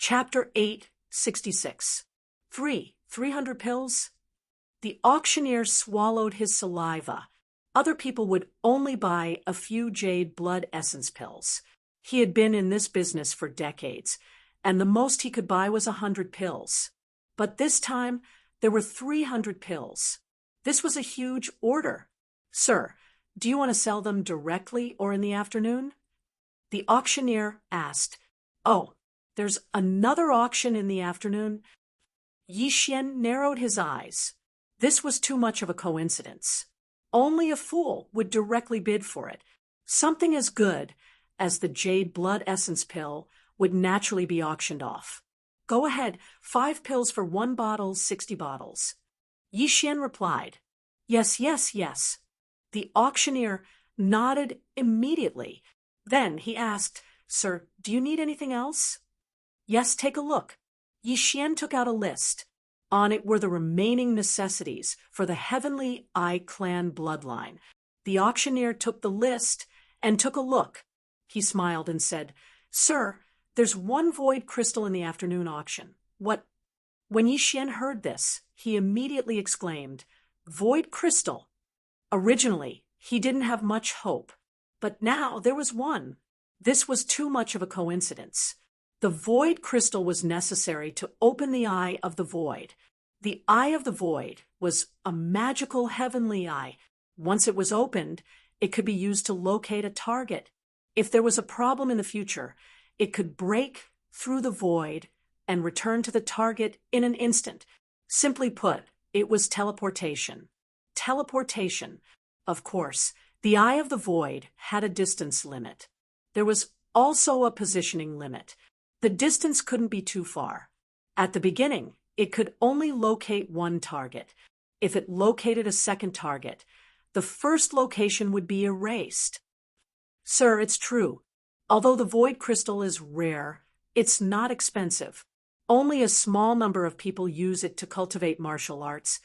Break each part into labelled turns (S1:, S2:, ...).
S1: Chapter 866. 300 pills? The auctioneer swallowed his saliva. Other people would only buy a few jade blood essence pills. He had been in this business for decades, and the most he could buy was 100 pills. But this time, there were 300 pills. This was a huge order. Sir, do you want to sell them directly or in the afternoon? The auctioneer asked. Oh, there's another auction in the afternoon? Yi Xian narrowed his eyes. This was too much of a coincidence. Only a fool would directly bid for it. Something as good as the jade blood essence pill would naturally be auctioned off. Go ahead, 5 pills for 1 bottle, 60 bottles. Yi Xian replied. Yes, yes, yes. The auctioneer nodded immediately. Then he asked, Sir, do you need anything else? Yes, take a look. Yi Xian took out a list. On it were the remaining necessities for the Heavenly Eye clan bloodline. The auctioneer took the list and took a look. He smiled and said, Sir, there's 1 void crystal in the afternoon auction. What? When Yi Xian heard this, he immediately exclaimed, Void crystal? Originally, he didn't have much hope, but now there was 1. This was too much of a coincidence. The void crystal was necessary to open the eye of the void. The eye of the void was a magical heavenly eye. Once it was opened, it could be used to locate a target. If there was a problem in the future, it could break through the void and return to the target in an instant. Simply put, it was teleportation. Teleportation. Of course, the eye of the void had a distance limit. There was also a positioning limit. The distance couldn't be too far. At the beginning, it could only locate 1 target. If it located a second target, the first location would be erased. Sir, it's true. Although the void crystal is rare, it's not expensive. Only a small number of people use it to cultivate martial arts.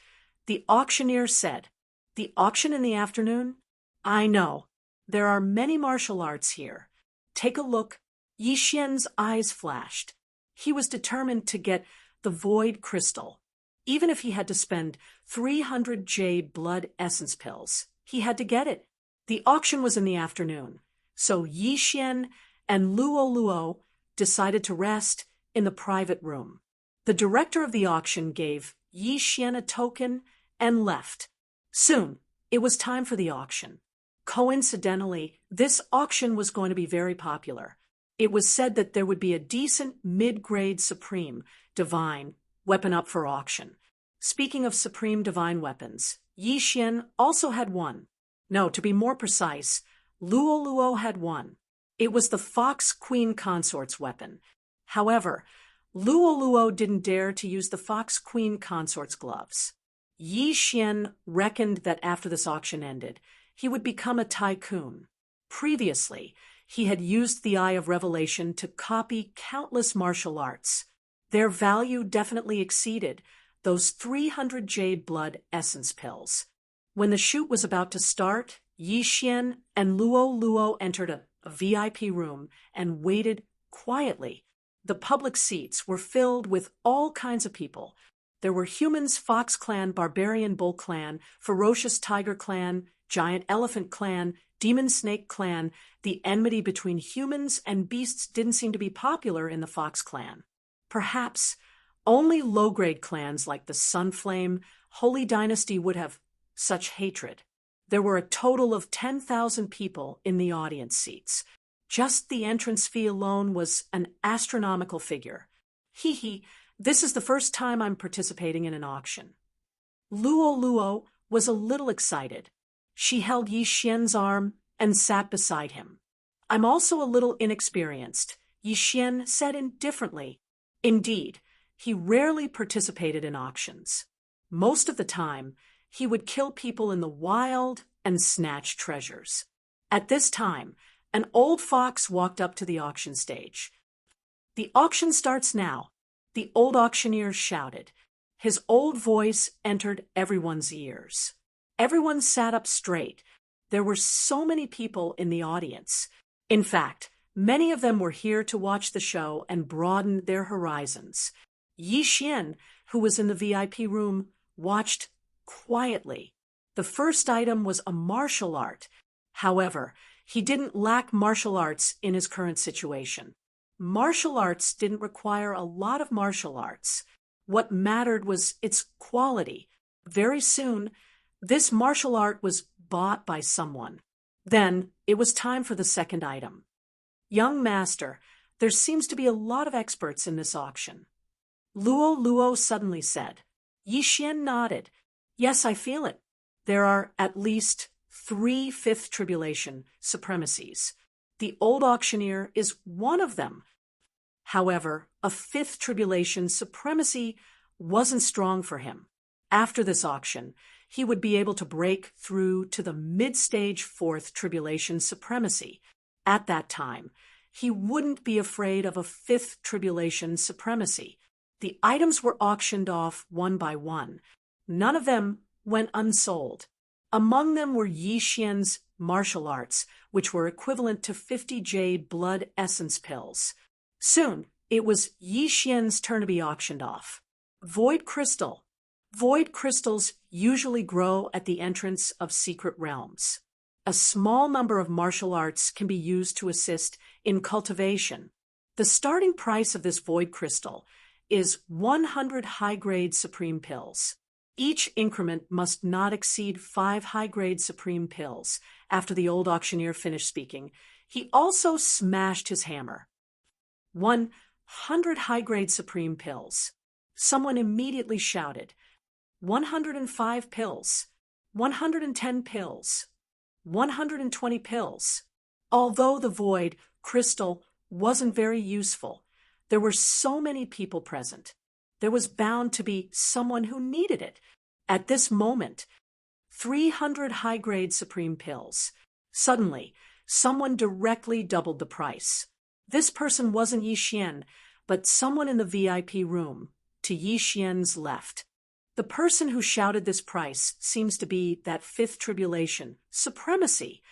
S1: The auctioneer said, The auction in the afternoon? I know. There are many martial arts here. Take a look. Yi Xian's eyes flashed. He was determined to get the void crystal. Even if he had to spend 300 jade blood essence pills, he had to get it. The auction was in the afternoon, so Yi Xian and Luo decided to rest in the private room. The director of the auction gave Yi Xian a token and left. Soon, it was time for the auction. Coincidentally, this auction was going to be very popular. It was said that there would be a decent mid-grade supreme divine weapon up for auction. Speaking of supreme divine weapons, Yi Xian also had 1. No, to be more precise, Luo had 1. It was the Fox Queen Consort's weapon. However, Luo didn't dare to use the Fox Queen Consort's gloves. Yi Xian reckoned that after this auction ended, he would become a tycoon. Previously, he had used the Eye of Revelation to copy countless martial arts. Their value definitely exceeded those 300 jade blood essence pills. When the shoot was about to start, Yi Xian and Luo entered a VIP room and waited quietly. The public seats were filled with all kinds of people. There were humans, Fox Clan, Barbarian Bull Clan, Ferocious Tiger Clan, Giant Elephant Clan, Demon Snake Clan. The enmity between humans and beasts didn't seem to be popular in the Fox Clan. Perhaps only low-grade clans like the Sunflame, Holy Dynasty would have such hatred. There were a total of 10,000 people in the audience seats. Just the entrance fee alone was an astronomical figure. This is the first time I'm participating in an auction. Luo was a little excited. She held Yi Xian's arm and sat beside him. I'm also a little inexperienced, Yi Xian said indifferently. Indeed, he rarely participated in auctions. Most of the time, he would kill people in the wild and snatch treasures. At this time, an old fox walked up to the auction stage. The auction starts now, the old auctioneer shouted. His old voice entered everyone's ears. Everyone sat up straight. There were so many people in the audience. In fact, Many of them were here to watch the show and broaden their horizons. Yi Xian, who was in the VIP room, watched quietly. The first item was a martial art. However, he didn't lack martial arts in his current situation. Martial arts didn't require a lot of martial arts. What mattered was its quality. Very soon, this martial art was bought by someone. Then, it was time for the second item. Young master, there seems to be a lot of experts in this auction. Luo suddenly said. Yi Xian nodded. Yes, I feel it. There are at least 3 fifth tribulation supremacies. The old auctioneer is one of them. However, a 5th tribulation supremacy wasn't strong for him. After this auction, he would be able to break through to the mid-stage 4th tribulation supremacy. At that time, he wouldn't be afraid of a 5th tribulation supremacy. The items were auctioned off one by one. None of them went unsold. Among them were Yi Xian's martial arts, which were equivalent to 50 jade blood essence pills. Soon, it was Yi Xian's turn to be auctioned off. Void crystal. Void crystals usually grow at the entrance of secret realms. A small number of martial arts can be used to assist in cultivation. The starting price of this void crystal is 100 high-grade supreme pills. Each increment must not exceed 5 high-grade supreme pills. After the old auctioneer finished speaking, he also smashed his hammer. 100 high-grade supreme pills. Someone immediately shouted, 105 pills, 110 pills, 120 pills. Although the void crystal wasn't very useful, there were so many people present. There was bound to be someone who needed it. At this moment, 300 high-grade supreme pills. Suddenly, someone directly doubled the price. This person wasn't Yi Xian, but someone in the VIP room, to Yi Xian's left. The person who shouted this price seems to be that 5th tribulation, supremacy.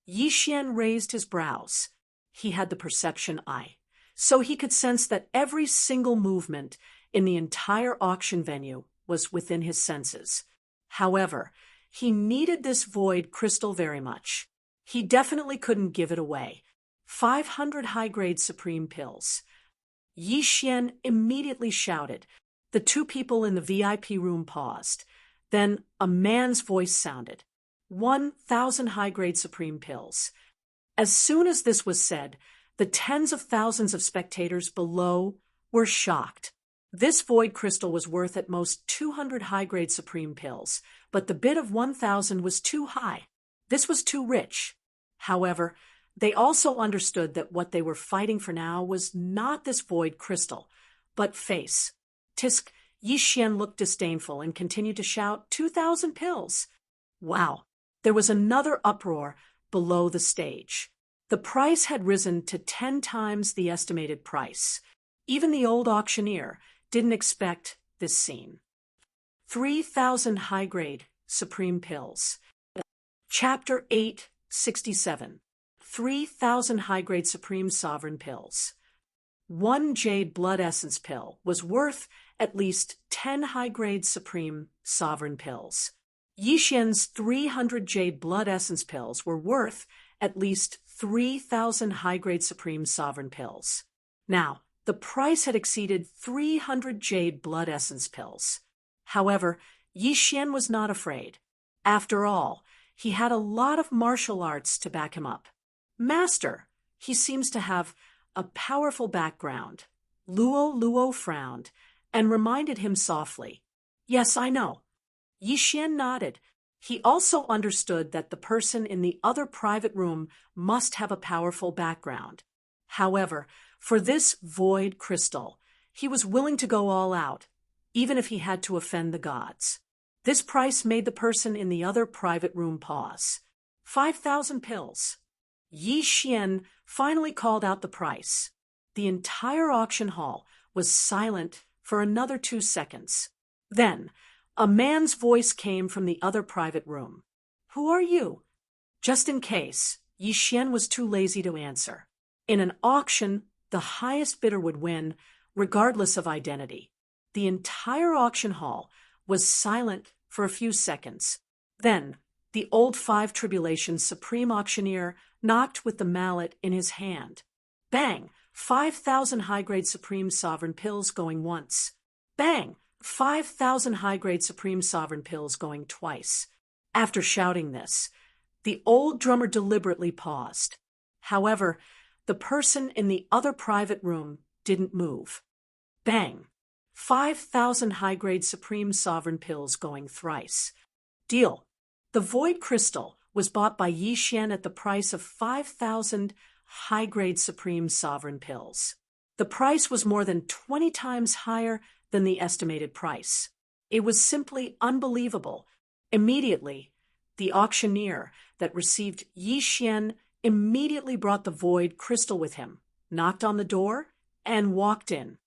S1: Yi Xian raised his brows. He had the perception eye, so he could sense that every single movement in the entire auction venue was within his senses. However, he needed this void crystal very much. He definitely couldn't give it away. 500 high-grade supreme pills. Yi Xian immediately shouted. The 2 people in the VIP room paused. Then a man's voice sounded. 1,000 high-grade supreme pills. As soon as this was said, the tens of thousands of spectators below were shocked. This void crystal was worth at most 200 high-grade supreme pills, but the bid of 1,000 was too high. This was too rich. However, they also understood that what they were fighting for now was not this void crystal, but face. Tisk, Yi Xian looked disdainful and continued to shout, 2,000 pills. Wow! There was another uproar below the stage. The price had risen to 10 times the estimated price. Even the old auctioneer didn't expect this scene. 3,000 high-grade supreme pills. Chapter 867. 3,000 high-grade supreme sovereign pills. 1 jade blood essence pill was worth at least 10 high-grade supreme sovereign pills. Yi Xian's 300 jade blood essence pills were worth at least 3,000 high-grade supreme sovereign pills. Now, the price had exceeded 300 jade blood essence pills. However, Yi Xian was not afraid. After all, he had a lot of martial arts to back him up. Master, he seems to have a powerful background. Luo frowned and reminded him softly. Yes, I know. Yi Xian nodded. He also understood that the person in the other private room must have a powerful background. However, for this void crystal, he was willing to go all out, even if he had to offend the gods. This price made the person in the other private room pause. 5,000 pills. Yi Xian finally called out the price. The entire auction hall was silent for another 2 seconds. Then, a man's voice came from the other private room. Who are you? Just in case, Yi Xian was too lazy to answer. In an auction, the highest bidder would win, regardless of identity. The entire auction hall was silent for a few seconds. Then, the old Five Tribulations supreme auctioneer knocked with the mallet in his hand. Bang! 5,000 high-grade supreme sovereign pills going once. Bang! 5,000 high-grade supreme sovereign pills going twice. After shouting this, the old drummer deliberately paused. However, the person in the other private room didn't move. Bang! 5,000 high-grade supreme sovereign pills going thrice. Deal. The void crystal was bought by Yi Xian at the price of 5,000 high-grade supreme sovereign pills. The price was more than 20 times higher than the estimated price. It was simply unbelievable. Immediately, the auctioneer that received Yi Xian immediately brought the void crystal with him, knocked on the door, and walked in.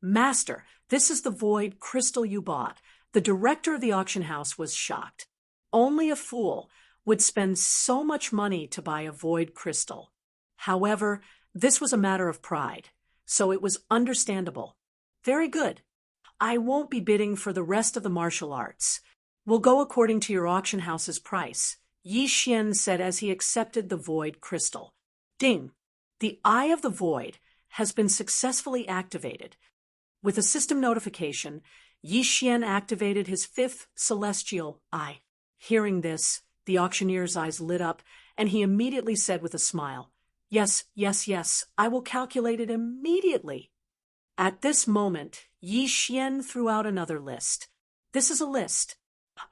S1: Master, this is the void crystal you bought. The director of the auction house was shocked. Only a fool would spend so much money to buy a void crystal. However, this was a matter of pride, so it was understandable. Very good. I won't be bidding for the rest of the martial arts. We'll go according to your auction house's price, Yi Xian said as he accepted the void crystal. Ding! The Eye of the Void has been successfully activated. With a system notification, Yi Xian activated his fifth celestial eye. Hearing this, the auctioneer's eyes lit up, and he immediately said with a smile, Yes, yes, yes, I will calculate it immediately. At this moment, Yi Xian threw out another list. This is a list.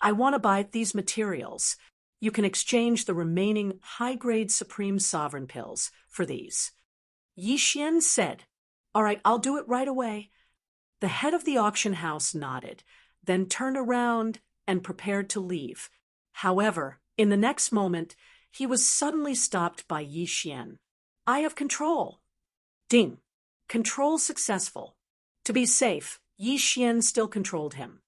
S1: I want to buy these materials. You can exchange the remaining high-grade supreme sovereign pills for these. Yi Xian said, All right, I'll do it right away. The head of the auction house nodded, then turned around and prepared to leave. However, in the next moment, he was suddenly stopped by Yi Xian. Eye of control. Ding. Control successful. To be safe, Yi Xian still controlled him.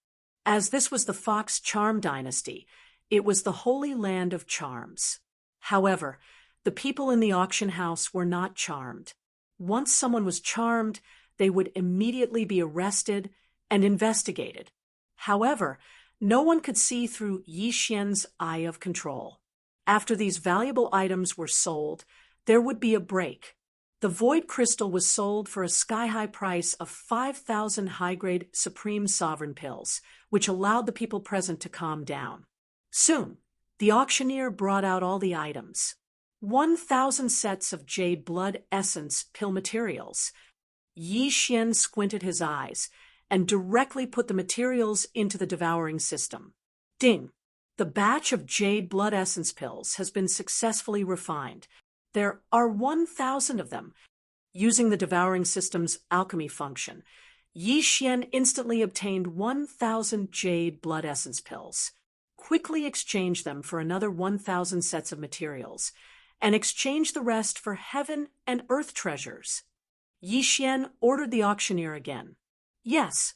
S1: As this was the Fox Charm dynasty, it was the holy land of charms. However, the people in the auction house were not charmed. Once someone was charmed, they would immediately be arrested and investigated. However, no one could see through Yi Xian's eye of control. After these valuable items were sold, there would be a break. The void crystal was sold for a sky-high price of 5,000 high-grade supreme sovereign pills, which allowed the people present to calm down. Soon, the auctioneer brought out all the items. 1,000 sets of jade blood essence pill materials. Yi Xian squinted his eyes and directly put the materials into the devouring system. Ding! The batch of jade blood essence pills has been successfully refined. There are 1,000 of them. Using the devouring system's alchemy function, Yi Xian instantly obtained 1,000 jade blood essence pills, quickly exchanged them for another 1,000 sets of materials, and exchanged the rest for heaven and earth treasures. Yi Xian ordered the auctioneer again. Yes,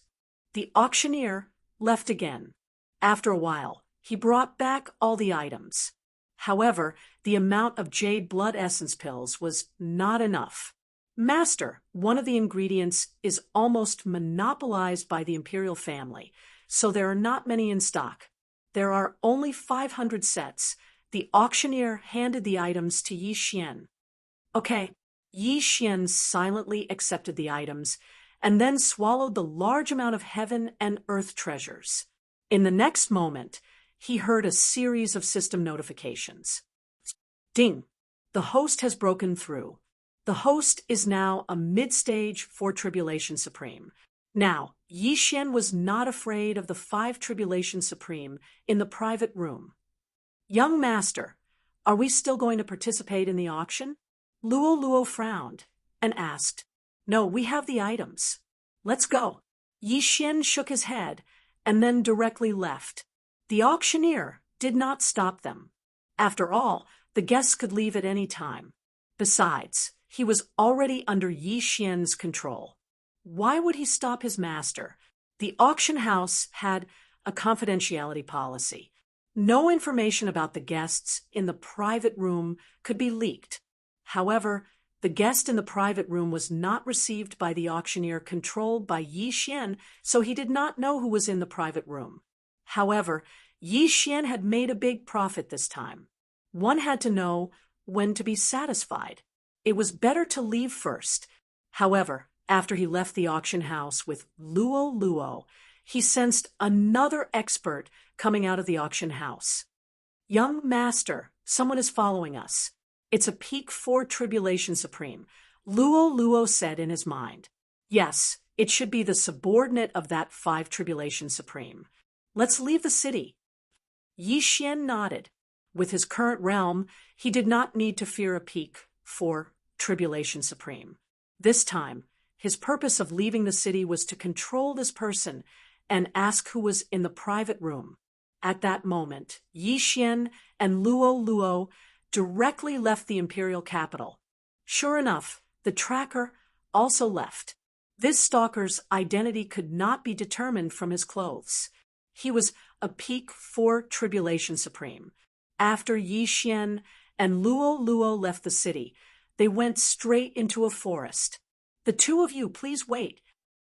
S1: the auctioneer left again. After a while, he brought back all the items. However, the amount of jade blood essence pills was not enough. Master, one of the ingredients is almost monopolized by the imperial family, so there are not many in stock. There are only 500 sets. The auctioneer handed the items to Yi Xian. Okay. Yi Xian silently accepted the items and then swallowed the large amount of heaven and earth treasures. In the next moment, he heard a series of system notifications. Ding! The host has broken through. The host is now a mid-stage for Tribulation Supreme. Now, Yi Xian was not afraid of the Five Tribulation Supreme in the private room. Young master, are we still going to participate in the auction? Luo frowned and asked, No, we have the items. Let's go. Yi Xian shook his head and then directly left. The auctioneer did not stop them. After all, the guests could leave at any time. Besides, he was already under Yi Xian's control. Why would he stop his master? The auction house had a confidentiality policy. No information about the guests in the private room could be leaked. However, The guest in the private room was not received by the auctioneer controlled by Yi Xian, so he did not know who was in the private room. However, Yi Xian had made a big profit this time. One had to know when to be satisfied. It was better to leave first. However, after he left the auction house with Luo, he sensed another expert coming out of the auction house. "Young master, someone is following us. It's a peak 4 Tribulation Supreme," Luo said in his mind. "Yes, it should be the subordinate of that 5 Tribulation Supreme. Let's leave the city." Yi Xian nodded. With his current realm, he did not need to fear a peak 4 Tribulation Supreme. This time, his purpose of leaving the city was to control this person and ask who was in the private room. At that moment, Yi Xian and Luo directly left the imperial capital. Sure enough, the tracker also left. This stalker's identity could not be determined from his clothes. He was a peak 4 Tribulation Supreme. After Yi Xian and Luo left the city, they went straight into a forest. "The two of you, please wait,"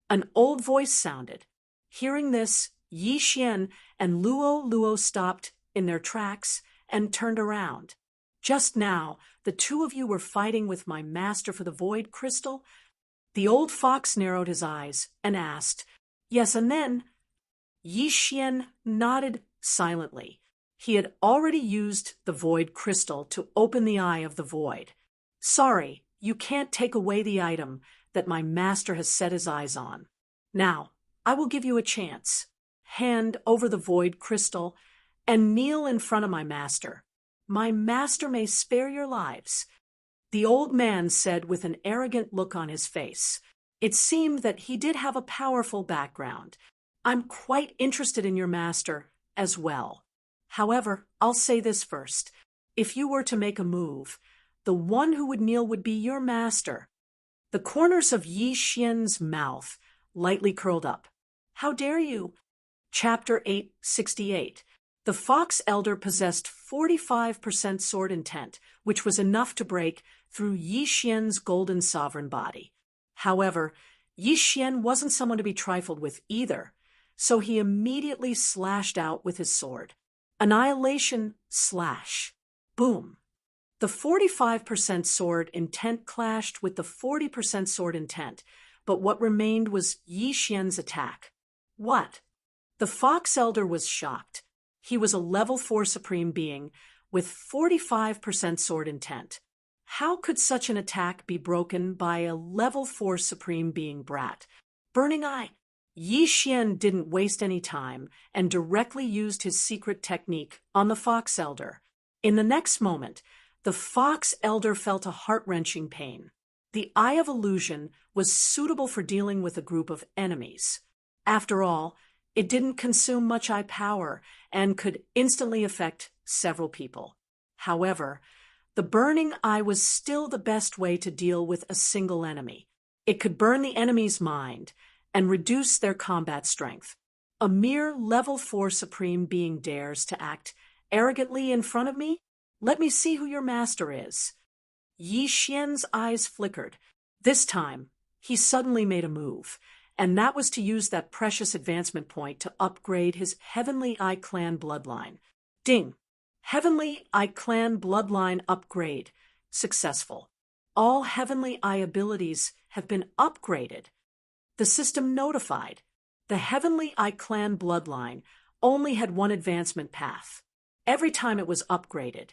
S1: an old voice sounded. Hearing this, Yi Xian and Luo stopped in their tracks and turned around. "Just now, the two of you were fighting with my master for the void crystal?" The old fox narrowed his eyes and asked, "Yes, and then?" Yi Xian nodded silently. He had already used the void crystal to open the eye of the void. "Sorry, you can't take away the item that my master has set his eyes on. Now, I will give you a chance. Hand over the void crystal and kneel in front of my master. My master may spare your lives," the old man said with an arrogant look on his face. It seemed that he did have a powerful background. "I'm quite interested in your master as well. However, I'll say this first. If you were to make a move, the one who would kneel would be your master." The corners of Yi Xian's mouth lightly curled up. "How dare you?" Chapter 868. The Fox Elder possessed 45% sword intent, which was enough to break through Yi Xian's golden sovereign body. However, Yi Xian wasn't someone to be trifled with either, so he immediately slashed out with his sword. Annihilation slash. Boom. The 45% sword intent clashed with the 40% sword intent, but what remained was Yi Xian's attack. What? The Fox Elder was shocked. He was a level 4 supreme being with 45% sword intent. How could such an attack be broken by a level 4 supreme being brat? Burning Eye. Yi Xian didn't waste any time and directly used his secret technique on the Fox Elder. In the next moment, the Fox Elder felt a heart-wrenching pain. The Eye of Illusion was suitable for dealing with a group of enemies. After all, it didn't consume much eye power and could instantly affect several people. However, the Burning Eye was still the best way to deal with a single enemy. It could burn the enemy's mind and reduce their combat strength. A mere level 4 supreme being dares to act arrogantly in front of me? Let me see who your master is. Yi Xian's eyes flickered. This time, he suddenly made a move, and that was to use that precious advancement point to upgrade his Heavenly Eye Clan bloodline. Ding! Heavenly Eye Clan bloodline upgrade. Successful. All Heavenly Eye abilities have been upgraded. The system notified. The Heavenly Eye Clan bloodline only had one advancement path. Every time it was upgraded,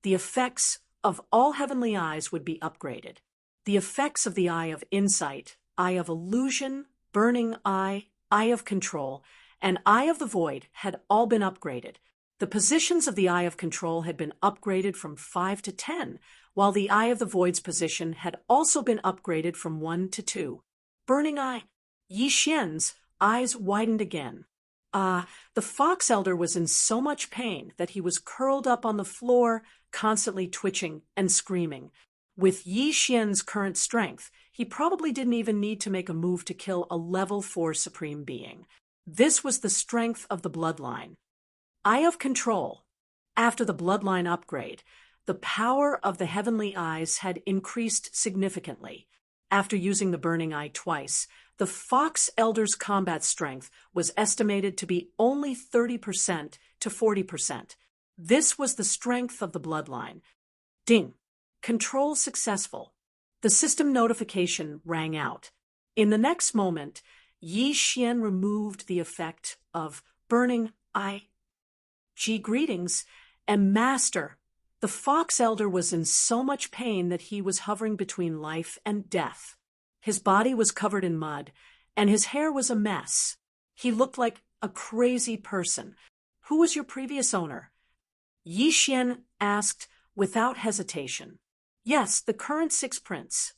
S1: the effects of all Heavenly Eyes would be upgraded. The effects of the Eye of Insight, Eye of Illusion, Burning Eye, Eye of Control, and Eye of the Void had all been upgraded. The positions of the Eye of Control had been upgraded from 5 to 10, while the Eye of the Void's position had also been upgraded from 1 to 2. Burning Eye. Yi Xian's eyes widened again. The Fox Elder was in so much pain that he was curled up on the floor, constantly twitching and screaming. With Yi Xian's current strength, he probably didn't even need to make a move to kill a level 4 supreme being. This was the strength of the bloodline. Eye of Control. After the bloodline upgrade, The power of the heavenly eyes had increased significantly. After using the burning eye twice, the fox elder's combat strength was estimated to be only 30% to 40%. This was the strength of the bloodline. Ding! Control successful. The system notification rang out. In the next moment, Yi Xian removed the effect of burning eye. Greetings, and Master. The fox elder was in so much pain that he was hovering between life and death. His body was covered in mud, and his hair was a mess. He looked like a crazy person. Who was your previous owner? Yi Xian asked without hesitation. Yes, the current sixth prince.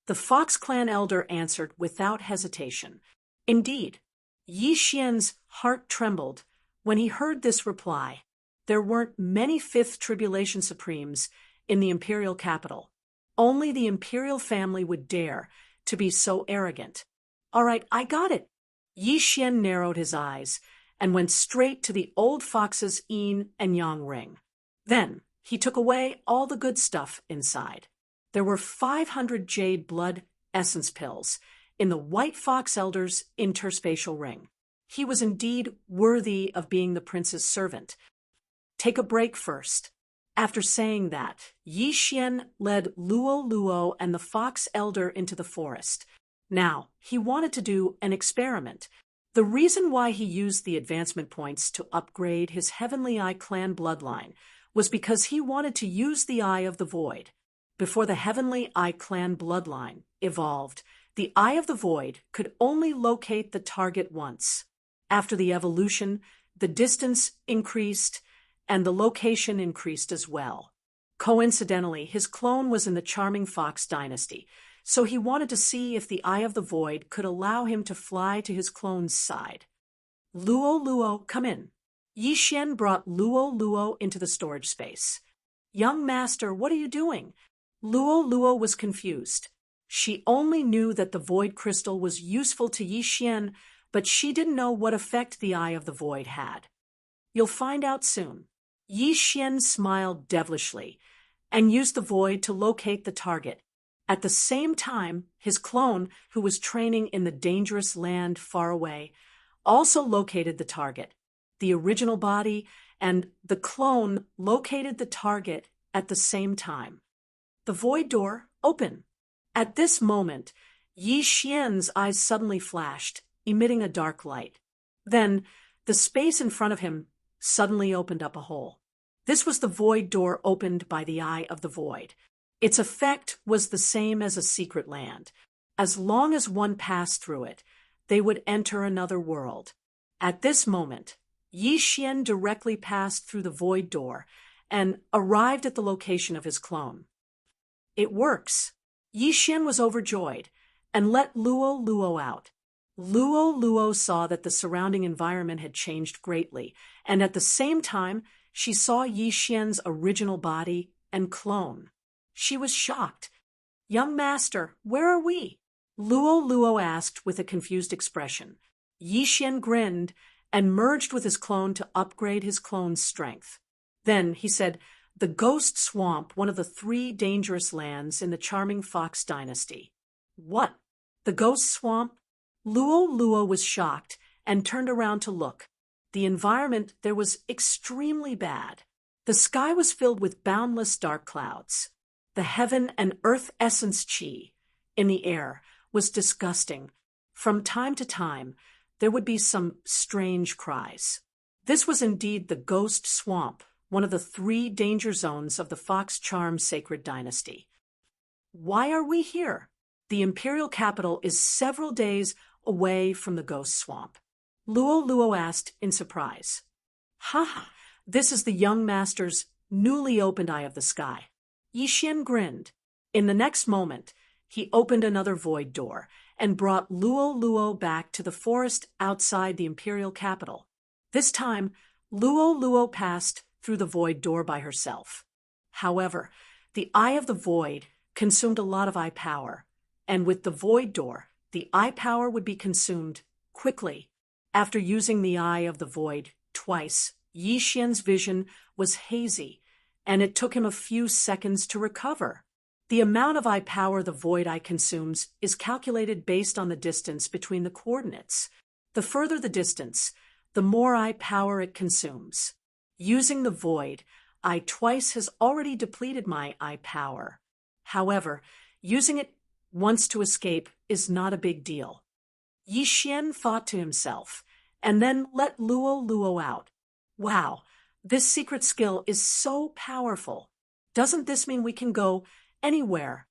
S1: The Fox Clan elder answered without hesitation. Indeed. Yi Xian's heart trembled when he heard this reply. There weren't many fifth tribulation supremes in the imperial capital. Only the imperial family would dare to be so arrogant. All right, I got it. Yi Xian narrowed his eyes and went straight to the old fox's yin and yang ring. Then he took away all the good stuff inside. There were 500 jade blood essence pills in the white fox elder's interspatial ring. He was indeed worthy of being the prince's servant. Take a break first. After saying that, Yi Xian led Luo and the fox elder into the forest. Now, he wanted to do an experiment. The reason why he used the advancement points to upgrade his Heavenly Eye clan bloodline was because he wanted to use the Eye of the Void. Before the Heavenly Eye clan bloodline evolved, the Eye of the Void could only locate the target once. After the evolution, the distance increased, and the location increased as well. Coincidentally, his clone was in the charming Fox dynasty, so he wanted to see if the Eye of the Void could allow him to fly to his clone's side. Luo, come in. Yi Xian brought Luo into the storage space. Young master, what are you doing? Luo was confused. She only knew that the Void Crystal was useful to Yi Xian, but she didn't know what effect the Eye of the Void had. You'll find out soon. Yi Xian smiled devilishly and used the void to locate the target. At the same time, his clone, who was training in the dangerous land far away, also located the target. The original body and the clone located the target at the same time. The void door opened. At this moment, Yi Xian's eyes suddenly flashed, emitting a dark light. Then, the space in front of him suddenly opened up a hole. This was the void door opened by the Eye of the Void. Its effect was the same as a secret land. As long as one passed through it, they would enter another world. At this moment, Yi Xian directly passed through the void door and arrived at the location of his clone. It works. Yi Xian was overjoyed and let Luo out. Luo saw that the surrounding environment had changed greatly, and at the same time, she saw Yi Xian's original body and clone. She was shocked. Young master, where are we? Luo asked with a confused expression. Yi Xian grinned and merged with his clone to upgrade his clone's strength. Then he said, the Ghost Swamp, one of the 3 dangerous lands in the charming Fox dynasty. What? The Ghost Swamp? Luo was shocked and turned around to look. The environment there was extremely bad. The sky was filled with boundless dark clouds. The heaven and earth essence chi in the air was disgusting. From time to time, there would be some strange cries. This was indeed the Ghost Swamp, one of the 3 danger zones of the Fox Charm Sacred Dynasty. Why are we here? The imperial capital is several days away from the Ghost Swamp. Luo asked in surprise. This is the young master's newly opened Eye of the Sky. Yi Xian grinned. In the next moment, he opened another void door and brought Luo back to the forest outside the imperial capital. This time, Luo passed through the void door by herself. However, the Eye of the Void consumed a lot of eye power, and with the void door, the eye power would be consumed quickly. After using the Eye of the Void twice, Yi Xian's vision was hazy, and it took him a few seconds to recover. The amount of eye power the void eye consumes is calculated based on the distance between the coordinates. The further the distance, the more eye power it consumes. Using the void eye twice has already depleted my eye power. However, using it once to escape is not a big deal. Yi Xian thought to himself, and then let Luo out. Wow, this secret skill is so powerful. Doesn't this mean we can go anywhere?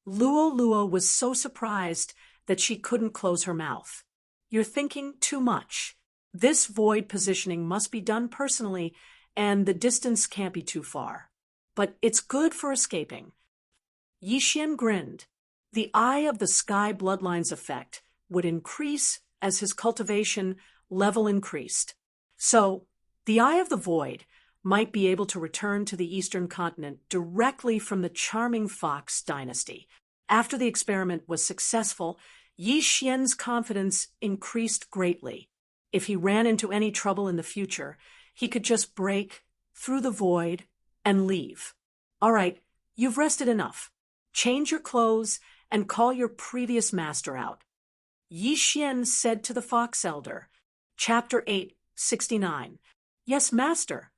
S1: Luo was so surprised that she couldn't close her mouth. You're thinking too much. This void positioning must be done personally, and the distance can't be too far. But it's good for escaping. Yi Xian grinned. The Eye of the Sky Bloodlines effect would increase as his cultivation level increased. So, the Eye of the Void might be able to return to the Eastern continent directly from the charming Fox dynasty. After the experiment was successful, Yi Xian's confidence increased greatly. If he ran into any trouble in the future, he could just break through the void and leave. All right, you've rested enough. Change your clothes and call your previous master out. Yi Xian said to the Fox Elder. Chapter 8:69. Yes, master.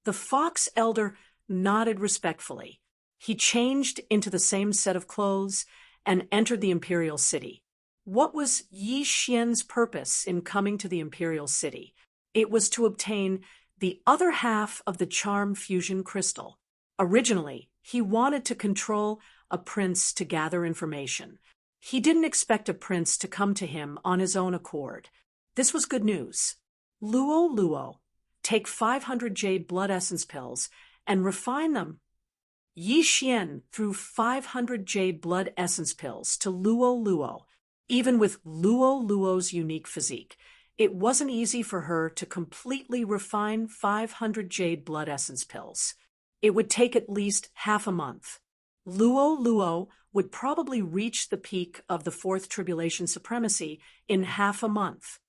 S1: The Fox Elder nodded respectfully. He changed into the same set of clothes and entered the Imperial City. What was Yi Xian's purpose in coming to the Imperial City? It was to obtain the other half of the Charm Fusion Crystal. Originally, he wanted to control a prince to gather information. He didn't expect a prince to come to him on his own accord. This was good news. Luo, take 500 jade blood essence pills and refine them. Yi Xian threw 500 jade blood essence pills to Luo. Even with Luo's unique physique, it wasn't easy for her to completely refine 500 jade blood essence pills. It would take at least half a month. Luo would probably reach the peak of the Fourth Tribulation Supremacy in half a month.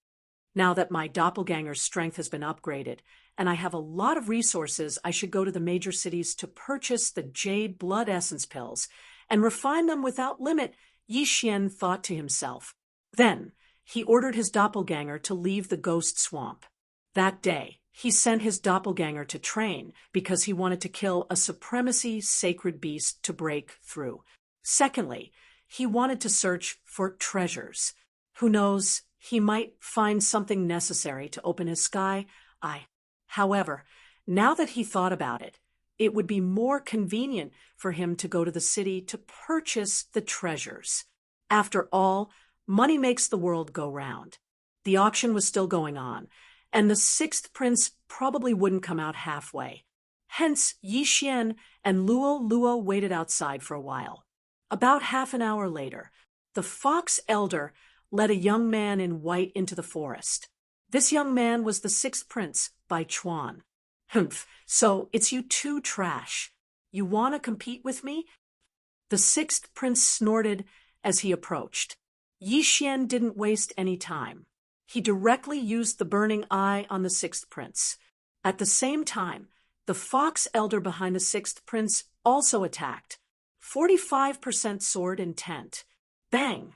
S1: Now that my doppelganger's strength has been upgraded, and I have a lot of resources, I should go to the major cities to purchase the jade blood essence pills and refine them without limit, Yi Xian thought to himself. Then, he ordered his doppelganger to leave the ghost swamp. That day, he sent his doppelganger to train because he wanted to kill a supremacy sacred beast to break through. Secondly, he wanted to search for treasures. Who knows, he might find something necessary to open his sky eye. However, now that he thought about it, it would be more convenient for him to go to the city to purchase the treasures. After all, money makes the world go round. The auction was still going on, and the sixth prince probably wouldn't come out halfway. Hence, Yi Xian and Luo waited outside for a while. About half an hour later, the Fox Elder led a young man in white into the forest. This young man was the sixth prince, Bai Chuan. Humph, so it's you two, Trash. You want to compete with me? The sixth prince snorted as he approached. Yi Xian didn't waste any time. He directly used the burning eye on the sixth prince. At the same time, the Fox Elder behind the sixth prince also attacked. 45% sword intent. Bang!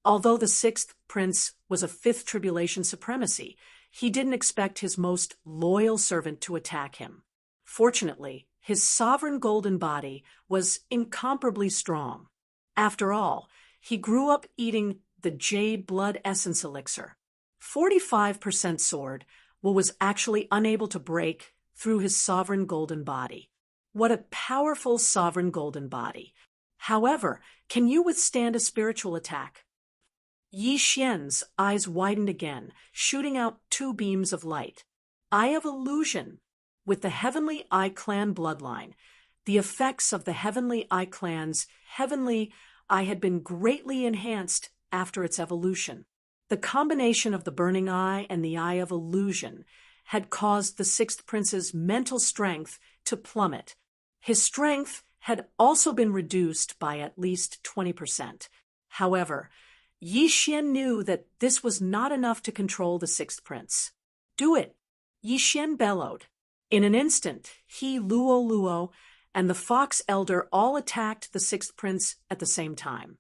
S1: Although the sixth prince was a fifth tribulation supremacy, he didn't expect his most loyal servant to attack him. Fortunately, his sovereign golden body was incomparably strong. After all, he grew up eating the jade blood essence elixir. 45% sword was actually unable to break through his sovereign golden body. What a powerful sovereign golden body. However, can you withstand a spiritual attack? Yi Xian's eyes widened again, shooting out two beams of light. Eye of Illusion. With the Heavenly Eye Clan bloodline, the effects of the Heavenly Eye Clan's Heavenly Eye had been greatly enhanced after its evolution. The combination of the Burning Eye and the Eye of Illusion had caused the sixth prince's mental strength to plummet. His strength had also been reduced by at least 20%. However, Yi Xian knew that this was not enough to control the sixth prince. Do it! Yi Xian bellowed. In an instant, he, Luo, and the fox elder all attacked the sixth prince at the same time.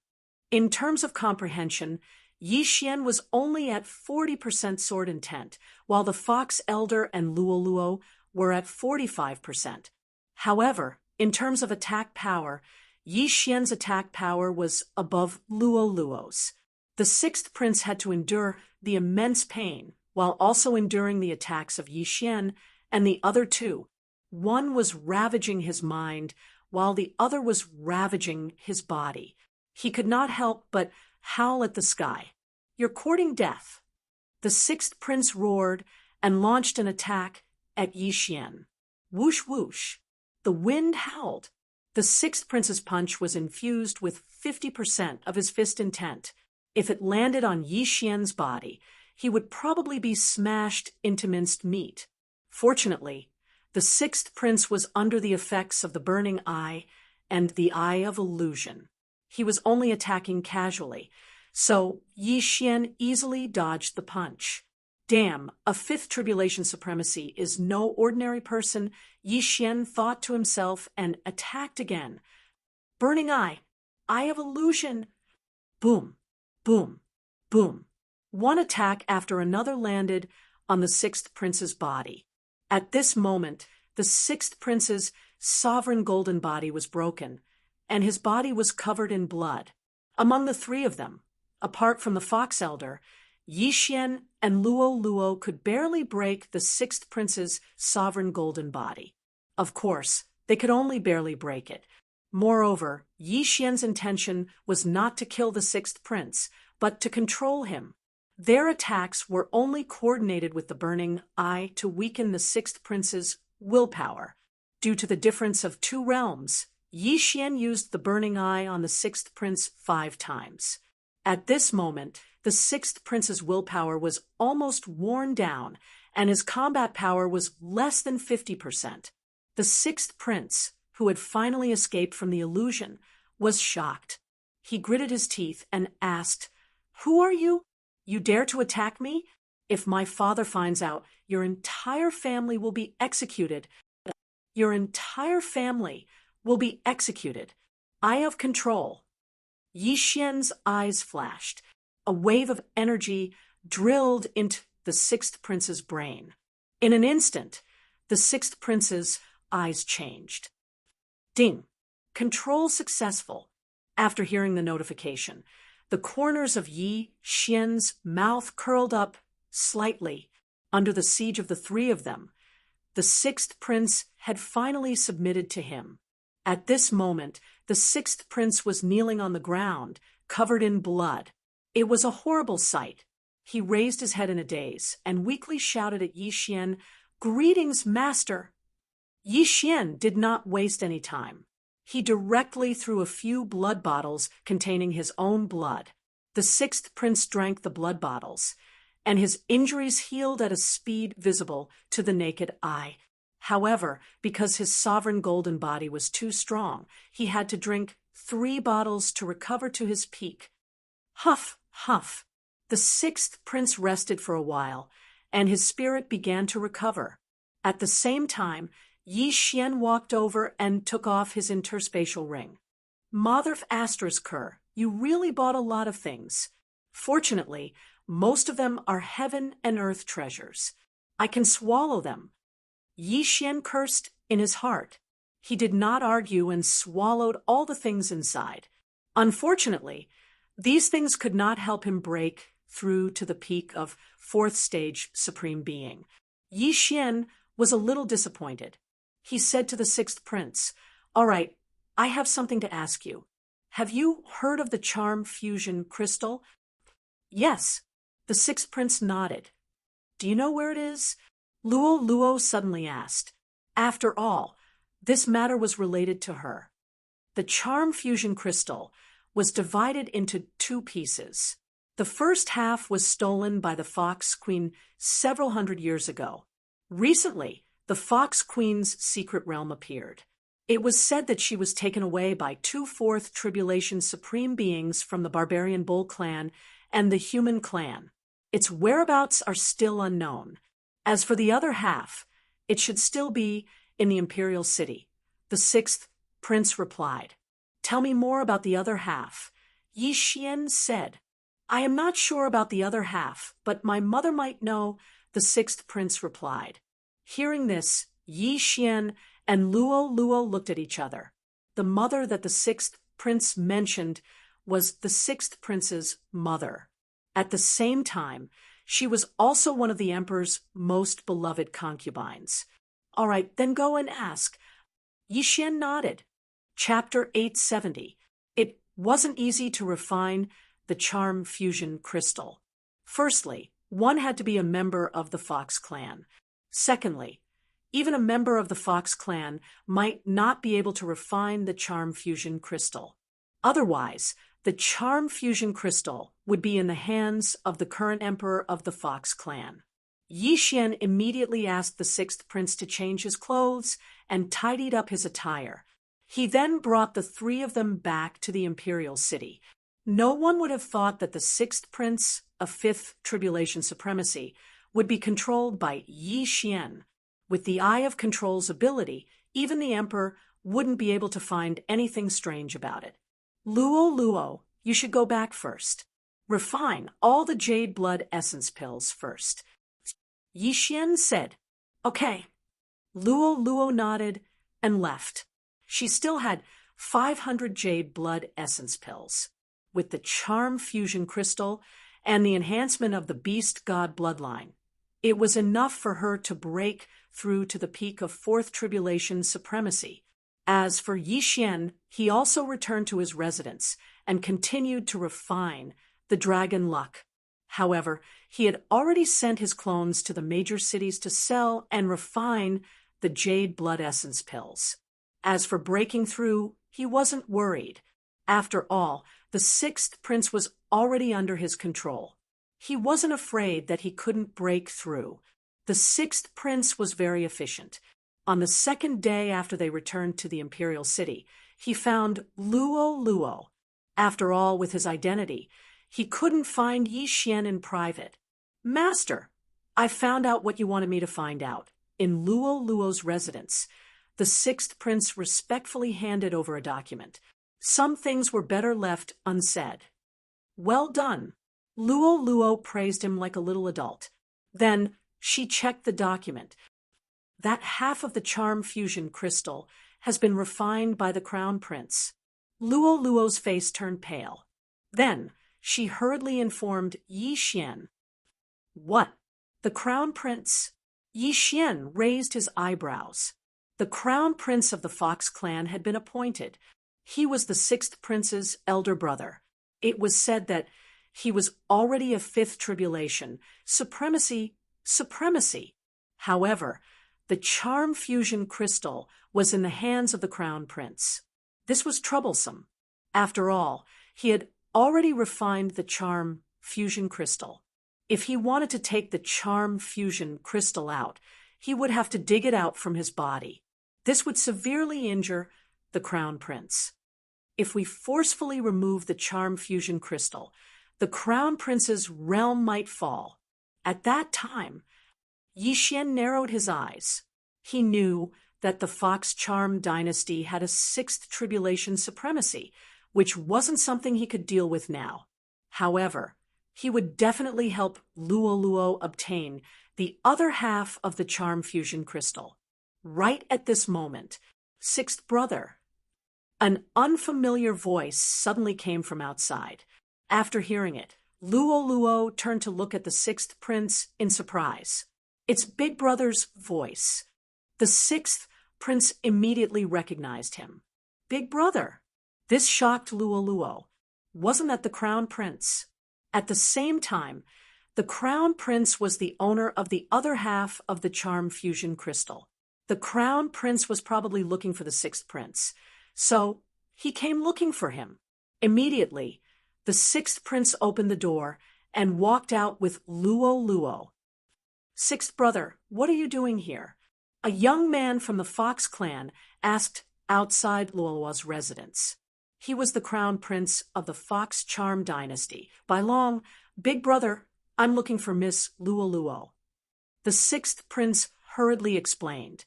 S1: In terms of comprehension, Yi Xian was only at 40% sword intent, while the fox elder and Luo were at 45%. However, in terms of attack power, Yi Xian's attack power was above Luo's. The sixth prince had to endure the immense pain while also enduring the attacks of Yi Xian and the other two. One was ravaging his mind, while the other was ravaging his body. He could not help but howl at the sky. "You're courting death." The sixth prince roared and launched an attack at Yi Xian. Whoosh whoosh. The wind howled. The sixth prince's punch was infused with 50% of his fist intent. If it landed on Yi Xian's body, he would probably be smashed into minced meat. Fortunately, the sixth prince was under the effects of the burning eye and the eye of illusion. He was only attacking casually, so Yi Xian easily dodged the punch. Damn, a fifth tribulation supremacy is no ordinary person, Yi Xian thought to himself and attacked again. Burning eye, eye of illusion. Boom, boom, boom. One attack after another landed on the sixth prince's body. At this moment, the sixth prince's sovereign golden body was broken, and his body was covered in blood. Among the three of them, apart from the fox elder, Yi Xian and Luo could barely break the sixth prince's sovereign golden body. Of course, they could only barely break it. Moreover, Yi Xian's intention was not to kill the sixth prince, but to control him. Their attacks were only coordinated with the burning eye to weaken the sixth prince's willpower. Due to the difference of two realms, Yi Xian used the burning eye on the sixth prince 5 times. At this moment, the sixth prince's willpower was almost worn down, and his combat power was less than 50%. The sixth prince, who had finally escaped from the illusion, was shocked. He gritted his teeth and asked, "Who are you? You dare to attack me? If my father finds out, your entire family will be executed. Your entire family will be executed. I have control." Yi Xian's eyes flashed. A wave of energy drilled into the sixth prince's brain. In an instant, the sixth prince's eyes changed. Ding! Control successful. After hearing the notification, the corners of Yi Xian's mouth curled up slightly. Under the siege of the three of them, the sixth prince had finally submitted to him. At this moment, the sixth prince was kneeling on the ground, covered in blood. It was a horrible sight. He raised his head in a daze and weakly shouted at Yi Xian, "Greetings, master!" Yi Xian did not waste any time. He directly threw a few blood bottles containing his own blood. The sixth prince drank the blood bottles, and his injuries healed at a speed visible to the naked eye. However, because his sovereign golden body was too strong, he had to drink 3 bottles to recover to his peak. Huff, huff. The sixth prince rested for a while, and his spirit began to recover. At the same time, Yi Xian walked over and took off his interspatial ring. "Mother Asterisker, you really bought a lot of things. Fortunately, most of them are heaven and earth treasures. I can swallow them." Yi Xian cursed in his heart. He did not argue and swallowed all the things inside. Unfortunately, these things could not help him break through to the peak of 4th stage Supreme Being. Yi Xian was a little disappointed. He said to the sixth prince, "All right, I have something to ask you. Have you heard of the charm fusion crystal?" "Yes." The sixth prince nodded. "Do you know where it is?" Luo suddenly asked. After all, this matter was related to her. The charm fusion crystal was divided into 2 pieces. The first half was stolen by the Fox Queen several hundred years ago. Recently, the Fox Queen's secret realm appeared. It was said that she was taken away by 2 4th Tribulation Supreme Beings from the Barbarian Bull clan and the Human clan. Its whereabouts are still unknown. As for the other half, It should still be in the imperial city. The sixth prince replied. Tell me more about the other half. Yi Xian said. I am not sure about the other half, but my mother might know, the sixth prince replied. Hearing this, Yi Xian and Luo Luo looked at each other. The mother that the sixth prince mentioned was the sixth prince's mother. At the same time, she was also one of the emperor's most beloved concubines. All right, then go and ask. Yi Xian nodded. Chapter 870. It wasn't easy to refine the charm fusion crystal. Firstly, one had to be a member of the Fox clan. Secondly, even a member of the Fox clan might not be able to refine the charm fusion crystal. Otherwise, the charm fusion crystal would be in the hands of the current emperor of the Fox clan. Yi Xian immediately asked the sixth prince to change his clothes and tidied up his attire. He then brought the three of them back to the imperial city. No one would have thought that the sixth prince of fifth tribulation supremacy would be controlled by Yi Xian. With the Eye of Control's ability, even the emperor wouldn't be able to find anything strange about it. Luo Luo, you should go back first. Refine all the jade blood essence pills first. Yi Xian said. Okay. Luo Luo nodded and left. She still had 500 jade blood essence pills. With the charm fusion crystal and the enhancement of the beast god bloodline, it was enough for her to break through to the peak of fourth tribulation supremacy. As for Yi Xian, he also returned to his residence and continued to refine the dragon luck. However, he had already sent his clones to the major cities to sell and refine the jade blood essence pills. As for breaking through, he wasn't worried. After all, the sixth prince was already under his control. He wasn't afraid that he couldn't break through. The sixth prince was very efficient. On the second day after they returned to the imperial city, he found Luo Luo. After all, with his identity, he couldn't find Yi Xian in private. Master, I found out what you wanted me to find out. In Luo Luo's residence, the sixth prince respectfully handed over a document. Some things were better left unsaid. Well done. Luo Luo praised him like a little adult. Then she checked the document. That half of the charm fusion crystal has been refined by the crown prince. Luo Luo's face turned pale. Then she hurriedly informed Yi Xian. What? The crown prince? Yi Xian raised his eyebrows. The crown prince of the Fox clan had been appointed. He was the sixth prince's elder brother. It was said that he was already a fifth tribulation. Supremacy. However, the charm fusion crystal was in the hands of the crown prince. This was troublesome. After all, he had already refined the charm fusion crystal. If he wanted to take the charm fusion crystal out, he would have to dig it out from his body. This would severely injure the crown prince. If we forcefully remove the charm fusion crystal, the crown prince's realm might fall. At that time, Yi Xian narrowed his eyes. He knew that the Fox Charm dynasty had a sixth tribulation supremacy, which wasn't something he could deal with now. However, he would definitely help Luo Luo obtain the other half of the charm fusion crystal. Right at this moment, sixth brother. An unfamiliar voice suddenly came from outside. After hearing it, Luo Luo turned to look at the sixth prince in surprise. It's Big Brother's voice. The sixth prince immediately recognized him. Big Brother. This shocked Luo Luo. Wasn't that the crown prince? At the same time, the crown prince was the owner of the other half of the charm fusion crystal. The crown prince was probably looking for the sixth prince, so he came looking for him. Immediately, the sixth prince opened the door and walked out with Luo Luo. Sixth brother, what are you doing here? A young man from the Fox clan asked outside Luo Luo's residence. He was the crown prince of the Fox Charm dynasty. By long, Big Brother, I'm looking for Miss Luo Luo. The sixth prince hurriedly explained.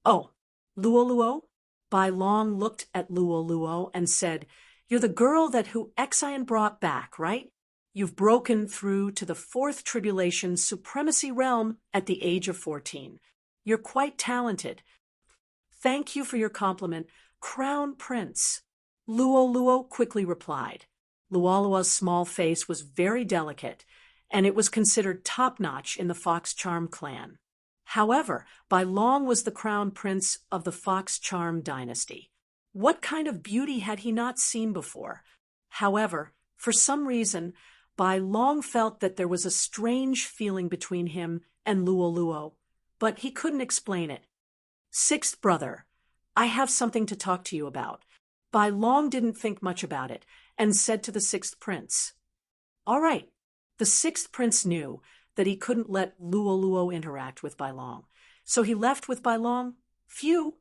S1: "Oh, Luo? Bai Long looked at Luo and said, "You're the girl that Hu Xian brought back, right? You've broken through to the fourth tribulation supremacy realm at the age of 14. You're quite talented. Thank you for your compliment, Crown Prince." Luo quickly replied. Luo's small face was very delicate, and it was considered top-notch in the Fox Charm clan. However, Bai Long was the crown prince of the Fox Charm dynasty. What kind of beauty had he not seen before? However, for some reason, Bai Long felt that there was a strange feeling between him and Luo, but he couldn't explain it. "Sixth brother, I have something to talk to you about." Bai Long didn't think much about it and said to the sixth prince. "All right." The sixth prince knew that he couldn't let Luo interact with Bai Long, so he left with Bai Long. Phew!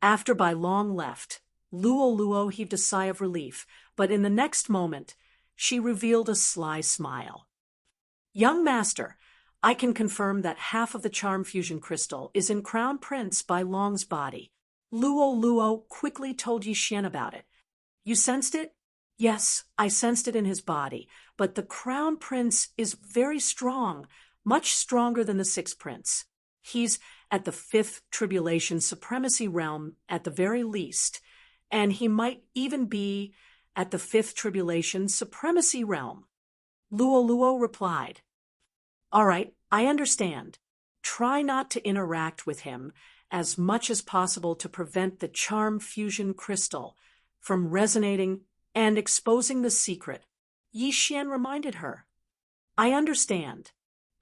S1: After Bai Long left, Luo heaved a sigh of relief, but in the next moment, she revealed a sly smile. "Young master, I can confirm that half of the charm fusion crystal is in Crown Prince Bai Long's body." Luo quickly told Yixian about it. "You sensed it?" "Yes, I sensed it in his body, but the Crown Prince is very strong, much stronger than the Sixth Prince. He's at the fifth tribulation supremacy realm at the very least, and he might even be at the fifth tribulation supremacy realm." Luo replied. "All right, I understand. Try not to interact with him as much as possible to prevent the charm fusion crystal from resonating and exposing the secret," Yixian reminded her. "I understand."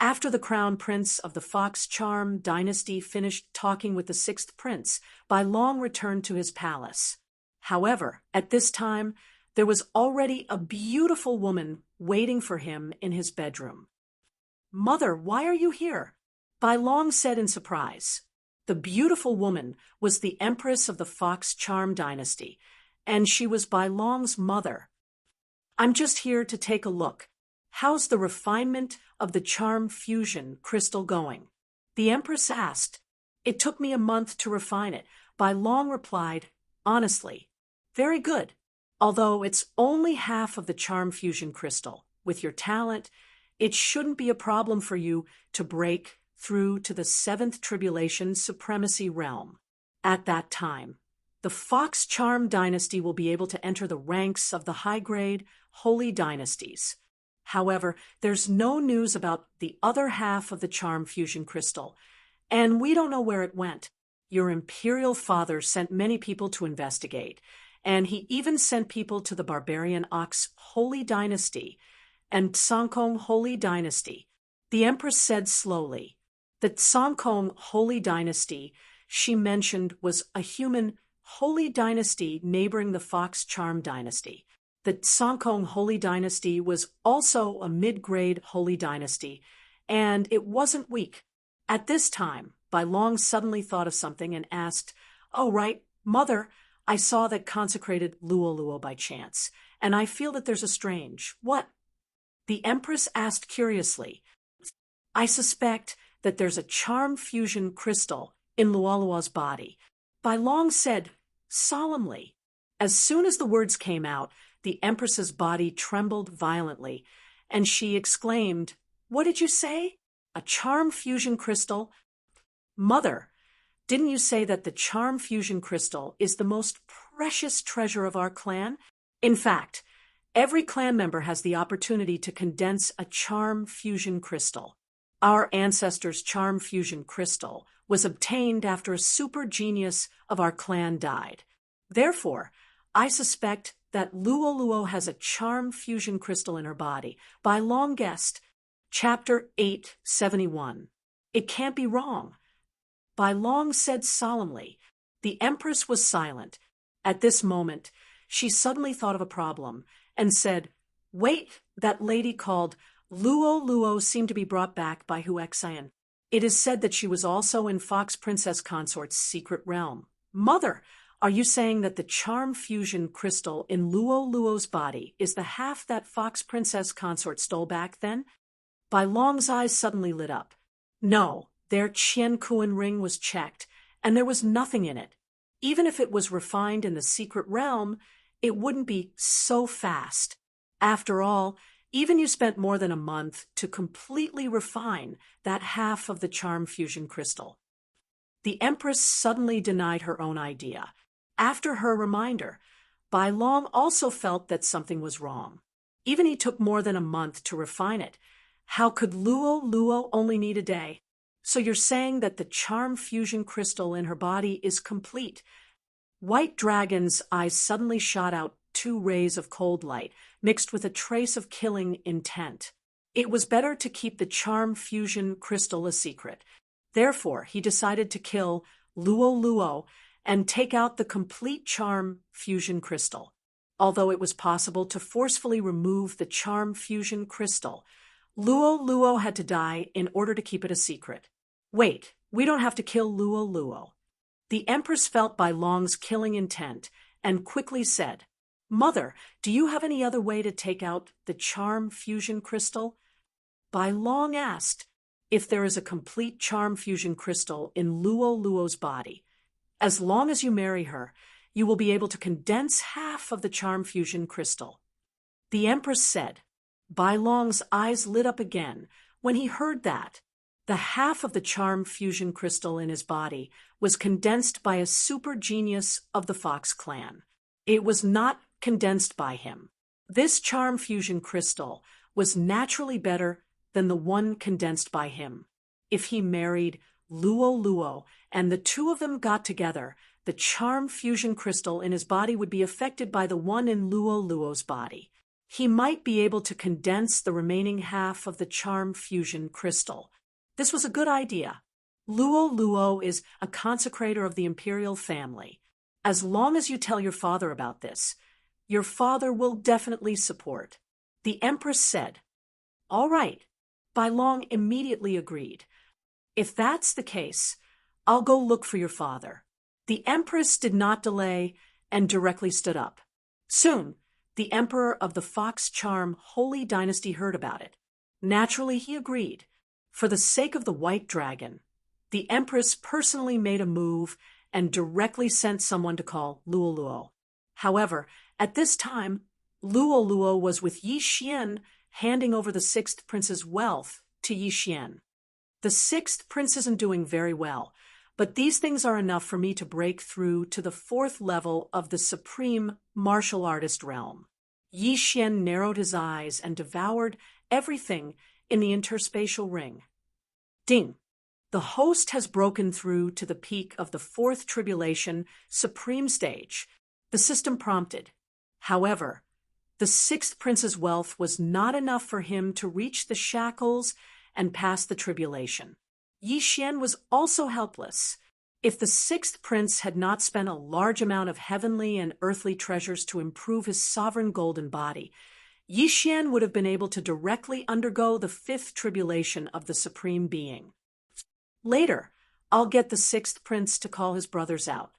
S1: After the crown prince of the Fox Charm dynasty finished talking with the sixth prince, Bai Long returned to his palace. However, at this time, there was already a beautiful woman waiting for him in his bedroom. "Mother, why are you here?" Bai Long said in surprise. The beautiful woman was the Empress of the Fox Charm dynasty, and she was Bai Long's mother. "I'm just here to take a look. How's the refinement of the charm fusion crystal going?" the Empress asked. "It took me a month to refine it," Bai Long replied, honestly. "Very good. Although it's only half of the charm fusion crystal, with your talent, it shouldn't be a problem for you to break through to the seventh tribulation supremacy realm. At that time, the Fox Charm dynasty will be able to enter the ranks of the high-grade holy dynasties. However, there's no news about the other half of the charm fusion crystal, and we don't know where it went. Your imperial father sent many people to investigate, and he even sent people to the Barbarian Ox Holy Dynasty and Tsangkong Holy Dynasty," the Empress said slowly. The Tsangkong Holy Dynasty she mentioned was a human holy dynasty neighboring the Fox Charm dynasty. The Tsangkong Holy Dynasty was also a mid-grade holy dynasty, and it wasn't weak. At this time, Bai Long suddenly thought of something and asked, "Oh, right, Mother, I saw that consecrated Luo by chance, and I feel that there's a strange—" "What?" the Empress asked curiously. "I suspect that there's a charm fusion crystal in Luo's body," Bai Long said solemnly. As soon as the words came out, the Empress's body trembled violently, and she exclaimed, "What did you say? A charm fusion crystal?" "Mother, didn't you say that the charm fusion crystal is the most precious treasure of our clan? In fact, every clan member has the opportunity to condense a charm fusion crystal. Our ancestors' charm fusion crystal was obtained after a super genius of our clan died. Therefore, I suspect that Luo has a charm fusion crystal in her body." Bai Long guessed. Chapter 871. "It can't be wrong," Bai Long said solemnly. The Empress was silent. At this moment, she suddenly thought of a problem and said, "Wait, that lady called Luo seemed to be brought back by Hu Xian. It is said that she was also in Fox Princess Consort's secret realm. Mother, are you saying that the charm fusion crystal in Luo's body is the half that Fox Princess Consort stole back then?" Bai Long's eyes suddenly lit up. "No, Their Qiankuan ring was checked, and there was nothing in it. Even if it was refined in the secret realm, it wouldn't be so fast. After all, even you spent more than a month to completely refine that half of the charm fusion crystal. The Empress suddenly denied her own idea. After her reminder, Bai Long also felt that something was wrong. Even he took more than a month to refine it. How could Luo only need a day? So you're saying that the charm fusion crystal in her body is complete. White Dragon's eyes suddenly shot out 2 rays of cold light, mixed with a trace of killing intent. It was better to keep the charm fusion crystal a secret. Therefore, he decided to kill Luo and take out the complete charm fusion crystal. Although it was possible to forcefully remove the charm fusion crystal, Luo had to die in order to keep it a secret. Wait, we don't have to kill Luo. The Empress felt Bai Long's killing intent and quickly said, "Mother, do you have any other way to take out the charm fusion crystal?" Bai Long asked if there is a complete charm fusion crystal in Luo's body. As long as you marry her, you will be able to condense half of the charm fusion crystal. The Empress said. Bai Long's eyes lit up again when he heard that. The half of the charm fusion crystal in his body was condensed by a super genius of the Fox clan. It was not condensed by him. This charm fusion crystal was naturally better than the one condensed by him. If he married Luo and the two of them got together, the charm fusion crystal in his body would be affected by the one in Luo's body. He might be able to condense the remaining half of the charm fusion crystal. This was a good idea. Luo is a consecrator of the imperial family. As long as you tell your father about this, your father will definitely support. The Empress said. All right. Bai Long immediately agreed. If that's the case, I'll go look for your father. The Empress did not delay and directly stood up. Soon, the Emperor of the Fox Charm Holy Dynasty heard about it. Naturally, he agreed. For the sake of the White Dragon, the Empress personally made a move and directly sent someone to call Luo. However, at this time, Luo was with Yi Xian handing over the 6th prince's wealth to Yi Xian. The 6th prince isn't doing very well, but these things are enough for me to break through to the 4th level of the supreme martial artist realm. Yi Xian narrowed his eyes and devoured everything in the interspatial ring. Ding! The host has broken through to the peak of the 4th tribulation supreme stage, the system prompted. However, the 6th prince's wealth was not enough for him to reach the shackles and pass the tribulation. Yi Xian was also helpless. If the 6th prince had not spent a large amount of heavenly and earthly treasures to improve his sovereign golden body, Yi Xian would have been able to directly undergo the 5th tribulation of the Supreme Being. Later, I'll get the 6th prince to call his brothers out.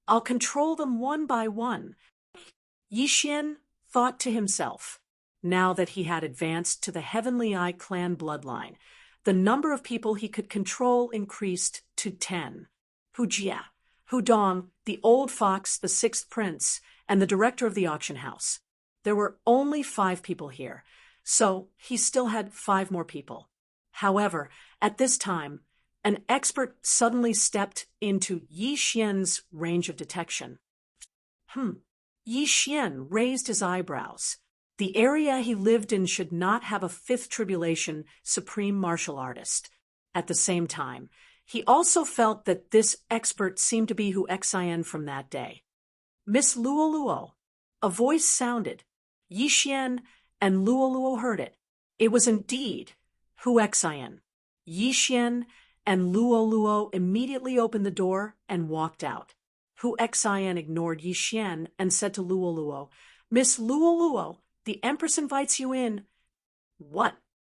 S1: I'll control them one by one. Yi Xian thought to himself. Now that he had advanced to the Heavenly Eye clan bloodline, the number of people he could control increased to 10. Hu Jia, Hu Dong, the old fox, the 6th prince, and the director of the auction house. There were only 5 people here, so he still had 5 more people. However, at this time, an expert suddenly stepped into Yi Xian's range of detection. Yi Xian raised his eyebrows. The area he lived in should not have a 5th tribulation supreme martial artist. At the same time, he also felt that this expert seemed to be Hu Xian from that day. Miss Luo, a voice sounded. Yi Xian and Luo heard it. It was indeed Hu Xian. Yi Xian and Luo immediately opened the door and walked out. Hu Xian ignored Yi Xian and said to Luo, Miss Luo, the Empress invites you in. What?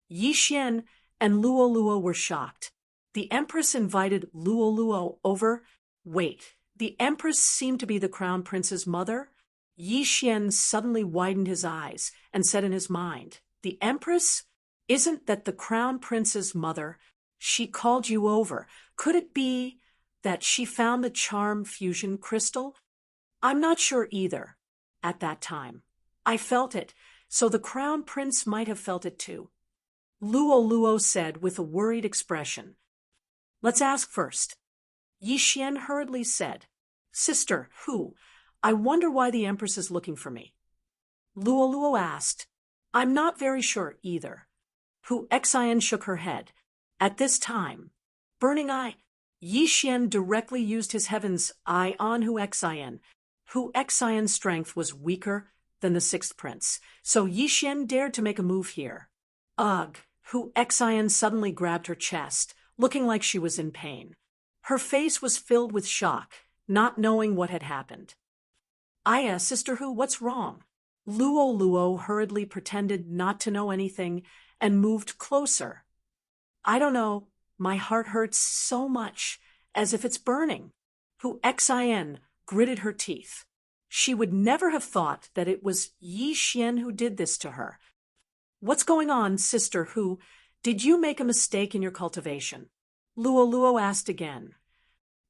S1: Yi Xian and Luo were shocked. The Empress invited Luo over? Wait, the Empress seemed to be the Crown Prince's mother? Yi Xian suddenly widened his eyes and said in his mind, the Empress? Isn't that the Crown Prince's mother? She called you over. Could it be that she found the charm fusion crystal? I'm not sure either. At that time, I felt it, so the crown prince might have felt it too. Luo said with a worried expression. Let's ask first. Yi Xian hurriedly said, Sister, who? I wonder why the Empress is looking for me. Luo asked, I'm not very sure either. Hu Xian shook her head. At this time, burning eye, Yi Xian directly used his heaven's eye on Hu Xian. Hu Xian's strength was weaker than the sixth prince, so Yi Xian dared to make a move here. Ugh! Hu Xian suddenly grabbed her chest, looking like she was in pain. Her face was filled with shock, not knowing what had happened. Aya, Sister Hu, what's wrong? Luo hurriedly pretended not to know anything and moved closer. I don't know. My heart hurts so much, as if it's burning. Hu Xian gritted her teeth. She would never have thought that it was Yi Xian who did this to her. What's going on, Sister Hu? Did you make a mistake in your cultivation? Luo asked again.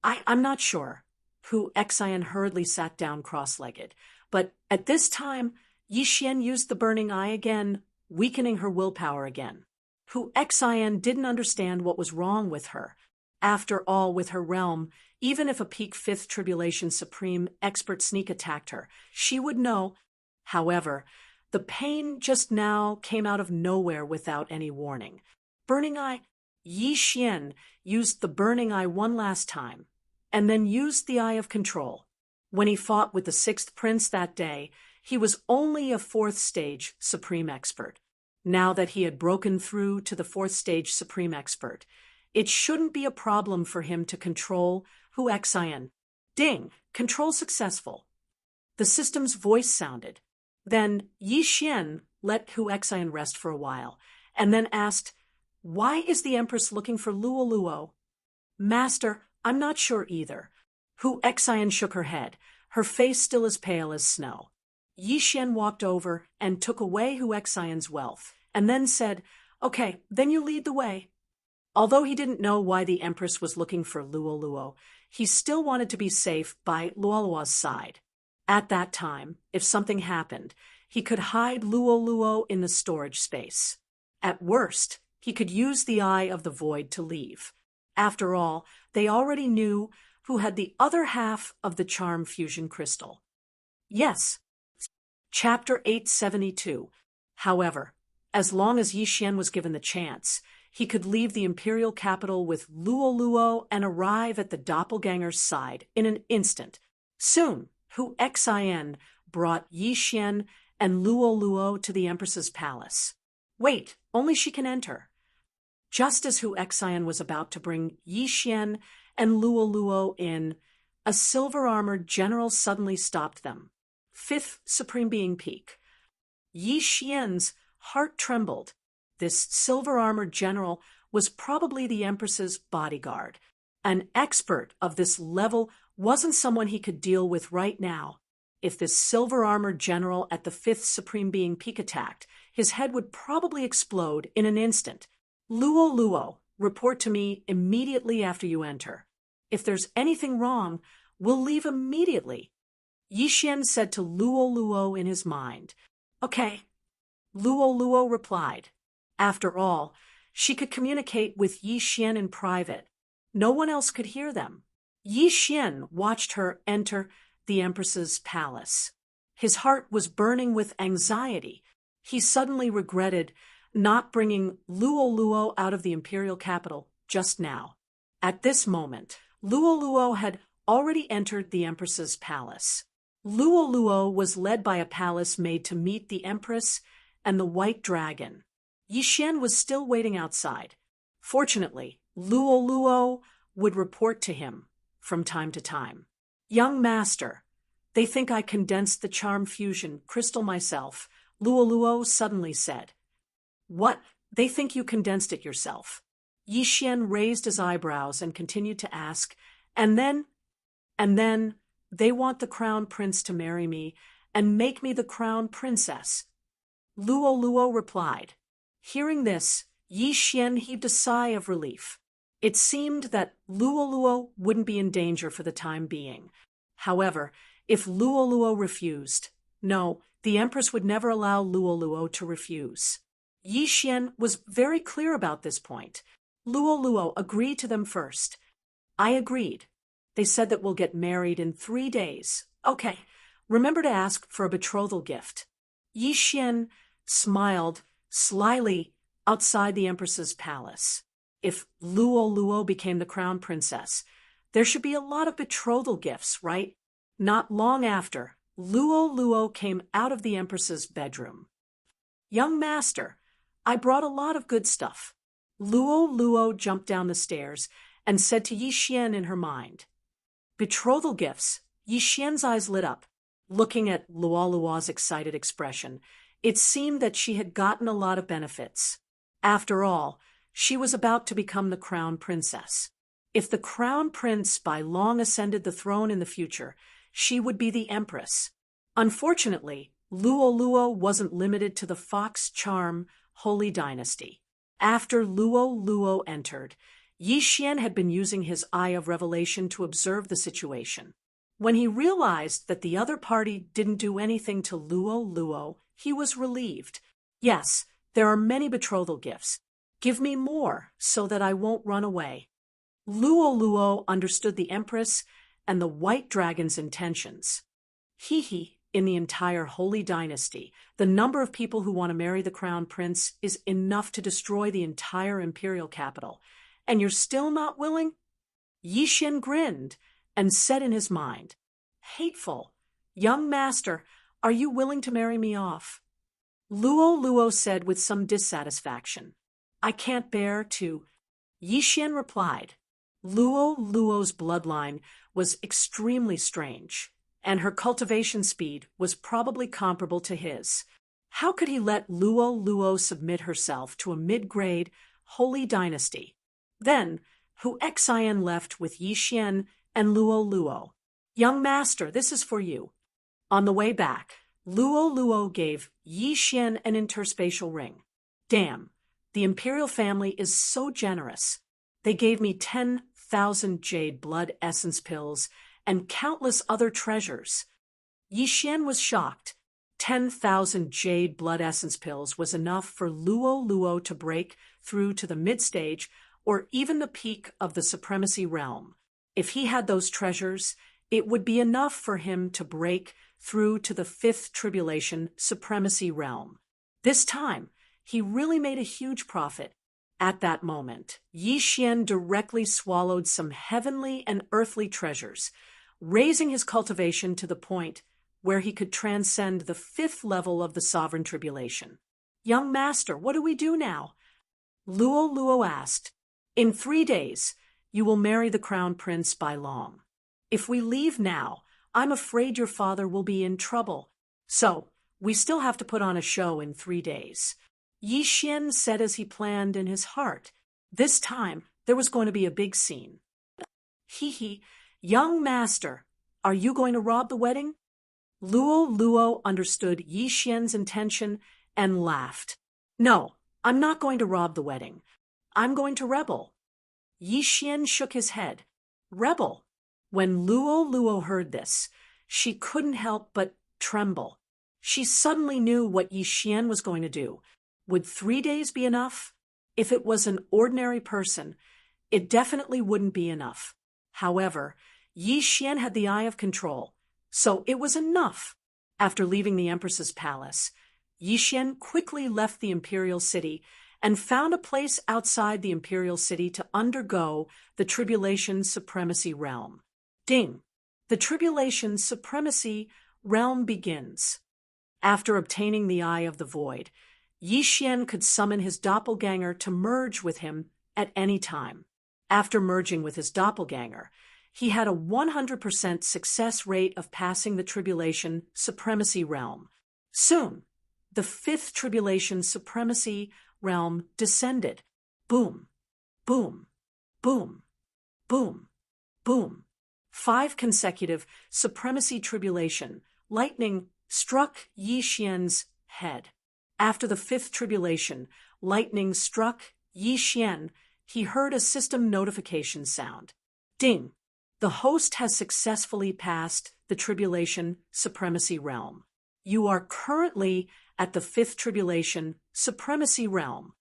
S1: I'm not sure. Hu Xian hurriedly sat down cross-legged. But at this time, Yi Xian used the burning eye again, weakening her willpower again. Hu Xian didn't understand what was wrong with her. After all, with her realm, even if a peak fifth tribulation supreme expert sneak attacked her, she would know. However, the pain just now came out of nowhere without any warning. Burning eye, Yi Xian used the burning eye one last time, and then used the eye of control. When he fought with the sixth prince that day, he was only a fourth stage supreme expert. Now that he had broken through to the fourth stage supreme expert, it shouldn't be a problem for him to control Hu Xian. Ding! Control successful. The system's voice sounded. Then Yi Xian let Hu Xian rest for a while, and then asked, Why is the Empress looking for Luo? Master, I'm not sure either. Hu Xian shook her head, her face still as pale as snow. Yi Xian walked over and took away Hu Xian's wealth, and then said, Okay, then you lead the way. Although he didn't know why the Empress was looking for Luo, he still wanted to be safe by Luo's side. At that time, if something happened, he could hide Luo in the storage space. At worst, he could use the Eye of the Void to leave. After all, they already knew who had the other half of the charm fusion crystal. Yes. Chapter 872. However, as long as Yi Xian was given the chance, he could leave the imperial capital with Luo and arrive at the doppelganger's side in an instant. Soon, Hu Xian brought Yi Xian and Luo to the Empress's palace. Wait, only she can enter. Just as Hu Xian was about to bring Yi Xian and Luo in, a silver-armored general suddenly stopped them. Fifth Supreme Being Peak. Yi Xian's heart trembled. This silver-armored general was probably the Empress's bodyguard. An expert of this level wasn't someone he could deal with right now. If this silver-armored general at the Fifth Supreme Being Peak attacked, his head would probably explode in an instant. Luo, report to me immediately after you enter. If there's anything wrong, we'll leave immediately. Yi Xian said to Luo in his mind. Okay. Luo replied. After all, she could communicate with Yi Xian in private. No one else could hear them. Yi Xian watched her enter the Empress's palace. His heart was burning with anxiety. He suddenly regretted not bringing Luo out of the imperial capital just now. At this moment, Luo had already entered the Empress's palace. Luo was led by a palace made to meet the Empress and the White Dragon. Yi Xian was still waiting outside. Fortunately, Luo would report to him from time to time. Young master, they think I condensed the charm fusion crystal myself, Luo suddenly said. What? They think you condensed it yourself? Yi Xian raised his eyebrows and continued to ask, and then, they want the crown prince to marry me and make me the crown princess. Luo replied. Hearing this, Yi Xian heaved a sigh of relief. It seemed that Luo wouldn't be in danger for the time being. However, if Luo refused, no, the Empress would never allow Luo to refuse. Yi Xian was very clear about this point. Luo agreed to them first. I agreed. They said that we'll get married in 3 days. Okay, remember to ask for a betrothal gift. Yi Xian smiled slyly outside the Empress's palace. If Luo became the crown princess, there should be a lot of betrothal gifts, right? Not long after, Luo came out of the Empress's bedroom. Young master, I brought a lot of good stuff. Luo jumped down the stairs and said to Yi Xian in her mind. Betrothal gifts. Yi Xian's eyes lit up. Looking at Luo's excited expression, it seemed that she had gotten a lot of benefits. After all, she was about to become the crown princess. If the crown prince by long ascended the throne in the future, she would be the empress. Unfortunately, Luo wasn't limited to the Fox Charm Holy Dynasty. After Luo entered, Yi Xian had been using his eye of revelation to observe the situation. When he realized that the other party didn't do anything to Luo, he was relieved. Yes, there are many betrothal gifts. Give me more so that I won't run away. Luo understood the Empress and the White Dragon's intentions. In the entire Holy Dynasty, the number of people who want to marry the crown prince is enough to destroy the entire imperial capital. And you're still not willing? Yi Xian grinned and said in his mind, Hateful. Young master, are you willing to marry me off? Luo said with some dissatisfaction. I can't bear to. Yi Xian replied. Luo's bloodline was extremely strange, and her cultivation speed was probably comparable to his. How could he let Luo submit herself to a mid-grade Holy Dynasty? Then, Hu Xian left with Yi Xian and Luo. Young master, this is for you. On the way back, Luo gave Yi Xian an interspatial ring. Damn, the imperial family is so generous. They gave me 10,000 jade blood essence pills and countless other treasures. Yi Xian was shocked. 10,000 jade blood essence pills was enough for Luo to break through to the mid-stage or even the peak of the supremacy realm. If he had those treasures, it would be enough for him to break through to the 5th tribulation supremacy realm. This time, he really made a huge profit. At that moment, Yi Xian directly swallowed some heavenly and earthly treasures, raising his cultivation to the point where he could transcend the 5th level of the sovereign tribulation. Young master, what do we do now? Luo asked. In 3 days, you will marry the crown prince by long. If we leave now, I'm afraid your father will be in trouble. So, we still have to put on a show in 3 days. Yi Xian said as he planned in his heart. This time, there was going to be a big scene. Young master, are you going to rob the wedding? Luo understood Yi Xian's intention and laughed. No, I'm not going to rob the wedding. I'm going to rebel. Yi Xian shook his head. Rebel? When Luo heard this, she couldn't help but tremble. She suddenly knew what Yi Xian was going to do. Would 3 days be enough? If it was an ordinary person, it definitely wouldn't be enough. However, Yi Xian had the eye of control, so it was enough. After leaving the Empress's palace, Yi Xian quickly left the imperial city and found a place outside the imperial city to undergo the tribulation supremacy realm. Ding! The tribulation supremacy realm begins. After obtaining the Eye of the Void, Yi Xian could summon his doppelganger to merge with him at any time. After merging with his doppelganger, he had a 100% success rate of passing the tribulation supremacy realm. Soon, the 5th tribulation supremacy realm descended. Boom, boom, boom, boom, boom. 5 consecutive supremacy tribulation lightning struck Yi Xian's head. After the 5th tribulation, lightning struck Yi Xian, he heard a system notification sound. Ding! The host has successfully passed the Tribulation Supremacy Realm. You are currently at the 5th Tribulation Supremacy Realm.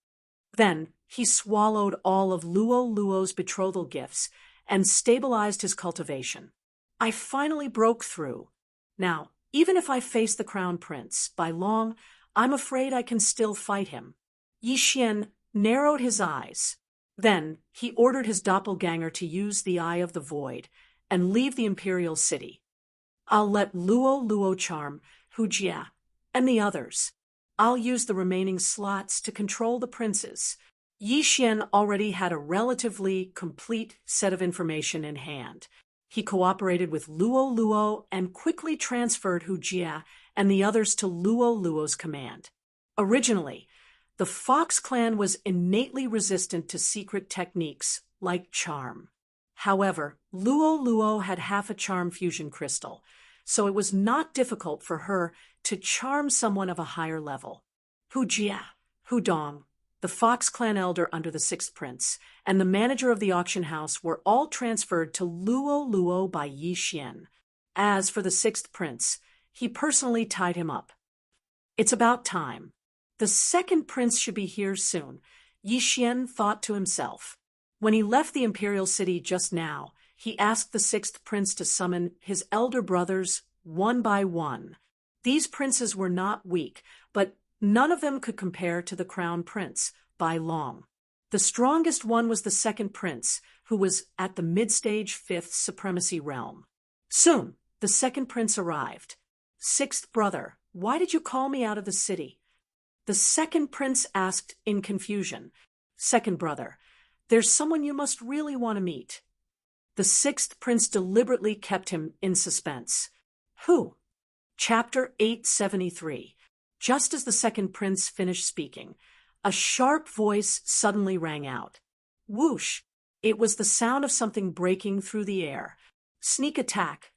S1: Then he swallowed all of Luo's betrothal gifts and stabilized his cultivation. I finally broke through. Now, even if I face the Crown Prince, by long, I'm afraid I can still fight him. Yi Xian narrowed his eyes. Then he ordered his doppelganger to use the Eye of the Void and leave the Imperial City. I'll let Luo charm Hu Jia and the others. I'll use the remaining slots to control the princes. Yi Xian already had a relatively complete set of information in hand. He cooperated with Luo and quickly transferred Hu Jia and the others to Luo's command. Originally, the Fox clan was innately resistant to secret techniques like charm. However, Luo had half a charm fusion crystal, so it was not difficult for her to charm someone of a higher level. Hu Jia, Hu Dong, the Fox clan elder under the 6th prince, and the manager of the auction house were all transferred to Luo by Yi Xian. As for the 6th prince, he personally tied him up. It's about time. The 2nd prince should be here soon, Yi Xian thought to himself. When he left the Imperial City just now, he asked the 6th prince to summon his elder brothers one by one. These princes were not weak, but none of them could compare to the Crown Prince, by long. The strongest one was the 2nd prince, who was at the mid-stage 5th Supremacy Realm. Soon, the 2nd prince arrived. 6th brother, why did you call me out of the city? The 2nd prince asked in confusion. 2nd brother, there's someone you must really want to meet. The 6th prince deliberately kept him in suspense. Who? Chapter 873. Just as the 2nd prince finished speaking, a sharp voice suddenly rang out. Whoosh! It was the sound of something breaking through the air. Sneak attack.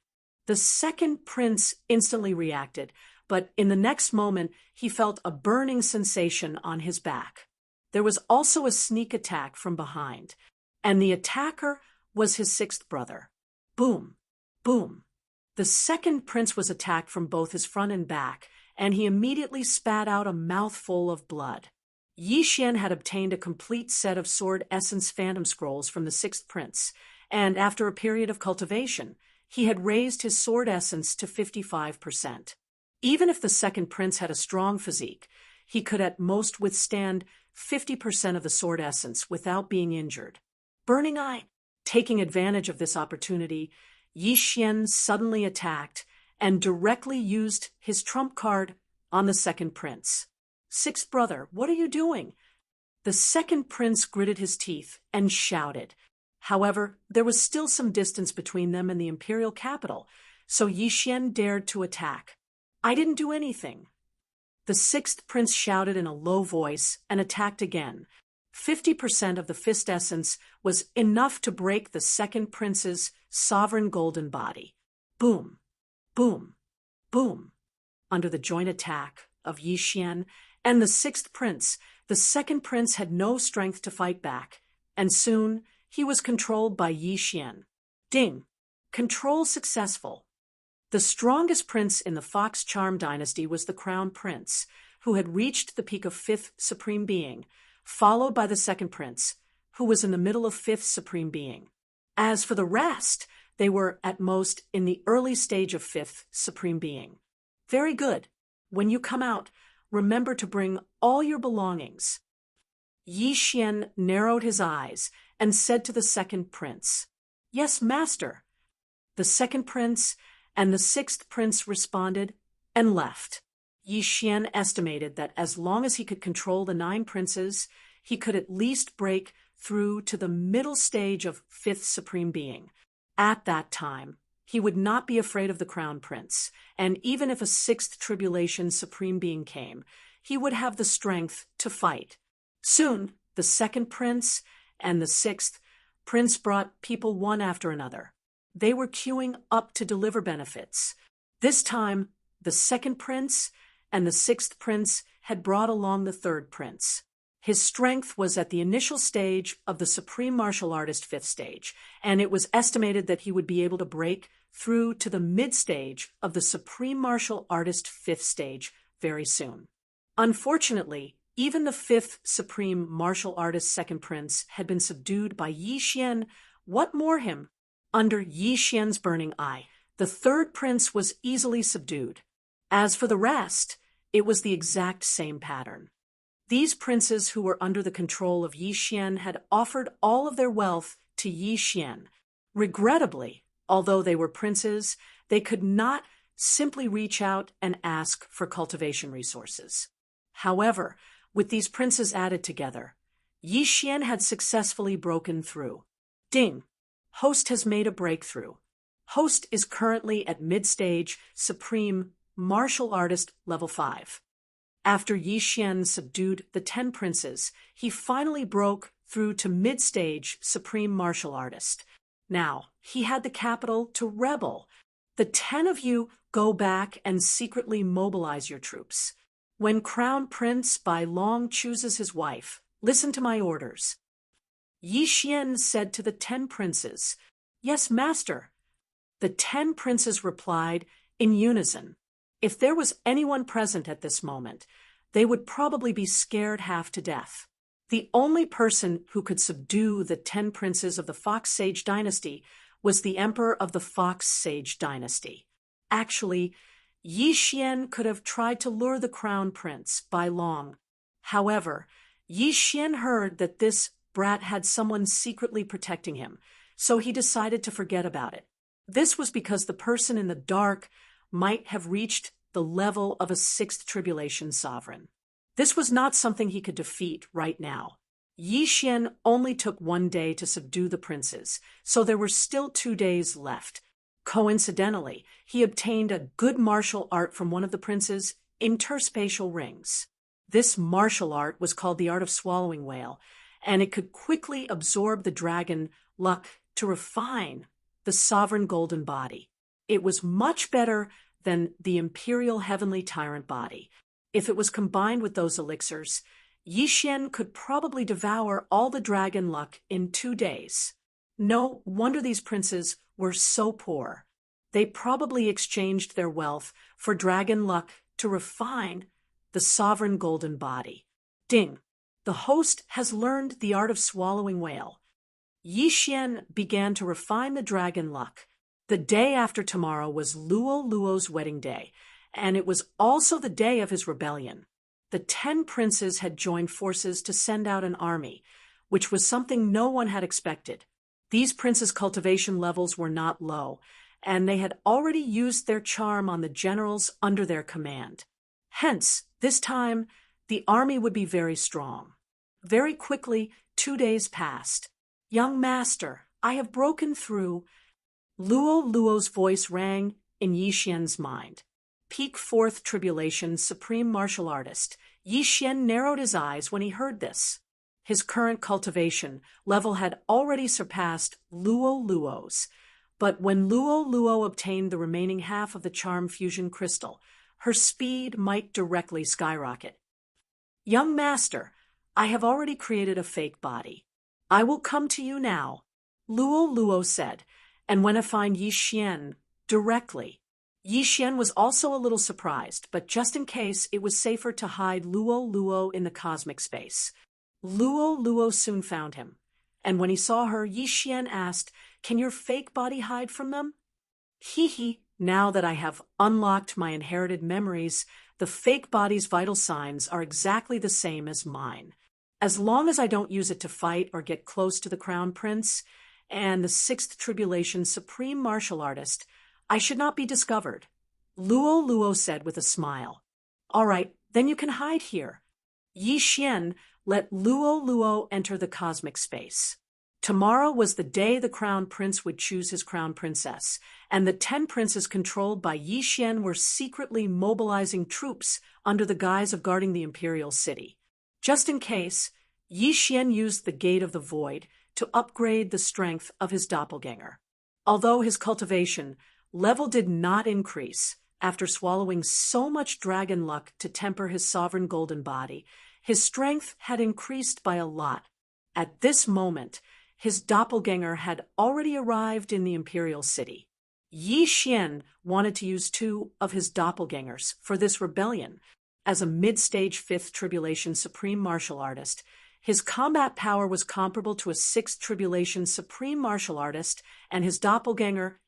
S1: The 2nd prince instantly reacted, but in the next moment he felt a burning sensation on his back. There was also a sneak attack from behind, and the attacker was his 6th brother. Boom! Boom! The 2nd prince was attacked from both his front and back, and he immediately spat out a mouthful of blood. Yi Xian had obtained a complete set of Sword Essence Phantom Scrolls from the 6th prince, and after a period of cultivation, he had raised his Sword Essence to 55%. Even if the 2nd prince had a strong physique, he could at most withstand 50% of the Sword Essence without being injured. Burning Eye! Taking advantage of this opportunity, Yi Xian suddenly attacked and directly used his trump card on the 2nd prince. 6th brother, what are you doing? The 2nd prince gritted his teeth and shouted. However, there was still some distance between them and the imperial capital, so Yi Xian dared to attack. I didn't do anything. The 6th prince shouted in a low voice and attacked again. 50% of the fist essence was enough to break the 2nd prince's sovereign golden body. Boom! Boom! Boom! Under the joint attack of Yi Xian and the 6th prince, the 2nd prince had no strength to fight back, and soon he was controlled by Yi Xian. Ding! Control successful. The strongest prince in the Fox Charm dynasty was the Crown Prince, who had reached the peak of 5th Supreme Being, followed by the 2nd prince, who was in the middle of 5th Supreme Being. As for the rest, they were at most in the early stage of 5th Supreme Being. Very good. When you come out, remember to bring all your belongings. Yi Xian narrowed his eyes and said to the 2nd prince, Yes, master. The 2nd prince and the 6th prince responded and left. Yi Xian estimated that as long as he could control the 9 princes, he could at least break through to the middle stage of 5th Supreme Being. At that time, he would not be afraid of the Crown Prince, and even if a 6th Tribulation Supreme Being came, he would have the strength to fight. Soon, the 2nd prince and the 6th prince brought people one after another. They were queuing up to deliver benefits. This time, the 2nd prince and the 6th prince had brought along the 3rd prince. His strength was at the initial stage of the Supreme Martial Artist 5th stage, and it was estimated that he would be able to break through to the mid-stage of the Supreme Martial Artist 5th stage very soon. Unfortunately, even the 5th Supreme Martial Artist Second Prince had been subdued by Yi Xian. What more him? Under Yi Xian's burning eye, the 3rd prince was easily subdued. As for the rest, it was the exact same pattern. These princes who were under the control of Yi Xian had offered all of their wealth to Yi Xian. Regrettably, although they were princes, they could not simply reach out and ask for cultivation resources. However, with these princes added together, Yi Xian had successfully broken through. Ding! Host has made a breakthrough. Host is currently at mid-stage Supreme Martial Artist Level 5. After Yi Xian subdued the 10 princes, he finally broke through to mid-stage Supreme Martial Artist. Now, he had the capital to rebel. The 10 of you go back and secretly mobilize your troops. When Crown Prince Bai Long chooses his wife, listen to my orders. Yi Xian said to the 10 princes, "Yes, master." The 10 princes replied in unison. If there was anyone present at this moment, they would probably be scared half to death. The only person who could subdue the 10 princes of the Fox Sage dynasty was the emperor of the Fox Sage dynasty. Actually, Yi Xian could have tried to lure the crown prince, Bai Long. However, Yi Xian heard that this brat had someone secretly protecting him, so he decided to forget about it. This was because the person in the dark might have reached the level of a 6th tribulation sovereign. This was not something he could defeat right now. Yi Xian only took 1 day to subdue the princes, so there were still 2 days left. Coincidentally, he obtained a good martial art from one of the princes, interspatial rings. This martial art was called the art of swallowing whale, and it could quickly absorb the dragon luck to refine the sovereign golden body. It was much better than the imperial heavenly tyrant body. If it was combined with those elixirs, Yi Xian could probably devour all the dragon luck in 2 days. No wonder these princes were so poor. They probably exchanged their wealth for dragon luck to refine the sovereign golden body. Ding! The host has learned the art of swallowing whale. Yi Xian began to refine the dragon luck. The day after tomorrow was Luo Luo's wedding day, and it was also the day of his rebellion. The 10 princes had joined forces to send out an army, which was something no one had expected. These princes' cultivation levels were not low, and they had already used their charm on the generals under their command. Hence, this time, the army would be very strong. Very quickly, 2 days passed. "Young master, I have broken through." Luo Luo's voice rang in Yi Xian's mind. Peak 4th Tribulation Supreme Martial Artist, Yi Xian narrowed his eyes when he heard this. His current cultivation level had already surpassed Luo Luo's, but when Luo Luo obtained the remaining half of the charm fusion crystal, her speed might directly skyrocket. "Young master, I have already created a fake body. I will come to you now," Luo Luo said, and went to find Yi Xian directly. Yi Xian was also a little surprised, but just in case, it was safer to hide Luo Luo in the cosmic space. Luo Luo soon found him, and when he saw her, Yi Xian asked, "Can your fake body hide from them?" "Hee. Now that I have unlocked my inherited memories, the fake body's vital signs are exactly the same as mine. As long as I don't use it to fight or get close to the Crown Prince and the 6th Tribulation Supreme Martial Artist, I should not be discovered," Luo Luo said with a smile. "All right, then you can hide here." Yi Xian let Luo Luo enter the cosmic space. Tomorrow was the day the Crown Prince would choose his Crown Princess, and the 10 princes controlled by Yi Xian were secretly mobilizing troops under the guise of guarding the imperial city. Just in case, Yi Xian used the Gate of the Void to upgrade the strength of his doppelganger. Although his cultivation level did not increase after swallowing so much dragon luck to temper his sovereign golden body, His strength had increased by a lot. At this moment, his doppelganger had already arrived in the imperial city. Yi Xian wanted to use 2 of his doppelgangers for this rebellion. As a mid-stage 5th Tribulation Supreme Martial Artist, his combat power was comparable to a 6th Tribulation Supreme Martial Artist, and his doppelganger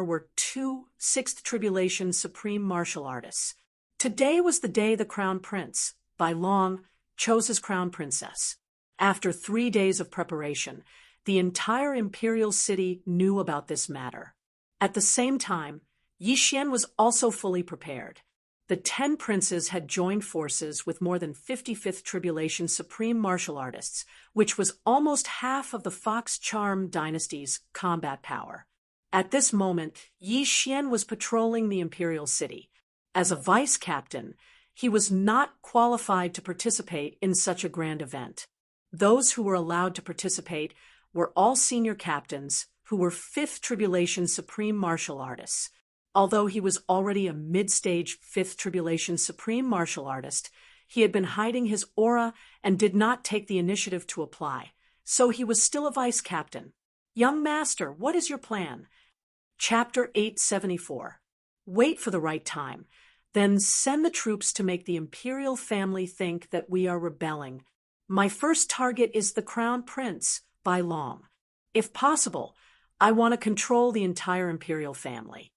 S1: were 2 6th Tribulation Supreme Martial Artists. Today was the day the Crown Prince, Bai Long, chose his Crown Princess. After 3 days of preparation, the entire imperial city knew about this matter. At the same time, Yi Xian was also fully prepared. The 10 princes had joined forces with more than 55th Tribulation Supreme Martial Artists, which was almost half of the Fox Charm dynasty's combat power. At this moment, Yi Xian was patrolling the imperial city. As a vice captain, he was not qualified to participate in such a grand event. Those who were allowed to participate were all senior captains who were 5th Tribulation Supreme Martial Artists. Although he was already a mid-stage 5th Tribulation Supreme Martial Artist, he had been hiding his aura and did not take the initiative to apply, so he was still a vice captain. Young master, what is your plan? Chapter 874. Wait for the right time, then send the troops to make the imperial family think that we are rebelling. My first target is the Crown Prince, Bai Long. If possible, I want to control the entire imperial family.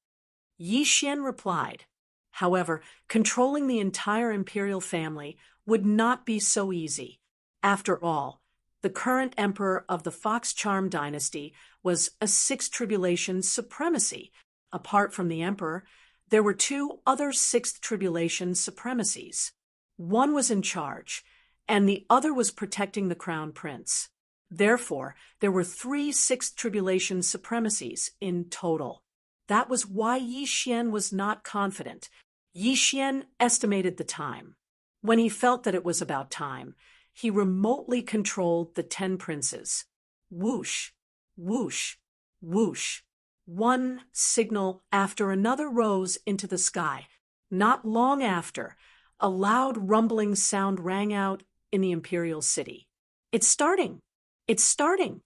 S1: Yi Xian replied. However, controlling the entire imperial family would not be so easy. After all, the current emperor of the Fox Charm dynasty was a 6th Tribulation supremacy. Apart from the emperor, there were 2 other 6th Tribulation supremacies. One was in charge, and the other was protecting the Crown Prince. Therefore, there were 3 6th Tribulation supremacies in total. That was why Yi Xian was not confident. Yi Xian estimated the time. When he felt that it was about time, he remotely controlled the 10 princes. Whoosh, whoosh, whoosh. One signal after another rose into the sky. Not long after, a loud rumbling sound rang out in the imperial city. It's starting! It's starting!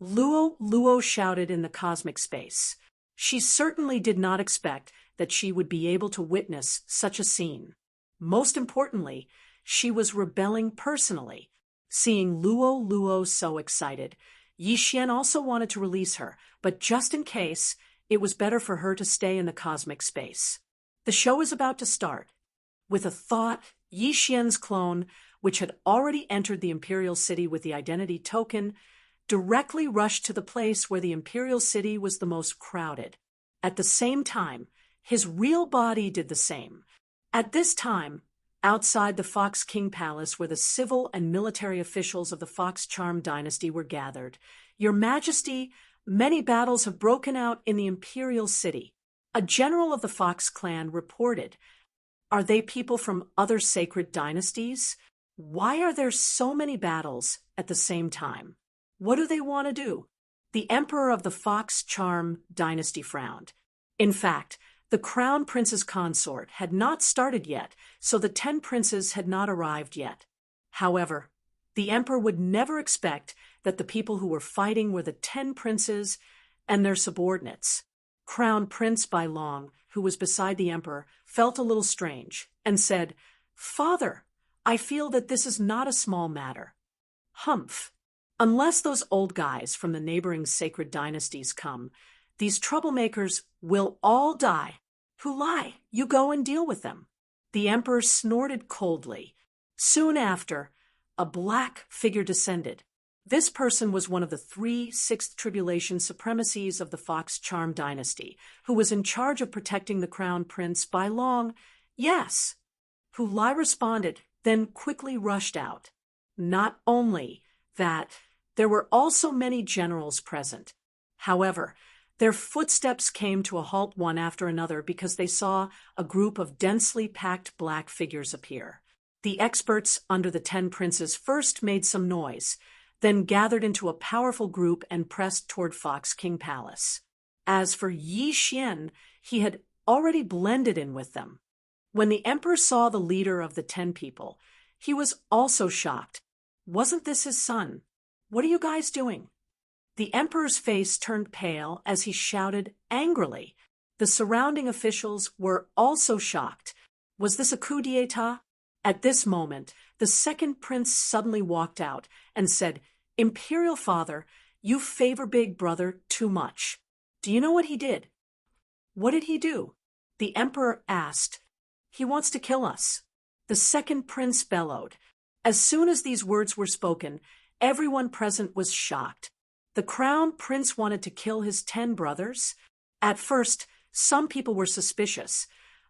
S1: Luo shouted in the cosmic space. She certainly did not expect that she would be able to witness such a scene. Most importantly, she was rebelling personally. Seeing Luo so excited, Yi Xian also wanted to release her, but just in case, it was better for her to stay in the cosmic space. The show is about to start. With a thought, Yi Xian's clone, which had already entered the imperial city with the identity token, directly rushed to the place where the imperial city was the most crowded. At the same time, his real body did the same. At this time, outside the Fox King Palace where the civil and military officials of the Fox Charm dynasty were gathered, Your Majesty, many battles have broken out in the imperial city. A general of the Fox clan reported. Are they people from other sacred dynasties? Why are there so many battles at the same time? What do they want to do? The emperor of the Fox Charm dynasty frowned. In fact, the Crown Prince's consort had not started yet, so the 10 princes had not arrived yet. However, the emperor would never expect that the people who were fighting were the 10 princes and their subordinates. Crown Prince Bai Long, who was beside the emperor, felt a little strange and said, "Father, I feel that this is not a small matter." Humph. Unless those old guys from the neighboring sacred dynasties come, these troublemakers will all die. Who lie? You go and deal with them. The emperor snorted coldly. Soon after, a black figure descended. This person was one of the 3 6th Tribulation supremacies of the Fox Charm dynasty, who was in charge of protecting the Crown Prince Bai Long. Yes. Hu Lai responded, then quickly rushed out. Not only that, there were also many generals present. However, their footsteps came to a halt one after another because they saw a group of densely packed black figures appear. The experts under the 10 princes first made some noise, then gathered into a powerful group and pressed toward Fox King Palace. As for Yi Xian, he had already blended in with them. When the emperor saw the leader of the 10 people, He was also shocked. Wasn't this his son? What are you guys doing? The emperor's face turned pale as he shouted angrily. The surrounding officials were also shocked. Was this a coup d'etat? At this moment, the second prince suddenly walked out and said, "Imperial father, you favor big brother too much." Do you know what he did? What did he do? The emperor asked. He wants to kill us. The second prince bellowed. As soon as these words were spoken, everyone present was shocked. The crown prince wanted to kill his 10 brothers? At first, some people were suspicious,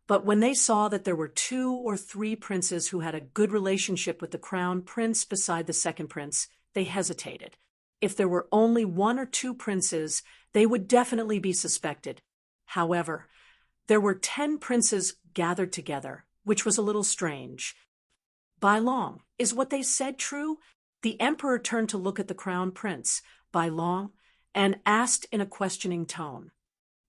S1: but when they saw that there were 2 or 3 princes who had a good relationship with the crown prince beside the second prince, they hesitated. If there were only 1 or 2 princes, they would definitely be suspected. However, there were 10 princes gathered together, which was a little strange. By long, is what they said true? The emperor turned to look at the crown prince, By long, and asked in a questioning tone.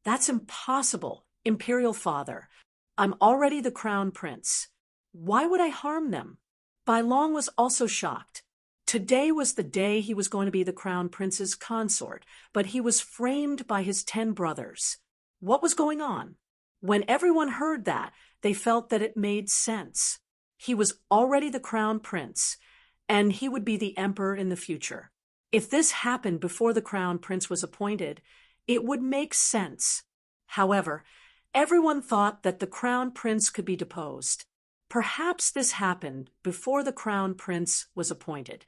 S1: That's impossible, imperial father. I'm already the crown prince. Why would I harm them? By long was also shocked. Today was the day he was going to be the crown prince's consort, but he was framed by his 10 brothers. What was going on? When everyone heard that, they felt that it made sense. He was already the crown prince, and he would be the emperor in the future. If this happened before the crown prince was appointed, it would make sense. However, everyone thought that the crown prince could be deposed. Perhaps this happened before the crown prince was appointed.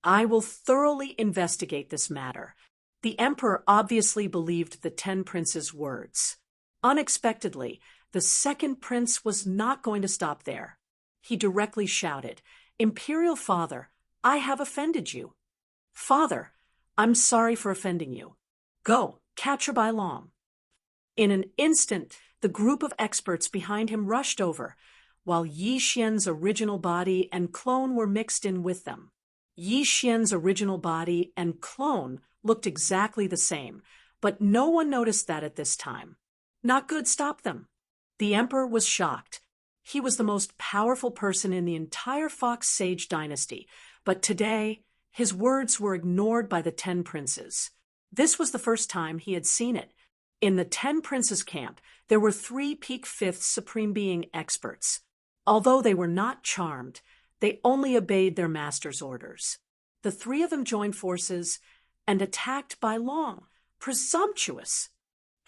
S1: I will thoroughly investigate this matter. The emperor obviously believed the 10 princes' words. Unexpectedly, the second prince was not going to stop there. He directly shouted, "Imperial father, I have offended you." "Father, I'm sorry for offending you. Go, catch her by long." In an instant, the group of experts behind him rushed over, while Yi Xian's original body and clone were mixed in with them. Yi Xian's original body and clone looked exactly the same, but no one noticed that at this time. Not good, stop them. The emperor was shocked. He was the most powerful person in the entire Fox Sage dynasty, but today, his words were ignored by the 10 princes. This was the first time he had seen it. In the 10 princes camp, there were 3 peak 5th Supreme Being experts. Although they were not charmed, they only obeyed their master's orders. The 3 of them joined forces and attacked Bai Long. Presumptuous!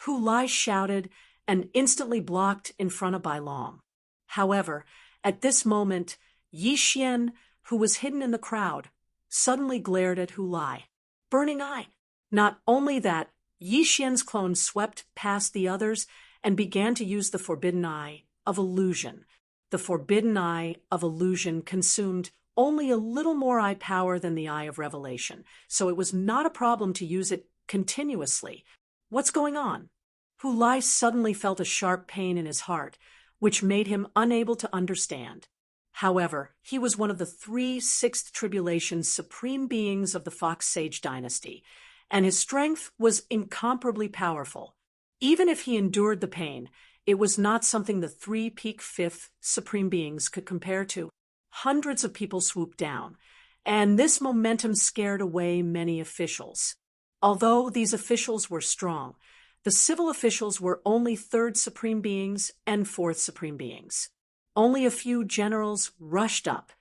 S1: Hu Lai shouted and instantly blocked in front of Bai Long. However, at this moment, Yi Xian, who was hidden in the crowd, suddenly glared at Hu Lai. Burning eye! Not only that, Yi Xian's clone swept past the others and began to use the Forbidden Eye of Illusion. The Forbidden Eye of Illusion consumed only a little more eye power than the Eye of Revelation, so it was not a problem to use it continuously. What's going on? Hu Lai suddenly felt a sharp pain in his heart, which made him unable to understand. However, he was one of the 3 Sixth Tribulation Supreme Beings of the Fox Sage dynasty, and his strength was incomparably powerful. Even if he endured the pain, it was not something the 3 peak 5th Supreme Beings could compare to. Hundreds of people swooped down, and this momentum scared away many officials. Although these officials were strong, the civil officials were only 3rd Supreme Beings and 4th Supreme Beings. Only a few generals rushed up.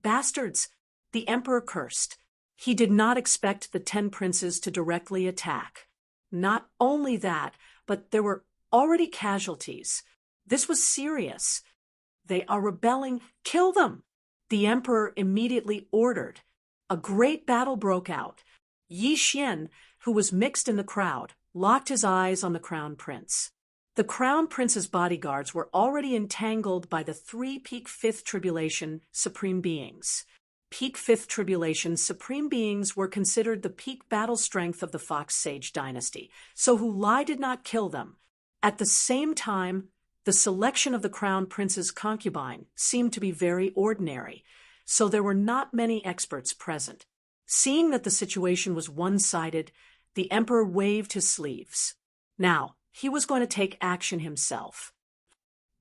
S1: Bastards! The emperor cursed. He did not expect the 10 princes to directly attack. Not only that, but there were already casualties. This was serious. They are rebelling. Kill them! The emperor immediately ordered. A great battle broke out. Yi Xian, who was mixed in the crowd, locked his eyes on the crown prince. The crown prince's bodyguards were already entangled by the 3 peak 5th Tribulation Supreme Beings. Peak 5th Tribulation Supreme Beings were considered the peak battle strength of the Fox Sage dynasty, so Hu Lai did not kill them. At the same time, the selection of the crown prince's concubine seemed to be very ordinary, so there were not many experts present. Seeing that the situation was one-sided, the emperor waved his sleeves. Now, he was going to take action himself.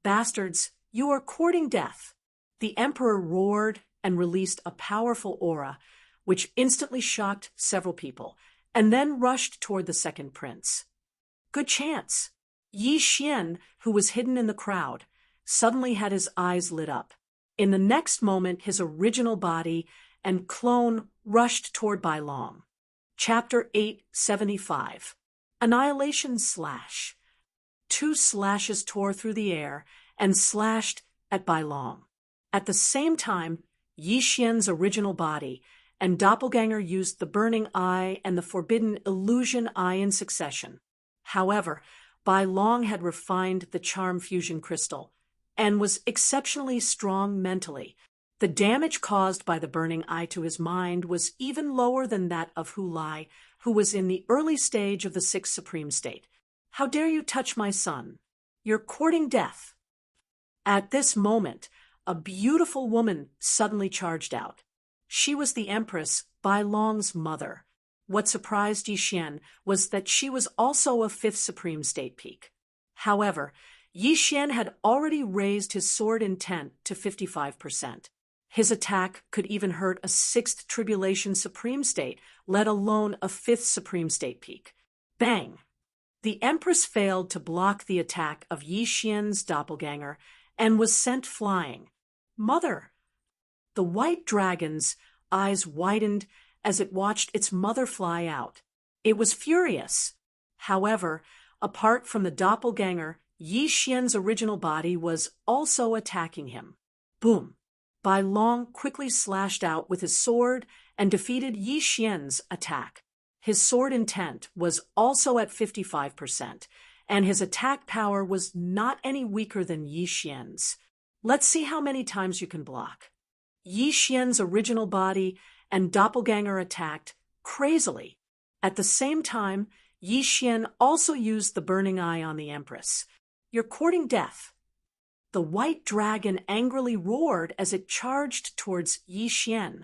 S1: Bastards, you are courting death. The emperor roared and released a powerful aura, which instantly shocked several people, and then rushed toward the second prince. Good chance. Yi Xian, who was hidden in the crowd, suddenly had his eyes lit up. In the next moment, his original body and clone rushed toward Bai Long. Chapter 875. Annihilation Slash. 2 slashes tore through the air and slashed at Bai Long. At the same time, Yi Xian's original body and doppelganger used the Burning Eye and the Forbidden Illusion Eye in succession. However, Bai Long had refined the Charm Fusion Crystal and was exceptionally strong mentally. The damage caused by the Burning Eye to his mind was even lower than that of Hu Lai, who was in the early stage of the 6th Supreme State. How dare you touch my son? You're courting death. At this moment, a beautiful woman suddenly charged out. She was the Empress, Bai Long's mother. What surprised Yi Xian was that she was also a 5th Supreme State peak. However, Yi Xian had already raised his sword intent to 55%. His attack could even hurt a 6th Tribulation Supreme State, let alone a 5th Supreme State peak. Bang! The Empress failed to block the attack of Yi Xian's doppelganger and was sent flying. Mother! The white dragon's eyes widened as it watched its mother fly out. It was furious. However, apart from the doppelganger, Yi Xian's original body was also attacking him. Boom! Bai Long quickly slashed out with his sword and defeated Yi Xian's attack. His sword intent was also at 55%, and his attack power was not any weaker than Yi Xian's. Let's see how many times you can block. Yi Xian's original body and doppelganger attacked crazily. At the same time, Yi Xian also used the Burning Eye on the Empress. You're courting death. The white dragon angrily roared as it charged towards Yi Xian.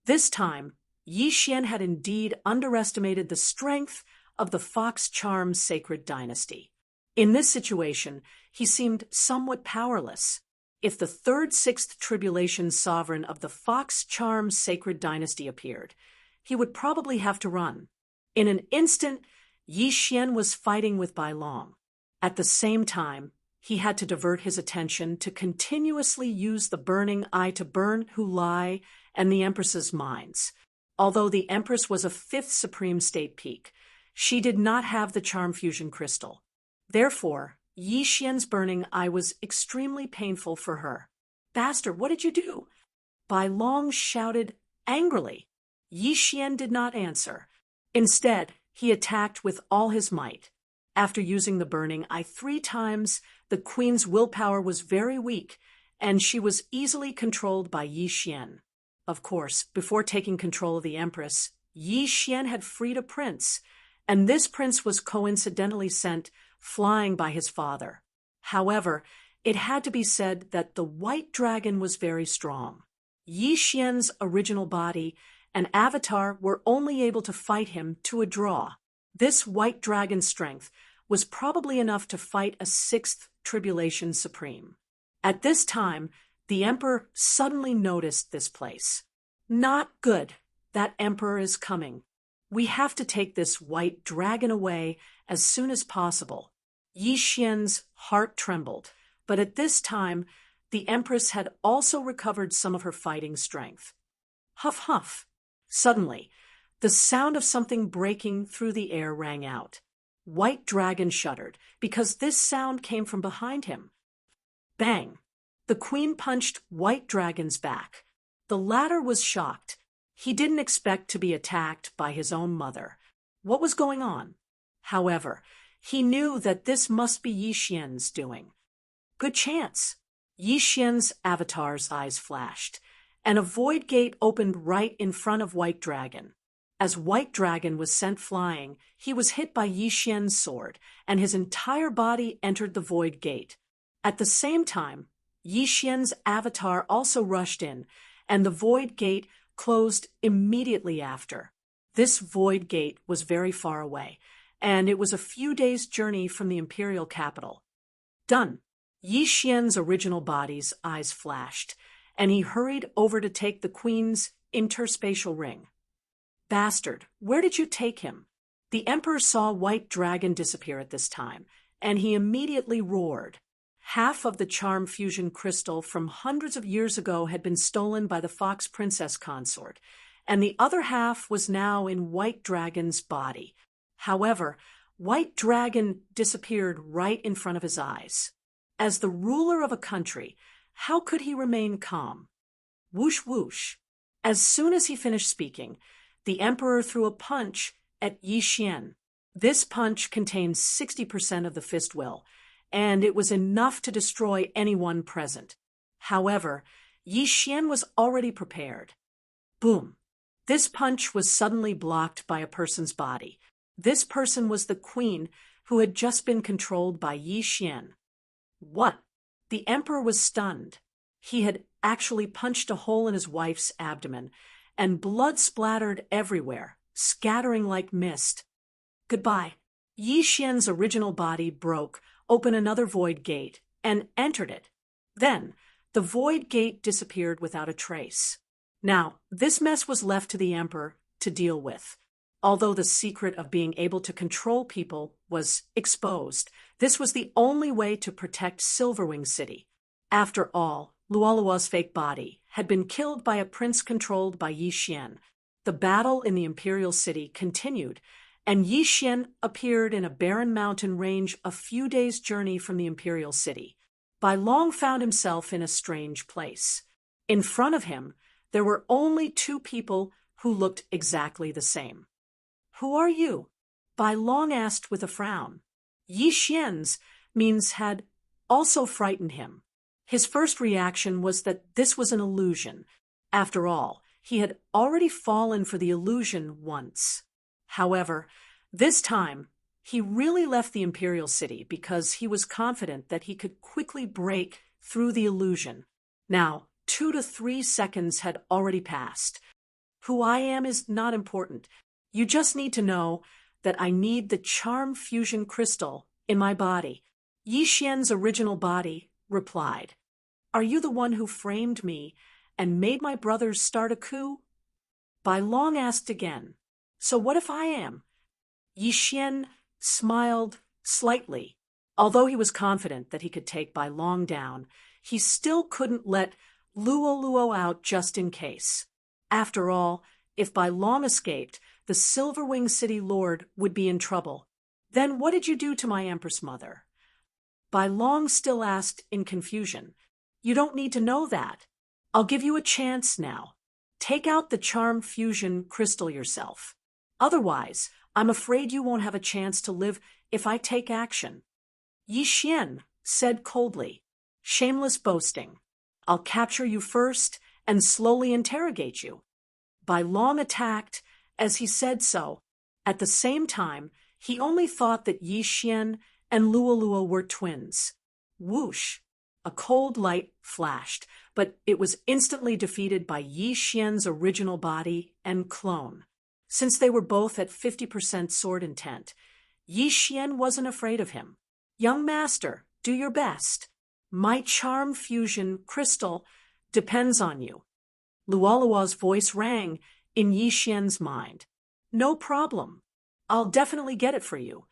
S1: This time, Yi Xian had indeed underestimated the strength of the Fox Charm Sacred Dynasty. In this situation, he seemed somewhat powerless. If the 3rd 6th Tribulation Sovereign of the Fox Charm Sacred Dynasty appeared, he would probably have to run. In an instant, Yi Xian was fighting with Bai Long. At the same time, he had to divert his attention to continuously use the Burning Eye to burn Hu Lai and the Empress's minds. Although the Empress was a 5th Supreme State peak, she did not have the Charm Fusion Crystal. Therefore, Yi Xian's Burning Eye was extremely painful for her. Bastard, what did you do? Bai Long shouted angrily. Yi Xian did not answer. Instead, he attacked with all his might. After using the Burning Eye 3 times, the queen's willpower was very weak, and she was easily controlled by Yi Xian. Of course, before taking control of the Empress, Yi Xian had freed a prince, and this prince was coincidentally sent flying by his father. However, it had to be said that the white dragon was very strong. Yi Xian's original body and avatar were only able to fight him to a draw. This white dragon's strength was probably enough to fight a 6th Tribulation Supreme. At this time, the Emperor suddenly noticed this place. Not good. That Emperor is coming. We have to take this white dragon away as soon as possible. Yi Xian's heart trembled, but at this time, the Empress had also recovered some of her fighting strength. Huff, huff. Suddenly, the sound of something breaking through the air rang out. White Dragon shuddered, because this sound came from behind him. Bang! The queen punched White Dragon's back. The latter was shocked. He didn't expect to be attacked by his own mother. What was going on? However, he knew that this must be Yi Xian's doing. Good chance. Yi Xian's avatar's eyes flashed, and a void gate opened right in front of White Dragon. As White Dragon was sent flying, he was hit by Yi Xian's sword, and his entire body entered the void gate. At the same time, Yi Xian's avatar also rushed in, and the void gate closed immediately after. This void gate was very far away, and it was a few days' journey from the imperial capital. Done. Yi Xian's original body's eyes flashed, and he hurried over to take the queen's interspatial ring. Bastard, where did you take him? The emperor saw White Dragon disappear at this time, and he immediately roared. Half of the charm fusion crystal from hundreds of years ago had been stolen by the fox princess consort, and the other half was now in White Dragon's body. However, White Dragon disappeared right in front of his eyes. As the ruler of a country, how could he remain calm? Whoosh whoosh. As soon as he finished speaking, the emperor threw a punch at Yi Xian. This punch contained 60% of the fist will, and it was enough to destroy anyone present. However, Yi Xian was already prepared. Boom. This punch was suddenly blocked by a person's body. This person was the queen who had just been controlled by Yi Xian. What? The emperor was stunned. He had actually punched a hole in his wife's abdomen, and blood splattered everywhere, scattering like mist. Goodbye. Yi Xian's original body broke open another void gate and entered it. Then, the void gate disappeared without a trace. Now, this mess was left to the emperor to deal with. Although the secret of being able to control people was exposed, this was the only way to protect Silverwing City. After all, Luolua's fake body had been killed by a prince controlled by Yi Xian. The battle in the Imperial City continued, and Yi Xian appeared in a barren mountain range a few days' journey from the Imperial City. Bai Long found himself in a strange place. In front of him, there were only two people who looked exactly the same. Who are you? Bai Long asked with a frown. Yi Xian's means had also frightened him. His first reaction was that this was an illusion. After all, he had already fallen for the illusion once. However, this time, he really left the Imperial City because he was confident that he could quickly break through the illusion. Now, 2 to 3 seconds had already passed. Who I am is not important. You just need to know that I need the charm fusion crystal in my body. Yi Xian's original body replied. Are you the one who framed me and made my brothers start a coup? Bai Long asked again. So what if I am? Yi Xian smiled slightly. Although he was confident that he could take Bai Long down, he still couldn't let Luoluo out just in case. After all, if Bai Long escaped, the Silverwing City Lord would be in trouble. Then what did you do to my Empress Mother? Bai Long still asked in confusion. You don't need to know that. I'll give you a chance now. Take out the charm fusion crystal yourself. Otherwise, I'm afraid you won't have a chance to live if I take action. Yi Xian said coldly. Shameless boasting. I'll capture you first and slowly interrogate you. Bai Long attacked as he said so. At the same time, he only thought that Yi Xian and Luoluo were twins. Whoosh! A cold light flashed, but it was instantly defeated by Yi Xian's original body and clone. Since they were both at 50% sword intent, Yi Xian wasn't afraid of him. Young master, do your best. My charm fusion crystal depends on you. Luolua's voice rang in Yi Xian's mind. No problem. I'll definitely get it for you.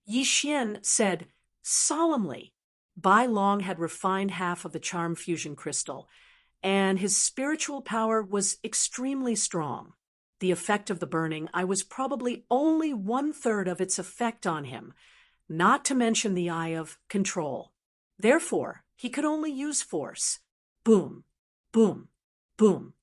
S1: Yi Xian said solemnly. Bai Long had refined half of the charm fusion crystal, and his spiritual power was extremely strong. The effect of the burning eye was probably only 1/3 of its effect on him, not to mention the eye of control. Therefore, he could only use force. Boom, boom, boom.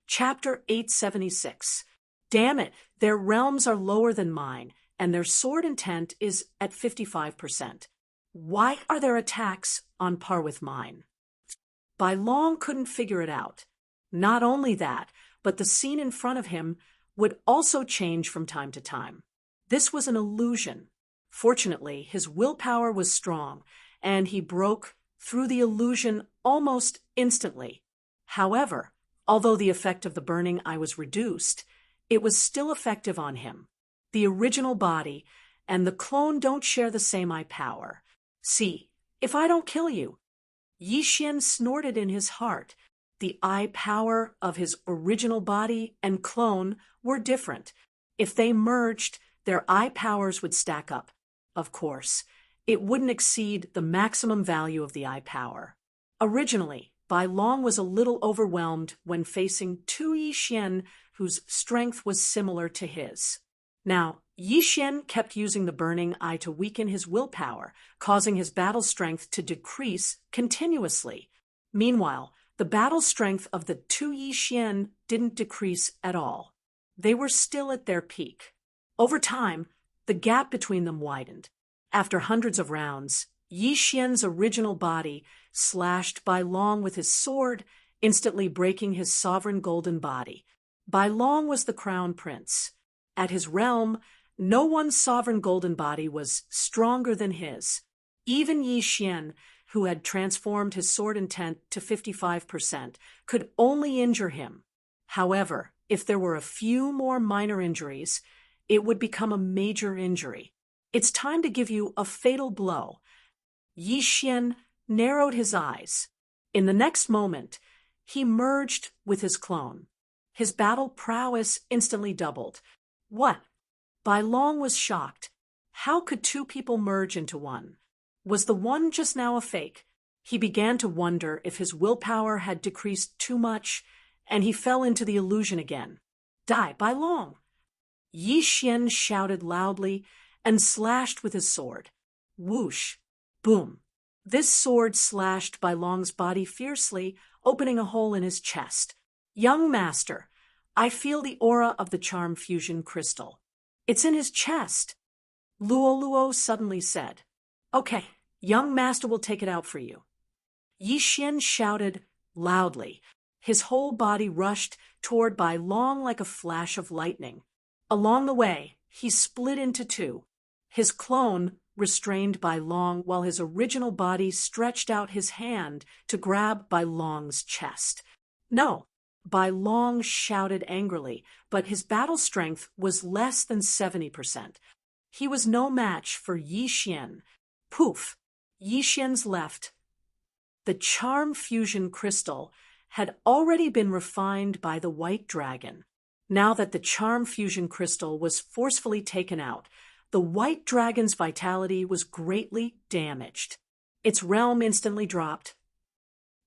S1: Chapter 876. Damn it, their realms are lower than mine, and their sword intent is at 55%. Why are their attacks on par with mine? Bai Long couldn't figure it out. Not only that, but the scene in front of him would also change from time to time. This was an illusion. Fortunately, his willpower was strong, and he broke through the illusion almost instantly. However, although the effect of the burning eye was reduced, it was still effective on him. The original body and the clone don't share the same eye power. See, if I don't kill you. Yi Xian snorted in his heart. The eye power of his original body and clone were different. If they merged, their eye powers would stack up. Of course, it wouldn't exceed the maximum value of the eye power. Originally, Bai Long was a little overwhelmed when facing two Yi Xian whose strength was similar to his. Now, Yi Xian kept using the burning eye to weaken his willpower, causing his battle strength to decrease continuously. Meanwhile, the battle strength of the two Yi Xian didn't decrease at all. They were still at their peak. Over time, the gap between them widened. After hundreds of rounds, Yi Xian's original body slashed Bai Long with his sword, instantly breaking his sovereign golden body. Bai Long was the crown prince. At his realm, no one's sovereign golden body was stronger than his. Even Yi Xian, who had transformed his sword intent to 55%, could only injure him. However, if there were a few more minor injuries, it would become a major injury. It's time to give you a fatal blow. Yi Xian narrowed his eyes. In the next moment, he merged with his clone. His battle prowess instantly doubled. What? Bai Long was shocked. How could two people merge into one? Was the one just now a fake? He began to wonder if his willpower had decreased too much, and he fell into the illusion again. Die, Bai Long! Yi Xian shouted loudly and slashed with his sword. Whoosh! Boom! This sword slashed Bai Long's body fiercely, opening a hole in his chest. Young master, I feel the aura of the charm fusion crystal. It's in his chest. Luo suddenly said. Okay, young master will take it out for you. Yi Xian shouted loudly. His whole body rushed toward Bai Long like a flash of lightning. Along the way, he split into two. His clone restrained Bai Long while his original body stretched out his hand to grab Bai Long's chest. No! Bai Long shouted angrily, but his battle strength was less than 70%. He was no match for Yi Xian. Poof! Yi Xian's left. The charm fusion crystal had already been refined by the white dragon. Now that the charm fusion crystal was forcefully taken out, the white dragon's vitality was greatly damaged. Its realm instantly dropped.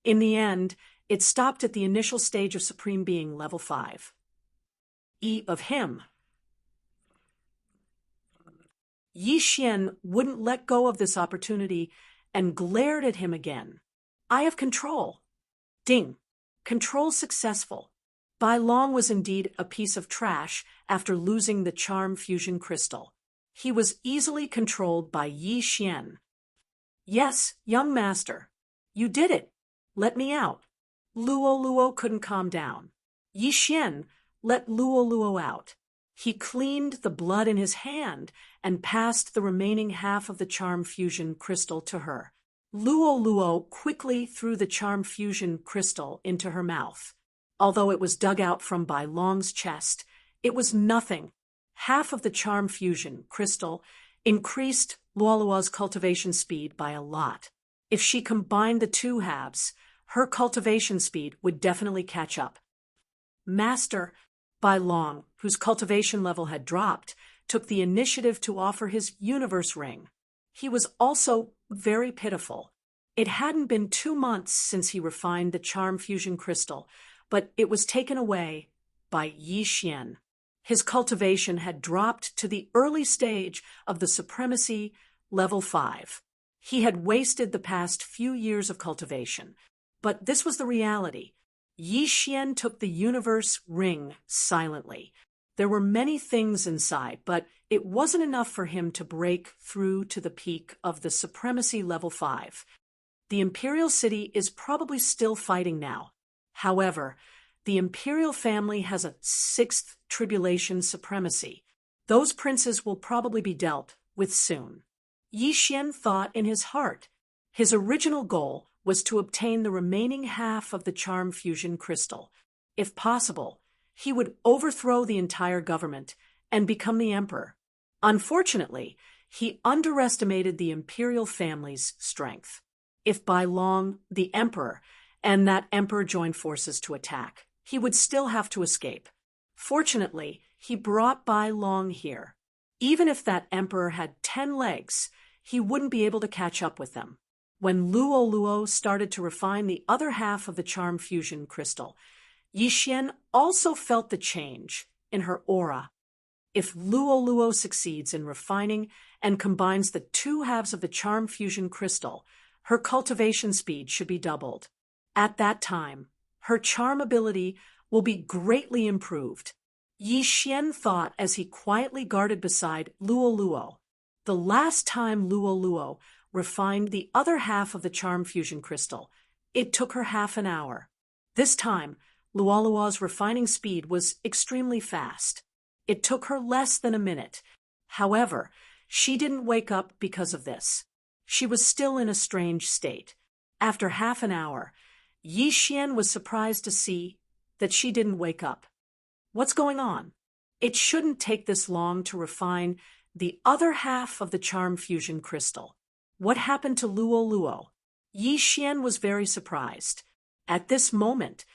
S1: In the end, it stopped at the initial stage of Supreme Being level 5. Of him. Yi Xian wouldn't let go of this opportunity and glared at him again. I have control. Ding. Control successful. Bai Long was indeed a piece of trash after losing the charm fusion crystal. He was easily controlled by Yi Xian. Yes, young master. You did it. Let me out. Luo couldn't calm down. Yi Xian let Luo out. He cleaned the blood in his hand and passed the remaining half of the charm fusion crystal to her. Luo quickly threw the charm fusion crystal into her mouth. Although it was dug out from Bai Long's chest, it was nothing. Half of the charm fusion crystal increased Luo's cultivation speed by a lot. If she combined the two halves, her cultivation speed would definitely catch up. Master Bai Long, whose cultivation level had dropped, took the initiative to offer his universe ring. He was also very pitiful. It hadn't been 2 months since he refined the charm fusion crystal, but it was taken away by Yi Xian. His cultivation had dropped to the early stage of the supremacy level 5. He had wasted the past few years of cultivation, but this was the reality. Yi Xian took the universe ring silently. There were many things inside, but it wasn't enough for him to break through to the peak of the supremacy level 5. The Imperial City is probably still fighting now. However, the Imperial family has a 6th tribulation supremacy. Those princes will probably be dealt with soon. Yi Xian thought in his heart. His original goal was to obtain the remaining half of the charm fusion crystal. If possible, he would overthrow the entire government and become the emperor. Unfortunately, he underestimated the imperial family's strength. If Bai Long, the emperor, and that emperor joined forces to attack. He would still have to escape. Fortunately, he brought Bai Long here. Even if that emperor had 10 legs, he wouldn't be able to catch up with them. When Luo Luo started to refine the other half of the charm fusion crystal, Yi Xian also felt the change in her aura. If Luo Luo succeeds in refining and combines the two halves of the charm fusion crystal, her cultivation speed should be doubled. At that time, her charm ability will be greatly improved. Yi Xian thought as he quietly guarded beside Luo Luo. The last time Luo Luo refined the other half of the charm fusion crystal, it took her half an hour. This time, Luo Luo's refining speed was extremely fast. It took her less than a minute. However, she didn't wake up because of this. She was still in a strange state. After half an hour, Yi Xian was surprised to see that she didn't wake up. What's going on? It shouldn't take this long to refine the other half of the charm fusion crystal. What happened to Luo Luo? Yi Xian was very surprised. At this moment,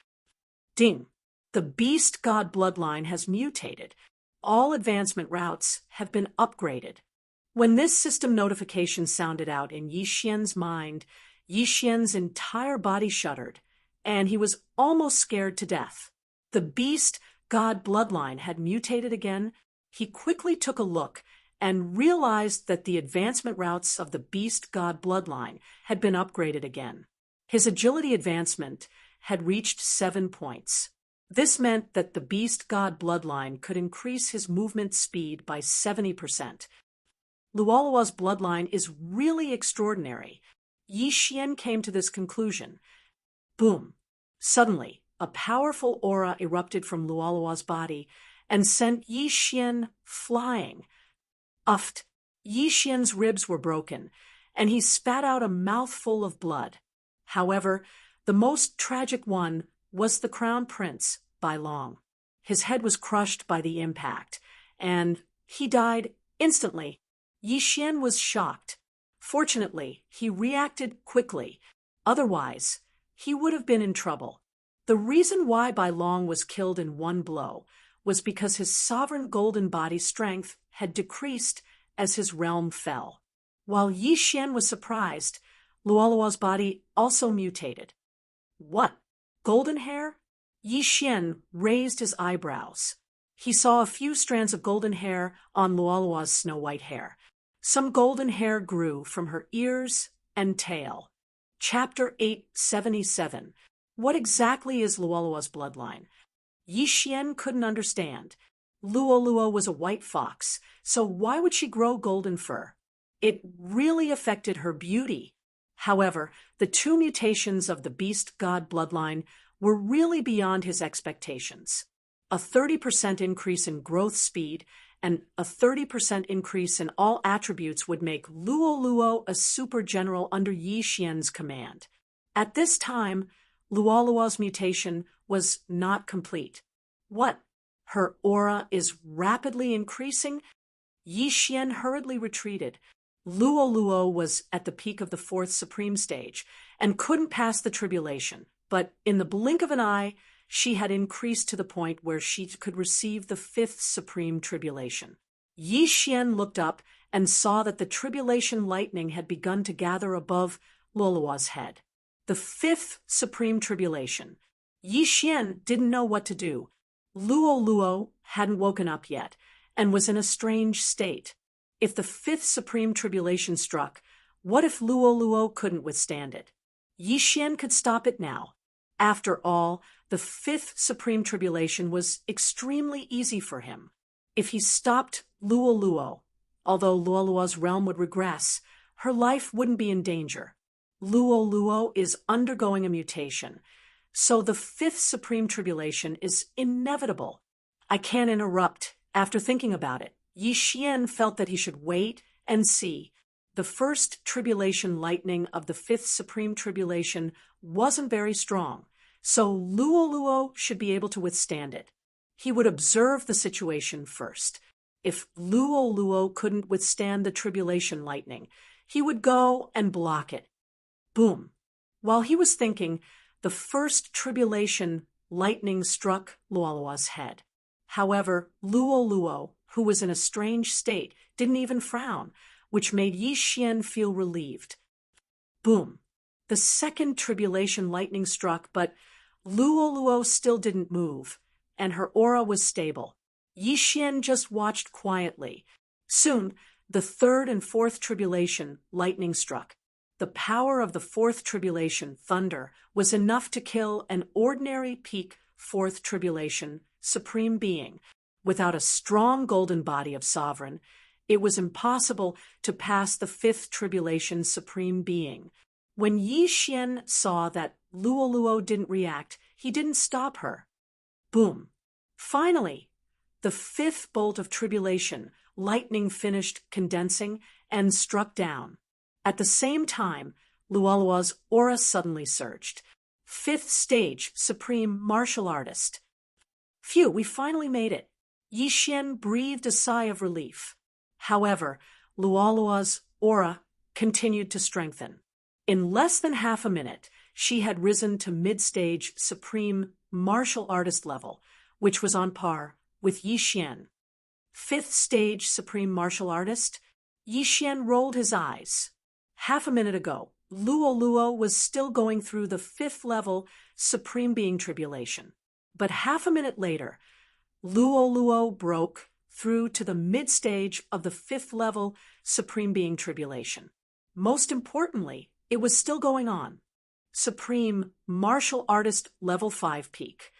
S1: ding! The beast god bloodline has mutated. All advancement routes have been upgraded. When this system notification sounded out in Yi Xian's mind, Yi Xian's entire body shuddered, and he was almost scared to death. The beast god bloodline had mutated again. He quickly took a look and realized that the advancement routes of the beast god bloodline had been upgraded again. His agility advancement had reached 7 points. This meant that the beast god bloodline could increase his movement speed by 70%. Luolua's bloodline is really extraordinary. Yi Xian came to this conclusion. Boom! Suddenly, a powerful aura erupted from Luolua's body and sent Yi Xian flying. Uffed! Yi Xian's ribs were broken, and he spat out a mouthful of blood. However, the most tragic one was the crown prince, Bai Long. His head was crushed by the impact, and he died instantly. Yi Xian was shocked. Fortunately, he reacted quickly. Otherwise, he would have been in trouble. The reason why Bai Long was killed in one blow was because his sovereign golden body strength had decreased as his realm fell. While Yi Xian was surprised, Luolua's body also mutated. What? Golden hair? Yi Xian raised his eyebrows. He saw a few strands of golden hair on Luolua's snow-white hair. Some golden hair grew from her ears and tail. Chapter 877. What exactly is Luolua's bloodline? Yi Xian couldn't understand. Luolua was a white fox, so why would she grow golden fur? It really affected her beauty. However, the two mutations of the beast god bloodline were really beyond his expectations. A 30% increase in growth speed and a 30% increase in all attributes would make Luoluo a super general under Yi Xian's command. At this time, Luolua's mutation was not complete. What? Her aura is rapidly increasing? Yi Xian hurriedly retreated. Luoluo was at the peak of the 4th supreme stage and couldn't pass the tribulation, but in the blink of an eye, she had increased to the point where she could receive the 5th supreme tribulation. Yi Xian looked up and saw that the tribulation lightning had begun to gather above Luolua's head. The 5th supreme tribulation. Yi Xian didn't know what to do. Luoluo hadn't woken up yet and was in a strange state. If the 5th supreme tribulation struck, what if Luoluo couldn't withstand it? Yi Xian could stop it now. After all, the 5th supreme tribulation was extremely easy for him. If he stopped Luoluo, although Luolua's realm would regress, her life wouldn't be in danger. Luoluo is undergoing a mutation, so the 5th supreme tribulation is inevitable. I can't interrupt. After thinking about it, Yi Xian felt that he should wait and see. The first tribulation lightning of the 5th supreme tribulation wasn't very strong, so Luoluo should be able to withstand it. He would observe the situation first. If Luoluo couldn't withstand the tribulation lightning, he would go and block it. Boom! While he was thinking, the first tribulation lightning struck Luolua's head. However, Luoluo, who was in a strange state, didn't even frown, which made Yi Xian feel relieved. Boom! The second tribulation lightning struck, but Luoluo still didn't move, and her aura was stable. Yi Xian just watched quietly. Soon, the third and fourth tribulation lightning struck. The power of the fourth tribulation, thunder, was enough to kill an ordinary peak fourth tribulation supreme being. Without a strong golden body of sovereign, it was impossible to pass the fifth tribulation supreme being. When Yi Xian saw that Luoluo didn't react, he didn't stop her. Boom! Finally, the fifth bolt of tribulation, lightning, finished condensing and struck down. At the same time, Luolua's aura suddenly surged. Fifth stage, supreme martial artist. Phew, we finally made it. Yi Xian breathed a sigh of relief. However, Luolua's aura continued to strengthen. In less than half a minute, she had risen to mid-stage supreme martial artist level, which was on par with Yi Xian. Fifth stage supreme martial artist? Yi Xian rolled his eyes. Half a minute ago, Luoluo was still going through the fifth level supreme being tribulation. But half a minute later, Luoluo broke through to the mid-stage of the fifth level supreme being tribulation. Most importantly, it was still going on. Supreme martial artist level 5 peak.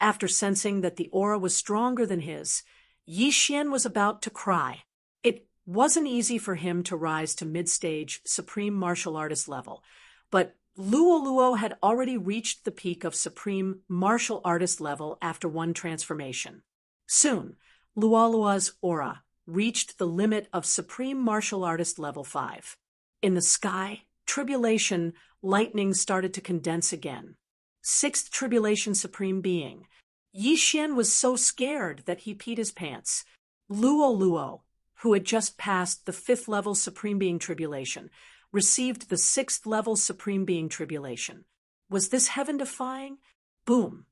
S1: After sensing that the aura was stronger than his, Yi Xian was about to cry. It wasn't easy for him to rise to mid-stage supreme martial artist level, but Luoluo had already reached the peak of supreme martial artist level after one transformation. Soon, Luolua's aura reached the limit of supreme martial artist level 5. In the sky, tribulation lightning started to condense again. Sixth tribulation supreme being. Yi Xian was so scared that he peed his pants. Luoluo, who had just passed the fifth level supreme being tribulation, received the sixth level supreme being tribulation. Was this heaven-defying? Boom!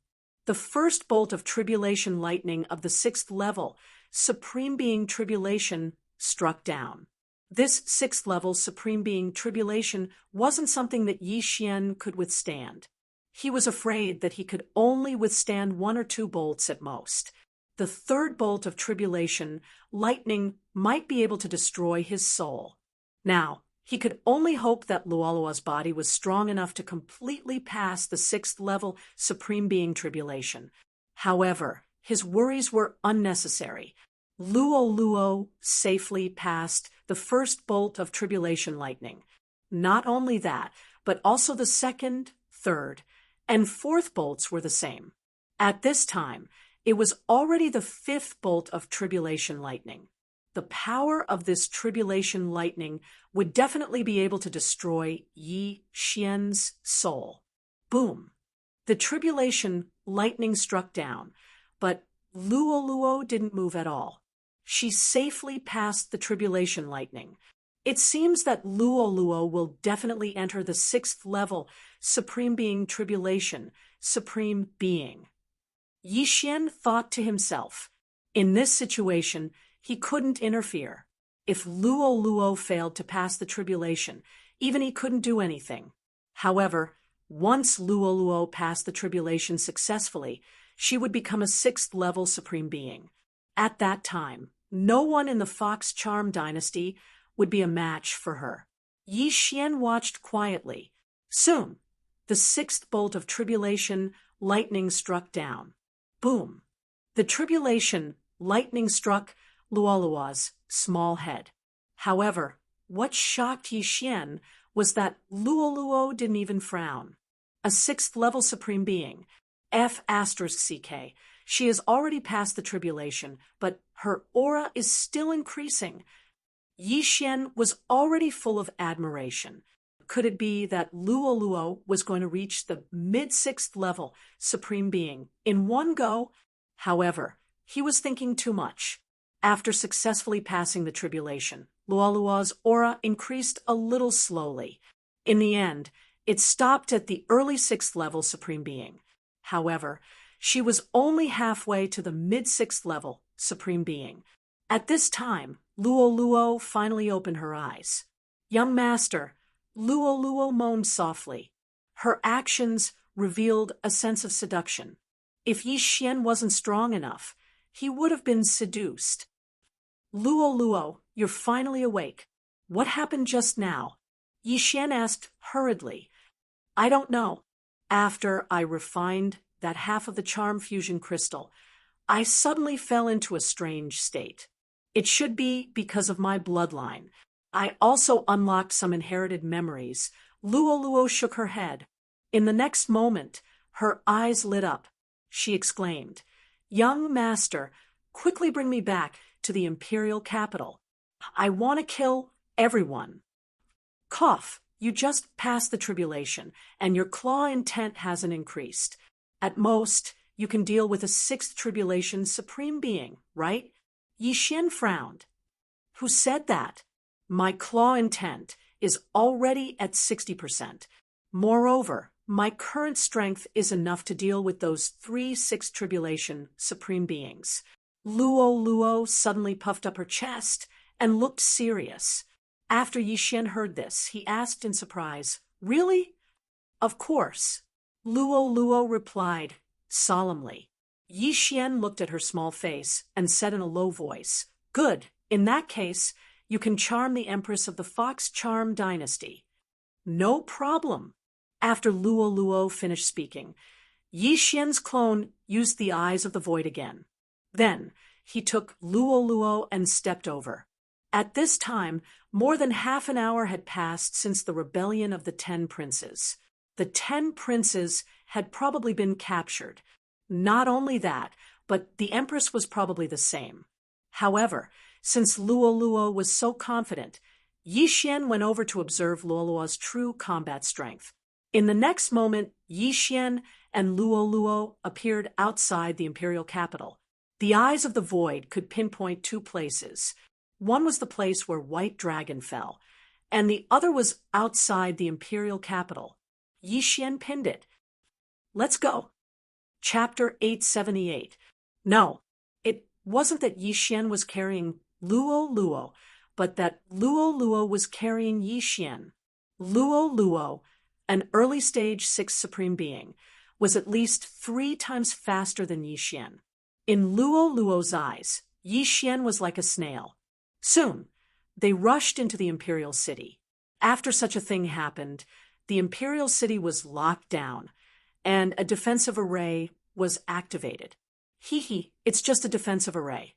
S1: The first bolt of tribulation lightning of the sixth level supreme being tribulation struck down. This sixth level supreme being tribulation wasn't something that Yi Xian could withstand. He was afraid that he could only withstand one or two bolts at most. The third bolt of tribulation lightning might be able to destroy his soul. Now, he could only hope that Luolua's body was strong enough to completely pass the sixth level supreme being tribulation. However, his worries were unnecessary. Luoluo safely passed the first bolt of tribulation lightning. Not only that, but also the second, third, and fourth bolts were the same. At this time, it was already the fifth bolt of tribulation lightning. The power of this tribulation lightning would definitely be able to destroy Yi Xian's soul. Boom! The tribulation lightning struck down, but Luoluo didn't move at all. She safely passed the tribulation lightning. It seems that Luoluo will definitely enter the sixth level supreme being tribulation, supreme being. Yi Xian thought to himself, in this situation, he couldn't interfere. If Luoluo failed to pass the tribulation, even he couldn't do anything. However, once Luoluo passed the tribulation successfully, she would become a sixth-level supreme being. At that time, no one in the Fox Charm dynasty would be a match for her. Yi Xian watched quietly. Soon, the sixth bolt of tribulation lightning struck down. Boom! The tribulation lightning struck Luolua's small head. However, what shocked Yi Xian was that Luoluo didn't even frown. A sixth-level supreme being, F*CK, she has already passed the tribulation, but her aura is still increasing. Yi Xian was already full of admiration. Could it be that Luoluo was going to reach the mid-sixth level supreme being in one go? However, he was thinking too much. After successfully passing the tribulation, Luolua's aura increased a little slowly. In the end, It stopped at the early 6th level Supreme Being. However, she was only halfway to the mid-6th level Supreme Being. At this time, Luo finally opened her eyes. "Young master," Luo moaned softly. Her actions revealed a sense of seduction. If Yi Xian wasn't strong enough, he would have been seduced. "Luo, you're finally awake. What happened just now?" Yi Xian asked hurriedly. "I don't know. After I refined that half of the charm fusion crystal, I suddenly fell into a strange state. It should be because of my bloodline. I also unlocked some inherited memories." Luo shook her head. In the next moment, her eyes lit up. She exclaimed, "Young master, quickly bring me back to the imperial capital. I want to kill everyone." Cough, you just passed the tribulation, and your claw intent hasn't increased. At most, you can deal with a 6th tribulation Supreme Being, right? Yi Xian frowned. "Who said that? My claw intent is already at 60%. Moreover, my current strength is enough to deal with those 3 6th tribulation Supreme Beings." Luo suddenly puffed up her chest and looked serious. After Yi Xian heard this, he asked in surprise, "Really?" "Of course," Luo replied solemnly. Yi Xian looked at her small face and said in a low voice, "Good. In that case, you can charm the Empress of the Fox Charm Dynasty." "No problem." After Luo finished speaking, Yi Xian's clone used the eyes of the void again. Then he took Luo and stepped over. At this time, more than half an hour had passed since the rebellion of the 10 princes. The 10 princes had probably been captured. Not only that, but the Empress was probably the same. However, since Luo was so confident, Yi Xian went over to observe Luo's true combat strength. In the next moment, Yi Xian and Luo appeared outside the imperial capital. The eyes of the void could pinpoint 2 places. One was the place where White Dragon fell, and the other was outside the imperial capital. Yi Xian pinned it. "Let's go." Chapter 878. No, it wasn't that Yi Xian was carrying Luo, but that Luo was carrying Yi Xian. Luo, an early-stage 6th Supreme Being, was at least 3 times faster than Yi Xian. In Luo's eyes, Yi Xian was like a snail. Soon, they rushed into the imperial city. After such a thing happened, the imperial city was locked down, and a defensive array was activated. It's just a defensive array.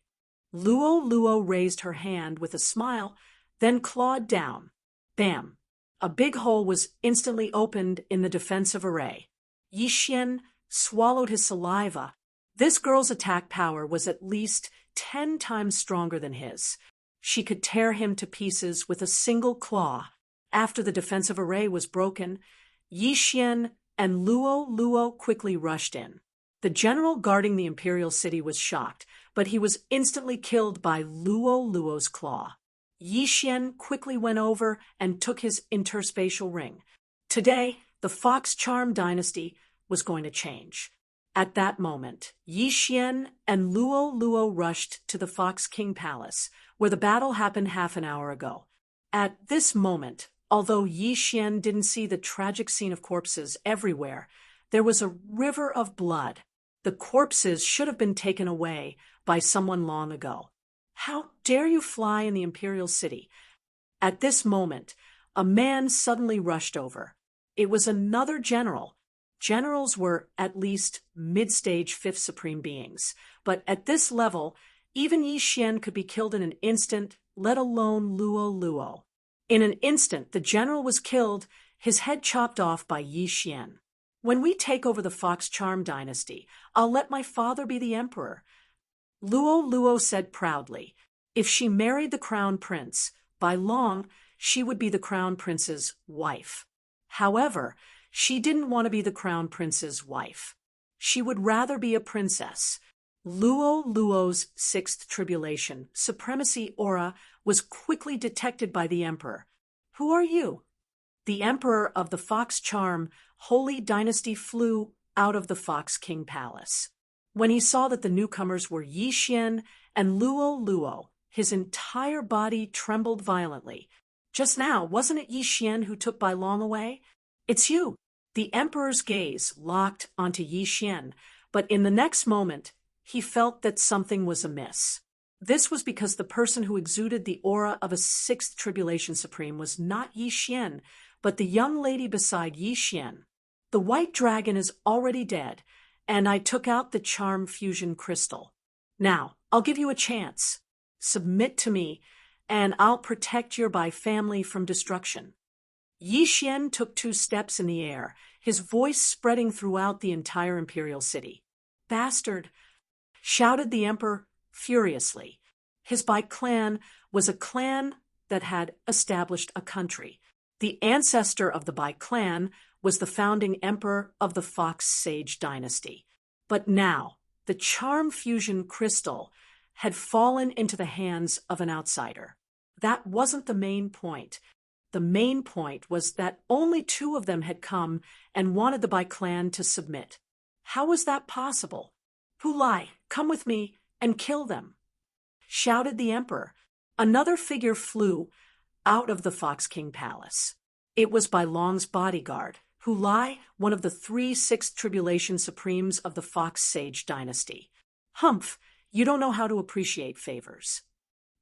S1: Luo raised her hand with a smile, then clawed down. Bam! A big hole was instantly opened in the defensive array. Yi Xian swallowed his saliva. This girl's attack power was at least 10 times stronger than his. She could tear him to pieces with a single claw. After the defensive array was broken, Yi Xian and Luo quickly rushed in. The general guarding the imperial city was shocked, but he was instantly killed by Luo's claw. Yi Xian quickly went over and took his interspatial ring. Today, the Fox Charm Dynasty was going to change. At that moment, Yi Xian and Luo rushed to the Fox King Palace, where the battle happened half an hour ago. At this moment, although Yi Xian didn't see the tragic scene of corpses everywhere, there was a river of blood. The corpses should have been taken away by someone long ago. How dare you fly in the imperial city? At this moment, a man suddenly rushed over. It was another general. Generals were at least mid-stage 5th Supreme Beings, but at this level, even Yi Xian could be killed in an instant, let alone Luo. In an instant, the general was killed, his head chopped off by Yi Xian. "When we take over the Fox Charm Dynasty, I'll let my father be the emperor," Luo said proudly. If she married the crown prince, by long, she would be the crown prince's wife. However, she didn't want to be the crown prince's wife. She would rather be a princess. Luo's 6th tribulation supremacy aura was quickly detected by the emperor. "Who are you?" The emperor of the Fox Charm Holy Dynasty flew out of the Fox King Palace. When he saw that the newcomers were Yi Xian and Luo Luo, his entire body trembled violently. Just now, wasn't it Yi Xian who took Bai Long away? It's you. The emperor's gaze locked onto Yi Xian, but in the next moment, he felt that something was amiss. This was because the person who exuded the aura of a sixth tribulation supreme was not Yi Xian, but the young lady beside Yi Xian. The white dragon is already dead, and I took out the charm fusion crystal. Now, I'll give you a chance. Submit to me, and I'll protect your Bai family from destruction. Yi Xian took 2 steps in the air, his voice spreading throughout the entire imperial city. Bastard! Shouted the emperor furiously. His Bai clan was a clan that had established a country. The ancestor of the Bai clan was the founding emperor of the Fox Sage dynasty. But now, the charm fusion crystal had fallen into the hands of an outsider. That wasn't the main point. The main point was that only 2 of them had come and wanted the Bai clan to submit. How was that possible? Hu Lai, come with me and kill them! Shouted the emperor. Another figure flew out of the Fox King Palace. It was Bai Long's bodyguard, Hu Lai, one of the 3 sixth tribulation supremes of the Fox Sage dynasty. Humph, you don't know how to appreciate favors.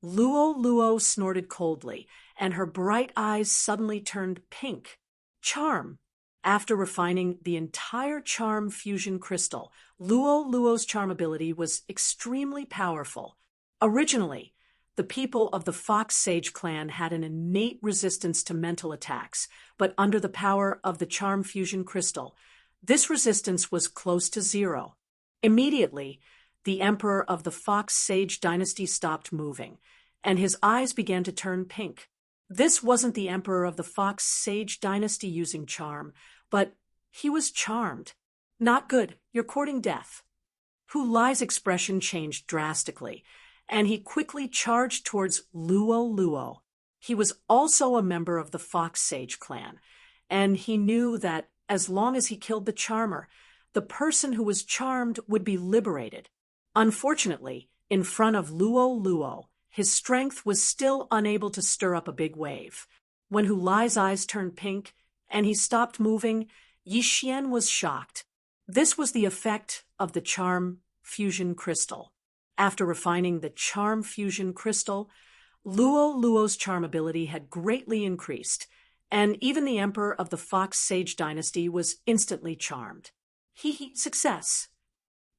S1: Luo Luo snorted coldly, and her bright eyes suddenly turned pink. Charm. After refining the entire charm fusion crystal, Luo Luo's charm ability was extremely powerful. Originally, the people of the Fox Sage clan had an innate resistance to mental attacks, but under the power of the charm fusion crystal, this resistance was close to 0. Immediately, the emperor of the Fox Sage dynasty stopped moving, and his eyes began to turn pink. This wasn't the emperor of the Fox Sage dynasty using charm, but he was charmed. Not good, you're courting death. Hu Lai's expression changed drastically, and he quickly charged towards Luo Luo. He was also a member of the Fox Sage clan, and he knew that as long as he killed the charmer, the person who was charmed would be liberated. Unfortunately, in front of Luo Luo, his strength was still unable to stir up a big wave. When Hu Lai's eyes turned pink and he stopped moving, Yi Xian was shocked. This was the effect of the charm fusion crystal. After refining the charm fusion crystal, Luo Luo's charm ability had greatly increased, and even the emperor of the Fox Sage dynasty was instantly charmed. Success!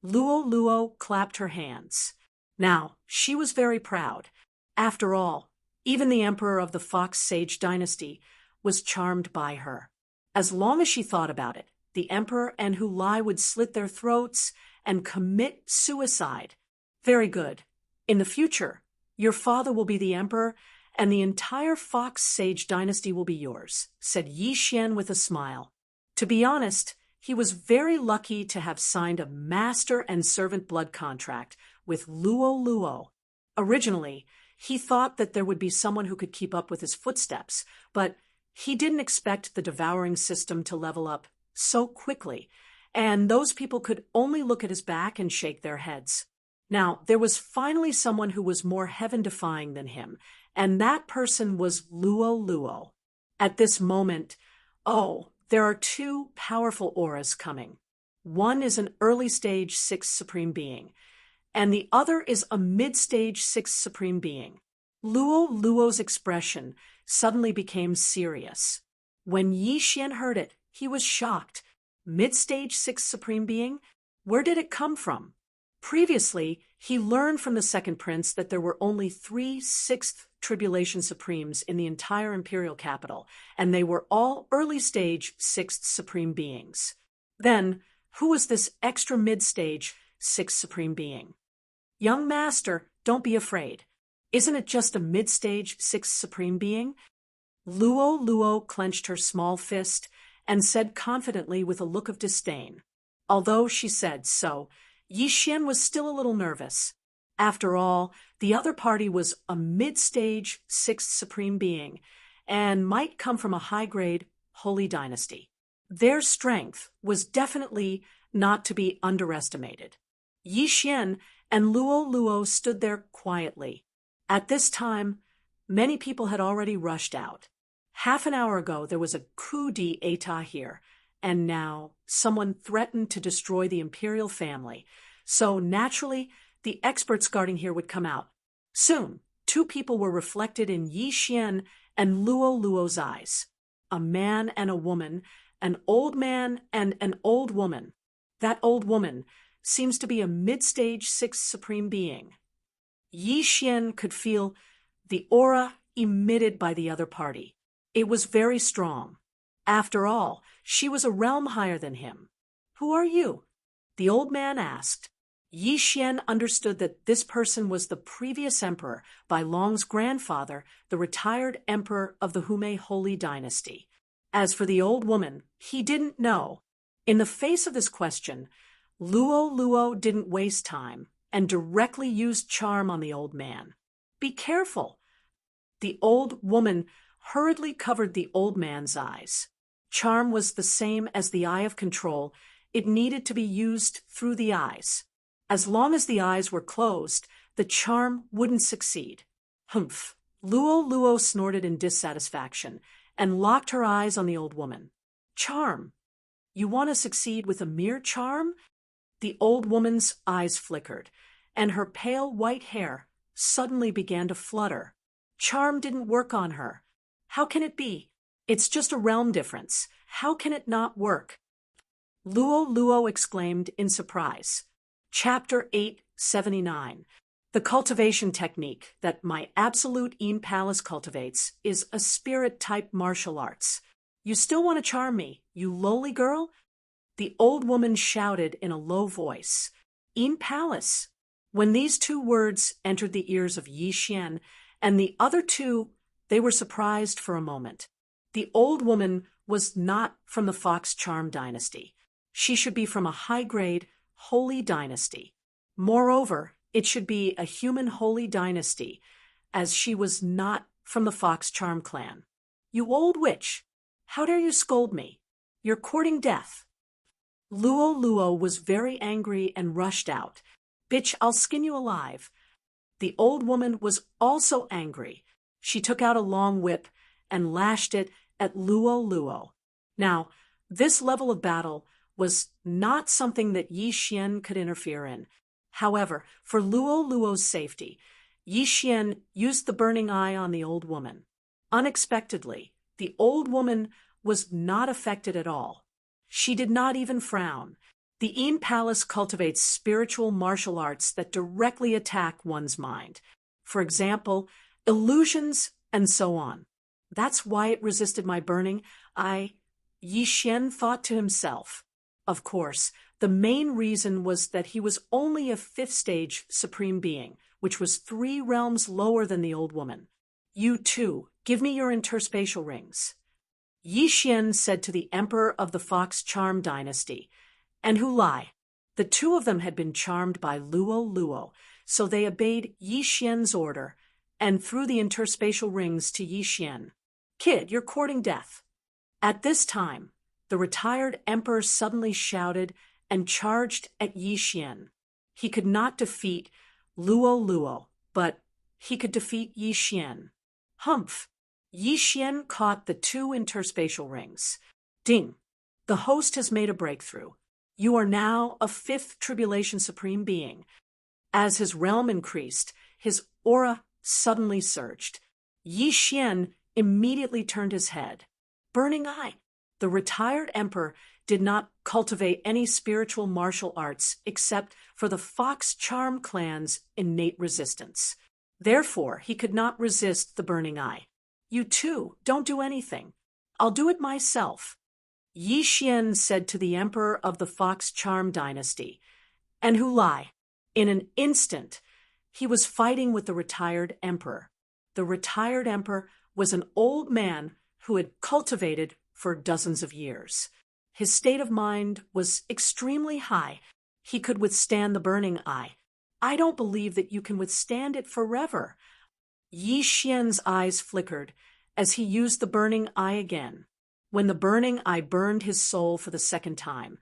S1: Luo Luo clapped her hands. Now, she was very proud. After all, even the emperor of the Fox Sage dynasty was charmed by her. As long as she thought about it, the emperor and Hu Lai would slit their throats and commit suicide. Very good. In the future, your father will be the emperor, and the entire Fox Sage dynasty will be yours, said Yi Xian with a smile. To be honest, he was very lucky to have signed a master and servant blood contract with Luo Luo. Originally, he thought that there would be someone who could keep up with his footsteps, but he didn't expect the devouring system to level up so quickly, and those people could only look at his back and shake their heads. Now, there was finally someone who was more heaven-defying than him, and that person was Luo Luo. At this moment, there are 2 powerful auras coming. One is an early-stage 6th Supreme Being, and the other is a mid-stage 6th Supreme Being. Luo Luo's expression suddenly became serious. When Yi Xian heard it, he was shocked. Mid-stage 6th Supreme Being? Where did it come from? Previously, he learned from the Second Prince that there were only 3 sixth Tribulation Supremes in the entire imperial capital, and they were all early-stage 6th Supreme Beings. Then, who was this extra mid-stage 6th Supreme Being? Young Master, don't be afraid. Isn't it just a mid-stage 6th Supreme Being? Luo Luo clenched her small fist and said confidently with a look of disdain. Although she said so, Yi Xian was still a little nervous. After all, the other party was a mid-stage 6th Supreme Being, and might come from a high-grade holy dynasty. Their strength was definitely not to be underestimated. Yi Xian and Luo Luo stood there quietly. At this time, many people had already rushed out. Half an hour ago, there was a coup d'état here, and now someone threatened to destroy the imperial family. So naturally, the experts guarding here would come out. Soon, two people were reflected in Yi Xian and Luo Luo's eyes. A man and a woman, an old man and an old woman. That old woman seems to be a mid-stage sixth supreme being. Yi Xian could feel the aura emitted by the other party. It was very strong. After all, she was a realm higher than him. "Who are you?" the old man asked. Yi Xian understood that this person was the previous emperor, Bai Long's grandfather, the retired emperor of the Hume Holy Dynasty. As for the old woman, he didn't know. In the face of this question, Luo Luo didn't waste time and directly used charm on the old man. "Be careful." The old woman hurriedly covered the old man's eyes. Charm was the same as the eye of control. It needed to be used through the eyes. As long as the eyes were closed, the charm wouldn't succeed. Humph! Luo Luo snorted in dissatisfaction and locked her eyes on the old woman. "Charm? You want to succeed with a mere charm?" The old woman's eyes flickered, and her pale white hair suddenly began to flutter. Charm didn't work on her. How can it be? It's just a realm difference. How can it not work? Luo Luo exclaimed in surprise. Chapter 879. The cultivation technique that my absolute Een Palace cultivates is a spirit-type martial arts. "You still want to charm me, you lowly girl?" The old woman shouted in a low voice. "Een Palace." When these two words entered the ears of Yi Xian and the other two, they were surprised for a moment. The old woman was not from the Fox Charm dynasty. She should be from a high-grade, holy dynasty. Moreover, it should be a human holy dynasty, as she was not from the Fox Charm clan. "You old witch! How dare you scold me? You're courting death." Luo Luo was very angry and rushed out. "Bitch, I'll skin you alive." The old woman was also angry. She took out a long whip and lashed it at Luo Luo. Now, this level of battle was not something that Yi Xian could interfere in. However, for Luo Luo's safety, Yi Xian used the burning eye on the old woman. Unexpectedly, the old woman was not affected at all. She did not even frown. The Een Palace cultivates spiritual martial arts that directly attack one's mind. For example, illusions and so on. That's why it resisted my burning. Yi Xian thought to himself. Of course, the main reason was that he was only a fifth-stage supreme being, which was 3 realms lower than the old woman. "You too, give me your interspatial rings." Yi Xian said to the emperor of the Fox Charm dynasty, and who lie. The two of them had been charmed by Luo Luo, so they obeyed Yi Xian's order and threw the interspatial rings to Yi Xian. "Kid, you're courting death." At this time, the retired emperor suddenly shouted and charged at Yi Xian. He could not defeat Luo Luo, but he could defeat Yi Xian. Humph! Yi Xian caught the 2 interspatial rings. Ding! The host has made a breakthrough. You are now a 5th tribulation supreme being. As his realm increased, his aura suddenly surged. Yi Xian immediately turned his head. Burning eye! The retired emperor did not cultivate any spiritual martial arts except for the Fox Charm clan's innate resistance. Therefore, he could not resist the burning eye. "You too, don't do anything. I'll do it myself," Yi Xian said to the emperor of the Fox Charm dynasty, and who lie. In an instant, he was fighting with the retired emperor. The retired emperor was an old man who had cultivated for dozens of years. His state of mind was extremely high. He could withstand the burning eye. "I don't believe that you can withstand it forever." Yi Xian's eyes flickered, as he used the burning eye again. When the burning eye burned his soul for the second time,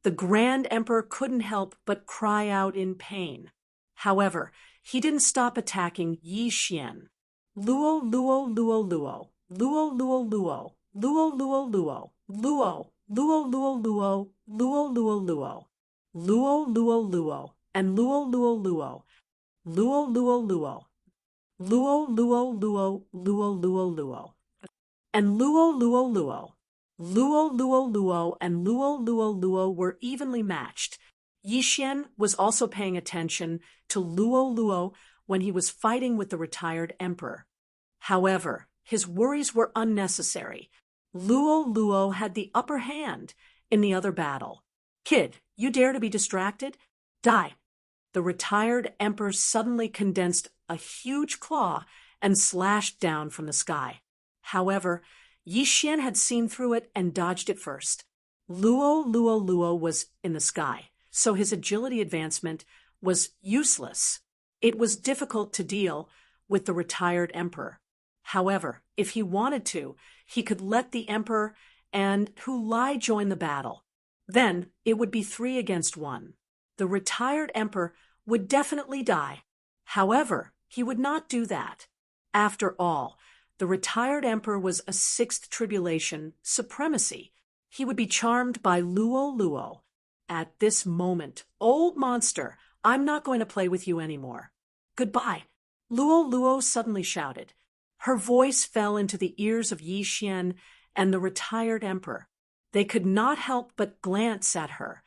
S1: the Grand Emperor couldn't help but cry out in pain. However, he didn't stop attacking Yi Xian. Luo, luo, luo, luo. Luo, luo, luo. Luo, luo, luo. Luo, luo, luo, luo. Luo, luo, luo. Luo, luo, luo. And luo, luo, luo. Luo, luo, luo. Luo, luo, luo. Luo, luo, luo. And luo, luo, luo. Luo, luo, luo, and luo, luo, luo were evenly matched. Yi Xian was also paying attention to luo, luo when he was fighting with the retired emperor. However, his worries were unnecessary. Luo, luo had the upper hand in the other battle. Kid, you dare to be distracted? Die! The retired emperor suddenly condensed a huge claw and slashed down from the sky. However, Yi Xian had seen through it and dodged it first. Luo, luo, luo was in the sky, so his agility advancement was useless. It was difficult to deal with the retired emperor. However, if he wanted to, he could let the emperor and Hu Lai join the battle. Then it would be 3 against 1. The retired emperor would definitely die. However, he would not do that. After all, the retired emperor was a 6th tribulation supremacy. He would be charmed by Luo Luo. At this moment, old monster, I'm not going to play with you anymore. Goodbye, Luo Luo suddenly shouted. Her voice fell into the ears of Yi Xian and the retired emperor. They could not help but glance at her.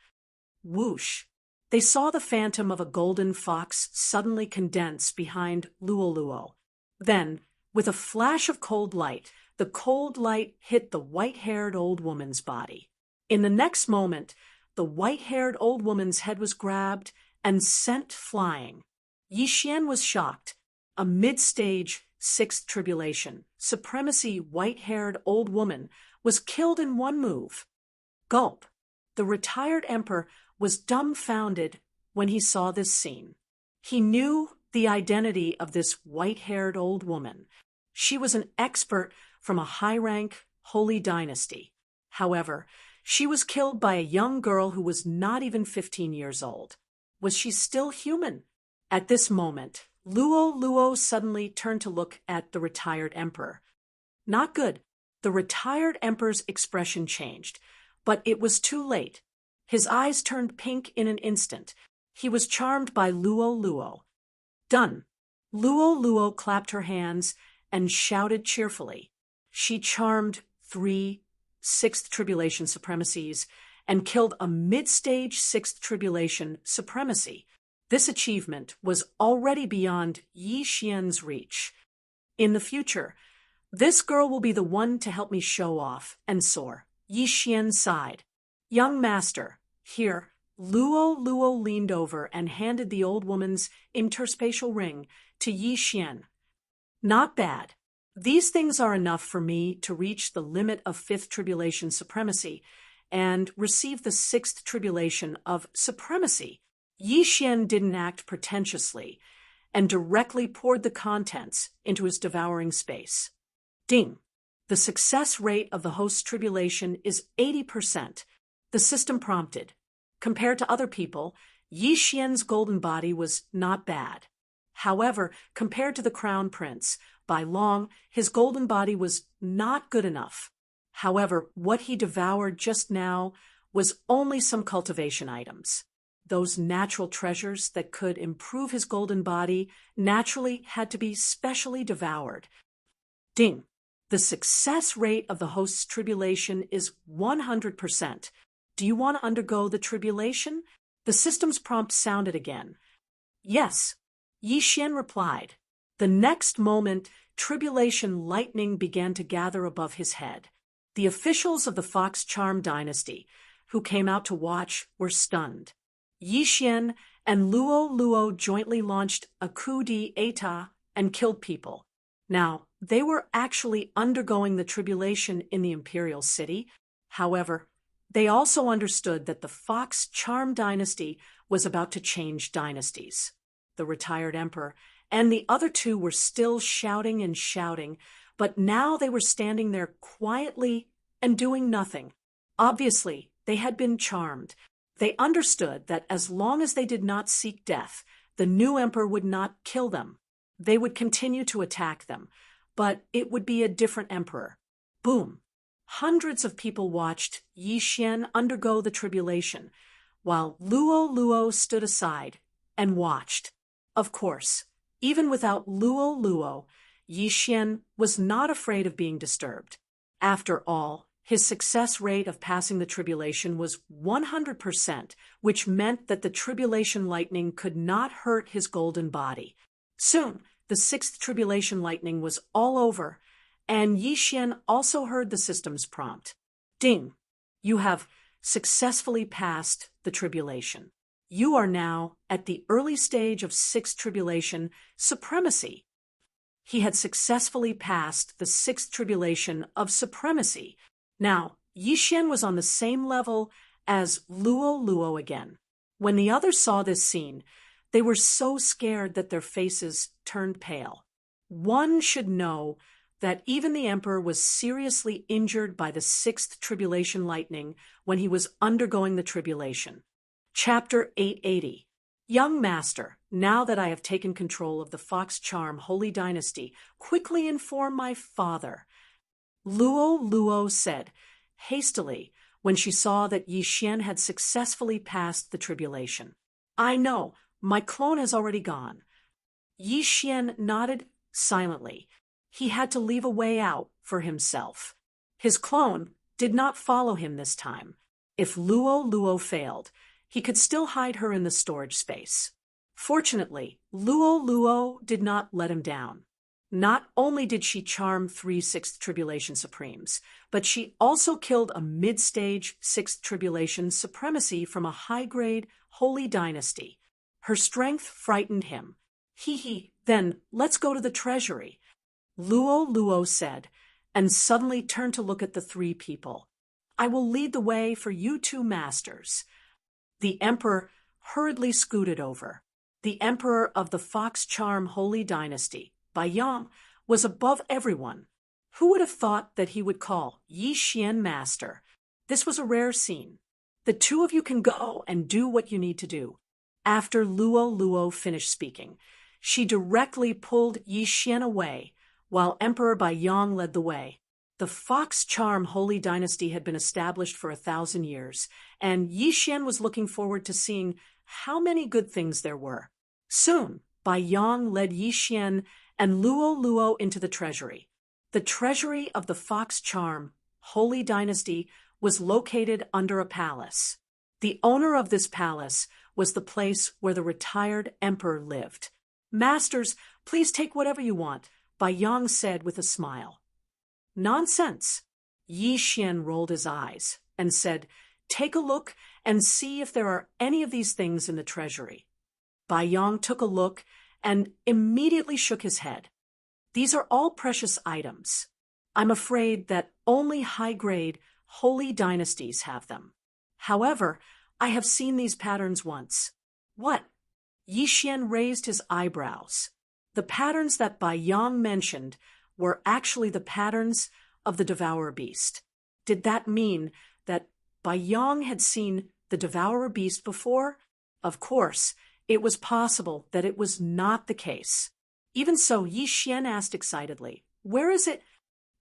S1: Whoosh! They saw the phantom of a golden fox suddenly condense behind Luo Luo. Then, with a flash of cold light, the cold light hit the white-haired old woman's body. In the next moment, the white-haired old woman's head was grabbed and sent flying. Yi Xian was shocked. A mid-stage 6th tribulation, supremacy white-haired old woman was killed in one move. Gulp! The retired emperor was dumbfounded when he saw this scene. He knew the identity of this white-haired old woman. She was an expert from a high-rank holy dynasty. However, she was killed by a young girl who was not even 15 years old. Was she still human? At this moment, Luo Luo suddenly turned to look at the retired emperor. Not good. The retired emperor's expression changed, but it was too late. His eyes turned pink in an instant. He was charmed by Luo Luo. Done. Luo Luo clapped her hands and shouted cheerfully. She charmed 3 6th tribulation supremacies and killed a mid-stage 6th tribulation supremacy. This achievement was already beyond Yi Xian's reach. In the future, this girl will be the one to help me show off and soar. Yi Xian sighed. Young master, here. Luo Luo leaned over and handed the old woman's interspatial ring to Yi Xian. Not bad. These things are enough for me to reach the limit of 5th tribulation supremacy and receive the 6th tribulation of supremacy. Yi Xian didn't act pretentiously and directly poured the contents into his devouring space. Ding! The success rate of the host's tribulation is 80%. The system prompted. Compared to other people, Yi Xian's golden body was not bad. However, compared to the crown prince, by long, his golden body was not good enough. However, what he devoured just now was only some cultivation items. Those natural treasures that could improve his golden body naturally had to be specially devoured. Ding! The success rate of the host's tribulation is 100%. Do you want to undergo the tribulation? The system's prompt sounded again. Yes, Yi Xian replied. The next moment, tribulation lightning began to gather above his head. The officials of the Fox Charm dynasty, who came out to watch, were stunned. Yi Xian and Luo Luo jointly launched a coup d'etat and killed people. Now, they were actually undergoing the tribulation in the imperial city. However, they also understood that the Fox Charm dynasty was about to change dynasties. The retired emperor and the other 2 were still shouting and shouting, but now they were standing there quietly and doing nothing. Obviously, they had been charmed. They understood that as long as they did not seek death, the new emperor would not kill them. They would continue to attack them, but it would be a different emperor. Boom! Hundreds of people watched Yi Xian undergo the tribulation, while Luo stood aside and watched. Of course, even without Luo, Yi Xian was not afraid of being disturbed. After all, his success rate of passing the tribulation was 100%, which meant that the tribulation lightning could not hurt his golden body. Soon, the sixth tribulation lightning was all over, and Yi Xian also heard the system's prompt. Ding! You have successfully passed the tribulation. You are now at the early stage of sixth tribulation supremacy. He had successfully passed the sixth tribulation of supremacy. Now, Yi Xian was on the same level as Luo again. When the others saw this scene, they were so scared that their faces turned pale. One should know that even the emperor was seriously injured by the sixth tribulation lightning when he was undergoing the tribulation. Chapter 880. Young master, now that I have taken control of the Fox Charm Holy Dynasty, quickly inform my father. Luo said, hastily, when she saw that Yi Xian had successfully passed the tribulation. I know, my clone has already gone. Yi Xian nodded silently. He had to leave a way out for himself. His clone did not follow him this time. If Luo failed, he could still hide her in the storage space. Fortunately, Luo did not let him down. Not only did she charm 3 Sixth Tribulation Supremes, but she also killed a mid-stage Sixth Tribulation Supremacy from a high-grade Holy Dynasty. Her strength frightened him. Then let's go to the treasury, Luo said, and suddenly turned to look at the 3 people. I will lead the way for you 2 masters. The emperor hurriedly scooted over. The emperor of the Fox Charm Holy Dynasty, Bai Yang, was above everyone. Who would have thought that he would call Yi Xian master? This was a rare scene. The 2 of you can go and do what you need to do. After Luo finished speaking, she directly pulled Yi Xian away, while Emperor Bai Yang led the way. The Fox Charm Holy Dynasty had been established for 1,000 years, and Yi Xian was looking forward to seeing how many good things there were. Soon, Bai Yang led Yi Xian and Luo into the treasury. The treasury of the Fox Charm Holy Dynasty was located under a palace. The owner of this palace was the place where the retired emperor lived. Masters, please take whatever you want, Bai Yang said with a smile. Nonsense. Yi Xian rolled his eyes and said, take a look and see if there are any of these things in the treasury. Bai Yang took a look and immediately shook his head. These are all precious items. I'm afraid that only high-grade, holy dynasties have them. However, I have seen these patterns once. What? Yi Xian raised his eyebrows. The patterns that Bai Yang mentioned were actually the patterns of the Devourer beast. Did that mean that Bai Yang had seen the Devourer beast before? Of course, it was possible that it was not the case. Even so, Yi Xian asked excitedly, where is it?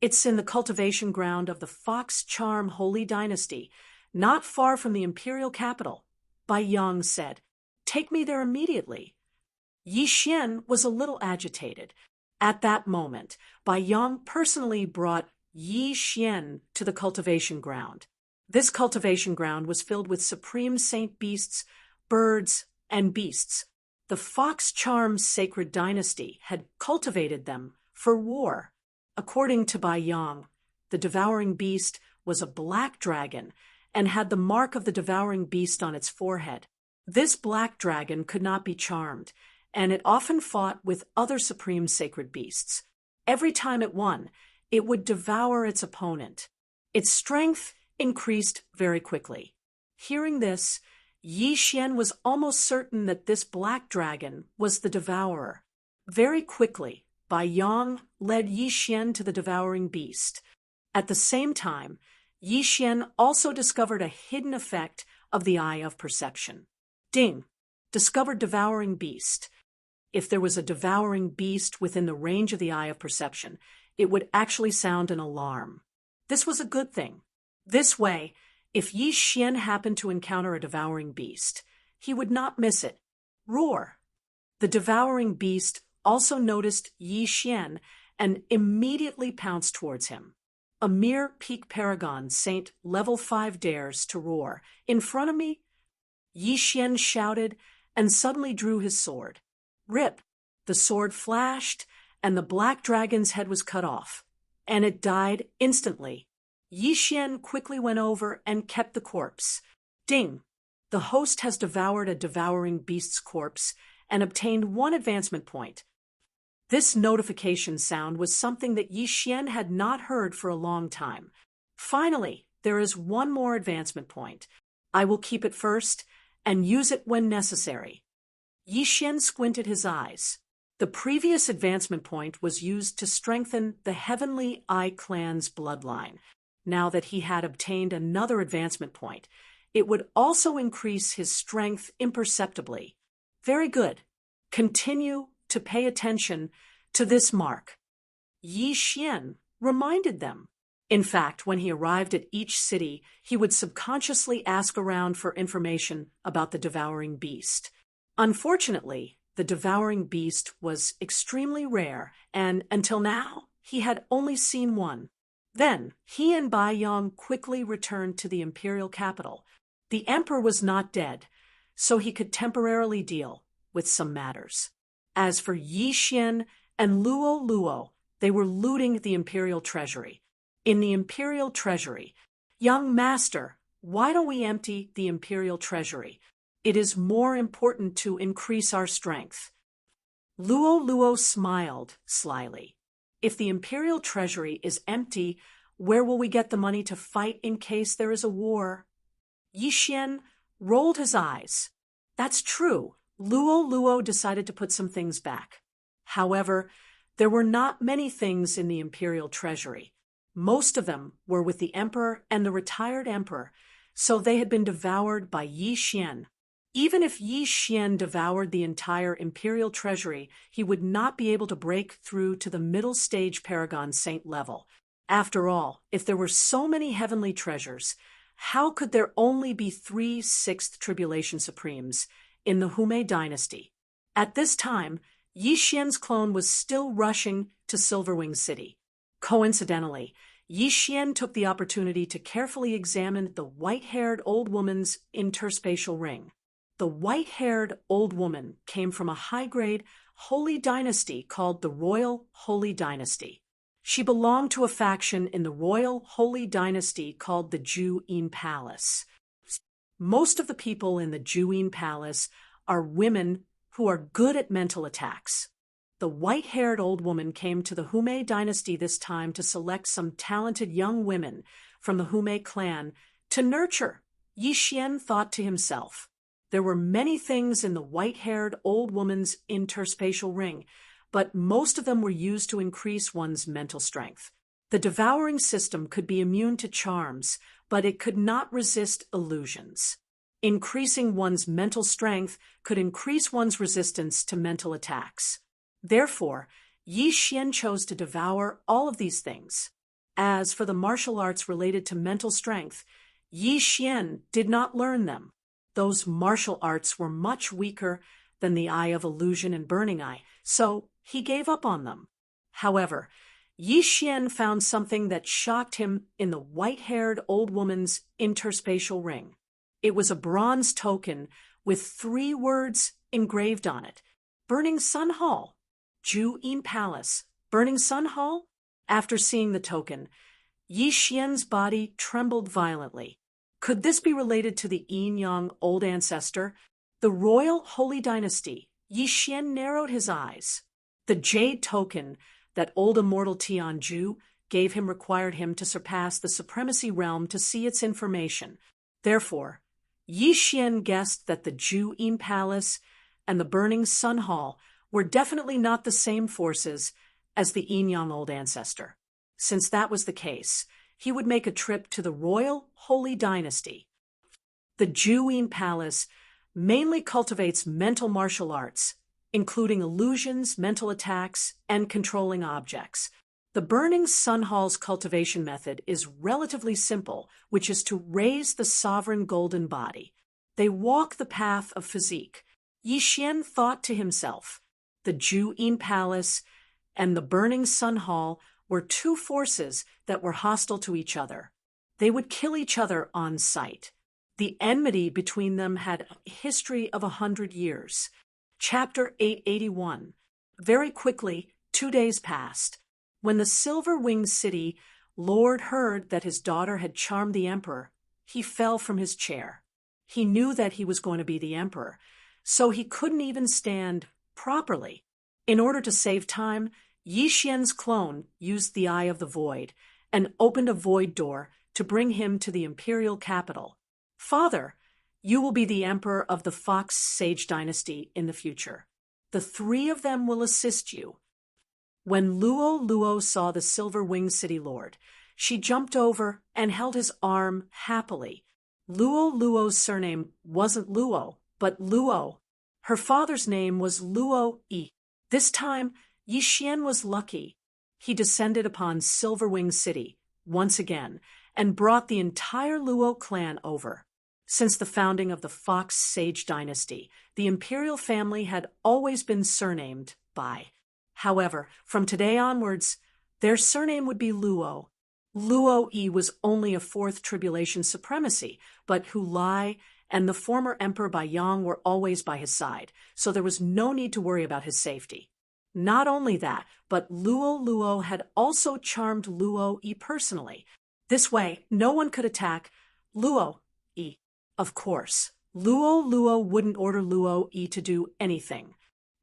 S1: It's in the cultivation ground of the Fox Charm Holy Dynasty, not far from the imperial capital, Bai Yang said. Take me there immediately. Yi Xian was a little agitated. At that moment, Bai Yang personally brought Yi Xian to the cultivation ground. This cultivation ground was filled with supreme saint beasts, birds, and beasts. The Fox Charm Sacred Dynasty had cultivated them for war. According to Bai Yang, the devouring beast was a black dragon and had the mark of the devouring beast on its forehead. This black dragon could not be charmed, and it often fought with other supreme sacred beasts. Every time it won, it would devour its opponent. Its strength increased very quickly. Hearing this, Yi Xian was almost certain that this black dragon was the Devourer. Very quickly, Bai Yang led Yi Xian to the devouring beast. At the same time, Yi Xian also discovered a hidden effect of the eye of perception. Ding! Discovered devouring beast. If there was a devouring beast within the range of the eye of perception, it would actually sound an alarm. This was a good thing. This way, if Yi Xian happened to encounter a devouring beast, he would not miss it. Roar! The devouring beast also noticed Yi Xian and immediately pounced towards him. A mere peak paragon saint level 5 dares to roar. In front of me? Yi Xian shouted and suddenly drew his sword. Rip! The sword flashed and the black dragon's head was cut off, and it died instantly. Yi Xian quickly went over and kept the corpse. Ding! The host has devoured a devouring beast's corpse and obtained 1 advancement point. This notification sound was something that Yi Xian had not heard for a long time. Finally, there is 1 more advancement point. I will keep it first and use it when necessary. Yi Xian squinted his eyes. The previous advancement point was used to strengthen the Heavenly Eye clan's bloodline. Now that he had obtained another advancement point, it would also increase his strength imperceptibly. Very good. Continue to pay attention to this mark. Yi Xian reminded them. In fact, when he arrived at each city, he would subconsciously ask around for information about the devouring beast. Unfortunately, the devouring beast was extremely rare, and until now, he had only seen 1. Then, he and Bai Yang quickly returned to the imperial capital. The emperor was not dead, so he could temporarily deal with some matters. As for Yi Xian and Luo, they were looting the imperial treasury. In the imperial treasury, young master, why don't we empty the imperial treasury? It is more important to increase our strength. Luo smiled slyly. If the imperial treasury is empty, where will we get the money to fight in case there is a war? Yi Xian rolled his eyes. That's true. Luo decided to put some things back. However, there were not many things in the imperial treasury. Most of them were with the emperor and the retired emperor, so they had been devoured by Yi Xian. Even if Yi Xian devoured the entire imperial treasury, he would not be able to break through to the middle stage paragon saint level. After all, if there were so many heavenly treasures, how could there only be 3 sixth tribulation supremes in the Hume dynasty? At this time, Yi Xian's clone was still rushing to Silverwing City. Coincidentally, Yi Xian took the opportunity to carefully examine the white-haired old woman's interspatial ring. The white-haired old woman came from a high-grade holy dynasty called the Royal Holy Dynasty. She belonged to a faction in the Royal Holy Dynasty called the Juyin Palace. Most of the people in the Juyin Palace are women who are good at mental attacks. The white-haired old woman came to the Hume dynasty this time to select some talented young women from the Hume clan to nurture. Yi Xian thought to himself. There were many things in the white-haired old woman's interspatial ring, but most of them were used to increase one's mental strength. The devouring system could be immune to charms, but it could not resist illusions. Increasing one's mental strength could increase one's resistance to mental attacks. Therefore, Yi Xian chose to devour all of these things. As for the martial arts related to mental strength, Yi Xian did not learn them. Those martial arts were much weaker than the Eye of Illusion and Burning Eye, so he gave up on them. However, Yi Xian found something that shocked him in the white-haired old woman's interspatial ring. It was a bronze token with 3 words engraved on it. Burning Sun Hall. Juyin Palace. Burning Sun Hall? After seeing the token, Yi Xian's body trembled violently. Could this be related to the Yin-Yang old ancestor? The Royal Holy Dynasty. Yi Xian narrowed his eyes. The jade token that old immortal Tianju gave him required him to surpass the supremacy realm to see its information. Therefore, Yi Xian guessed that the Juyin Palace and the Burning Sun Hall were definitely not the same forces as the Enyang Old Ancestor. Since that was the case, he would make a trip to the royal Holy Dynasty. The Juin Palace mainly cultivates mental martial arts, including illusions, mental attacks, and controlling objects. The Burning Sun Hall's cultivation method is relatively simple, which is to raise the sovereign golden body. They walk the path of physique. Yi Xian thought to himself, the Juin Palace and the Burning Sun Hall were two forces that were hostile to each other. They would kill each other on sight. The enmity between them had a history of 100 years. Chapter 881. Very quickly, 2 days passed. When the Silver-Winged City Lord heard that his daughter had charmed the emperor, he fell from his chair. He knew that he was going to be the emperor, so he couldn't even stand properly. In order to save time, Yi Xian's clone used the Eye of the Void and opened a void door to bring him to the imperial capital. Father, you will be the emperor of the Fox Sage Dynasty in the future. The three of them will assist you. When Luo saw the Silver-Winged City Lord, she jumped over and held his arm happily. Luo's surname wasn't Luo, but Luo. Her father's name was Luo Yi. This time, Yi Xian was lucky. He descended upon Silver-Winged City once again and brought the entire Luo clan over. Since the founding of the Fox Sage Dynasty, the imperial family had always been surnamed by. However, from today onwards, their surname would be Luo. Luo Yi was only a fourth tribulation supremacy, but Hu Lai and the former Emperor Baiyang were always by his side, so there was no need to worry about his safety. Not only that, but Luo had also charmed Luo Yi personally. This way, no one could attack Luo Yi. Of course, Luo wouldn't order Luo Yi to do anything.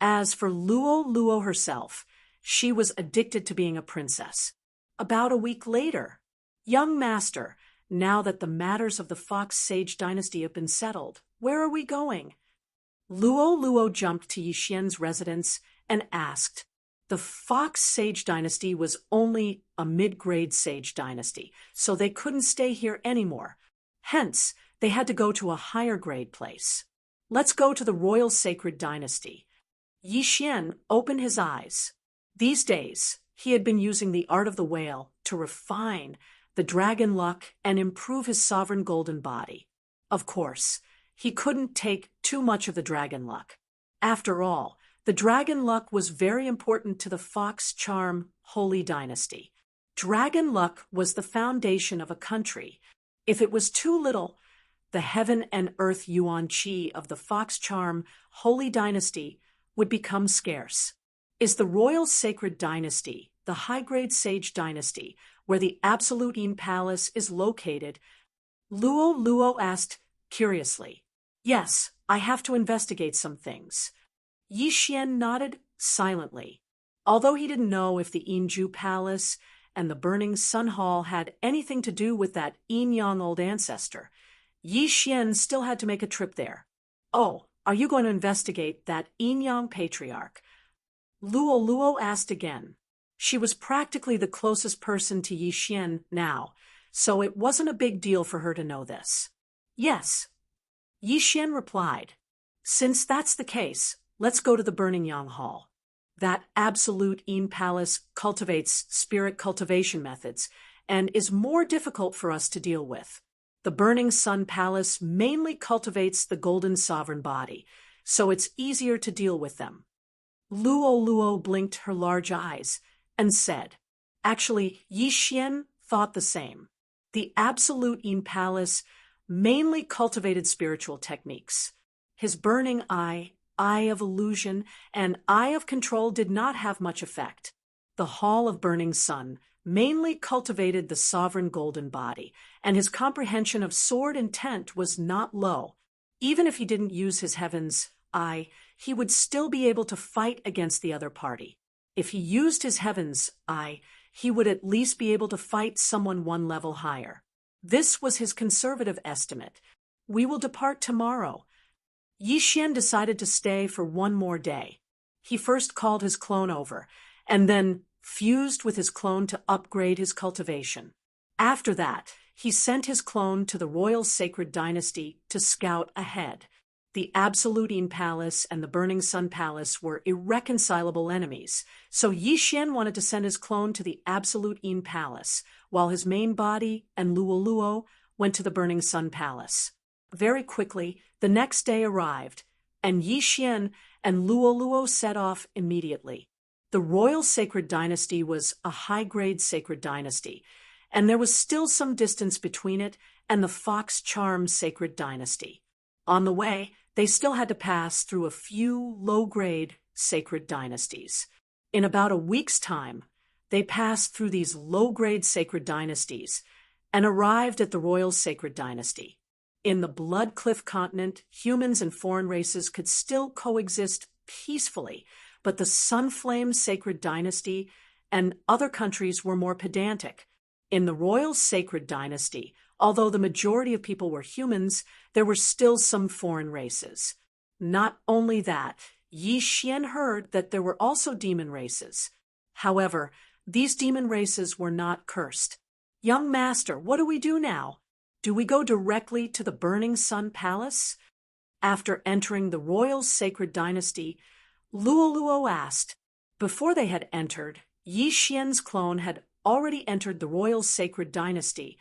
S1: As for Luo herself, she was addicted to being a princess. About a week later, young master, now that the matters of the Fox Sage Dynasty have been settled, where are we going? Luo jumped to Yi Xian's residence and asked. The Fox Sage Dynasty was only a mid-grade sage dynasty, so they couldn't stay here anymore. Hence, they had to go to a higher grade place. Let's go to the Royal Sacred Dynasty. Yi Xian opened his eyes. These days, he had been using the art of the whale to refine the dragon luck and improve his sovereign golden body. Of course, he couldn't take too much of the dragon luck. After all, the dragon luck was very important to the Fox Charm Holy Dynasty. Dragon luck was the foundation of a country. If it was too little, the heaven and earth yuan qi of the Fox Charm Holy Dynasty would become scarce. Is the Royal Sacred Dynasty, the high-grade sage dynasty, where the Absolute Yin Palace is located? Luo asked curiously. Yes, I have to investigate some things. Yi Xian nodded silently. Although he didn't know if the Yinju Palace and the Burning Sun Hall had anything to do with that Enyang Old Ancestor, Yi Xian still had to make a trip there. Oh, are you going to investigate that Enyang Patriarch? Luo asked again. She was practically the closest person to Yi Xian now, so it wasn't a big deal for her to know this. Yes. Yi Xian replied. Since that's the case, let's go to the Burning Yang Hall. That Absolute Yin Palace cultivates spirit cultivation methods and is more difficult for us to deal with. The Burning Sun Palace mainly cultivates the golden sovereign body, so it's easier to deal with them. Luo blinked her large eyes and said, actually, Yi Xian thought the same. The Absolute Yin Palace mainly cultivated spiritual techniques. His burning eye of illusion, and eye of control did not have much effect. The Hall of Burning Sun mainly cultivated the sovereign golden body, and his comprehension of sword intent was not low. Even if he didn't use his heaven's eye, he would still be able to fight against the other party. If he used his heaven's eye, he would at least be able to fight someone one level higher. This was his conservative estimate. We will depart tomorrow. Yi Xian decided to stay for one more day. He first called his clone over, and then fused with his clone to upgrade his cultivation. After that, he sent his clone to the royal sacred dynasty to scout ahead. The Absolute Palace and the Burning Sun Palace were irreconcilable enemies, so Yi Xian wanted to send his clone to the Absolute Palace, while his main body and Luo Luo went to the Burning Sun Palace. Very quickly, the next day arrived, and Yi Xian and Luo Luo set off immediately. The royal sacred dynasty was a high-grade sacred dynasty, and there was still some distance between it and the Fox Charm sacred dynasty. On the way, they still had to pass through a few low-grade sacred dynasties. In about a week's time, they passed through these low-grade sacred dynasties and arrived at the royal sacred dynasty. In the Blood Cliff continent, humans and foreign races could still coexist peacefully, but the Sunflame sacred dynasty and other countries were more pedantic. In the royal sacred dynasty, although the majority of people were humans, there were still some foreign races. Not only that, Yi Xian heard that there were also demon races. However, these demon races were not cursed. "Young master, what do we do now? Do we go directly to the Burning Sun Palace?" After entering the royal sacred dynasty, Luo Luo asked. Before they had entered, Yi Xian's clone had already entered the royal sacred dynasty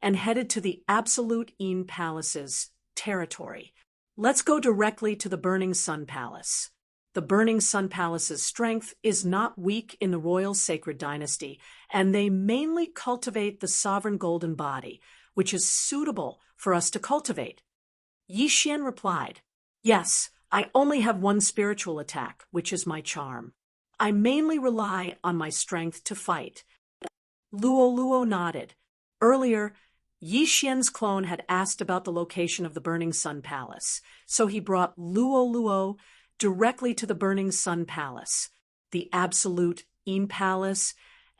S1: and headed to the Absolute Palace's territory. "Let's go directly to the Burning Sun Palace." The Burning Sun Palace's strength is not weak in the royal sacred dynasty, and they mainly cultivate the sovereign golden body, which is suitable for us to cultivate. Yi Xian replied, "Yes, I only have one spiritual attack, which is my charm. I mainly rely on my strength to fight." Luo Luo nodded. Earlier, Yi Xian's clone had asked about the location of the Burning Sun Palace, so he brought Luo Luo directly to the Burning Sun Palace. The Absolute Palace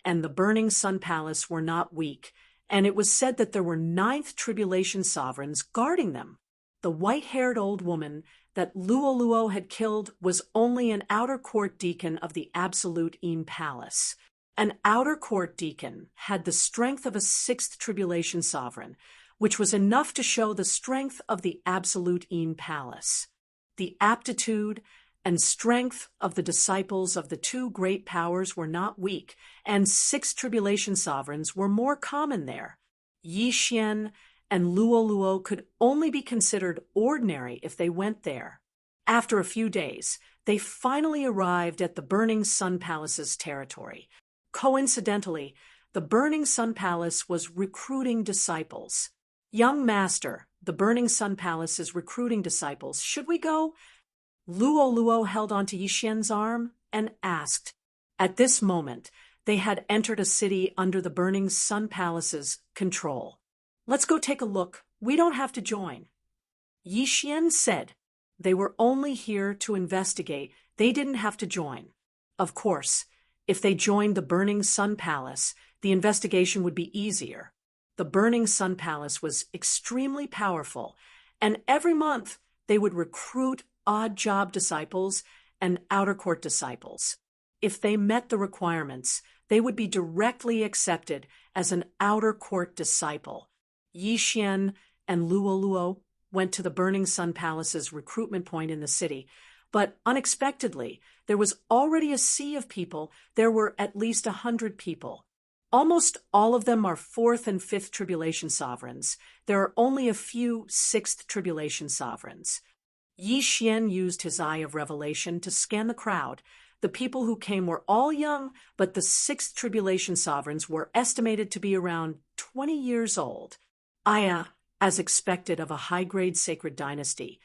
S1: and the Burning Sun Palace were not weak, and it was said that there were 9th tribulation sovereigns guarding them. The white-haired old woman that Luo Luo had killed was only an outer court deacon of the Absolute Palace. An outer court deacon had the strength of a 6th tribulation sovereign, which was enough to show the strength of the Absolute Palace. The aptitude and strength of the disciples of the two great powers were not weak, and 6th tribulation sovereigns were more common there. Yi Xian and Luo Luo could only be considered ordinary if they went there. After a few days, they finally arrived at the Burning Sun Palace's territory. Coincidentally, the Burning Sun Palace was recruiting disciples. "Young master, the Burning Sun Palace is recruiting disciples. Should we go?" Luo Luo held onto Yi Xian's arm and asked. At this moment, they had entered a city under the Burning Sun Palace's control. "Let's go take a look. We don't have to join." Yi Xian said. They were only here to investigate. They didn't have to join. Of course, if they joined the Burning Sun Palace, the investigation would be easier. The Burning Sun Palace was extremely powerful, and every month they would recruit odd job disciples and outer court disciples. If they met the requirements, they would be directly accepted as an outer court disciple. Yi Xian and Luo Luo went to the Burning Sun Palace's recruitment point in the city, but unexpectedly, there was already a sea of people. There were at least 100 people. Almost all of them are 4th and 5th tribulation sovereigns. There are only a few 6th tribulation sovereigns. Yi Xian used his eye of revelation to scan the crowd. The people who came were all young, but the 6th tribulation sovereigns were estimated to be around 20 years old. As expected of a high-grade sacred dynasty,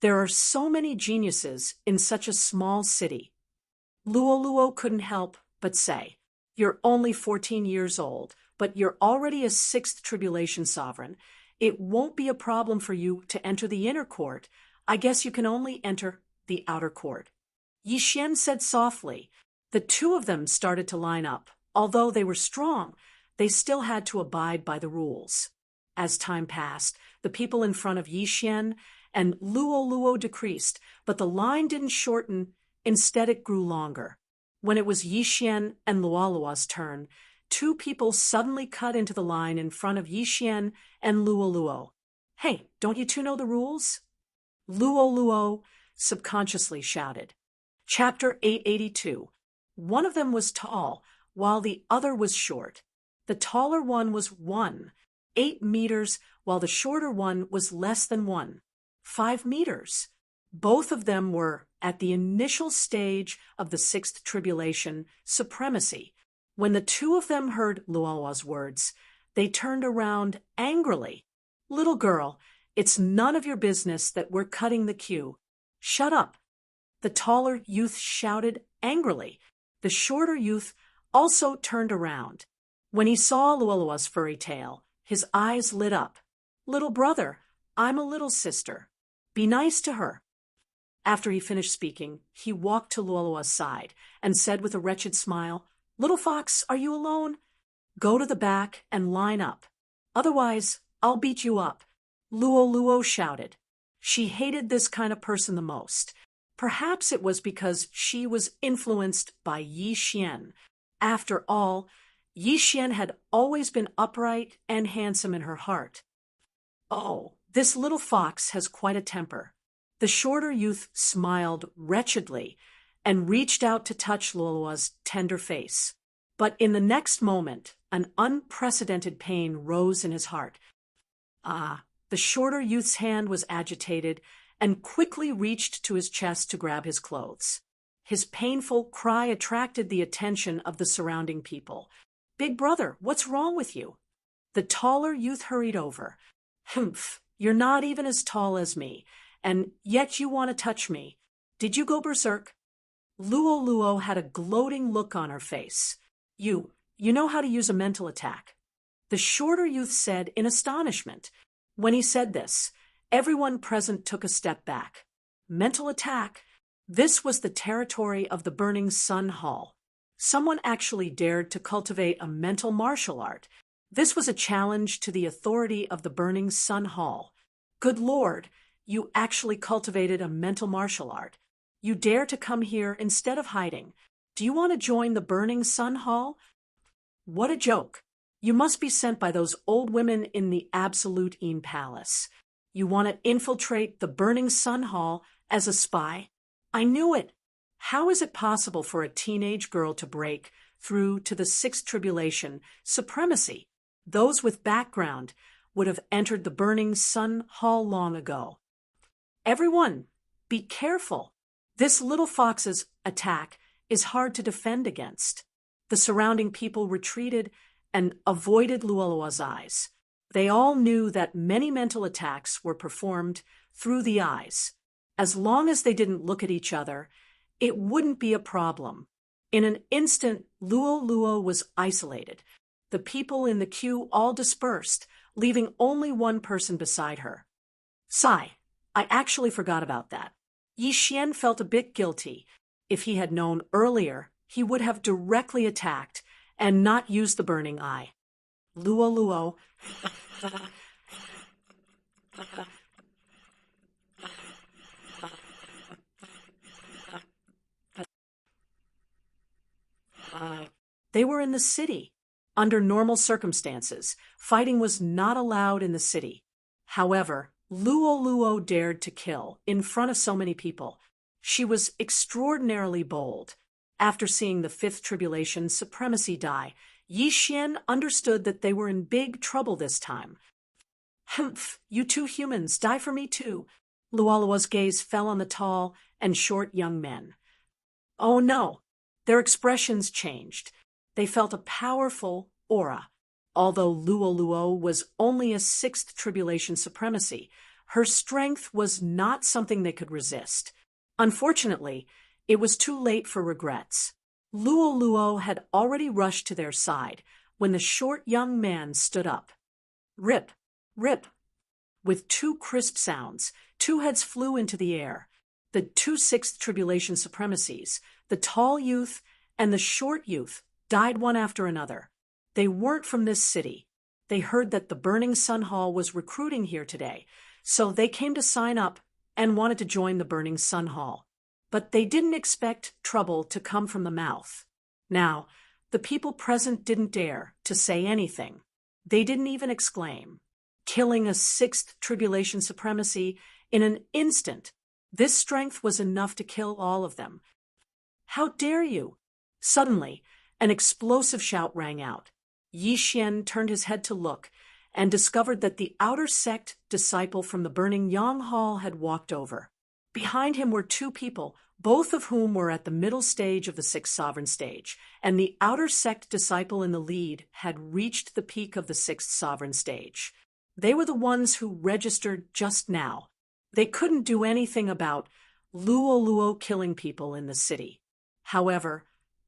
S1: there are so many geniuses in such a small city. Luo Luo couldn't help but say, "You're only 14 years old, but you're already a 6th tribulation sovereign. It won't be a problem for you to enter the inner court. I guess you can only enter the outer court." Yi Xian said softly. The two of them started to line up. Although they were strong, they still had to abide by the rules. As time passed, the people in front of Yi Xian and Luo Luo decreased, but the line didn't shorten. Instead, it grew longer. When it was Yixien and Luoluo's turn, two people suddenly cut into the line in front of Yixien and Luoluo. "Hey, don't you two know the rules?" Luoluo subconsciously shouted. Chapter 882. One of them was tall, while the other was short. The taller one was 8 meters, while the shorter one was less than 5 meters. Both of them were at the initial stage of the sixth tribulation, supremacy. When the two of them heard Luoluo's words, they turned around angrily. "Little girl, it's none of your business that we're cutting the queue. Shut up." The taller youth shouted angrily. The shorter youth also turned around. When he saw Luoluo's furry tail, his eyes lit up. "Little brother, I'm a little sister. Be nice to her." After he finished speaking, he walked to Luoluo's side and said with a wretched smile, "Little fox, are you alone? Go to the back and line up. Otherwise, I'll beat you up." Luoluo shouted. She hated this kind of person the most. Perhaps it was because she was influenced by Yixien. After all, Yixien had always been upright and handsome in her heart. "Oh, this little fox has quite a temper." The shorter youth smiled wretchedly and reached out to touch Luoluo's tender face. But in the next moment, an unprecedented pain rose in his heart. The shorter youth's hand was agitated and quickly reached to his chest to grab his clothes. His painful cry attracted the attention of the surrounding people. "Big brother, what's wrong with you?" The taller youth hurried over. "Humph, you're not even as tall as me, and yet you want to touch me. Did you go berserk?" Luoluo had a gloating look on her face. You know how to use a mental attack." The shorter youth said in astonishment. When he said this, everyone present took a step back. Mental attack? This was the territory of the Burning Sun Hall. Someone actually dared to cultivate a mental martial art. This was a challenge to the authority of the Burning Sun Hall. Good Lord, you actually cultivated a mental martial art. You dare to come here instead of hiding. Do you want to join the Burning Sun Hall? What a joke. You must be sent by those old women in the Absolute Een Palace. You want to infiltrate the Burning Sun Hall as a spy? I knew it. How is it possible for a teenage girl to break through to the sixth tribulation, supremacy? Those with background would have entered the Burning Sun Hall long ago. Everyone, be careful. This little fox's attack is hard to defend against. The surrounding people retreated and avoided Luoluo's eyes. They all knew that many mental attacks were performed through the eyes. As long as they didn't look at each other, it wouldn't be a problem. In an instant, Luoluo was isolated. The people in the queue all dispersed, leaving only one person beside her. "Sigh, I actually forgot about that." Yixien felt a bit guilty. If he had known earlier, he would have directly attacked and not used the burning eye. Luoluo They were in the city. Under normal circumstances, fighting was not allowed in the city. However, Luoluo dared to kill in front of so many people. She was extraordinarily bold. After seeing the fifth tribulation supremacy die, Yixien understood that they were in big trouble this time. "Humph, you two humans, die for me too." Luoluo's gaze fell on the tall and short young men. Oh no, their expressions changed. They felt a powerful aura. Although Luoluo was only a sixth tribulation supremacy, her strength was not something they could resist. Unfortunately, it was too late for regrets. Luoluo had already rushed to their side when the short young man stood up. Rip, rip. With two crisp sounds, two heads flew into the air. The two sixth tribulation supremacies, the tall youth and the short youth, died one after another. They weren't from this city. They heard that the Burning Sun Hall was recruiting here today, so they came to sign up and wanted to join the Burning Sun Hall. but they didn't expect trouble to come from the mouth. Now, the people present didn't dare to say anything. They didn't even exclaim. Killing a sixth tribulation supremacy in an instant, this strength was enough to kill all of them. How dare you? Suddenly, an explosive shout rang out. Yi Xian turned his head to look and discovered that the outer sect disciple from the burning Yang Hall had walked over. Behind him were two people, both of whom were at the middle stage of the sixth sovereign stage, and the outer sect disciple in the lead had reached the peak of the sixth sovereign stage. They were the ones who registered just now. They couldn't do anything about Luo killing people in the city. However,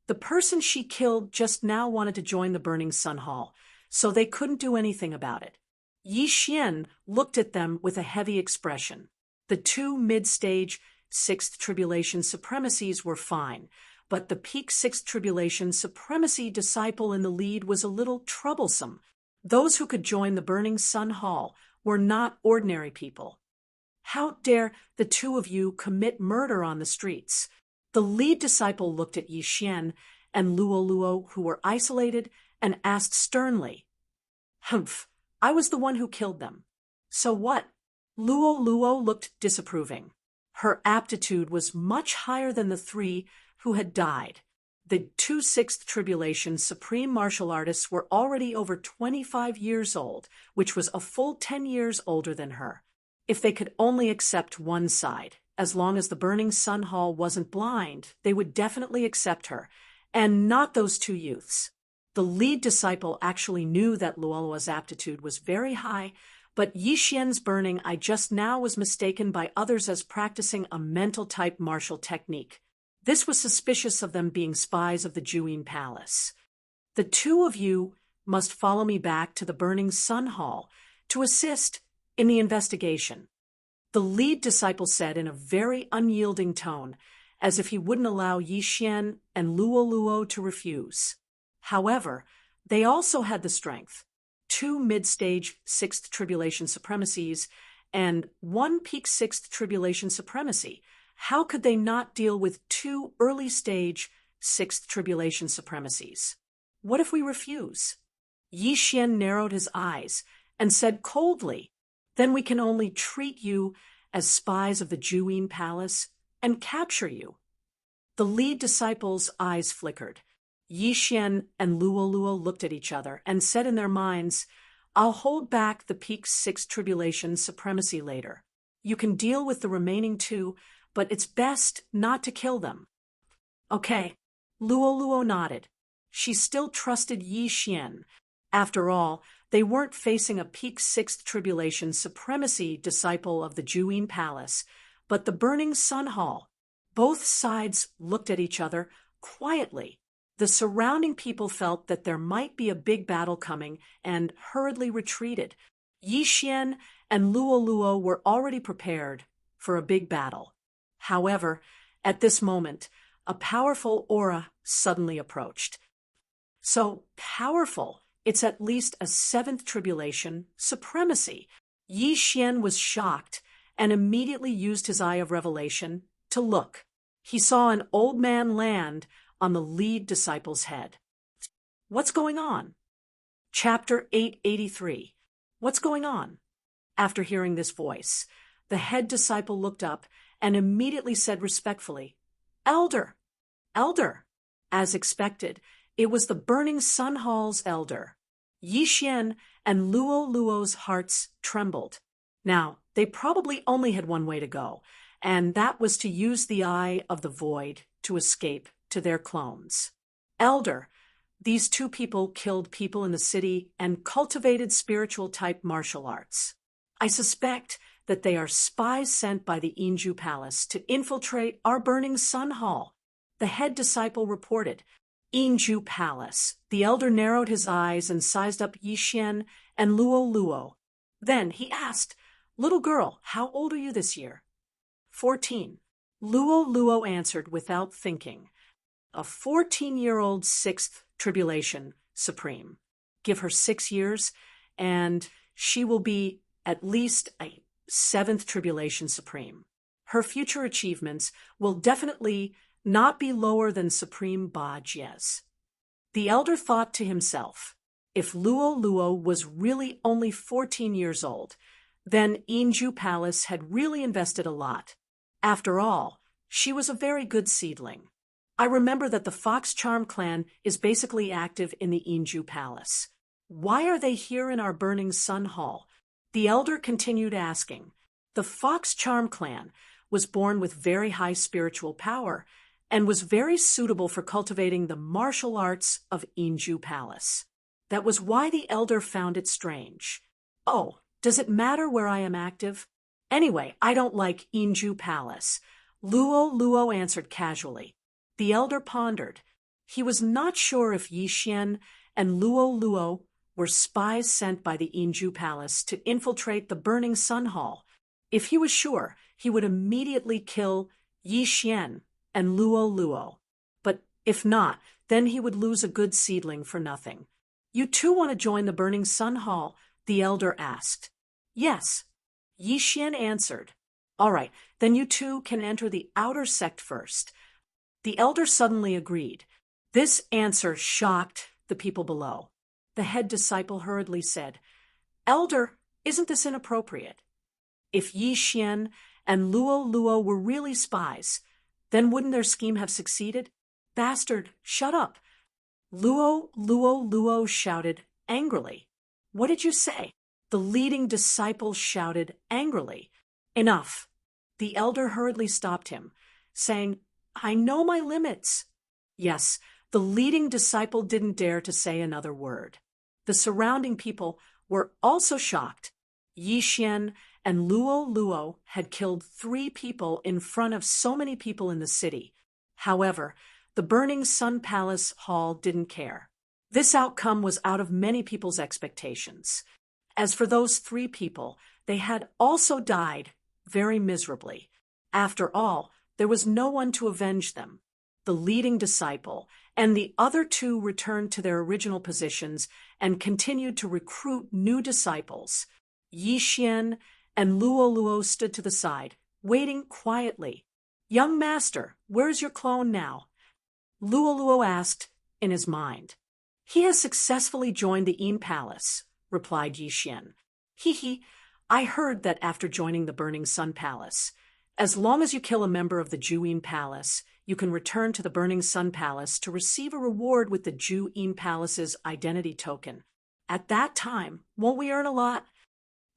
S1: the person she killed just now wanted to join the Burning Sun Hall, so they couldn't do anything about it. Yi Xian looked at them with a heavy expression. The two mid-stage sixth tribulation supremacies were fine, but the peak sixth tribulation supremacy disciple in the lead was a little troublesome. Those who could join the Burning Sun Hall were not ordinary people. How dare the two of you commit murder on the streets? The lead disciple looked at Yi Xian and Luo, who were isolated, and asked sternly, "Humph, I was the one who killed them. So what?" Luo looked disapproving. Her aptitude was much higher than the three who had died. The two sixth tribulation supreme martial artists were already over 25 years old, which was a full 10 years older than her. If they could only accept one side, as long as the Burning Sun Hall wasn't blind, they would definitely accept her, and not those two youths. The lead disciple actually knew that Luolua's aptitude was very high, but Yi Xian's burning I just now was mistaken by others as practicing a mental-type martial technique. This was suspicious of them being spies of the Juyin Palace. The two of you must follow me back to the Burning Sun Hall to assist in the investigation, the lead disciple said in a very unyielding tone, as if he wouldn't allow Yi Xian and Luo to refuse. However, they also had the strength. Two mid-stage sixth tribulation supremacies and one peak sixth tribulation supremacy. How could they not deal with two early-stage sixth tribulation supremacies? What if we refuse? Yi Xian narrowed his eyes and said coldly, "Then we can only treat you as spies of the Juyin Palace and capture you." The lead disciple's eyes flickered. Yi Xian and Luo looked at each other and said in their minds, "I'll hold back the peak sixth tribulation supremacy later. You can deal with the remaining two, but it's best not to kill them." Okay, Luo nodded. She still trusted Yi Xian. After all, they weren't facing a peak sixth tribulation supremacy disciple of the Juyin Palace, but the Burning Sun Hall. Both sides looked at each other quietly. The surrounding people felt that there might be a big battle coming and hurriedly retreated. Yi Xian and Luo were already prepared for a big battle. However, at this moment, a powerful aura suddenly approached. So powerful, it's at least a seventh tribulation supremacy. Yi Xian was shocked and immediately used his eye of revelation to look. He saw an old man land on the lead disciple's head. What's going on? Chapter 883. What's going on? After hearing this voice, the head disciple looked up and immediately said respectfully, "Elder! Elder!" As expected, it was the Burning Sun Hall's elder. Yi Xian and Luo's hearts trembled. Now, they probably only had one way to go, and that was to use the Eye of the Void to escape to their clones. Elder, these two people killed people in the city and cultivated spiritual-type martial arts. I suspect that they are spies sent by the Inju Palace to infiltrate our Burning Sun Hall, the head disciple reported. Inju Palace. The elder narrowed his eyes and sized up Yi Xian and Luo. Then he asked, "Little girl, how old are you this year?" 14. Luo answered without thinking. A 14-year-old sixth tribulation supreme. Give her 6 years, and she will be at least a seventh tribulation supreme. her future achievements will definitely not be lower than Supreme Ba Jies. The elder thought to himself, if Luo Luo was really only 14 years old, then Yinju Palace had really invested a lot. After all, she was a very good seedling. I remember that the Fox Charm clan is basically active in the Yinju Palace. Why are they here in our Burning Sun Hall? The elder continued asking. The Fox Charm clan was born with very high spiritual power and was very suitable for cultivating the martial arts of Yinju Palace. That was why the elder found it strange. Oh, does it matter where I am active? Anyway, I don't like Yinju Palace. Luo Luo answered casually. The elder pondered. He was not sure if Yi Xian and Luo Luo were spies sent by the Yinju Palace to infiltrate the Burning Sun Hall. If he was sure, he would immediately kill Yi Xian and Luo Luo. But if not, then he would lose a good seedling for nothing. You too want to join the Burning Sun Hall? The elder asked. Yes. Yi Xian answered. All right, then you two can enter the outer sect first. The elder suddenly agreed. This answer shocked the people below. The head disciple hurriedly said, Elder, isn't this inappropriate? If Yi Xian and Luo Luo were really spies, then wouldn't their scheme have succeeded? Bastard, shut up! Luo Luo shouted angrily. What did you say? The leading disciple shouted angrily. Enough. The elder hurriedly stopped him, saying, I know my limits. Yes, the leading disciple didn't dare to say another word. The surrounding people were also shocked. Yi Xian and Luo Luo had killed 3 people in front of so many people in the city. However, the Burning Sun Palace Hall didn't care. This outcome was out of many people's expectations. As for those 3 people, they had also died very miserably. After all, there was no one to avenge them. The leading disciple and the other 2 returned to their original positions and continued to recruit new disciples. Yi Xian and Luo Luo stood to the side, waiting quietly. Young master, where's your clone now? Luo Luo asked in his mind. He has successfully joined the Yin Palace, replied Yi Xian. He, I heard that after joining the Burning Sun Palace, as long as you kill a member of the Juyin Palace, you can return to the Burning Sun Palace to receive a reward with the Juyin Palace's identity token. At that time, won't we earn a lot?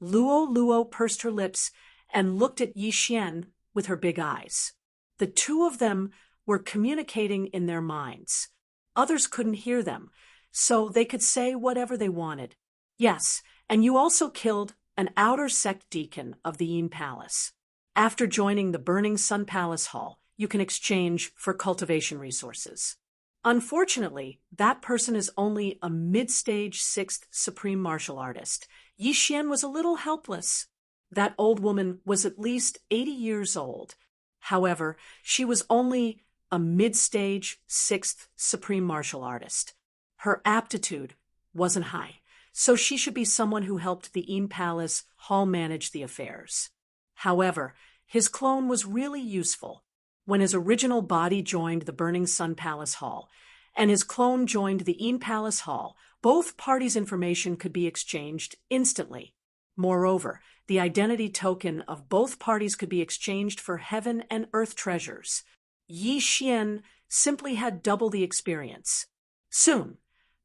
S1: Luo Luo pursed her lips and looked at Yi Xian with her big eyes. The 2 of them were communicating in their minds. Others couldn't hear them, so they could say whatever they wanted. Yes, and you also killed an outer sect deacon of the Yin Palace. After joining the Burning Sun Palace Hall, you can exchange for cultivation resources. Unfortunately, that person is only a mid-stage 6th Supreme Martial Artist. Yi Xian was a little helpless. That old woman was at least 80 years old. However, she was only a mid-stage 6th Supreme Martial Artist. Her aptitude wasn't high, so she should be someone who helped the Yin Palace Hall manage the affairs. However, his clone was really useful. When his original body joined the Burning Sun Palace Hall, and his clone joined the Yin Palace Hall, both parties' information could be exchanged instantly. Moreover, the identity token of both parties could be exchanged for heaven and earth treasures. Yi Xian simply had double the experience. Soon,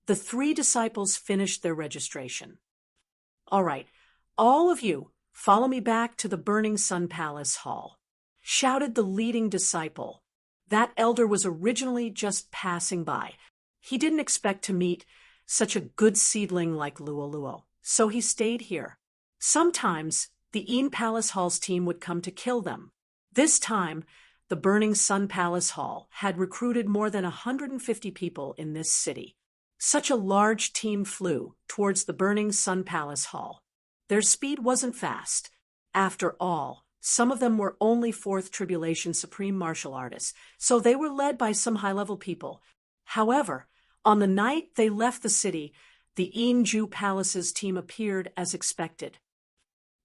S1: the 3 disciples finished their registration. All right, all of you, follow me back to the Burning Sun Palace Hall, shouted the leading disciple. That elder was originally just passing by. He didn't expect to meet such a good seedling like Luo Luo, so he stayed here. Sometimes the Yin Palace Hall's team would come to kill them. This time, the Burning Sun Palace Hall had recruited more than 150 people in this city. Such a large team flew towards the Burning Sun Palace Hall. Their speed wasn't fast. After all, some of them were only 4th Tribulation Supreme Martial Artists, so they were led by some high-level people. However, on the night they left the city, the Yinju Palace's team appeared as expected.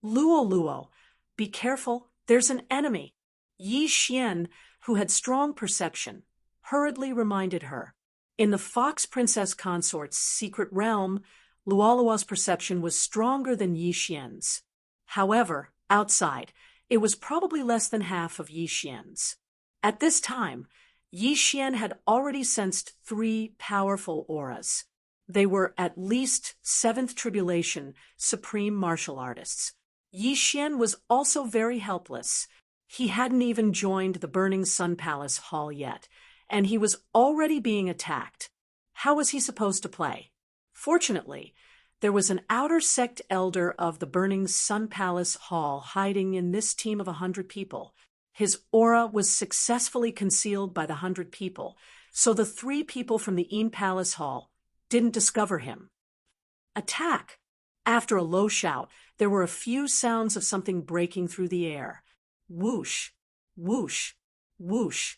S1: Luo Luo, be careful, there's an enemy. Yi Xian, who had strong perception, hurriedly reminded her. In the Fox Princess Consort's secret realm, Luolua's perception was stronger than Yi Xian's. However, outside, it was probably less than half of Yi Xian's. At this time, Yi Xian had already sensed 3 powerful auras. They were at least 7th Tribulation Supreme Martial Artists. Yi Xian was also very helpless. He hadn't even joined the Burning Sun Palace Hall yet, and he was already being attacked. How was he supposed to play? Fortunately, there was an outer sect elder of the Burning Sun Palace Hall hiding in this team of 100 people. His aura was successfully concealed by the 100 people, so the 3 people from the Een Palace Hall didn't discover him. Attack! After a low shout, there were a few sounds of something breaking through the air. Whoosh, whoosh, whoosh.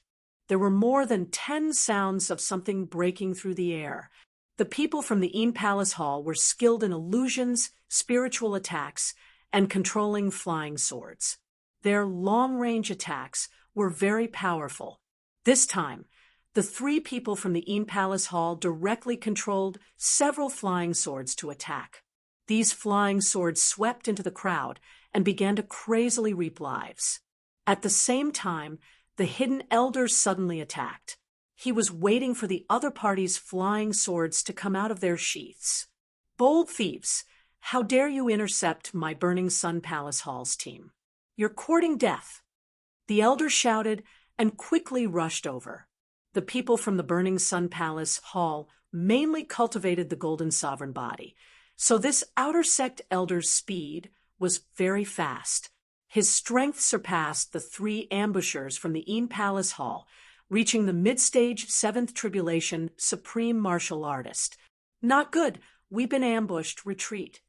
S1: There were more than 10 sounds of something breaking through the air. The people from the Een Palace Hall were skilled in illusions, spiritual attacks, and controlling flying swords. Their long-range attacks were very powerful. This time, the 3 people from the Een Palace Hall directly controlled several flying swords to attack. These flying swords swept into the crowd and began to crazily reap lives. At the same time, the hidden elder suddenly attacked. He was waiting for the other party's flying swords to come out of their sheaths. Bold thieves, how dare you intercept my Burning Sun Palace Hall's team? You're courting death. The elder shouted and quickly rushed over. The people from the Burning Sun Palace Hall mainly cultivated the Golden Sovereign body, so this outer sect elder's speed was very fast. His strength surpassed the 3 ambushers from the Een Palace Hall, reaching the mid-stage 7th Tribulation Supreme Martial Artist. Not good. We've been ambushed. Retreat.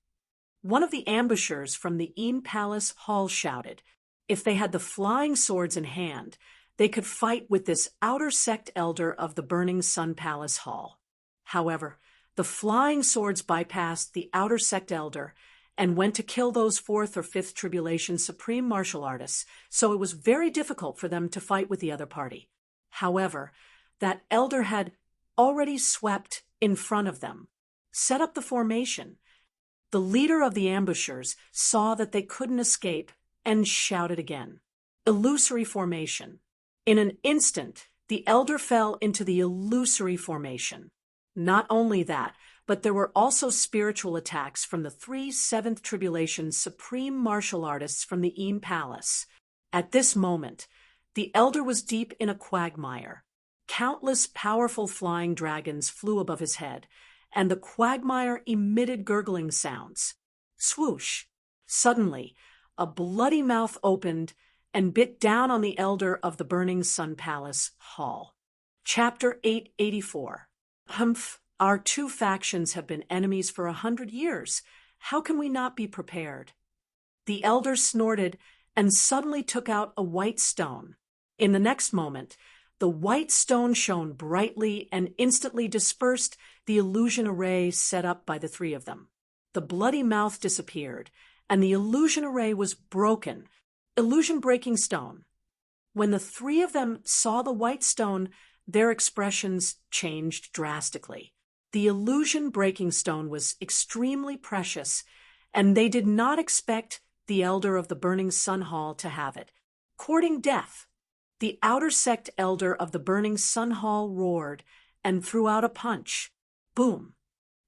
S1: One of the ambushers from the Een Palace Hall shouted. If they had the flying swords in hand, they could fight with this outer sect elder of the Burning Sun Palace Hall. However, the flying swords bypassed the outer sect elder and went to kill those 4th or 5th Tribulation Supreme Martial Artists, so it was very difficult for them to fight with the other party. However, that elder had already swept in front of them, set up the formation. The leader of the ambushers saw that they couldn't escape and shouted again. Illusory formation. In an instant, the elder fell into the illusory formation. Not only that, but there were also spiritual attacks from the 3 7th Tribulation Supreme Martial Artists from the Een Palace. At this moment, the elder was deep in a quagmire. Countless powerful flying dragons flew above his head, and the quagmire emitted gurgling sounds. Swoosh! Suddenly, a bloody mouth opened and bit down on the elder of the Burning Sun Palace Hall. Chapter 884. Humph! Our 2 factions have been enemies for 100 years. How can we not be prepared? The elder snorted and suddenly took out a white stone. In the next moment, the white stone shone brightly and instantly dispersed the illusion array set up by the 3 of them. The bloody mouth disappeared, and the illusion array was broken. Illusion-breaking stone. When the 3 of them saw the white stone, their expressions changed drastically. The illusion-breaking stone was extremely precious, and they did not expect the elder of the Burning Sun Hall to have it. Courting death. The outer sect elder of the Burning Sun Hall roared and threw out a punch. Boom!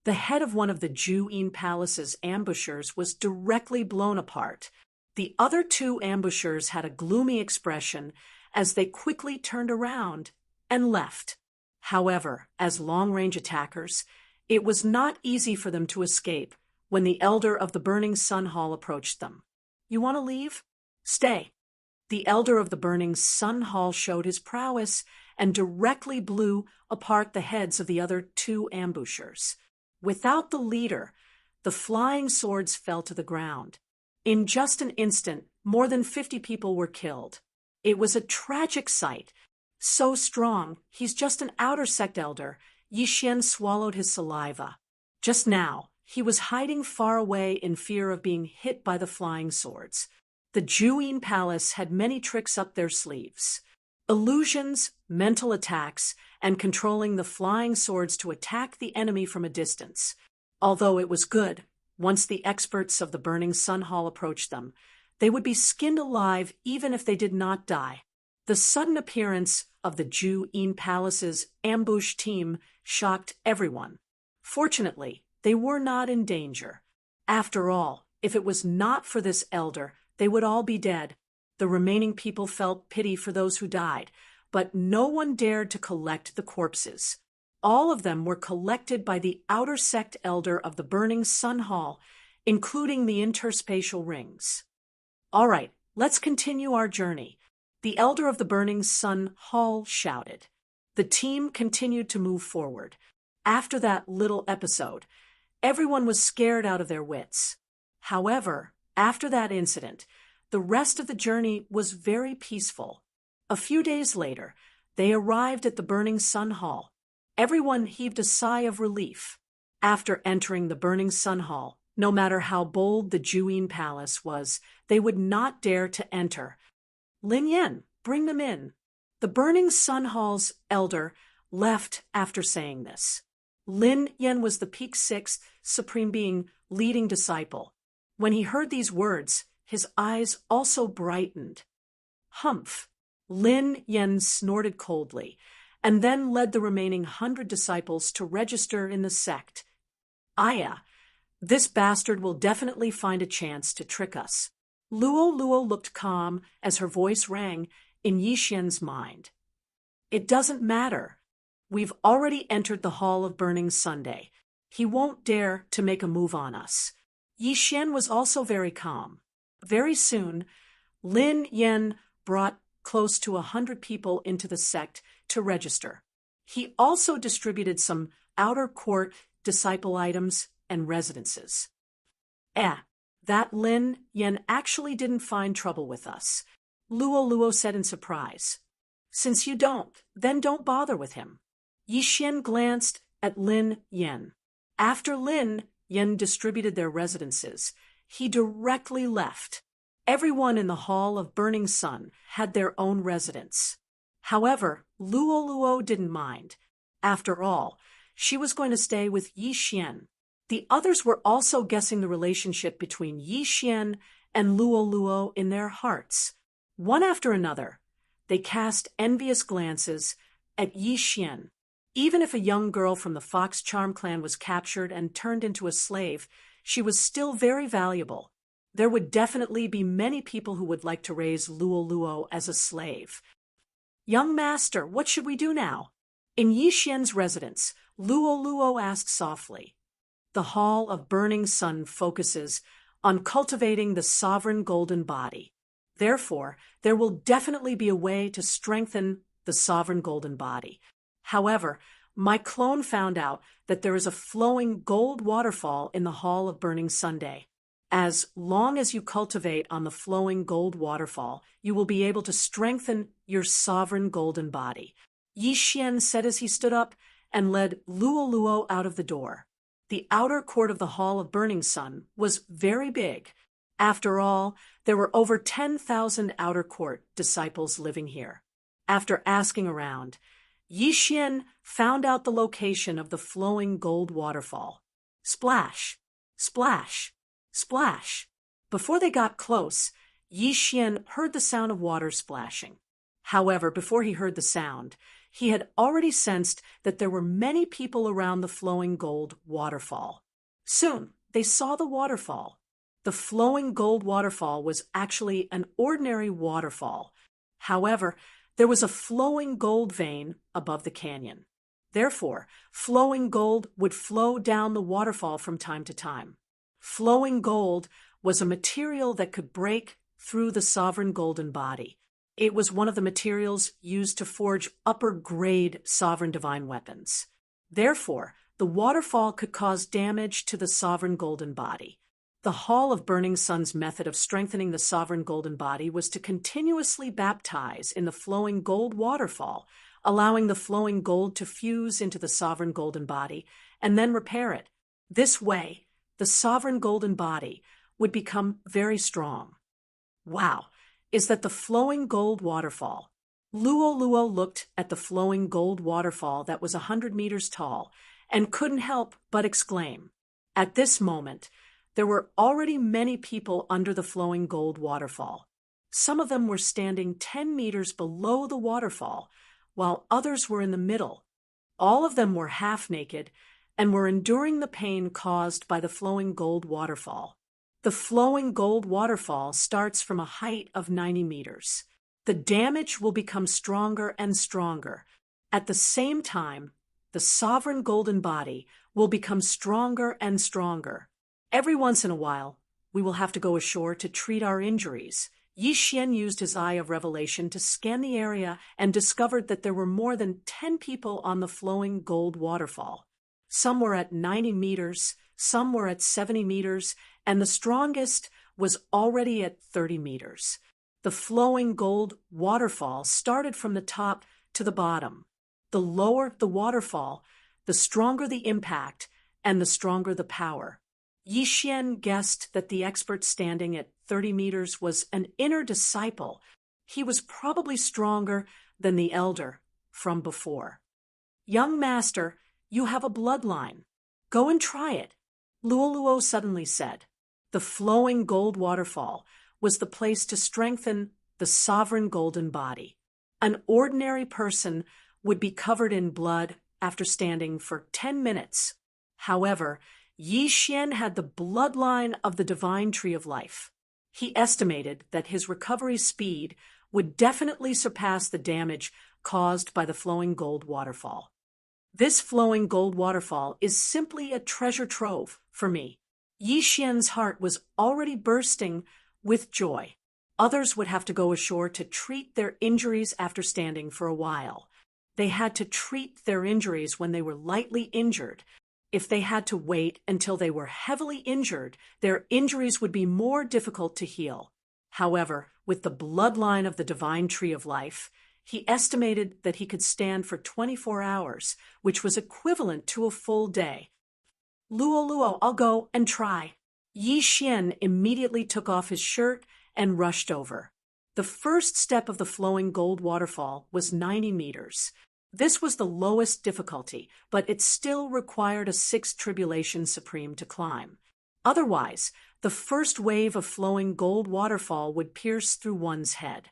S1: The head of one of the Ju Een Palace's ambushers was directly blown apart. The other 2 ambushers had a gloomy expression as they quickly turned around and left. However, as long-range attackers, it was not easy for them to escape when the elder of the Burning Sun Hall approached them. You want to leave? Stay. The elder of the Burning Sun Hall showed his prowess and directly blew apart the heads of the other 2 ambushers. Without the leader, the flying swords fell to the ground. In just an instant, more than 50 people were killed. It was a tragic sight. So strong, he's just an outer sect elder. Yi Xian swallowed his saliva. Just now, he was hiding far away in fear of being hit by the flying swords. The Jewine Palace had many tricks up their sleeves. Illusions, mental attacks, and controlling the flying swords to attack the enemy from a distance. Although it was good, once the experts of the Burning Sun Hall approached them, they would be skinned alive even if they did not die. The sudden appearance of the Jewine Palace's ambush team shocked everyone. Fortunately, they were not in danger. After all, if it was not for this elder, they would all be dead. The remaining people felt pity for those who died, but no one dared to collect the corpses. All of them were collected by the outer sect elder of the Burning Sun Hall, including the interspatial rings. All right, let's continue our journey. The elder of the Burning Sun Hall shouted. The team continued to move forward. After that little episode, everyone was scared out of their wits. However, after that incident, the rest of the journey was very peaceful. A few days later, they arrived at the Burning Sun Hall. Everyone heaved a sigh of relief. After entering the Burning Sun Hall, no matter how bold the Jewine Palace was, they would not dare to enter. Lin Yen, bring them in. The Burning Sun Hall's elder left after saying this. Lin Yen was the Peak Sixth Supreme Being leading disciple. When he heard these words, his eyes also brightened. Humph! Lin Yen snorted coldly, and then led the remaining 100 disciples to register in the sect. Aya, this bastard will definitely find a chance to trick us. Luo looked calm as her voice rang in Yixian's mind. It doesn't matter. We've already entered the Hall of Burning Sunday. He won't dare to make a move on us. Yixian was also very calm. Very soon, Lin Yen brought close to 100 people into the sect to register. He also distributed some outer court disciple items and residences. That Lin Yen actually didn't find trouble with us, Luo said in surprise. Since you don't, then don't bother with him. Yixian glanced at Lin Yen. After Lin Yen distributed their residences, he directly left. Everyone in the Hall of Burning Sun had their own residence. However, Luo didn't mind. After all, she was going to stay with Yixian. The others were also guessing the relationship between Yixian and Luo in their hearts. One after another, they cast envious glances at Yixian. Even if a young girl from the Fox Charm clan was captured and turned into a slave, she was still very valuable. There would definitely be many people who would like to raise Luo as a slave. Young master, what should we do now? In Yixian's residence, Luo asked softly. The Hall of Burning Sun focuses on cultivating the sovereign golden body. Therefore, there will definitely be a way to strengthen the sovereign golden body. However, my clone found out that there is a flowing gold waterfall in the Hall of Burning Sunday. As long as you cultivate on the flowing gold waterfall, you will be able to strengthen your sovereign golden body. Yixian said as he stood up and led Luo out of the door. The outer court of the Hall of Burning Sun was very big. After all, there were over 10,000 outer court disciples living here. After asking around, Yixian found out the location of the flowing gold waterfall. Splash, splash, splash. Before they got close, Yixian heard the sound of water splashing. However, before he heard the sound, he had already sensed that there were many people around the flowing gold waterfall. Soon, they saw the waterfall. The flowing gold waterfall was actually an ordinary waterfall. However, there was a flowing gold vein above the canyon. Therefore, flowing gold would flow down the waterfall from time to time. Flowing gold was a material that could break through the sovereign golden body. It was one of the materials used to forge upper-grade sovereign divine weapons. Therefore, the waterfall could cause damage to the sovereign golden body. The Hall of Burning Sun's method of strengthening the sovereign golden body was to continuously baptize in the flowing gold waterfall, allowing the flowing gold to fuse into the sovereign golden body and then repair it. This way, the sovereign golden body would become very strong. Wow, is that the flowing gold waterfall. Luo looked at the flowing gold waterfall that was 100 meters tall and couldn't help but exclaim. At this moment, there were already many people under the flowing gold waterfall. Some of them were standing 10 meters below the waterfall, while others were in the middle. All of them were half naked and were enduring the pain caused by the flowing gold waterfall. The flowing gold waterfall starts from a height of 90 meters. The damage will become stronger and stronger. At the same time, the sovereign golden body will become stronger and stronger. Every once in a while, we will have to go ashore to treat our injuries. Yi Xian used his eye of revelation to scan the area and discovered that there were more than 10 people on the flowing gold waterfall. Some were at 90 meters, some were at 70 meters, and the strongest was already at 30 meters. The flowing gold waterfall started from the top to the bottom. The lower the waterfall, the stronger the impact and the stronger the power. Yi Xian guessed that the expert standing at 30 meters was an inner disciple. He was probably stronger than the elder from before. Young master, you have a bloodline. Go and try it, Luo suddenly said. The flowing gold waterfall was the place to strengthen the sovereign golden body. An ordinary person would be covered in blood after standing for 10 minutes. However, Yi Xian had the bloodline of the divine tree of life. He estimated that his recovery speed would definitely surpass the damage caused by the flowing gold waterfall. This flowing gold waterfall is simply a treasure trove for me. Yi Xian's heart was already bursting with joy. Others would have to go ashore to treat their injuries after standing for a while. They had to treat their injuries when they were lightly injured. If they had to wait until they were heavily injured, their injuries would be more difficult to heal. However, with the bloodline of the divine tree of life, he estimated that he could stand for 24 hours, which was equivalent to a full day. Luo, I'll go and try. Yi Xian immediately took off his shirt and rushed over. The first step of the flowing gold waterfall was 90 meters. This was the lowest difficulty, but it still required a 6th Tribulation Supreme to climb. Otherwise, the first wave of flowing gold waterfall would pierce through one's head.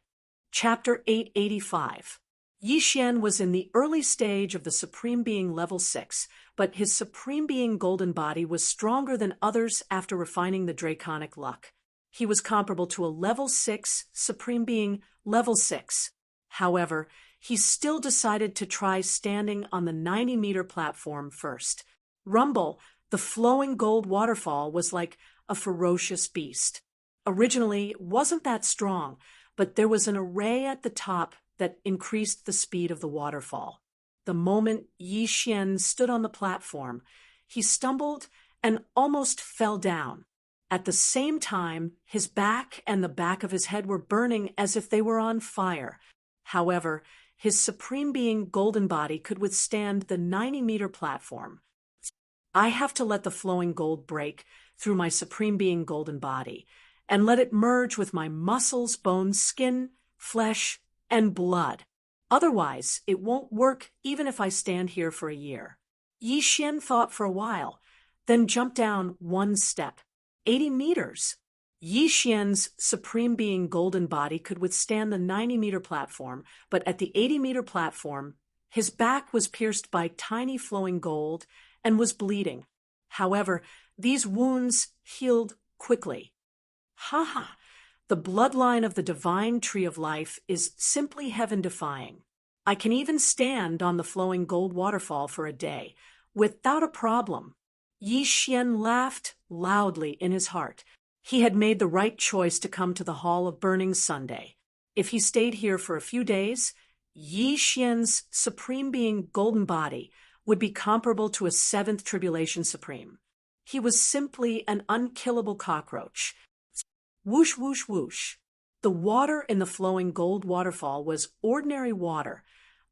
S1: Chapter 885. Yi Xian was in the early stage of the Supreme Being level 6, but his Supreme Being golden body was stronger than others after refining the draconic luck. He was comparable to a level 6 Supreme Being level 6. However, he still decided to try standing on the 90-meter platform first. Rumble, the flowing gold waterfall, was like a ferocious beast. Originally, it wasn't that strong, but there was an array at the top that increased the speed of the waterfall. The moment Yi Xian stood on the platform, he stumbled and almost fell down. At the same time, his back and the back of his head were burning as if they were on fire. However, his Supreme Being golden body could withstand the 90-meter platform. I have to let the flowing gold break through my Supreme Being golden body and let it merge with my muscles, bones, skin, flesh, and blood. Otherwise, it won't work even if I stand here for a year. Yi Xian thought for a while, then jumped down one step. 80 meters. Yi Xian's Supreme Being golden body could withstand the 90-meter platform, but at the 80-meter platform, his back was pierced by tiny flowing gold and was bleeding. However, these wounds healed quickly. The bloodline of the divine tree of life is simply heaven-defying. I can even stand on the flowing gold waterfall for a day, without a problem. Yi Xian laughed loudly in his heart. He had made the right choice to come to the Hall of Burning Sunday. If he stayed here for a few days, Yi Xian's Supreme Being golden body would be comparable to a 7th Tribulation Supreme. He was simply an unkillable cockroach. Whoosh, whoosh, whoosh. The water in the flowing gold waterfall was ordinary water,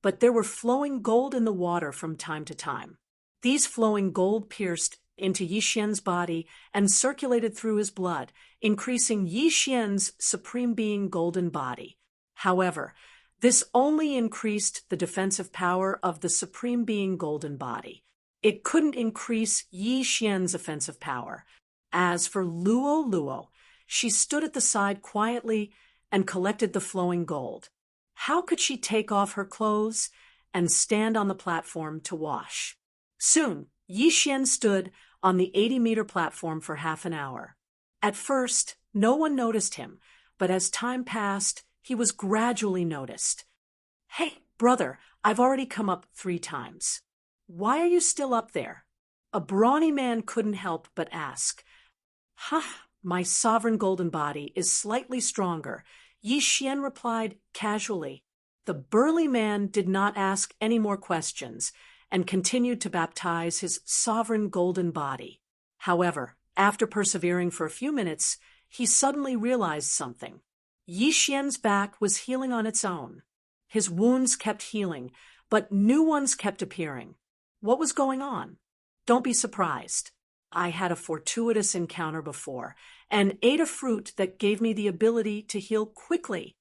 S1: but there were flowing gold in the water from time to time. These flowing gold pierced into Yi Xian's body and circulated through his blood, increasing Yi Xian's Supreme Being golden body. However, this only increased the defensive power of the Supreme Being golden body. It couldn't increase Yi Xian's offensive power. As for Luo Luo, she stood at the side quietly and collected the flowing gold. How could she take off her clothes and stand on the platform to wash? Soon, Yi Xian stood on the 80-meter platform for half an hour. At first, no one noticed him, but as time passed, he was gradually noticed. "Hey, brother, I've already come up 3 times. Why are you still up there?" A brawny man couldn't help but ask. My sovereign golden body is slightly stronger," Yi Xian replied casually. The burly man did not ask any more questions and continued to baptize his sovereign golden body. However, after persevering for a few minutes, he suddenly realized something. Yi Xian's back was healing on its own. His wounds kept healing, but new ones kept appearing. What was going on? Don't be surprised. I had a fortuitous encounter before and ate a fruit that gave me the ability to heal quickly.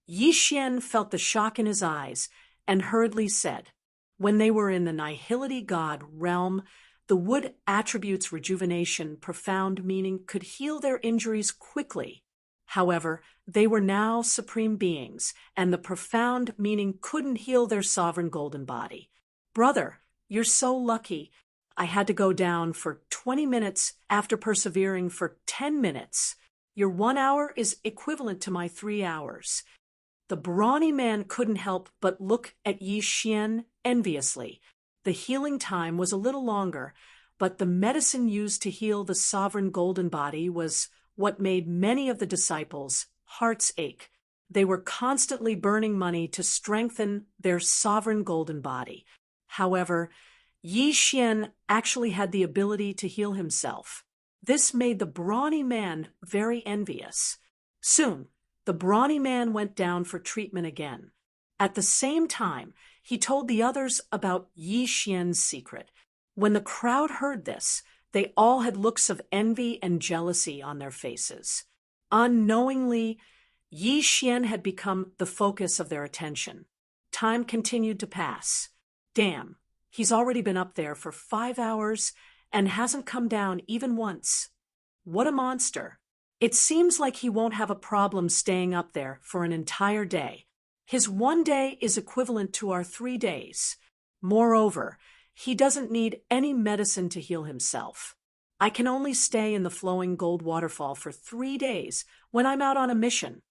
S1: Yi Xian felt the shock in his eyes and hurriedly said, when they were in the Nihility God realm, the wood attributes rejuvenation, profound meaning could heal their injuries quickly. However, they were now supreme beings, and the profound meaning couldn't heal their sovereign golden body. Brother, you're so lucky. I had to go down for 20 minutes after persevering for 10 minutes. Your 1 hour is equivalent to my 3 hours. The brawny man couldn't help but look at Yi Xian enviously. The healing time was a little longer, but the medicine used to heal the sovereign golden body was what made many of the disciples' hearts ache. They were constantly burning money to strengthen their sovereign golden body. However, Yi Xian actually had the ability to heal himself. This made the brawny man very envious. Soon, the brawny man went down for treatment again. At the same time, he told the others about Yi Xian's secret. When the crowd heard this, they all had looks of envy and jealousy on their faces. Unknowingly, Yi Xian had become the focus of their attention. Time continued to pass. Damn, he's already been up there for 5 hours and hasn't come down even once. What a monster. It seems like he won't have a problem staying up there for an entire day. His 1 day is equivalent to our 3 days. Moreover, he doesn't need any medicine to heal himself. I can only stay in the flowing gold waterfall for 3 days when I'm out on a mission.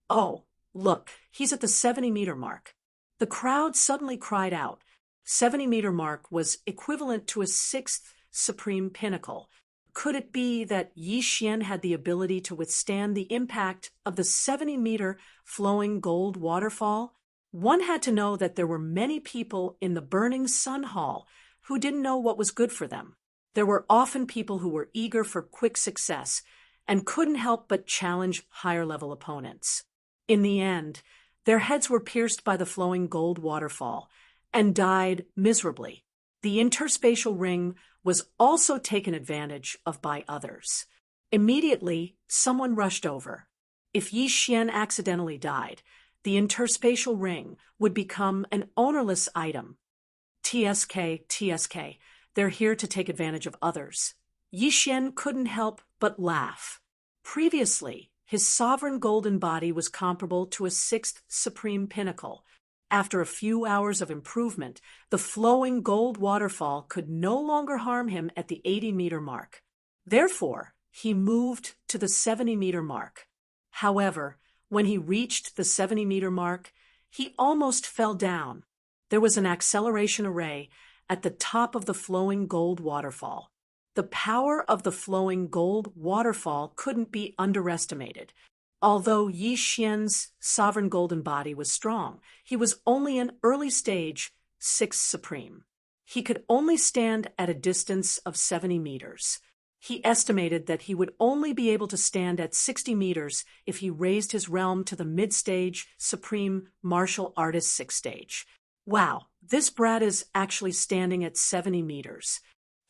S1: Oh, look, he's at the 70-meter mark. The crowd suddenly cried out. 70-meter mark was equivalent to a 6th supreme pinnacle. Could it be that Yi Xian had the ability to withstand the impact of the 70-meter flowing gold waterfall? One had to know that there were many people in the burning sun hall who didn't know what was good for them. There were often people who were eager for quick success and couldn't help but challenge higher-level opponents. In the end, their heads were pierced by the flowing gold waterfall and died miserably. The interspatial ring was also taken advantage of by others. Immediately, someone rushed over. If Yi Xian accidentally died, the interspatial ring would become an ownerless item. TSK, they're here to take advantage of others. Yi Xian couldn't help but laugh. Previously, his sovereign golden body was comparable to a 6th supreme pinnacle. After a few hours of improvement, the flowing gold waterfall could no longer harm him at the 80-meter mark. Therefore, he moved to the 70-meter mark. However, when he reached the 70-meter mark, he almost fell down. There was an acceleration array at the top of the flowing gold waterfall. The power of the flowing gold waterfall couldn't be underestimated. Although Yi Xian's sovereign golden body was strong, he was only an early stage 6th supreme. He could only stand at a distance of 70 meters. He estimated that he would only be able to stand at 60 meters if he raised his realm to the mid-stage supreme martial artist 6th stage. Wow, this brat is actually standing at 70 meters.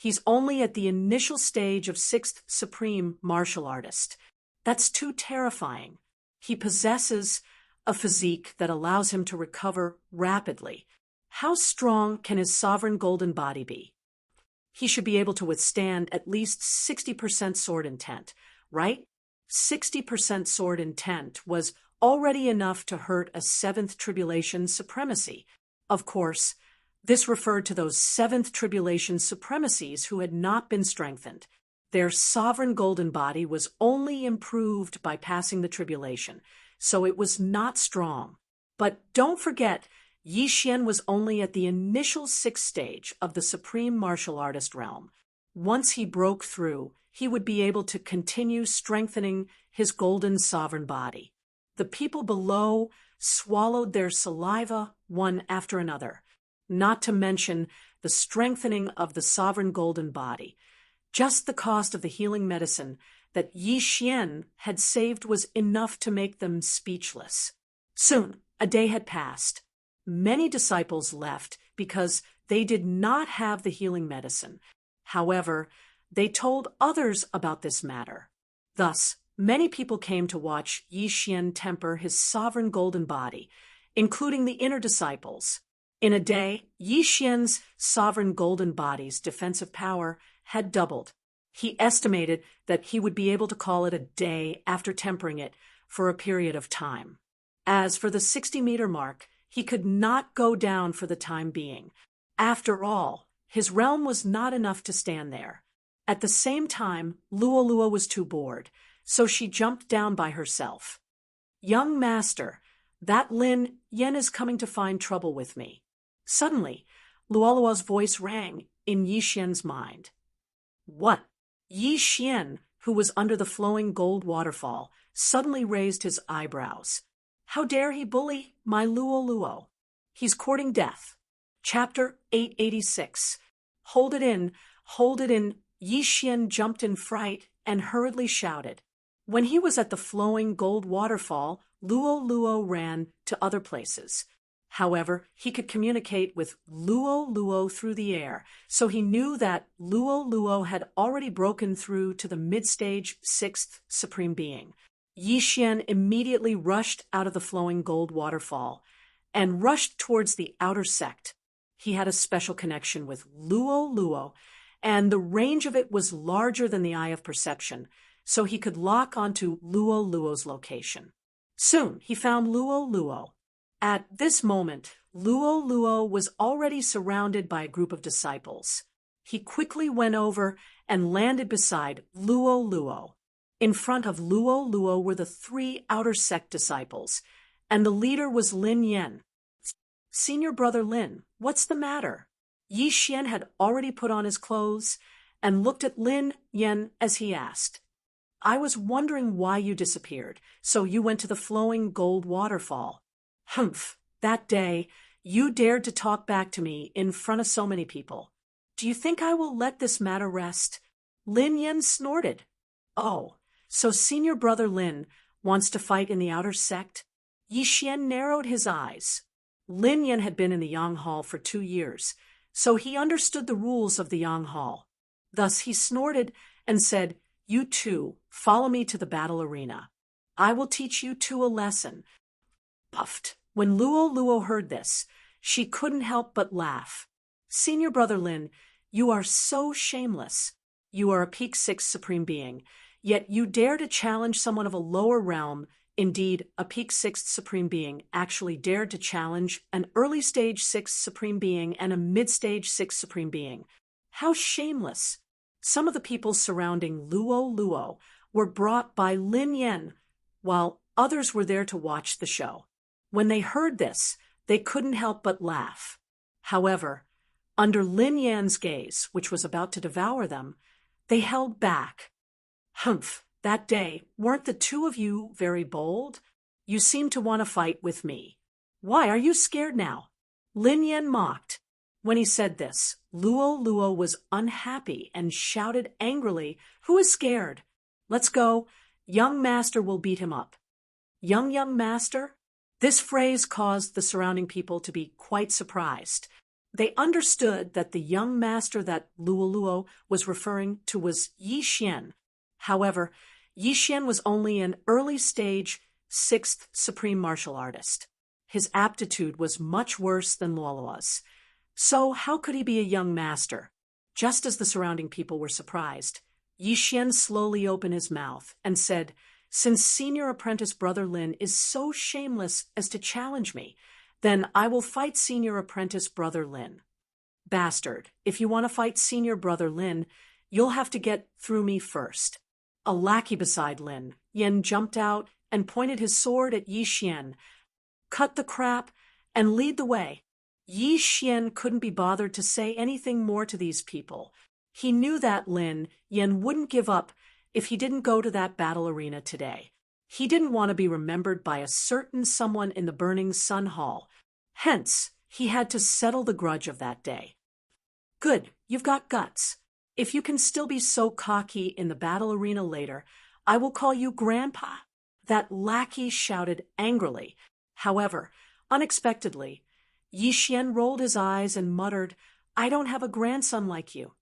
S1: He's only at the initial stage of 6th Supreme Martial Artist. That's too terrifying. He possesses a physique that allows him to recover rapidly. How strong can his sovereign golden body be? He should be able to withstand at least 60% sword intent, right? 60% sword intent was already enough to hurt a 7th Tribulation supremacy. Of course, this referred to those 7th Tribulation supremacies who had not been strengthened. Their sovereign golden body was only improved by passing the tribulation, so it was not strong. But don't forget, Yi Xian was only at the initial 6th stage of the Supreme Martial Artist realm. Once he broke through, he would be able to continue strengthening his golden sovereign body. The people below swallowed their saliva one after another, not to mention the strengthening of the sovereign golden body. Just the cost of the healing medicine that Yi Xian had saved was enough to make them speechless. Soon, a day had passed. Many disciples left because they did not have the healing medicine. However, they told others about this matter. Thus, many people came to watch Yi Xian temper his sovereign golden body, including the inner disciples. In a day, Yi Xian's sovereign golden body's defensive power had doubled. He estimated that he would be able to call it a day after tempering it for a period of time. As for the 60-meter mark, he could not go down for the time being. After all, his realm was not enough to stand there. At the same time, Luolua was too bored, so she jumped down by herself. "Young master, that Lin Yen is coming to find trouble with me." Suddenly, Luolua's voice rang in Yi Xian's mind. What? Yi Xian, who was under the flowing gold waterfall, suddenly raised his eyebrows. How dare he bully my Luoluo? He's courting death. Chapter 886. Hold it in, hold it in. Yi Xian jumped in fright and hurriedly shouted. When he was at the flowing gold waterfall, Luoluo ran to other places. However, he could communicate with Luoluo through the air, so he knew that Luoluo had already broken through to the mid-stage 6th Supreme Being. Yi Xian immediately rushed out of the flowing gold waterfall and rushed towards the outer sect. He had a special connection with Luoluo, and the range of it was larger than the eye of perception, so he could lock onto Luoluo's location. Soon he found Luoluo. At this moment, Luoluo was already surrounded by a group of disciples. He quickly went over and landed beside Luoluo. In front of Luoluo were the 3 outer sect disciples, and the leader was Lin Yen. "Senior brother Lin, what's the matter?" Yi Xian had already put on his clothes and looked at Lin Yen as he asked. "I was wondering why you disappeared, so you went to the flowing gold waterfall." "Humph, that day, you dared to talk back to me in front of so many people. Do you think I will let this matter rest?" Lin Yen snorted. "Oh, so senior brother Lin wants to fight in the outer sect?" Yi Xian narrowed his eyes. Lin Yen had been in the Yang Hall for 2 years, so he understood the rules of the Yang Hall. Thus he snorted and said, "You two, follow me to the battle arena. I will teach you two a lesson." Puffed. When Luoluo heard this, she couldn't help but laugh. "Senior brother Lin, you are so shameless. You are a peak 6 Supreme Being, yet you dare to challenge someone of a lower realm. Indeed, a peak 6th Supreme Being actually dared to challenge an early stage 6th Supreme Being and a mid-stage 6th Supreme Being. How shameless!" Some of the people surrounding Luoluo were brought by Lin Yen, while others were there to watch the show. When they heard this, they couldn't help but laugh. However, under Lin Yan's gaze, which was about to devour them, they held back. "Humph, that day, weren't the 2 of you very bold? You seem to want to fight with me. Why are you scared now?" Lin Yan mocked. When he said this, Luoluo was unhappy and shouted angrily, "Who is scared? Let's go. Young master will beat him up." Young master? This phrase caused the surrounding people to be quite surprised. They understood that the young master that Luoluo was referring to was Yi Xian. However, Yi Xian was only an early-stage 6th supreme martial artist. His aptitude was much worse than Luoluo's. So how could he be a young master? Just as the surrounding people were surprised, Yi Xian slowly opened his mouth and said, "Since senior apprentice Brother Lin is so shameless as to challenge me, then I will fight senior apprentice Brother Lin." "Bastard, if you want to fight senior Brother Lin, you'll have to get through me first." A lackey beside Lin, Yen jumped out and pointed his sword at Yi Xian. "Cut the crap and lead the way." Yi Xian couldn't be bothered to say anything more to these people. He knew that Yen wouldn't give up if he didn't go to that battle arena today. He didn't want to be remembered by a certain someone in the Burning Sun Hall. Hence, he had to settle the grudge of that day. "Good, you've got guts. If you can still be so cocky in the battle arena later, I will call you Grandpa," that lackey shouted angrily. However, unexpectedly, Yi Xian rolled his eyes and muttered, "I don't have a grandson like you."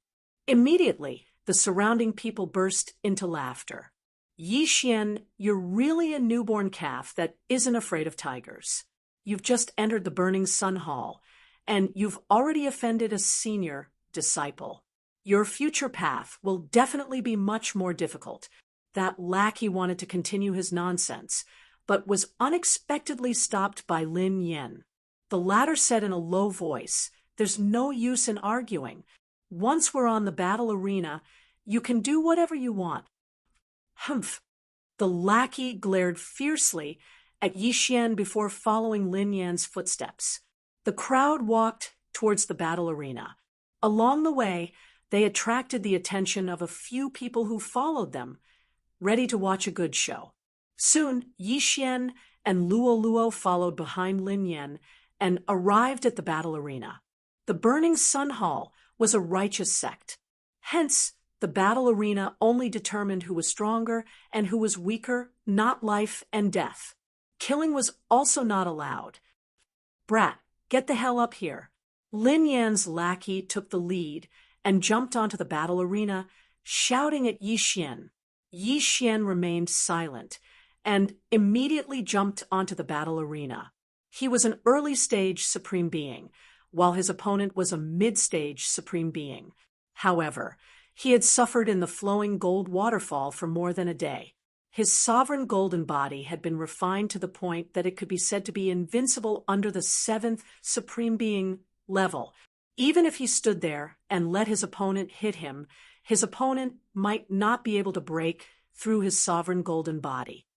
S1: Immediately, the surrounding people burst into laughter. "Yi Xian, you're really a newborn calf that isn't afraid of tigers. You've just entered the Burning Sun Hall, and you've already offended a senior disciple. Your future path will definitely be much more difficult." That lackey wanted to continue his nonsense, but was unexpectedly stopped by Lin Yen. The latter said in a low voice, "There's no use in arguing. Once we're on the battle arena, you can do whatever you want." "Humph." The lackey glared fiercely at Yi Xian before following Lin Yan's footsteps. The crowd walked towards the battle arena. Along the way, they attracted the attention of a few people who followed them, ready to watch a good show. Soon, Yi Xian and Luoluo followed behind Lin Yan and arrived at the battle arena. The Burning Sun Hall was a righteous sect. Hence, the battle arena only determined who was stronger and who was weaker, not life and death. Killing was also not allowed. "Brat, get the hell up here." Lin Yan's lackey took the lead and jumped onto the battle arena, shouting at Yi Xian. Yi Xian remained silent and immediately jumped onto the battle arena. He was an early-stage supreme being, while his opponent was a mid-stage supreme being. However, he had suffered in the flowing gold waterfall for more than a day. His sovereign golden body had been refined to the point that it could be said to be invincible under the 7th supreme being level. Even if he stood there and let his opponent hit him, his opponent might not be able to break through his sovereign golden body.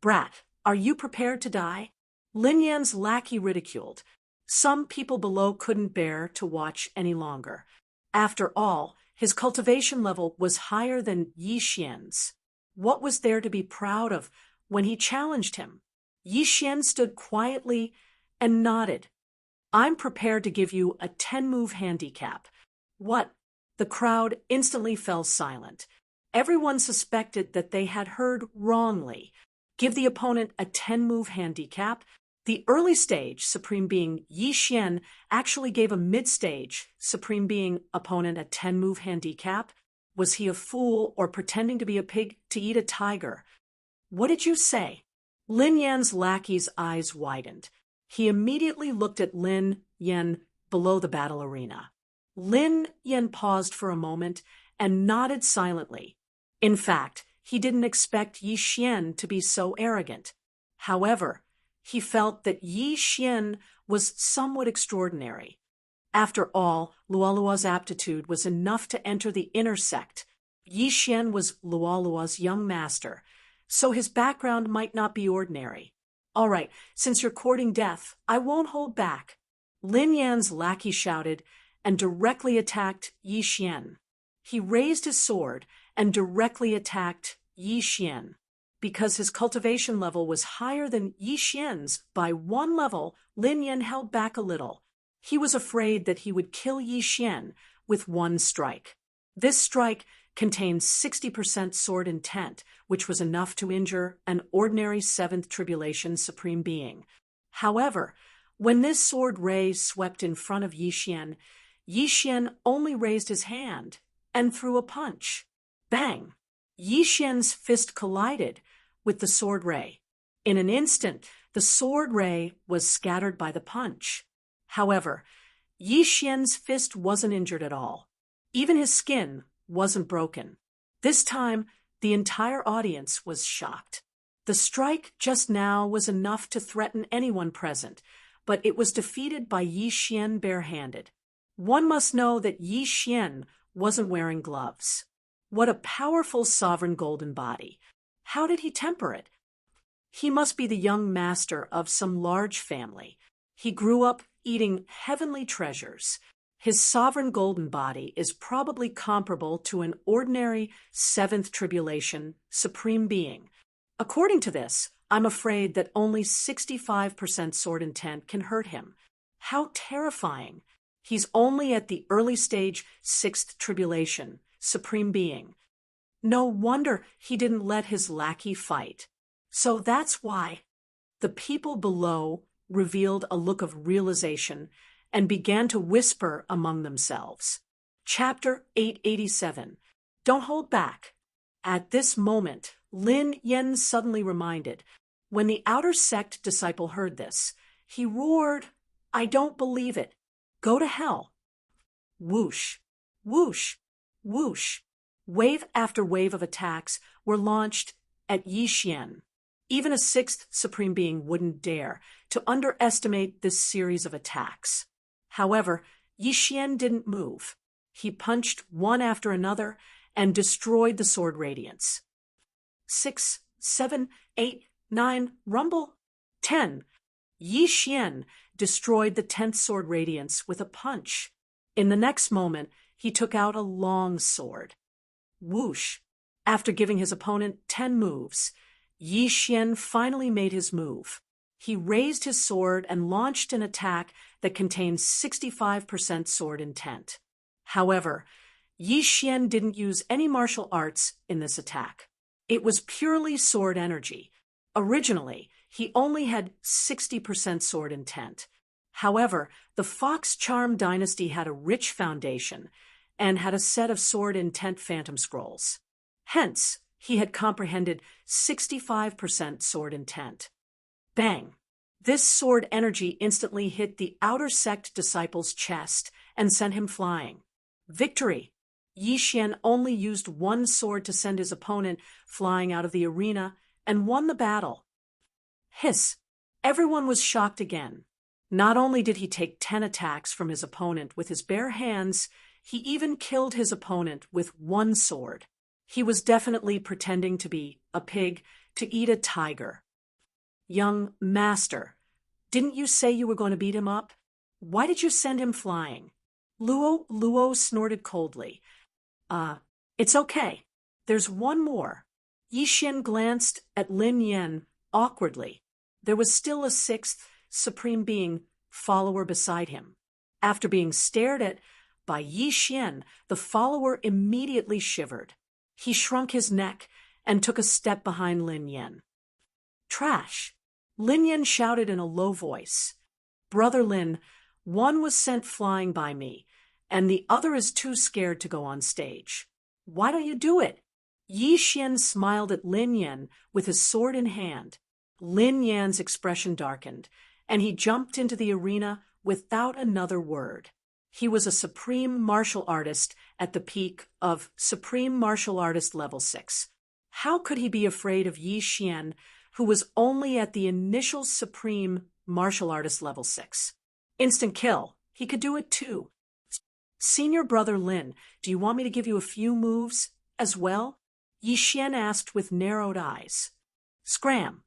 S1: "Brat, are you prepared to die?" Lin Yan's lackey ridiculed. Some people below couldn't bear to watch any longer. After all, his cultivation level was higher than Yi Xian's. What was there to be proud of when he challenged him? Yi Xian stood quietly and nodded. "I'm prepared to give you a 10-move handicap." "What?" The crowd instantly fell silent. Everyone suspected that they had heard wrongly. Give the opponent a 10-move handicap? The early-stage Supreme Being Yi Xian actually gave a mid-stage Supreme Being opponent a 10-move handicap? Was he a fool or pretending to be a pig to eat a tiger? "What did you say?" Lin Yan's lackey's eyes widened. He immediately looked at Lin Yan below the battle arena. Lin Yan paused for a moment and nodded silently. In fact, he didn't expect Yi Xian to be so arrogant. However, he felt that Yi Xian was somewhat extraordinary. After all, Luoluo's aptitude was enough to enter the inner sect. Yi Xian was Luoluo's young master, so his background might not be ordinary. "All right, since you're courting death, I won't hold back." Lin Yan's lackey shouted and directly attacked Yi Xian. He raised his sword and directly attacked Yi Xian. Because his cultivation level was higher than Yi Xian's by 1 level, Lin Yan held back a little. He was afraid that he would kill Yi Xian with 1 strike. This strike contained 60% sword intent, which was enough to injure an ordinary 7th Tribulation Supreme Being. However, When this sword ray swept in front of Yi Xian only raised his hand and threw a punch. Bang! Yi Xian's fist collided with the sword ray. In an instant, the sword ray was scattered by the punch. However, Yi Xian's fist wasn't injured at all. Even his skin wasn't broken. This time, the entire audience was shocked. The strike just now was enough to threaten anyone present, but it was defeated by Yi Xian barehanded. One must know that Yi Xian wasn't wearing gloves. What a powerful sovereign golden body. How did he temper it? He must be the young master of some large family. He grew up eating heavenly treasures. His sovereign golden body is probably comparable to an ordinary seventh tribulation supreme being. According to this, I'm afraid that only 65% sword intent can hurt him. How terrifying. He's only at the early stage sixth tribulation, supreme being. No wonder he didn't let his lackey fight. So that's why. The people below revealed a look of realization and began to whisper among themselves. Chapter 887. Don't hold back. At this moment, Lin Yen suddenly reminded. When the outer sect disciple heard this, he roared, "I don't believe it. Go to hell." Whoosh, whoosh, whoosh. Wave after wave of attacks were launched at Yi Xian. Even a sixth supreme being wouldn't dare to underestimate this series of attacks. However, Yi Xian didn't move. He punched one after another and destroyed the sword radiance. 6, 7, 8, 9, rumble. 10. Yi Xian destroyed the 10th sword radiance with a punch. In the next moment, he took out a long sword. Whoosh! After giving his opponent 10 moves, Yi Xian finally made his move. He raised his sword and launched an attack that contained 65% sword intent. However, Yi Xian didn't use any martial arts in this attack. It was purely sword energy. Originally, he only had 60% sword intent. However, the Fox Charm dynasty had a rich foundation and had a set of sword intent phantom scrolls. Hence, he had comprehended 65% sword intent. Bang! This sword energy instantly hit the outer sect disciple's chest and sent him flying. Victory! Yi Xian only used one sword to send his opponent flying out of the arena and won the battle. Hiss! Everyone was shocked again. Not only did he take 10 attacks from his opponent with his bare hands, he even killed his opponent with one sword. He was definitely pretending to be a pig to eat a tiger. Young master, didn't you say you were going to beat him up? Why did you send him flying? Luo snorted coldly. It's okay. There's one more. Yi Xian glanced at Lin Yen awkwardly. There was still a sixth supreme being follower beside him. After being stared at by Yi Xian, the follower immediately shivered. He shrunk his neck and took a step behind Lin Yen. Trash! Lin Yen shouted in a low voice. Brother Lin, one was sent flying by me, and the other is too scared to go on stage. Why don't you do it? Yi Xian smiled at Lin Yen with his sword in hand. Lin Yan's expression darkened, and he jumped into the arena without another word. He was a supreme martial artist at the peak of Supreme Martial Artist Level 6. How could he be afraid of Yi Xian, who was only at the initial Supreme Martial Artist Level 6? Instant kill. He could do it too. Senior brother Lin, do you want me to give you a few moves as well? Yi Xian asked with narrowed eyes. Scram!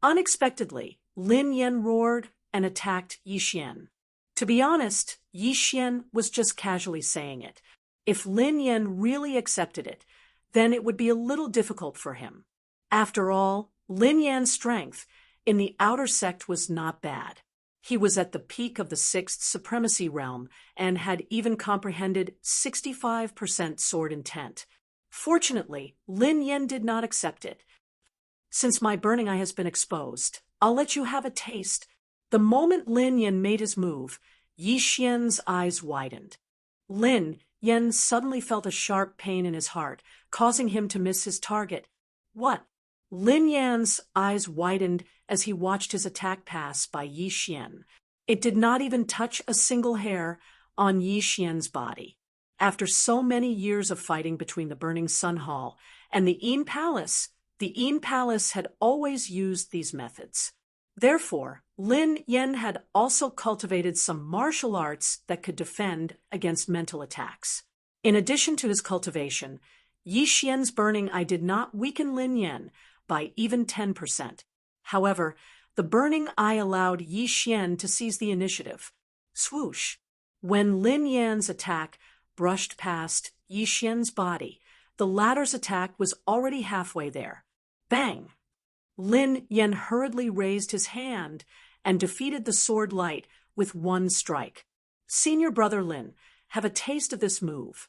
S1: Unexpectedly, Lin Yen roared and attacked Yi Xian. To be honest, Yi Xian was just casually saying it. If Lin Yen really accepted it, then it would be a little difficult for him. After all, Lin Yan's strength in the outer sect was not bad. He was at the peak of the sixth supremacy realm and had even comprehended 65% sword intent. Fortunately, Lin Yen did not accept it. Since my burning eye has been exposed, I'll let you have a taste. The moment Lin Yan made his move, Yi Xian's eyes widened. Lin Yan suddenly felt a sharp pain in his heart, causing him to miss his target. What? Lin Yan's eyes widened as he watched his attack pass by Yi Xian. It did not even touch a single hair on Yi Xian's body. After so many years of fighting between the Burning Sun Hall and the Yin Palace had always used these methods. Therefore, Lin Yan had also cultivated some martial arts that could defend against mental attacks. In addition to his cultivation, Yi Xian's burning eye did not weaken Lin Yan by even 10%. However, the burning eye allowed Yi Xian to seize the initiative. Swoosh! When Lin Yan's attack brushed past Yi Xian's body, the latter's attack was already halfway there. Bang! Lin Yan hurriedly raised his hand and defeated the sword light with one strike. Senior brother Lin, have a taste of this move.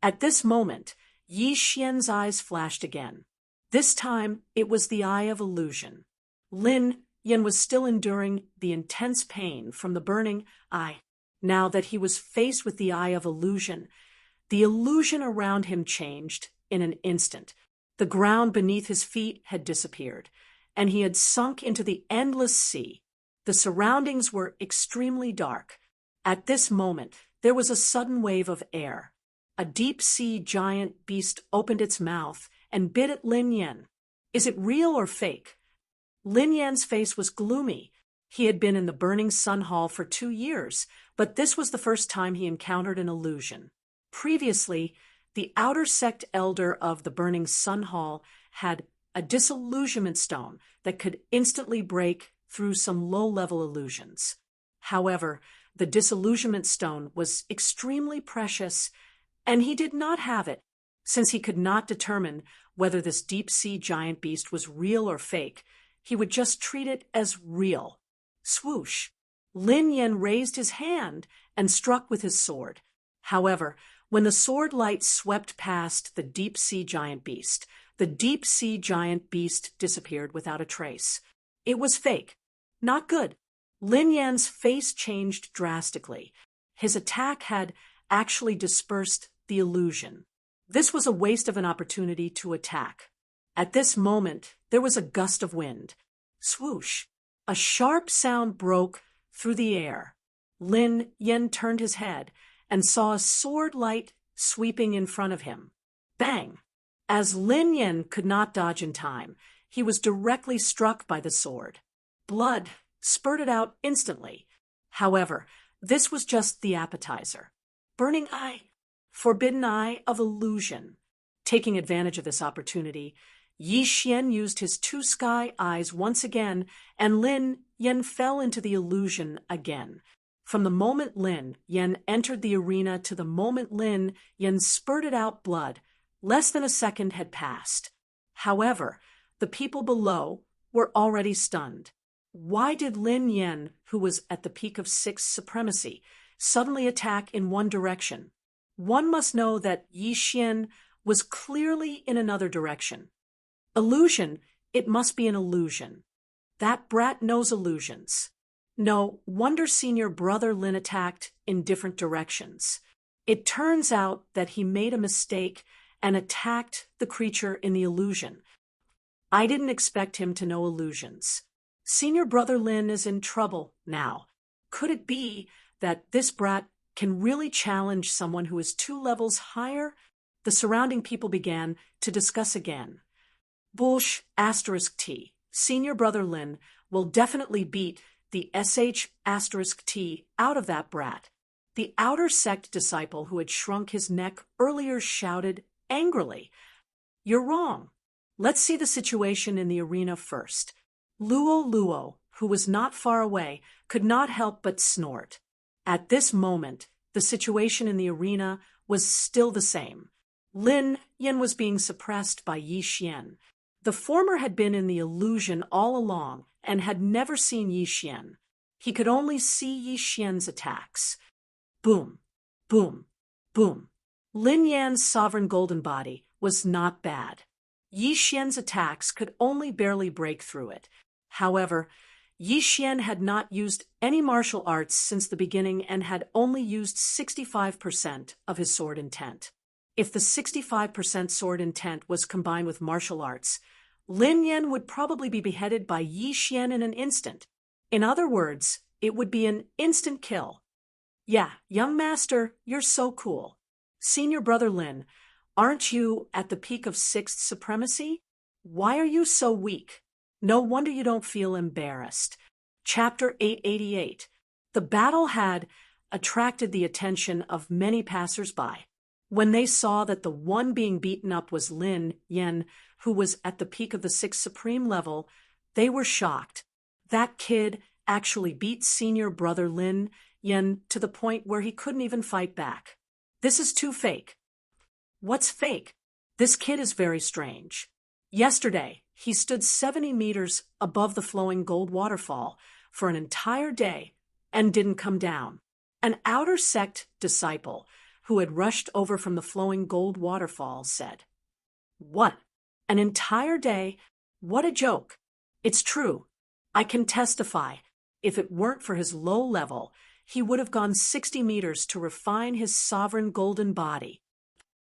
S1: At this moment, Yi Xian's eyes flashed again. This time, it was the Eye of Illusion. Lin Yan was still enduring the intense pain from the burning eye. Now that he was faced with the Eye of Illusion, the illusion around him changed in an instant. The ground beneath his feet had disappeared, and he had sunk into the endless sea. The surroundings were extremely dark. At this moment, there was a sudden wave of air. A deep-sea giant beast opened its mouth and bit at Lin Yan. Is it real or fake? Lin Yan's face was gloomy. He had been in the Burning Sun Hall for 2 years, but this was the first time he encountered an illusion. Previously, the outer sect elder of the Burning Sun Hall had a disillusionment stone that could instantly break through some low-level illusions. However, the disillusionment stone was extremely precious, and he did not have it. Since he could not determine whether this deep-sea giant beast was real or fake, he would just treat it as real. Swoosh! Lin Yan raised his hand and struck with his sword. However, when the sword light swept past the deep-sea giant beast, the deep-sea giant beast disappeared without a trace. It was fake. Not good. Lin Yan's face changed drastically. His attack had actually dispersed the illusion. This was a waste of an opportunity to attack. At this moment, there was a gust of wind. Swoosh! A sharp sound broke through the air. Lin Yan turned his head and saw a sword light sweeping in front of him. Bang! As Lin Yan could not dodge in time, he was directly struck by the sword. Blood spurted out instantly. However, this was just the appetizer. Burning eye, forbidden eye of illusion. Taking advantage of this opportunity, Yi Xian used his 2 sky eyes once again, and Lin Yan fell into the illusion again. From the moment Lin Yan entered the arena to the moment Lin Yan spurted out blood, less than a second had passed. However, the people below were already stunned. Why did Lin Yan, who was at the peak of 6 supremacy, suddenly attack in one direction? One must know that Yi Xian was clearly in another direction. Illusion, it must be an illusion. That brat knows illusions. No wonder senior brother Lin attacked in different directions. It turns out that he made a mistake and attacked the creature in the illusion. I didn't expect him to know illusions. Senior brother Lin is in trouble now. Could it be that this brat can really challenge someone who is 2 levels higher? The surrounding people began to discuss again. Bullsh *T. Senior brother Lin will definitely beat the *T out of that brat. The outer sect disciple who had shrunk his neck earlier shouted angrily. You're wrong. Let's see the situation in the arena first. Luo, who was not far away, could not help but snort. At this moment, the situation in the arena was still the same. Lin Yan was being suppressed by Yi Xian. The former had been in the illusion all along and had never seen Yi Xian. He could only see Yi Xian's attacks. Boom, boom, boom. Lin Yan's sovereign golden body was not bad. Yi Xian's attacks could only barely break through it. However, Yi Xian had not used any martial arts since the beginning and had only used 65% of his sword intent. If the 65% sword intent was combined with martial arts, Lin Yan would probably be beheaded by Yi Xian in an instant. In other words, it would be an instant kill. Yeah, young master, you're so cool. Senior brother Lin, aren't you at the peak of sixth supremacy? Why are you so weak? No wonder you don't feel embarrassed. Chapter 888. The battle had attracted the attention of many passers-by. When they saw that the one being beaten up was Lin Yan, who was at the peak of the sixth supreme level, they were shocked. That kid actually beat senior brother Lin Yan to the point where he couldn't even fight back. This is too fake. What's fake? This kid is very strange. Yesterday, he stood 70 meters above the flowing gold waterfall for an entire day and didn't come down. An outer sect disciple who had rushed over from the flowing gold waterfall said, "What? An entire day? What a joke. It's true. I can testify. If it weren't for his low level, he would have gone 60 meters to refine his sovereign golden body."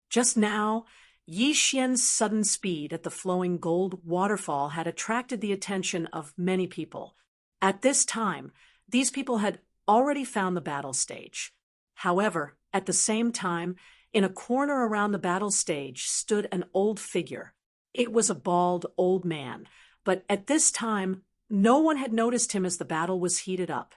S1: Just now, Yi Xian's sudden speed at the flowing gold waterfall had attracted the attention of many people. At this time, these people had already found the battle stage. However, at the same time, in a corner around the battle stage stood an old figure. It was a bald old man, but at this time, no one had noticed him as the battle was heated up.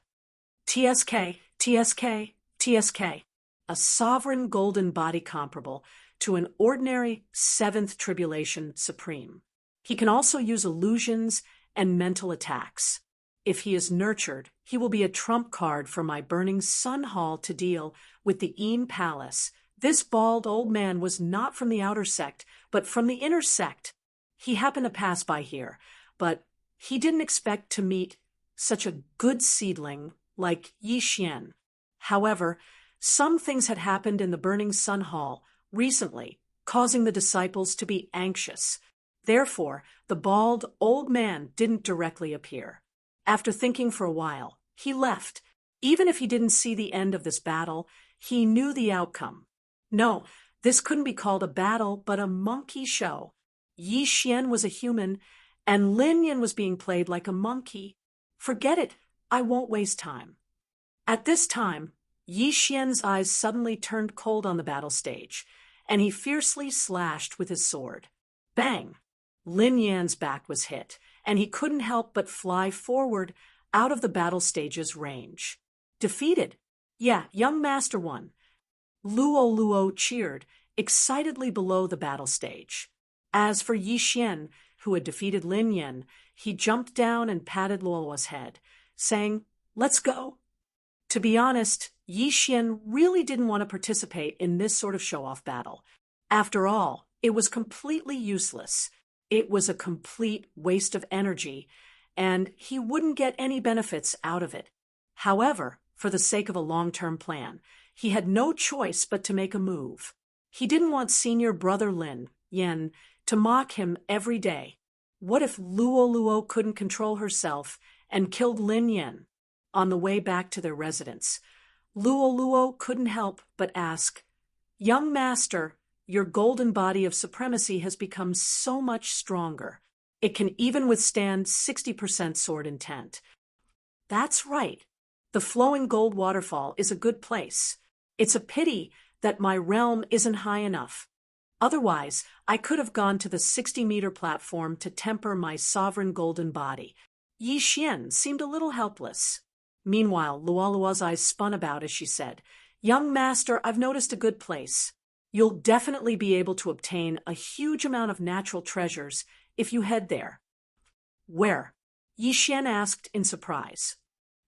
S1: TSK, TSK, TSK, a sovereign golden body comparable to an ordinary seventh tribulation supreme. He can also use illusions and mental attacks. If he is nurtured, he will be a trump card for my burning sun hall to deal with the Een Palace. This bald old man was not from the outer sect, but from the inner sect. He happened to pass by here, but he didn't expect to meet such a good seedling like Yi Xian. However, some things had happened in the burning sun hall recently, causing the disciples to be anxious. Therefore, the bald old man didn't directly appear. After thinking for a while, he left. Even if he didn't see the end of this battle, he knew the outcome. No, this couldn't be called a battle, but a monkey show. Yi Xian was a human, and Lin Yan was being played like a monkey. Forget it, I won't waste time. At this time, Yi Xian's eyes suddenly turned cold on the battle stage, and he fiercely slashed with his sword. Bang! Lin Yan's back was hit, and he couldn't help but fly forward out of the battle stage's range. Defeated? Yeah, young master won. Luo cheered excitedly below the battle stage. As for Yi Xian, who had defeated Lin Yan, he jumped down and patted Luo's head, saying, "Let's go." To be honest, Yi Xian really didn't want to participate in this sort of show-off battle. After all, it was completely useless. It was a complete waste of energy, and he wouldn't get any benefits out of it. However, for the sake of a long-term plan, he had no choice but to make a move. He didn't want senior brother Lin Yan to mock him every day. What if Luo couldn't control herself and killed Lin Yan? On the way back to their residence, Luo couldn't help but ask, "Young master, your golden body of supremacy has become so much stronger. It can even withstand 60% sword intent." That's right. The flowing gold waterfall is a good place. It's a pity that my realm isn't high enough. Otherwise, I could have gone to the 60-meter platform to temper my sovereign golden body. Yi Xian seemed a little helpless. Meanwhile, Luo's eyes spun about as she said, "Young master, I've noticed a good place. You'll definitely be able to obtain a huge amount of natural treasures if you head there." "Where?" Yi Xian asked in surprise.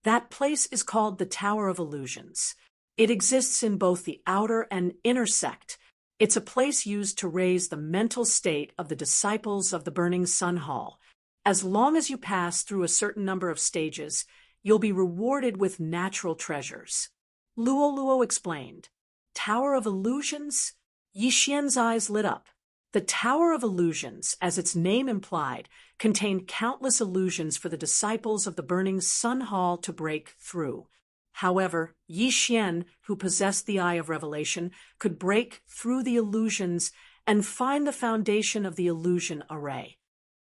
S1: "That place is called the Tower of Illusions. It exists in both the outer and inner sect. It's a place used to raise the mental state of the disciples of the Burning Sun Hall. As long as you pass through a certain number of stages, you'll be rewarded with natural treasures." Luo explained. "Tower of Illusions?" Yi Xian's eyes lit up. The Tower of Illusions, as its name implied, contained countless illusions for the disciples of the Burning Sun Hall to break through. However, Yi Xian, who possessed the Eye of Revelation, could break through the illusions and find the foundation of the illusion array.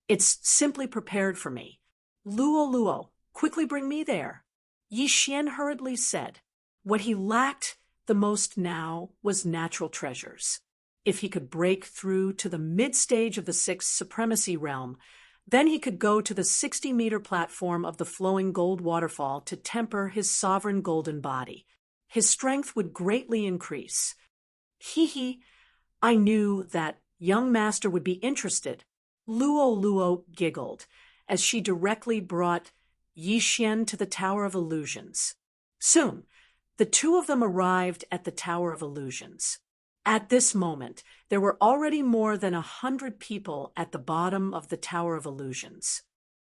S1: It's simply prepared for me. Luo Luo, quickly bring me there. Yi Xian hurriedly said. What he lacked the most now was natural treasures. If he could break through to the mid-stage of the Sixth Supremacy Realm, then he could go to the 60-meter platform of the flowing gold waterfall to temper his sovereign golden body. His strength would greatly increase. Hee, I knew that young master would be interested. Luo Luo giggled as she directly brought Yi Xian to the Tower of Illusions. Soon, the two of them arrived at the Tower of Illusions. At this moment, there were already more than 100 people at the bottom of the Tower of Illusions.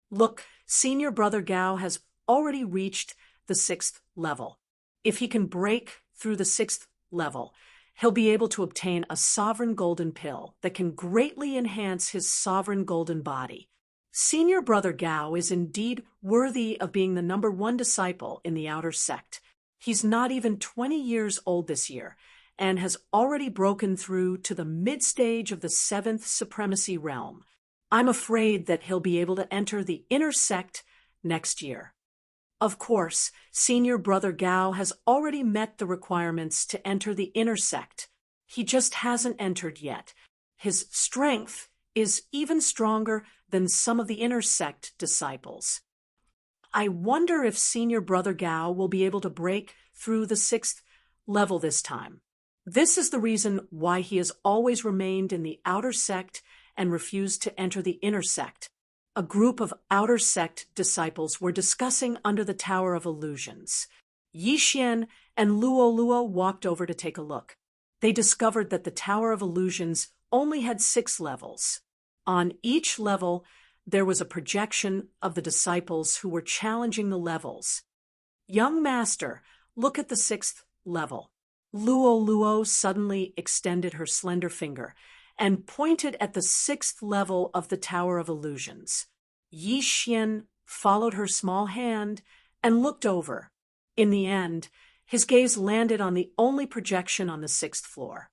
S1: Look, Senior Brother Gao has already reached the 6th level. If he can break through the 6th level, he'll be able to obtain a sovereign golden pill that can greatly enhance his sovereign golden body. Senior Brother Gao is indeed worthy of being the #1 disciple in the outer sect. He's not even 20 years old this year, and has already broken through to the mid-stage of the 7th Supremacy Realm. I'm afraid that he'll be able to enter the inner sect next year. Of course, Senior Brother Gao has already met the requirements to enter the inner sect. He just hasn't entered yet. His strength is even stronger than some of the inner sect disciples. I wonder if Senior Brother Gao will be able to break through the 6th level this time. This is the reason why he has always remained in the outer sect and refused to enter the inner sect. A group of outer sect disciples were discussing under the Tower of Illusions. Yi Xian and Luo Luo walked over to take a look. They discovered that the Tower of Illusions only had 6 levels. On each level, there was a projection of the disciples who were challenging the levels. Young Master, look at the 6th level. Luo Luo suddenly extended her slender finger and pointed at the 6th level of the Tower of Illusions. Yi Xian followed her small hand and looked over. In the end, his gaze landed on the only projection on the 6th floor.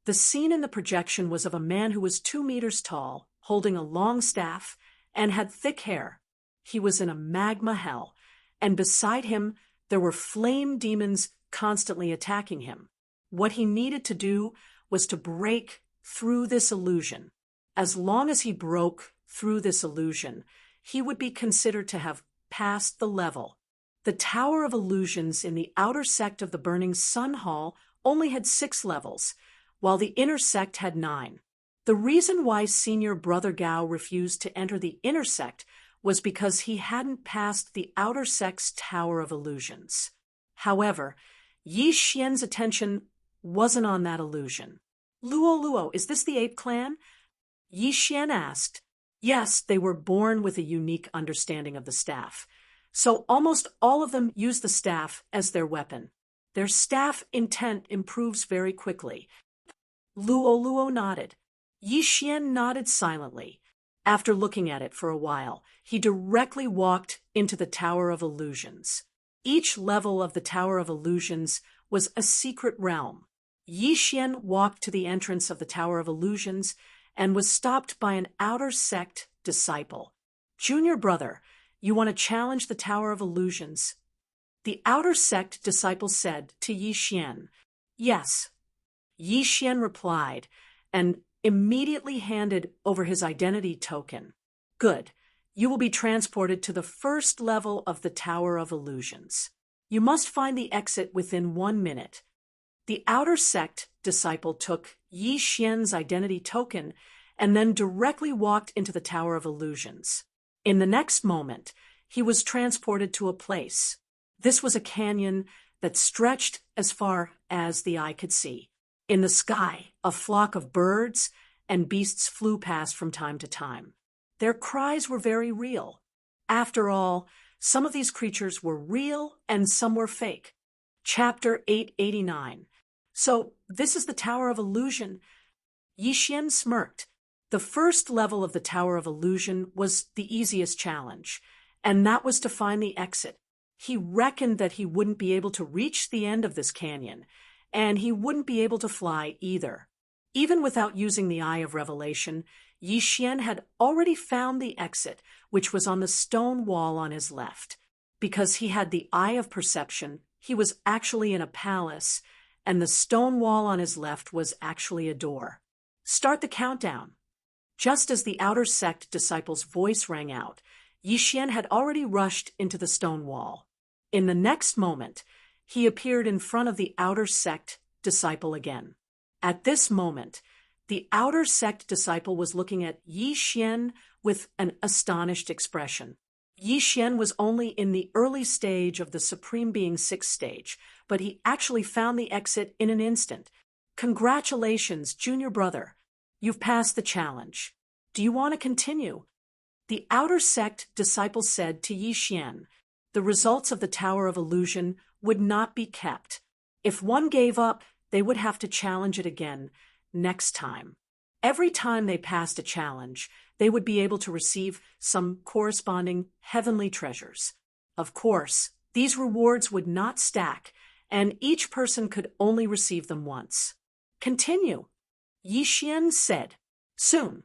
S1: The scene in the projection was of a man who was 2 meters tall, holding a long staff, and had thick hair. He was in a magma hell, and beside him there were flame demons constantly attacking him. What he needed to do was to break through this illusion. As long as he broke through this illusion, he would be considered to have passed the level. The Tower of Illusions in the outer sect of the Burning Sun Hall only had 6 levels, while the inner sect had 9. The reason why Senior Brother Gao refused to enter the inner sect was because he hadn't passed the outer sect's Tower of Illusions. However, Yi Xian's attention wasn't on that illusion. Luo Luo, is this the Ape Clan? Yi Xian asked. Yes, they were born with a unique understanding of the staff. So almost all of them use the staff as their weapon. Their staff intent improves very quickly. Luo Luo nodded. Yi Xian nodded silently. After looking at it for a while, he directly walked into the Tower of Illusions. Each level of the Tower of Illusions was a secret realm. Yi Xian walked to the entrance of the Tower of Illusions and was stopped by an outer sect disciple. Junior brother, you want to challenge the Tower of Illusions? The outer sect disciple said to Yi Xian. Yes. Yi Xian replied and immediately handed over his identity token. Good. You will be transported to the 1st level of the Tower of Illusions. You must find the exit within 1 minute. The outer sect disciple took Yi Xian's identity token and then directly walked into the Tower of Illusions. In the next moment, he was transported to a place. This was a canyon that stretched as far as the eye could see. In the sky, a flock of birds and beasts flew past from time to time. Their cries were very real. After all, some of these creatures were real and some were fake. Chapter 889. So, this is the Tower of Illusion. Yi Xian smirked. The first level of the Tower of Illusion was the easiest challenge, and that was to find the exit. He reckoned that he wouldn't be able to reach the end of this canyon, and he wouldn't be able to fly either. Even without using the Eye of Revelation, Yi Xian had already found the exit, which was on the stone wall on his left. Because he had the Eye of Perception, he was actually in a palace, and the stone wall on his left was actually a door. Start the countdown. Just as the outer sect disciple's voice rang out, Yi Xian had already rushed into the stone wall. In the next moment, he appeared in front of the outer sect disciple again. At this moment, the outer sect disciple was looking at Yi Xian with an astonished expression. Yi Xian was only in the early stage of the Supreme Being's 6th stage, but he actually found the exit in an instant. Congratulations, junior brother. You've passed the challenge. Do you want to continue? The outer sect disciple said to Yi Xian, the results of the Tower of Illusion would not be kept. If one gave up, they would have to challenge it again next time. Every time they passed a challenge, they would be able to receive some corresponding heavenly treasures. Of course, these rewards would not stack, and each person could only receive them once. Continue, Yi Xian said. Soon,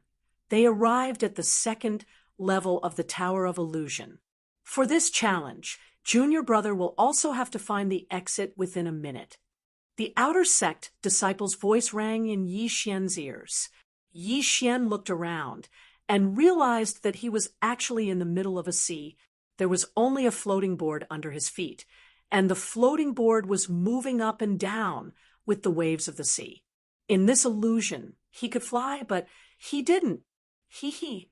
S1: they arrived at the 2nd level of the Tower of Illusion. For this challenge, junior brother will also have to find the exit within a minute. The outer sect disciple's voice rang in Yi Xian's ears. Yi Xian looked around and realized that he was actually in the middle of a sea. There was only a floating board under his feet, and the floating board was moving up and down with the waves of the sea. In this illusion, he could fly, but he didn't. Hee.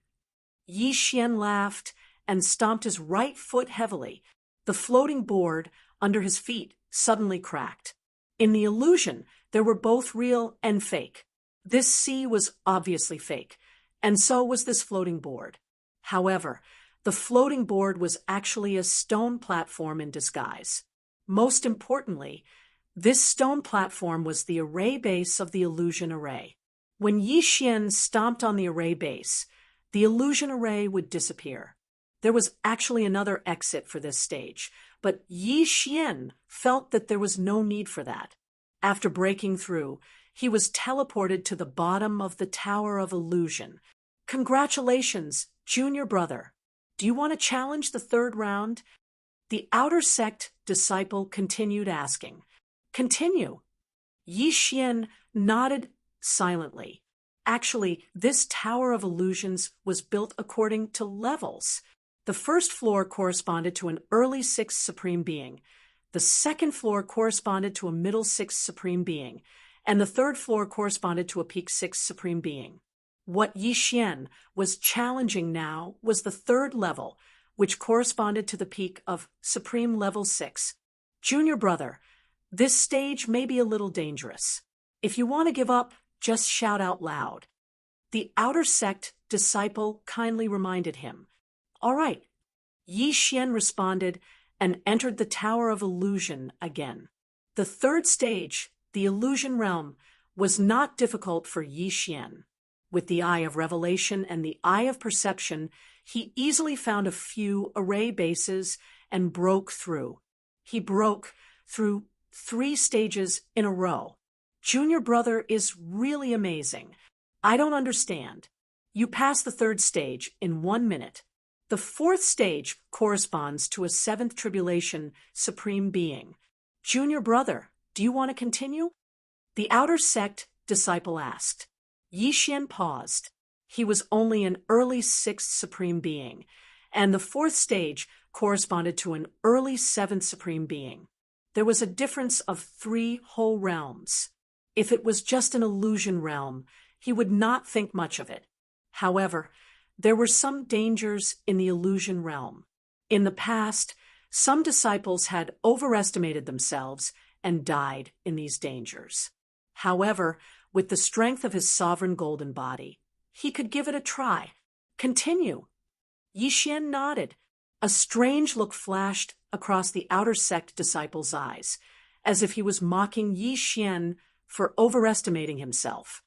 S1: Yi Xian laughed and stomped his right foot heavily. The floating board under his feet suddenly cracked. In the illusion, there were both real and fake. This sea was obviously fake, and so was this floating board. However, the floating board was actually a stone platform in disguise. Most importantly, this stone platform was the array base of the illusion array. When Yi Xian stomped on the array base, the illusion array would disappear. There was actually another exit for this stage, but Yi Xian felt that there was no need for that. After breaking through, he was teleported to the bottom of the Tower of Illusion. Congratulations, junior brother. Do you want to challenge the 3rd round? The outer sect disciple continued asking. Continue. Yi Xian nodded silently. Actually, this Tower of Illusions was built according to levels. The 1st floor corresponded to an early 6th Supreme Being. The 2nd floor corresponded to a middle 6th Supreme Being, and the 3rd floor corresponded to a peak 6th Supreme Being. What Yi Xian was challenging now was the 3rd level, which corresponded to the peak of Supreme Level 6. Junior brother, this stage may be a little dangerous. If you want to give up, just shout out loud. The outer sect disciple kindly reminded him. All right. Yi Xian responded and entered the Tower of Illusion again. The 3rd stage, the Illusion Realm, was not difficult for Yi Xian. With the Eye of Revelation and the Eye of Perception, he easily found a few array bases and broke through. He broke through 3 stages in a row. Junior brother is really amazing. I don't understand. You passed the 3rd stage in 1 minute. The 4th stage corresponds to a 7th tribulation Supreme Being. Junior brother, do you want to continue? The outer sect disciple asked. Yi Xian paused. He was only an early 6th Supreme Being, and the 4th stage corresponded to an early 7th Supreme Being. There was a difference of 3 whole realms. If it was just an illusion realm, he would not think much of it. However, there were some dangers in the illusion realm. In the past, some disciples had overestimated themselves and died in these dangers. However, with the strength of his sovereign golden body, he could give it a try. Continue. Yi Xian nodded. A strange look flashed across the outer sect disciple's eyes, as if he was mocking Yi Xian for overestimating himself.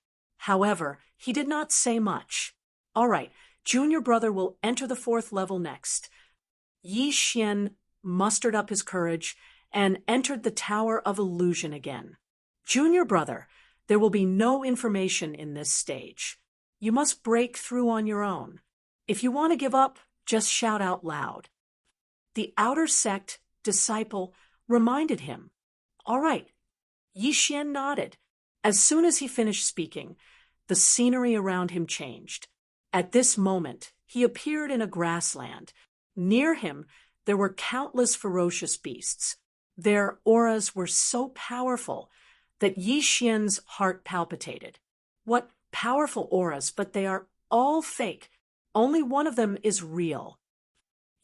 S1: However, he did not say much. All right, junior brother will enter the 4th level next. Yi Xian mustered up his courage and entered the Tower of Illusion again. Junior brother, there will be no information in this stage. You must break through on your own. If you want to give up, just shout out loud. The outer sect disciple reminded him. All right. Yi Xian nodded. As soon as he finished speaking, the scenery around him changed. At this moment, he appeared in a grassland. Near him, there were countless ferocious beasts. Their auras were so powerful that Yi Xian's heart palpitated. What powerful auras, but they are all fake. Only one of them is real.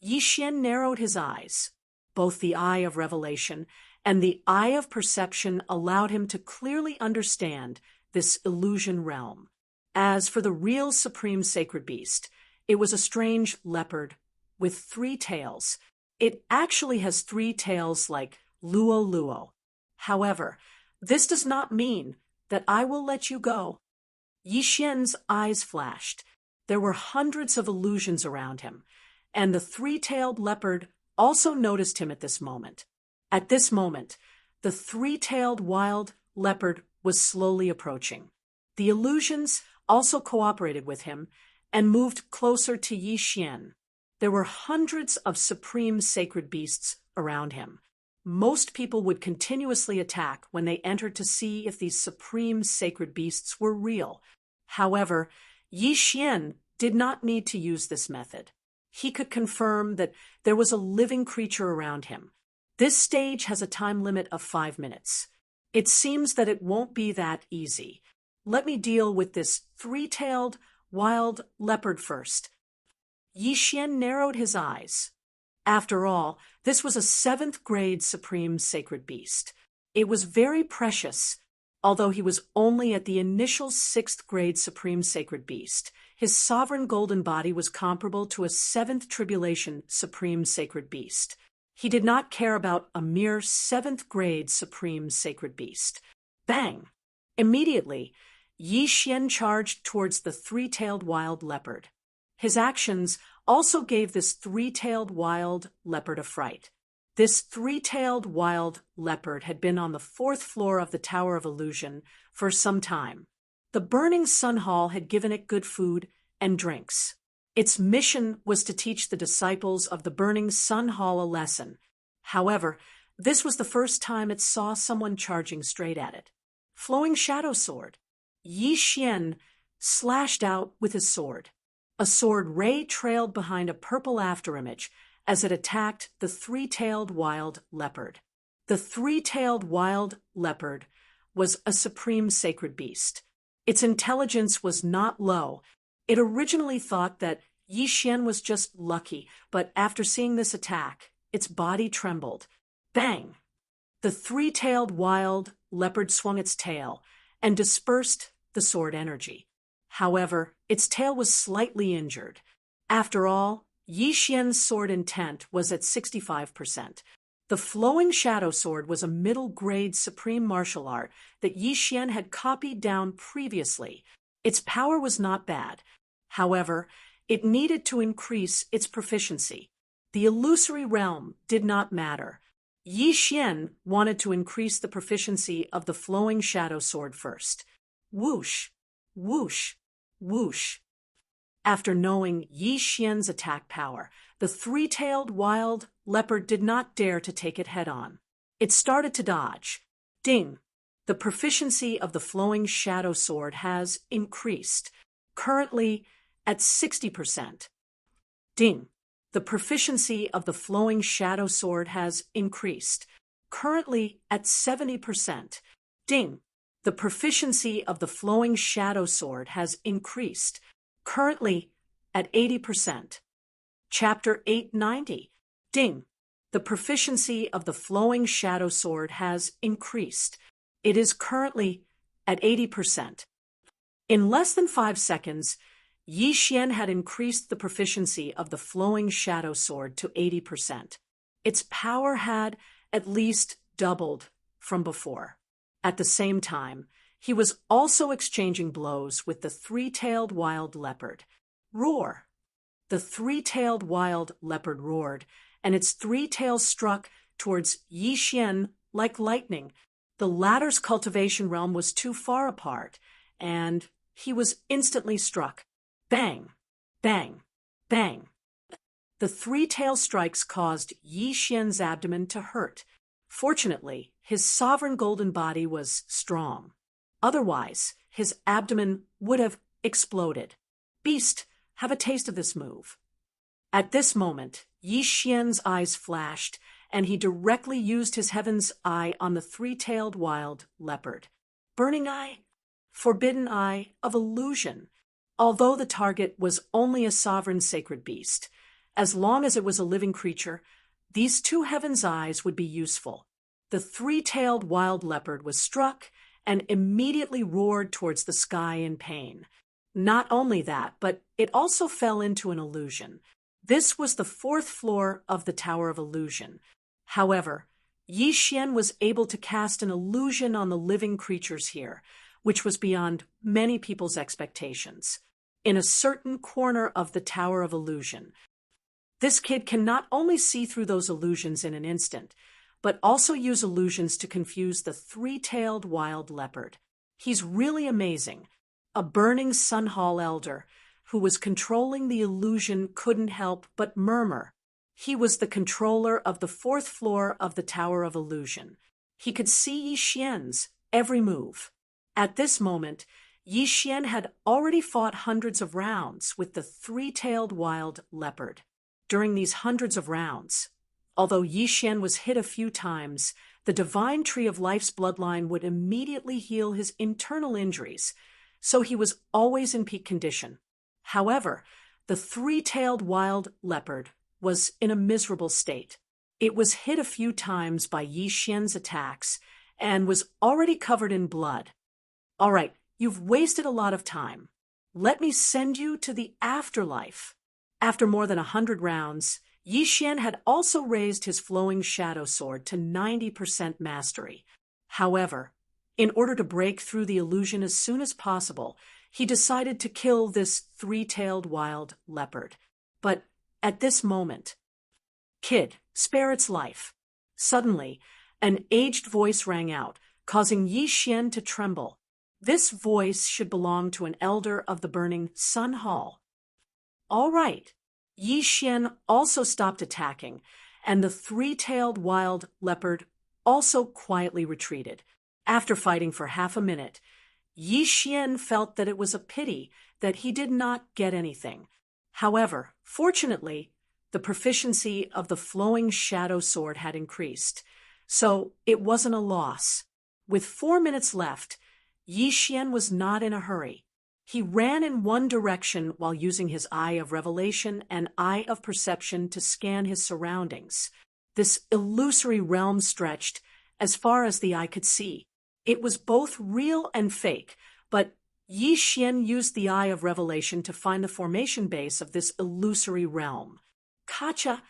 S1: Yi Xian narrowed his eyes. Both the eye of revelation and the eye of perception allowed him to clearly understand this illusion realm. As for the real supreme sacred beast, it was a strange leopard with 3 tails. It actually has 3 tails like Luo Luo. However, this does not mean that I will let you go. Yi Xian's eyes flashed. There were hundreds of illusions around him, and the 3-tailed leopard also noticed him at this moment. At this moment, the 3-tailed wild leopard was slowly approaching. The illusions also cooperated with him and moved closer to Yi Xian. There were hundreds of supreme sacred beasts around him. Most people would continuously attack when they entered to see if these supreme sacred beasts were real. However, Yi Xian did not need to use this method. He could confirm that there was a living creature around him. This stage has a time limit of 5 minutes. It seems that it won't be that easy. Let me deal with this 3-tailed wild leopard first. Yi Xian narrowed his eyes. After all, this was a 7th grade supreme sacred beast. It was very precious. Although he was only at the initial 6th grade supreme sacred beast, his sovereign golden body was comparable to a 7th tribulation supreme sacred beast. He did not care about a mere 7th grade supreme sacred beast. Bang! Immediately, Yi Xian charged towards the 3-tailed wild leopard. His actions also gave this 3-tailed wild leopard a fright. This 3-tailed wild leopard had been on the 4th floor of the Tower of Illusion for some time. The Burning Sun Hall had given it good food and drinks. Its mission was to teach the disciples of the Burning Sun Hall a lesson. However, this was the first time it saw someone charging straight at it. Flowing Shadow Sword. Yi Xian slashed out with his sword. A sword ray trailed behind a purple afterimage as it attacked the 3-tailed wild leopard. The 3-tailed wild leopard was a supreme sacred beast. Its intelligence was not low. It originally thought that Yi Xian was just lucky, but after seeing this attack, its body trembled. Bang! The 3-tailed wild leopard swung its tail and dispersed the sword energy. However, its tail was slightly injured. After all, Yi Xian's sword intent was at 65%. The Flowing Shadow Sword was a middle-grade supreme martial art that Yi Xian had copied down previously. Its power was not bad. However, it needed to increase its proficiency. The illusory realm did not matter. Yi Xian wanted to increase the proficiency of the Flowing Shadow Sword first. Whoosh, whoosh, whoosh. After knowing Yi Xian's attack power, the 3-tailed wild leopard did not dare to take it head-on. It started to dodge. Ding! The proficiency of the Flowing Shadow Sword has increased, currently at 60%. Ding! The proficiency of the Flowing Shadow Sword has increased, currently at 70%. Ding! The proficiency of the Flowing Shadow Sword has increased, currently at 80%. Chapter 890. Ding! The proficiency of the Flowing Shadow Sword has increased. It is currently at 80%. In less than 5 seconds, Yi Xian had increased the proficiency of the Flowing Shadow Sword to 80%. Its power had at least doubled from before. At the same time, He was also exchanging blows with the three-tailed wild leopard. Roar! The three-tailed wild leopard roared, and its three tails struck towards Yi Xian like lightning. The latter's cultivation realm was too far apart, and he was instantly struck. Bang! Bang! Bang! The three-tail strikes caused Yi Xian's abdomen to hurt. Fortunately, his sovereign golden body was strong. Otherwise, his abdomen would have exploded. Beast, have a taste of this move. At this moment, Yi Xian's eyes flashed, and he directly used his heaven's eye on the three-tailed wild leopard. Burning eye? Forbidden eye of illusion. Although the target was only a sovereign sacred beast, as long as it was a living creature, these two heaven's eyes would be useful. The three-tailed wild leopard was struck and immediately roared towards the sky in pain. Not only that, but it also fell into an illusion. This was the fourth floor of the Tower of Illusion. However, Yi Xian was able to cast an illusion on the living creatures here, which was beyond many people's expectations. In a certain corner of the Tower of Illusion, this kid can not only see through those illusions in an instant, but also use illusions to confuse the three-tailed wild leopard. He's really amazing. A burning Sun Hall elder who was controlling the illusion couldn't help but murmur. He was the controller of the fourth floor of the Tower of Illusion. He could see Yi Xian's every move. At this moment, Yi Xian had already fought hundreds of rounds with the three-tailed wild leopard. During these hundreds of rounds, although Yi Xian was hit a few times, the divine tree of life's bloodline would immediately heal his internal injuries, so he was always in peak condition. However, the three-tailed wild leopard was in a miserable state. It was hit a few times by Yi Xian's attacks and was already covered in blood. All right, you've wasted a lot of time. Let me send you to the afterlife. After more than 100 rounds, Yi Xian had also raised his flowing shadow sword to 90% mastery. However, in order to break through the illusion as soon as possible, he decided to kill this three-tailed wild leopard. But at this moment, "Kid, spare its life." Suddenly, an aged voice rang out, causing Yi Xian to tremble. This voice should belong to an elder of the burning Sun Hall. All right. Yi Xian also stopped attacking, and the three-tailed wild leopard also quietly retreated. After fighting for half a minute, Yi Xian felt that it was a pity that he did not get anything. However, fortunately, the proficiency of the flowing shadow sword had increased, so it wasn't a loss. With 4 minutes left, Yi Xian was not in a hurry. He ran in one direction while using his Eye of Revelation and Eye of Perception to scan his surroundings. This illusory realm stretched as far as the eye could see. It was both real and fake, but Yi Xian used the Eye of Revelation to find the formation base of this illusory realm. Kacha!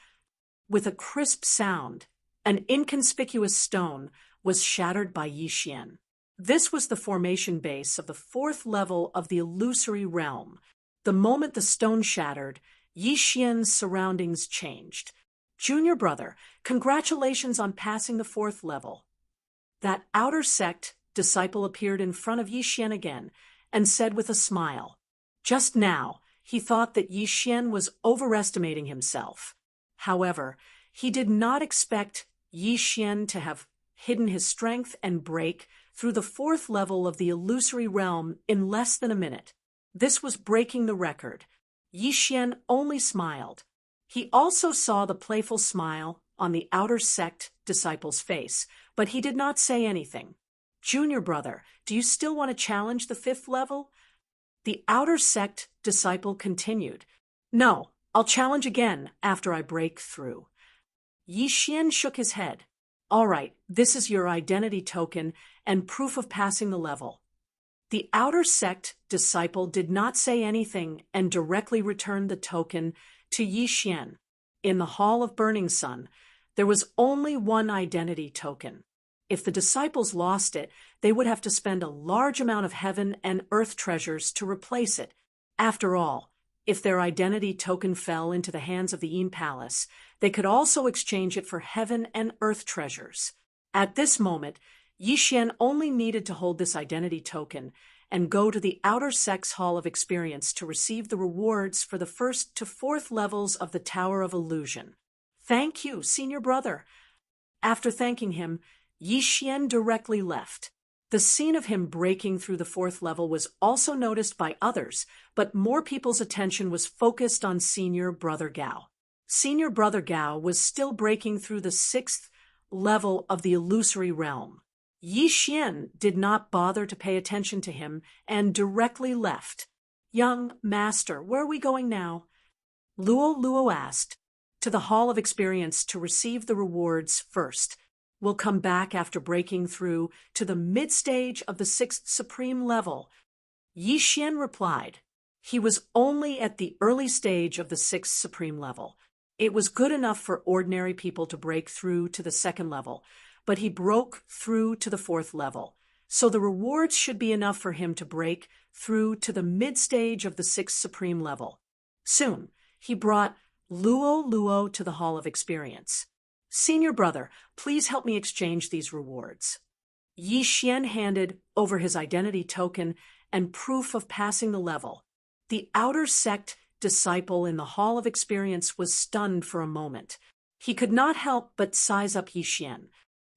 S1: With a crisp sound, an inconspicuous stone was shattered by Yi Xian. This was the formation base of the fourth level of the illusory realm. The moment the stone shattered, Yi Xian's surroundings changed. "Junior brother, congratulations on passing the fourth level." That outer sect disciple appeared in front of Yi Xian again and said with a smile. Just now, he thought that Yi Xian was overestimating himself. However, he did not expect Yi Xian to have hidden his strength and break through the fourth level of the illusory realm in less than a minute. This was breaking the record. Yi Xian only smiled. He also saw the playful smile on the outer sect disciple's face, but he did not say anything. "Junior brother, do you still want to challenge the fifth level?" The outer sect disciple continued. "No, I'll challenge again after I break through." Yi Xian shook his head. "All right, this is your identity token and proof of passing the level." The outer sect disciple did not say anything and directly returned the token to Yi Xian. In the Hall of Burning Sun, there was only one identity token. If the disciples lost it, they would have to spend a large amount of heaven and earth treasures to replace it. After all, if their identity token fell into the hands of the Yin Palace, they could also exchange it for heaven and earth treasures. At this moment, Yi Xian only needed to hold this identity token and go to the Outer Sex Hall of Experience to receive the rewards for the 1st to 4th levels of the Tower of Illusion. Thank you, senior brother. After thanking him, Yi Xian directly left. The scene of him breaking through the 4th level was also noticed by others, but more people's attention was focused on Senior Brother Gao. Senior Brother Gao was still breaking through the 6th level of the illusory realm. Yi Xian did not bother to pay attention to him and directly left. Young master, where are we going now? Luo asked. To the Hall of Experience to receive the rewards first. We'll come back after breaking through to the mid-stage of the 6th supreme level. Yi Xian replied. He was only at the early stage of the 6th supreme level. It was good enough for ordinary people to break through to the 2nd level, but he broke through to the 4th level, so the rewards should be enough for him to break through to the mid-stage of the 6th supreme level. Soon, he brought Luo to the Hall of Experience. Senior brother, please help me exchange these rewards. Yi Xian handed over his identity token and proof of passing the level. The outer sect disciple in the Hall of Experience was stunned for a moment. He could not help but size up Yi Xian.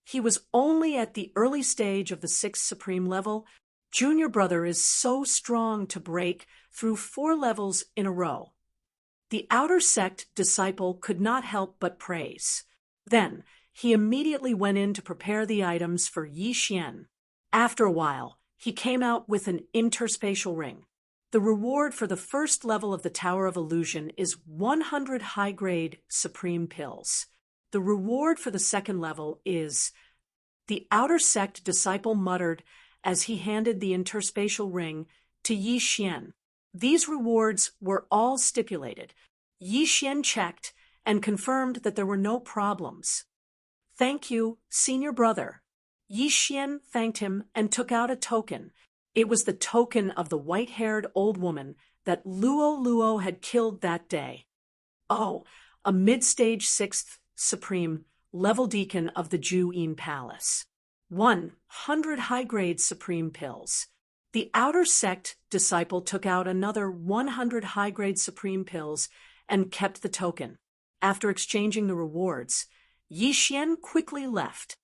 S1: He was only at the early stage of the 6th supreme level. Junior brother is so strong to break through 4 levels in a row. The outer sect disciple could not help but praise. Then, he immediately went in to prepare the items for Yi Xian. After a while, he came out with an interspatial ring. The reward for the 1st level of the Tower of Illusion is 100 high-grade supreme pills. The reward for the 2nd level is... The outer sect disciple muttered as he handed the interspatial ring to Yi Xian. These rewards were all stipulated. Yi Xian checked and confirmed that there were no problems. Thank you, senior brother. Yi Xian thanked him and took out a token. It was the token of the white-haired old woman that Luo had killed that day. Oh, a mid-stage 6th supreme level deacon of the Ju Yin Palace. 100 high-grade supreme pills. The outer sect disciple took out another 100 high-grade supreme pills and kept the token. After exchanging the rewards, Yi Xian quickly left.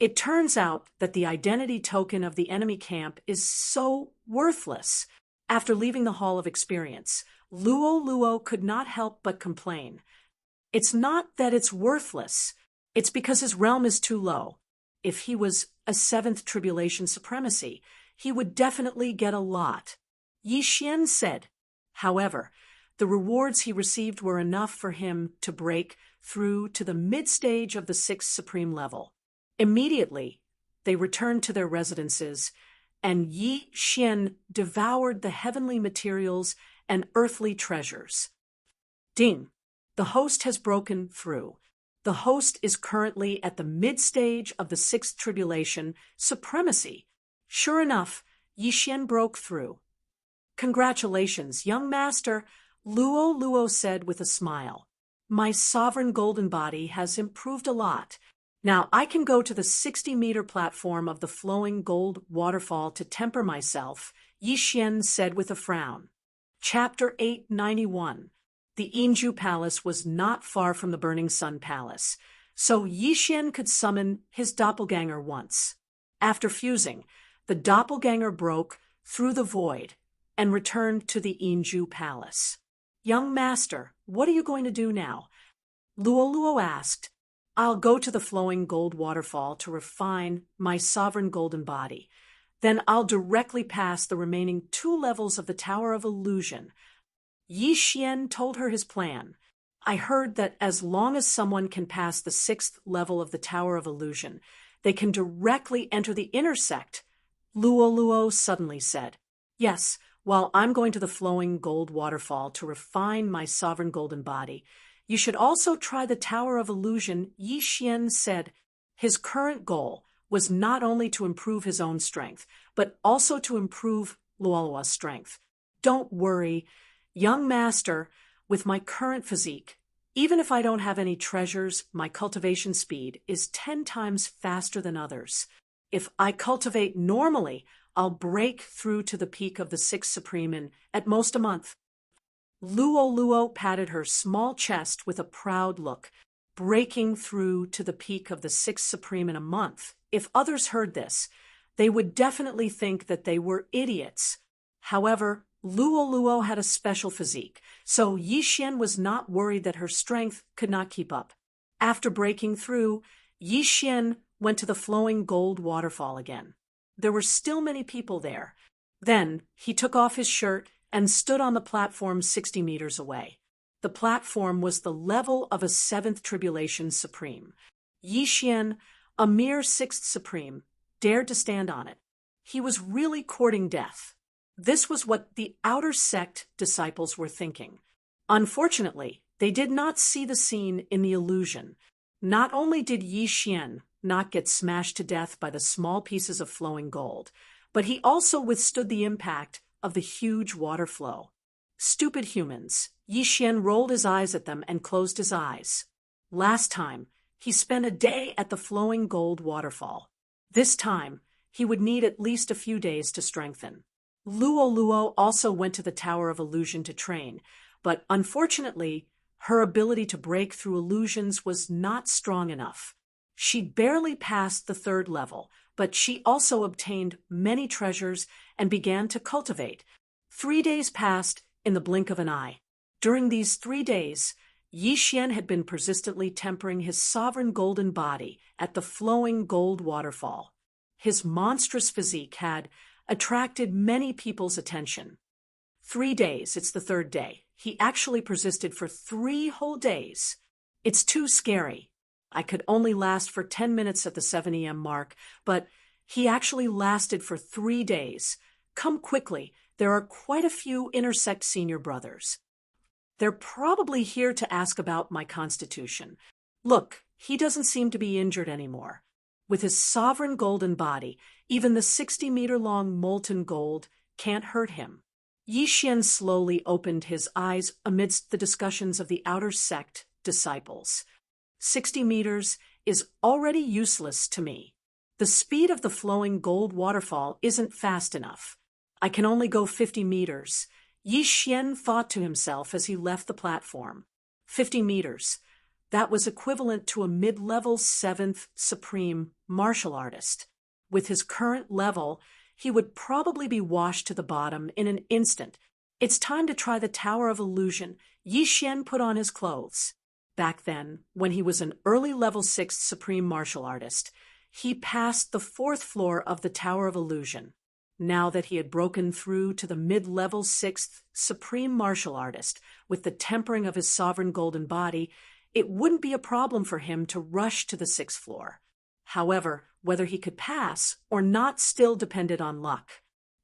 S1: It turns out that the identity token of the enemy camp is so worthless. After leaving the Hall of Experience, Luo could not help but complain. It's not that it's worthless. It's because his realm is too low. If he was a 7th tribulation supremacy, he would definitely get a lot. Yi Xian said. However, the rewards he received were enough for him to break through to the mid-stage of the 6th supreme level. Immediately, they returned to their residences, and Yi Xian devoured the heavenly materials and earthly treasures. Ding! The host has broken through. The host is currently at the mid-stage of the 6th tribulation supremacy. Sure enough, Yi Xian broke through. Congratulations, young master, Luo said with a smile. My sovereign golden body has improved a lot. Now I can go to the 60-meter platform of the flowing gold waterfall to temper myself, Yi Xian said with a frown. Chapter 891. The Yinju Palace was not far from the Burning Sun Palace, so Yi Xian could summon his doppelganger once. After fusing, the doppelganger broke through the void and returned to the Yinju Palace. Young master, what are you going to do now? Luo asked. I'll go to the flowing gold waterfall to refine my sovereign golden body. Then I'll directly pass the remaining 2 levels of the Tower of Illusion. Yi Xian told her his plan. I heard that as long as someone can pass the 6th level of the Tower of Illusion, they can directly enter the inner sect. Luo suddenly said. Yes, while I'm going to the flowing gold waterfall to refine my sovereign golden body, you should also try the Tower of Illusion, Yi Xian said. His current goal was not only to improve his own strength, but also to improve Luolua's strength. Don't worry, young master, with my current physique, even if I don't have any treasures, my cultivation speed is 10 times faster than others. If I cultivate normally, I'll break through to the peak of the 6th Supreme in, at most, a month. Luoluo patted her small chest with a proud look. Breaking through to the peak of the 6th Supreme in a month. If others heard this, they would definitely think that they were idiots. However, Luoluo had a special physique, so Yixian was not worried that her strength could not keep up. After breaking through, Yixian went to the flowing gold waterfall again. There were still many people there. Then he took off his shirt and stood on the platform 60 meters away. The platform was the level of a 7th Tribulation Supreme. Yixian, a mere 6th Supreme, dared to stand on it. He was really courting death. This was what the outer sect disciples were thinking. Unfortunately, they did not see the scene in the illusion. Not only did Yixian not get smashed to death by the small pieces of flowing gold, but he also withstood the impact of the huge water flow. Stupid humans. Yixian rolled his eyes at them and closed his eyes. Last time, he spent a day at the flowing gold waterfall. This time, he would need at least a few days to strengthen. Luoluo also went to the Tower of Illusion to train, but unfortunately, her ability to break through illusions was not strong enough. She barely passed the 3rd level, but she also obtained many treasures and began to cultivate. 3 days passed in the blink of an eye. During these 3 days, Yixian had been persistently tempering his sovereign golden body at the flowing gold waterfall. His monstrous physique had attracted many people's attention. 3 days, it's the 3rd day. He actually persisted for 3 whole days. It's too scary. I could only last for 10 minutes at the 7 a.m. mark, but he actually lasted for 3 days. Come quickly, there are quite a few intersect senior brothers. They're probably here to ask about my constitution. Look, he doesn't seem to be injured anymore. With his sovereign golden body, even the 60-meter-long molten gold can't hurt him. Yixian slowly opened his eyes amidst the discussions of the outer sect disciples. 60 meters is already useless to me. The speed of the flowing gold waterfall isn't fast enough. I can only go 50 meters. Yixian thought to himself as he left the platform. 50 meters. That was equivalent to a mid-level 7th Supreme martial artist. With his current level, he would probably be washed to the bottom in an instant. It's time to try the Tower of Illusion. Yixian put on his clothes. Back then, when he was an early level 6th Supreme martial artist, he passed the 4th floor of the Tower of Illusion. Now that he had broken through to the mid-level 6th Supreme martial artist with the tempering of his sovereign golden body, it wouldn't be a problem for him to rush to the 6th floor. However, whether he could pass or not still depended on luck.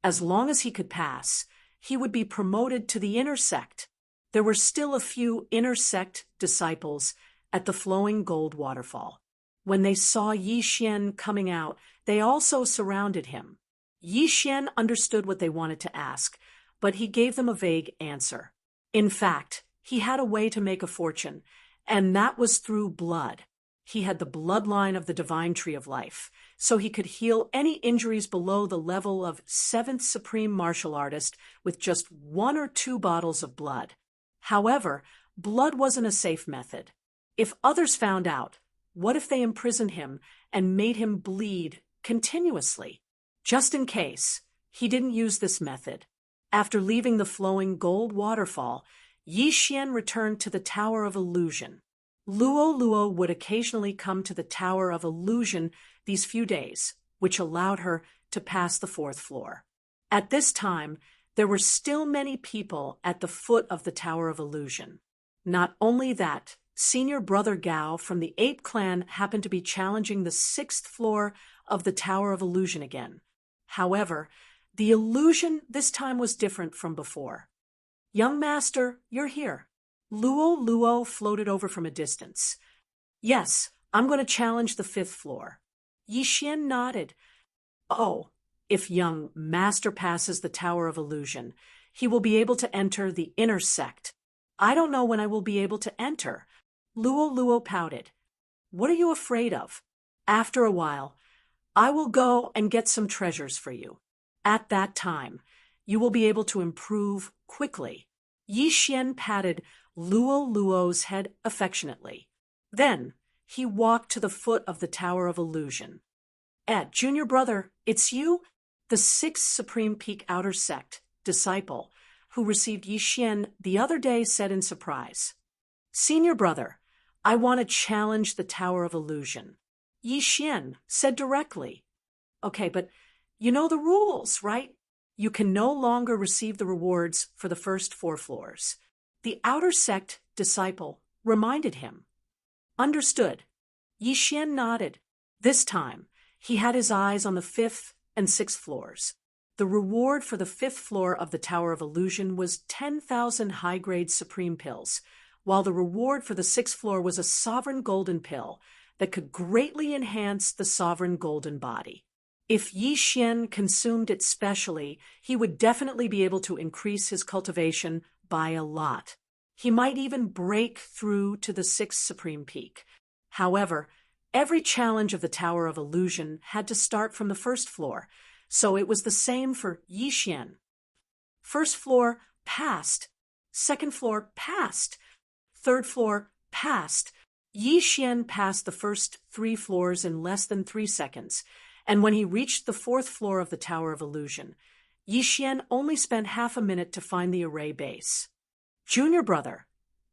S1: As long as he could pass, he would be promoted to the inner sect. There were still a few inner sect disciples at the flowing gold waterfall. When they saw Yixian coming out, they also surrounded him. Yixian understood what they wanted to ask, but he gave them a vague answer. In fact, he had a way to make a fortune, and that was through blood. He had the bloodline of the divine tree of life, so he could heal any injuries below the level of 7th Supreme martial artist with just 1 or 2 bottles of blood. However, blood wasn't a safe method. If others found out, what if they imprisoned him and made him bleed continuously? Just in case, he didn't use this method. After leaving the flowing gold waterfall, Yixian returned to the Tower of Illusion. Luoluo would occasionally come to the Tower of Illusion these few days, which allowed her to pass the 4th floor. At this time, there were still many people at the foot of the Tower of Illusion. Not only that, senior brother Gao from the Ape clan happened to be challenging the 6th floor of the Tower of Illusion again. However, the illusion this time was different from before. "Young master, you're here." Luoluo floated over from a distance. "Yes, I'm going to challenge the 5th floor." Yi Xian nodded. Oh, if young master passes the Tower of Illusion, he will be able to enter the inner sect. I don't know when I will be able to enter. Luo pouted. What are you afraid of? After a while, I will go and get some treasures for you. At that time, you will be able to improve quickly. Yi Xian patted Luo's head affectionately. Then, he walked to the foot of the Tower of Illusion. Junior brother, it's you? The sixth Supreme Peak Outer Sect disciple who received Yi Xian the other day said in surprise. Senior brother, I want to challenge the Tower of Illusion. Yi Xian said directly. Okay, but you know the rules, right? You can no longer receive the rewards for the first 4 floors. The Outer Sect disciple reminded him. Understood. Yi Xian nodded. This time, he had his eyes on the 5th and 6th floors. The reward for the 5th floor of the Tower of Illusion was 10,000 high-grade Supreme Pills, while the reward for the 6th floor was a Sovereign Golden Pill that could greatly enhance the Sovereign Golden Body. If Yi Xian consumed it specially, he would definitely be able to increase his cultivation by a lot. He might even break through to the 6th Supreme Peak. However, every challenge of the Tower of Illusion had to start from the 1st floor, so it was the same for Yi Xian. 1st floor, passed. 2nd floor, passed. 3rd floor, passed. Yi Xian passed the first 3 floors in less than 3 seconds, and when he reached the 4th floor of the Tower of Illusion, Yi Xian only spent half a minute to find the array base. Junior brother,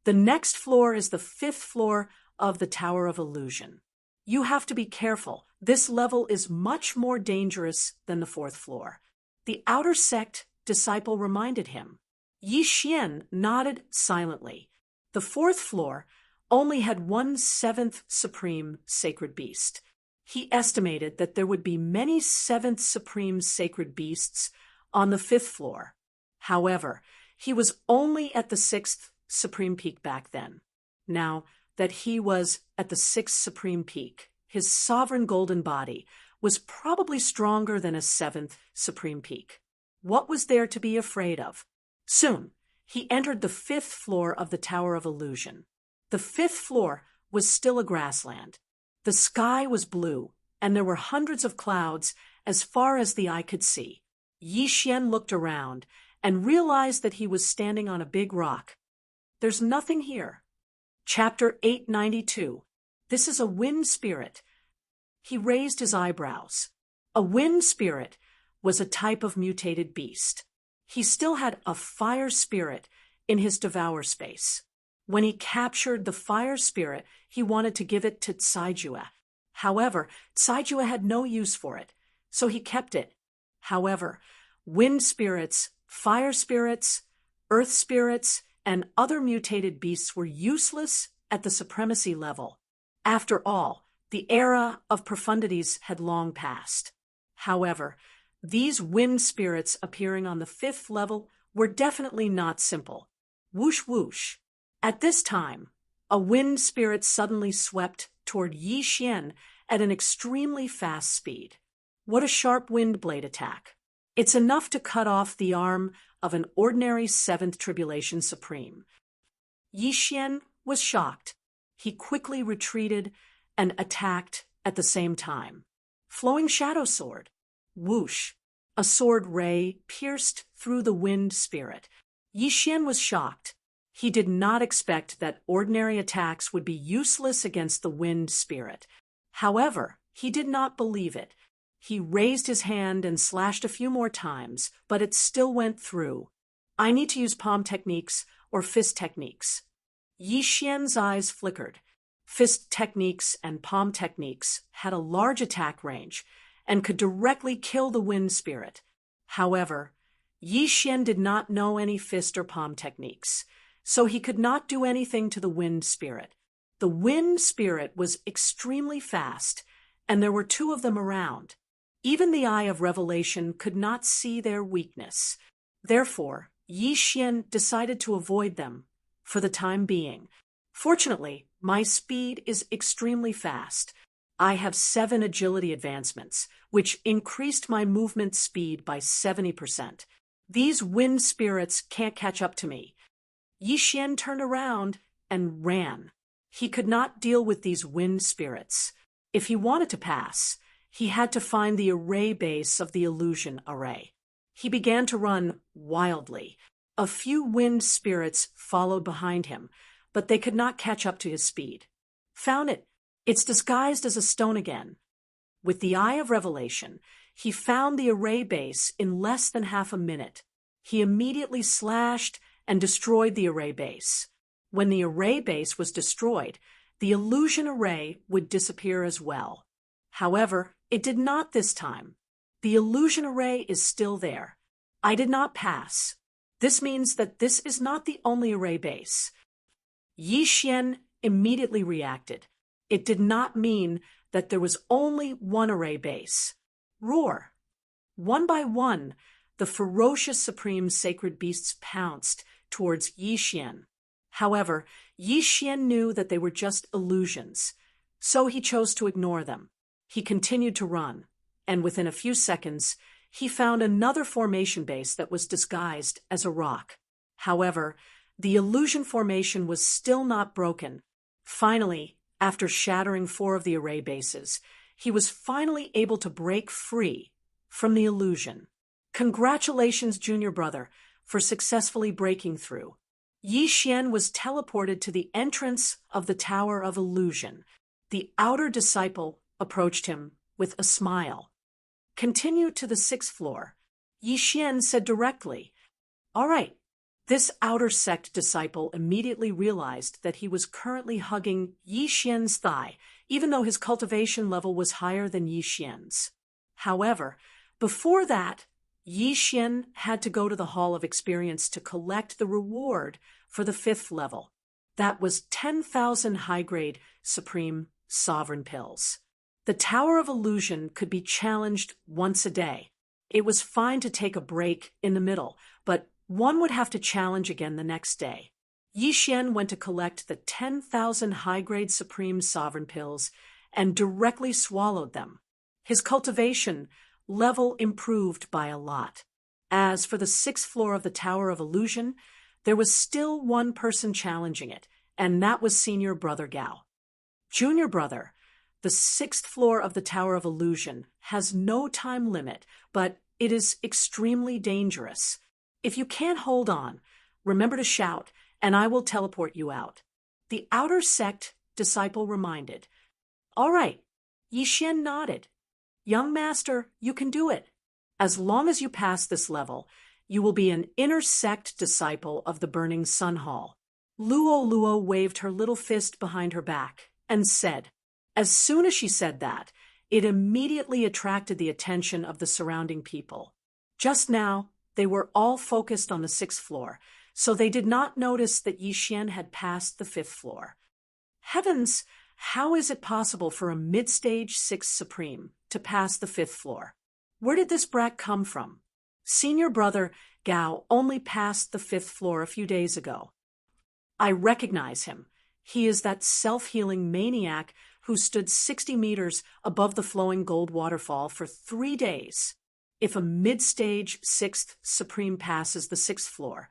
S1: the next floor is the 5th floor of the Tower of Illusion. You have to be careful. This level is much more dangerous than the 4th floor. The Outer Sect disciple reminded him. Yi Xian nodded silently. The 4th floor only had 1 7th Supreme Sacred Beast. He estimated that there would be many 7th Supreme Sacred Beasts on the 5th floor. However, he was only at the 6th Supreme Peak back then. Now that he was at the 6th Supreme Peak, his Sovereign Golden Body was probably stronger than a 7th Supreme Peak. What was there to be afraid of? Soon, he entered the 5th floor of the Tower of Illusion. The 5th floor was still a grassland. The sky was blue, and there were hundreds of clouds as far as the eye could see. Yi Xian looked around and realized that he was standing on a big rock. There's nothing here. Chapter 892. This is a wind spirit. He raised his eyebrows. A wind spirit was a type of mutated beast. He still had a fire spirit in his Devourer space. When he captured the fire spirit, he wanted to give it to Caijue. However, Caijue had no use for it, so he kept it. However, wind spirits, fire spirits, earth spirits, and other mutated beasts were useless at the supremacy level. After all, the era of profundities had long passed. However, these wind spirits appearing on the 5th level were definitely not simple. Whoosh whoosh. At this time, a wind spirit suddenly swept toward Yi Xian at an extremely fast speed. What a sharp wind blade attack. It's enough to cut off the arm of an ordinary 7th Tribulation Supreme. Yi Xian was shocked. He quickly retreated and attacked at the same time. Flowing Shadow Sword. Whoosh. A sword ray pierced through the wind spirit. Yi Xian was shocked. He did not expect that ordinary attacks would be useless against the wind spirit. However, he did not believe it. He raised his hand and slashed a few more times, but it still went through. I need to use palm techniques or fist techniques. Yi Xian's eyes flickered. Fist techniques and palm techniques had a large attack range and could directly kill the wind spirit. However, Yi Xian did not know any fist or palm techniques, so he could not do anything to the wind spirit. The wind spirit was extremely fast, and there were 2 of them around. Even the Eye of Revelation could not see their weakness. Therefore, Yi Xian decided to avoid them for the time being. Fortunately, my speed is extremely fast, I have 7 agility advancements, which increased my movement speed by 70%. These wind spirits can't catch up to me. Yi Xian turned around and ran. He could not deal with these wind spirits. If he wanted to pass, he had to find the array base of the illusion array. He began to run wildly. A few wind spirits followed behind him, but they could not catch up to his speed. Found it. It's disguised as a stone again. With the eye of revelation, he found the array base in less than half a minute. He immediately slashed and destroyed the array base. When the array base was destroyed, the illusion array would disappear as well. However, it did not this time. The illusion array is still there. I did not pass. This means that this is not the only array base. Yi Xian immediately reacted. It did not mean that there was only one array base. Roar! One by one, the ferocious supreme sacred beasts pounced towards Yi Xian. However, Yi Xian knew that they were just illusions, so he chose to ignore them. He continued to run, and within a few seconds, he found another formation base that was disguised as a rock. However, the illusion formation was still not broken. Finally, after shattering 4 of the array bases, he was finally able to break free from the illusion. Congratulations, junior brother, for successfully breaking through. Yi Xian was teleported to the entrance of the Tower of Illusion. The outer disciple approached him with a smile. Continue to the 6th floor. Yi Xian said directly. All right. This outer sect disciple immediately realized that he was currently hugging Yi Xian's thigh, even though his cultivation level was higher than Yi Xian's. However, before that, Yi Xian had to go to the Hall of Experience to collect the reward for the 5th level. That was 10,000 high-grade Supreme Sovereign Pills. The Tower of Illusion could be challenged once a day. It was fine to take a break in the middle, but one would have to challenge again the next day. Yi Xian went to collect the 10,000 high-grade Supreme Sovereign Pills and directly swallowed them. His cultivation level improved by a lot. As for the 6th floor of the Tower of Illusion, there was still one person challenging it, and that was Senior Brother Gao. Junior Brother, the 6th floor of the Tower of Illusion has no time limit, but it is extremely dangerous. If you can't hold on, remember to shout, and I will teleport you out. The outer sect disciple reminded. All right, Yi Xian nodded. Young master, you can do it. As long as you pass this level, you will be an inner sect disciple of the Burning Sun Hall. Luo waved her little fist behind her back and said. As soon as she said that, it immediately attracted the attention of the surrounding people. Just now, they were all focused on the 6th floor, so they did not notice that Yi Xian had passed the 5th floor. Heavens, how is it possible for a mid-stage 6th Supreme to pass the 5th floor? Where did this brat come from? Senior Brother Gao only passed the 5th floor a few days ago. I recognize him. He is that self-healing maniac who stood 60 meters above the flowing gold waterfall for 3 days. If a mid-stage 6th Supreme passes the 6th floor,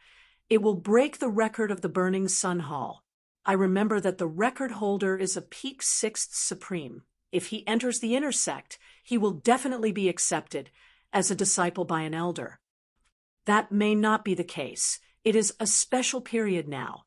S1: it will break the record of the Burning Sun Hall. I remember that the record holder is a peak 6th Supreme. If he enters the inner sect, he will definitely be accepted as a disciple by an elder. That may not be the case. It is a special period now.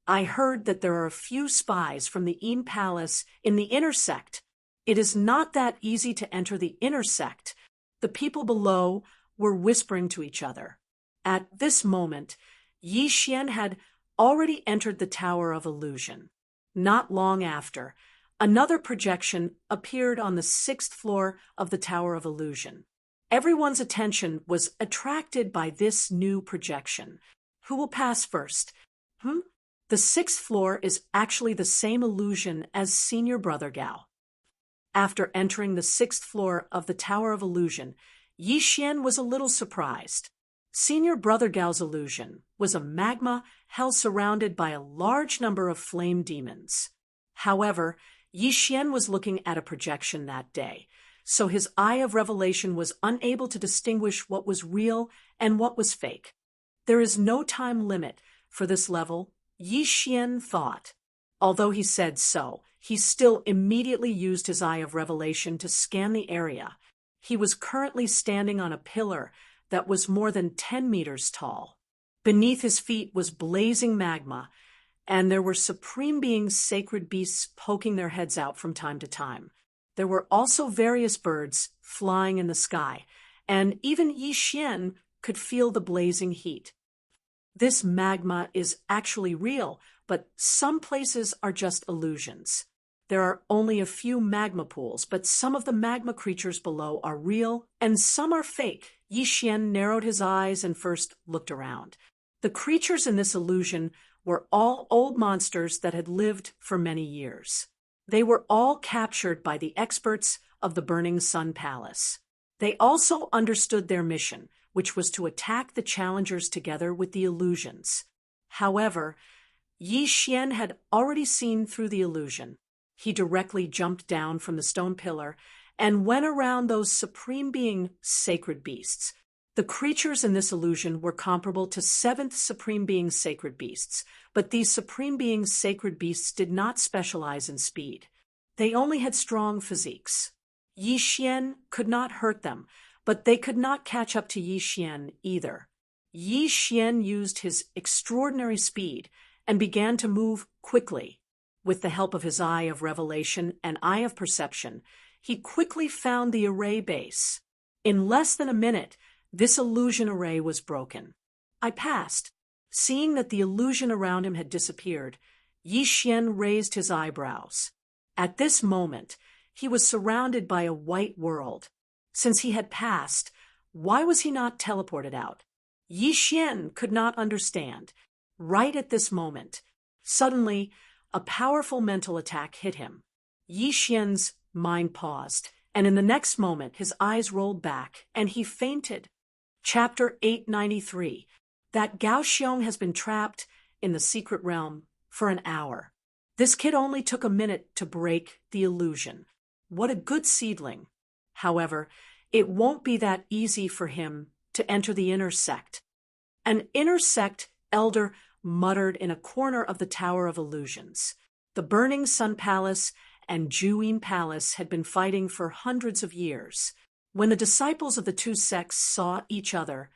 S1: I heard that there are a few spies from the Yin Palace in the inner sect. It is not that easy to enter the inner sect. The people below were whispering to each other. At this moment, Yi Xian had already entered the Tower of Illusion. Not long after, another projection appeared on the 6th floor of the Tower of Illusion. Everyone's attention was attracted by this new projection. Who will pass first? The 6th floor is actually the same illusion as Senior Brother Gao. After entering the 6th floor of the Tower of Illusion, Yi Xian was a little surprised. Senior Brother Gao's illusion was a magma hell surrounded by a large number of flame demons. However, Yi Xian was looking at a projection that day, so his eye of revelation was unable to distinguish what was real and what was fake. There is no time limit for this level, Yi Xian thought. Although he said so, he still immediately used his eye of revelation to scan the area. He was currently standing on a pillar that was more than 10 meters tall. Beneath his feet was blazing magma, and there were supreme beings, sacred beasts poking their heads out from time to time. There were also various birds flying in the sky, and even Yi Xian could feel the blazing heat. This magma is actually real, but some places are just illusions. There are only a few magma pools, but some of the magma creatures below are real, and some are fake. Yi Xian narrowed his eyes and first looked around. The creatures in this illusion were all old monsters that had lived for many years. They were all captured by the experts of the Burning Sun Palace. They also understood their mission, which was to attack the challengers together with the illusions. However, Yi Xian had already seen through the illusion. He directly jumped down from the stone pillar and went around those supreme being sacred beasts. The creatures in this illusion were comparable to seventh supreme being sacred beasts, but these supreme being sacred beasts did not specialize in speed. They only had strong physiques. Yi Xian could not hurt them, but they could not catch up to Yi Xian either. Yi Xian used his extraordinary speed and began to move quickly. With the help of his eye of revelation and eye of perception, he quickly found the array base. In less than a minute, this illusion array was broken. I passed. Seeing that the illusion around him had disappeared, Yi Xian raised his eyebrows. At this moment, he was surrounded by a white world. Since he had passed, why was he not teleported out? Yi Xian could not understand. Right at this moment, suddenly, a powerful mental attack hit him. Yi Xian's mind paused, and in the next moment his eyes rolled back, and he fainted. Chapter 893. That Gao Xiong has been trapped in the secret realm for an hour. This kid only took a minute to break the illusion. What a good seedling. However, it won't be that easy for him to enter the inner sect. An inner sect elder muttered in a corner of the Tower of Illusions. The Burning Sun Palace and Juyin Palace had been fighting for hundreds of years. When the disciples of the two sects saw each other,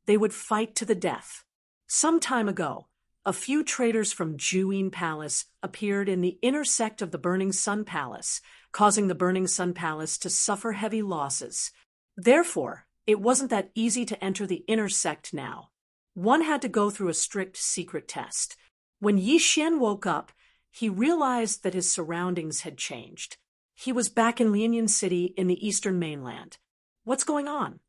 S1: they would fight to the death. Some time ago, a few traitors from Juyin Palace appeared in the inner sect of the Burning Sun Palace, causing the Burning Sun Palace to suffer heavy losses. Therefore, it wasn't that easy to enter the inner sect now. One had to go through a strict secret test. When Yi Xian woke up, he realized that his surroundings had changed. He was back in Lianyan City in the eastern mainland. What's going on?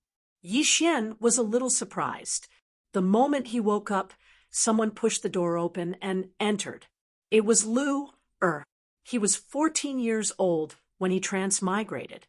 S1: Yi Xian was a little surprised. The moment he woke up, someone pushed the door open and entered. It was Lu Er. He was 14 years old when he transmigrated.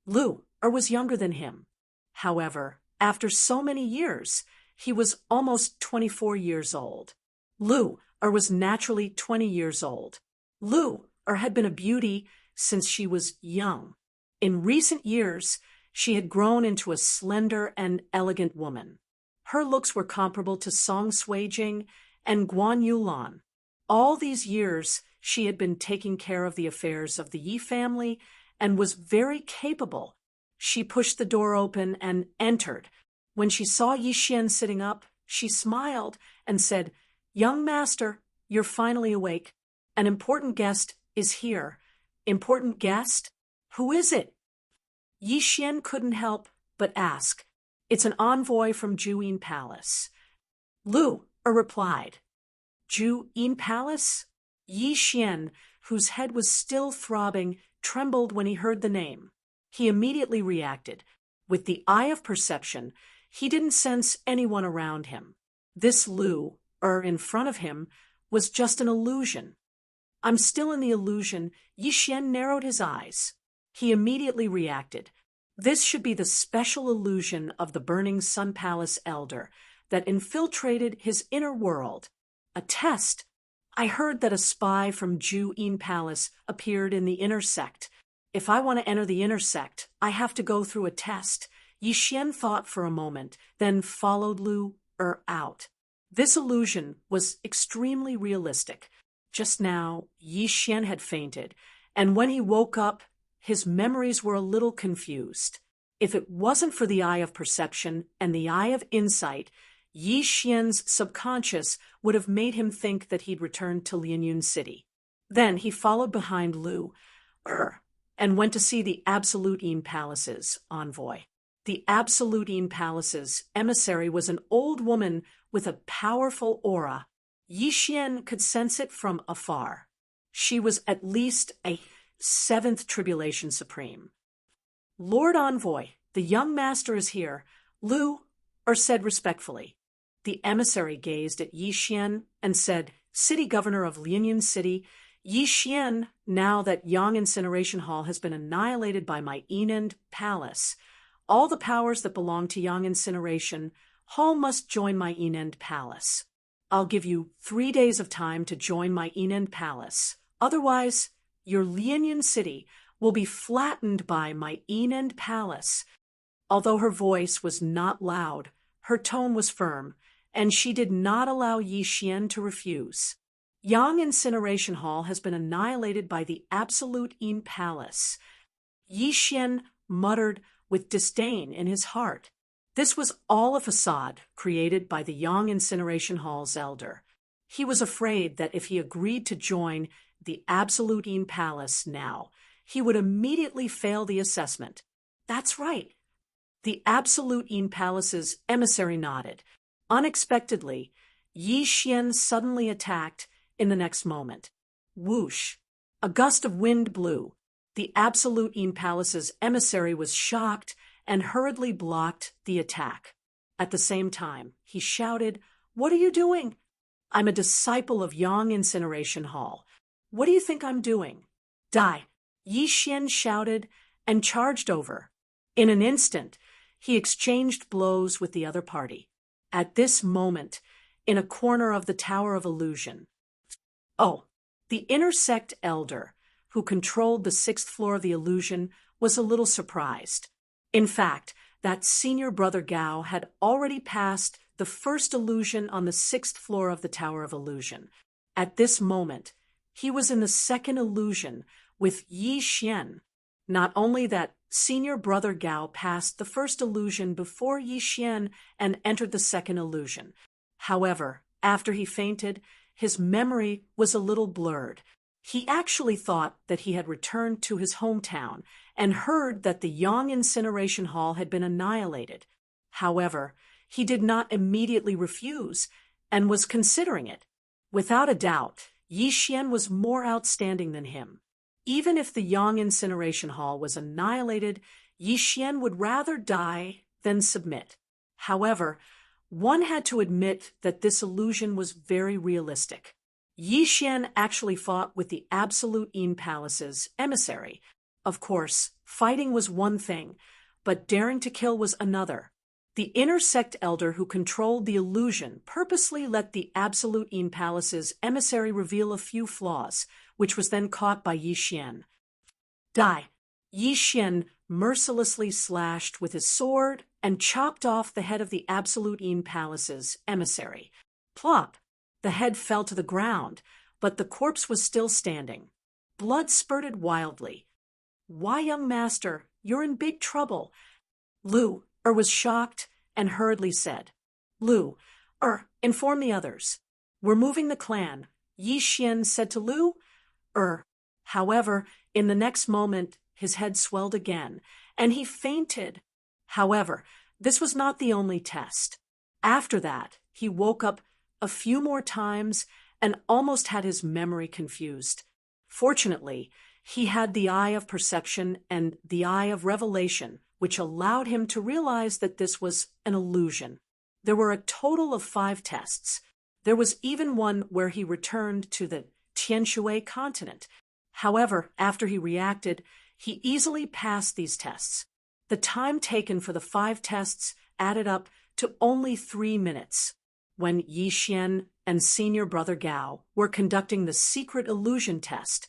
S1: Lu Er was younger than him. However, after so many years, he was almost 24 years old. Lu Er was naturally 20 years old. Lu Er had been a beauty since she was young. In recent years, she had grown into a slender and elegant woman. Her looks were comparable to Song Suijing and Guan Yulan. All these years, she had been taking care of the affairs of the Yi family and was very capable. She pushed the door open and entered. When she saw Yi Xian sitting up, she smiled and said, "Young master, you're finally awake. An important guest is here." "Important guest? Who is it?" Yi Xian couldn't help but ask. "It's an envoy from Juyin Palace." Lu Er replied. Juyin Palace? Yi Xian, whose head was still throbbing, trembled when he heard the name. He immediately reacted. With the eye of perception, he didn't sense anyone around him. This Lu Er in front of him was just an illusion. "I'm still in the illusion." Yi Xian narrowed his eyes. He immediately reacted. This should be the special illusion of the Burning Sun Palace elder that infiltrated his inner world. A test. I heard that a spy from Ju-in Palace appeared in the inner sect. If I want to enter the inner sect, I have to go through a test. Yi Xian thought for a moment, then followed Lu out. This illusion was extremely realistic. Just now, Yi Xian had fainted, and when he woke up, his memories were a little confused. If it wasn't for the eye of perception and the eye of insight, Yi Xian's subconscious would have made him think that he'd returned to Lianyun City. Then he followed behind Lu and went to see the Absolute Palace's envoy. The Absolute Palace's emissary was an old woman with a powerful aura. Yi Xian could sense it from afar. She was at least a 7th Tribulation Supreme. "Lord Envoy, the young master is here," Lu said respectfully. The emissary gazed at Yi Xian and said, "City Governor of Lianyun City, Yi Xian, now that Yang Incineration Hall has been annihilated by my Enend Palace, all the powers that belong to Yang Incineration Hall must join my Enend Palace. I'll give you 3 days of time to join my Enend Palace. Otherwise, your Lianyun City will be flattened by my Enend Palace." Although her voice was not loud, her tone was firm, and she did not allow Yi Xian to refuse. "Yang Incineration Hall has been annihilated by the Absolute Palace." Yi Xian muttered with disdain in his heart. This was all a facade created by the Yang Incineration Hall's elder. He was afraid that if he agreed to join the Absolute Palace now, he would immediately fail the assessment. "That's right." The Absolute Palace's emissary nodded. Unexpectedly, Yi Xian suddenly attacked in the next moment. Whoosh! A gust of wind blew. The Absolute Palace's emissary was shocked and hurriedly blocked the attack. At the same time, he shouted, "What are you doing?" "I'm a disciple of Yang Incineration Hall. What do you think I'm doing?" "Die!" Yi Xian shouted and charged over. In an instant, he exchanged blows with the other party. At this moment, in a corner of the Tower of Illusion, the inner sect elder, who controlled the 6th floor of the illusion, was a little surprised. In fact, that senior brother Gao had already passed the first illusion on the 6th floor of the Tower of Illusion. At this moment, he was in the 2nd illusion with Yi Xian. Not only that senior brother Gao passed the first illusion before Yi Xian and entered the 2nd illusion. However, after he fainted, his memory was a little blurred. He actually thought that he had returned to his hometown and heard that the Yang Incineration Hall had been annihilated. However, he did not immediately refuse and was considering it. Without a doubt, Yi Xian was more outstanding than him. Even if the Yang Incineration Hall was annihilated, Yi Xian would rather die than submit. However, one had to admit that this illusion was very realistic. Yi Xian actually fought with the Absolute Palace's emissary. Of course, fighting was one thing, but daring to kill was another. The inner sect elder who controlled the illusion purposely let the Absolute Palace's emissary reveal a few flaws, which was then caught by Yi Xian. "Die!" Yi Xian mercilessly slashed with his sword and chopped off the head of the Absolute Palace's emissary. Plop! The head fell to the ground, but the corpse was still standing. Blood spurted wildly. "Why, young master, you're in big trouble." Lu was shocked and hurriedly said, "Lu, inform the others. We're moving the clan," Yi Xian said to Lu. However, in the next moment, his head swelled again, and he fainted. However, this was not the only test. After that, he woke up a few more times and almost had his memory confused. Fortunately, he had the eye of perception and the eye of revelation, which allowed him to realize that this was an illusion. There were a total of 5 tests. There was even one where he returned to the Tianshui continent. However, after he reacted, he easily passed these tests. The time taken for the 5 tests added up to only 3 minutes. When Yi Xian and Senior Brother Gao were conducting the secret illusion test,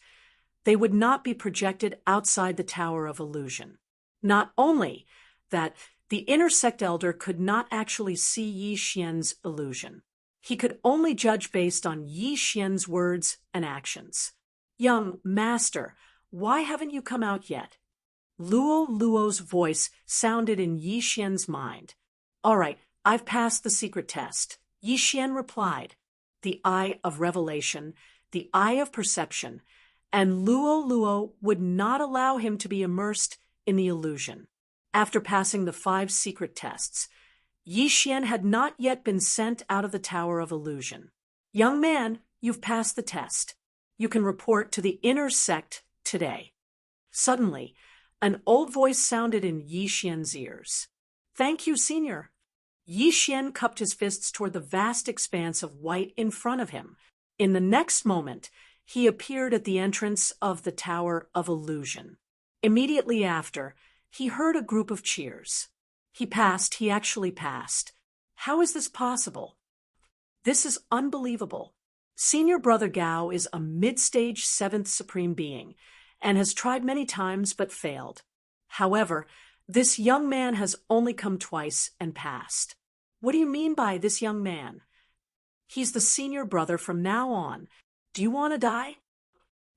S1: they would not be projected outside the Tower of Illusion. Not only that, the inner sect elder could not actually see Yi Xian's illusion. He could only judge based on Yi Xian's words and actions. "Young master, why haven't you come out yet?" Luo's voice sounded in Yi Xian's mind. "All right, I've passed the secret test," Yi Xian replied. The eye of revelation, the eye of perception, and Luo would not allow him to be immersed in the illusion. After passing the 5 secret tests, Yi Xian had not yet been sent out of the Tower of Illusion. "Young man, you've passed the test. You can report to the inner sect today." Suddenly, an old voice sounded in Yi Xian's ears. "Thank you, Senior." Yi Xian cupped his fists toward the vast expanse of white in front of him. In the next moment, he appeared at the entrance of the Tower of Illusion. Immediately after, he heard a group of cheers. He actually passed. How is this possible? This is unbelievable. Senior Brother Gao is a mid-stage 7th Supreme Being, and has tried many times but failed. However, this young man has only come twice and passed. What do you mean by this young man? He's the senior brother from now on. Do you want to die?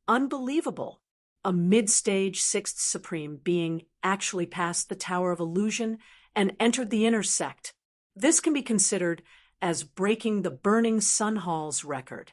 S1: Unbelievable. A mid-stage 6th Supreme Being actually passed the Tower of Illusion and entered the inner sect. This can be considered as breaking the Burning Sun Hall's record.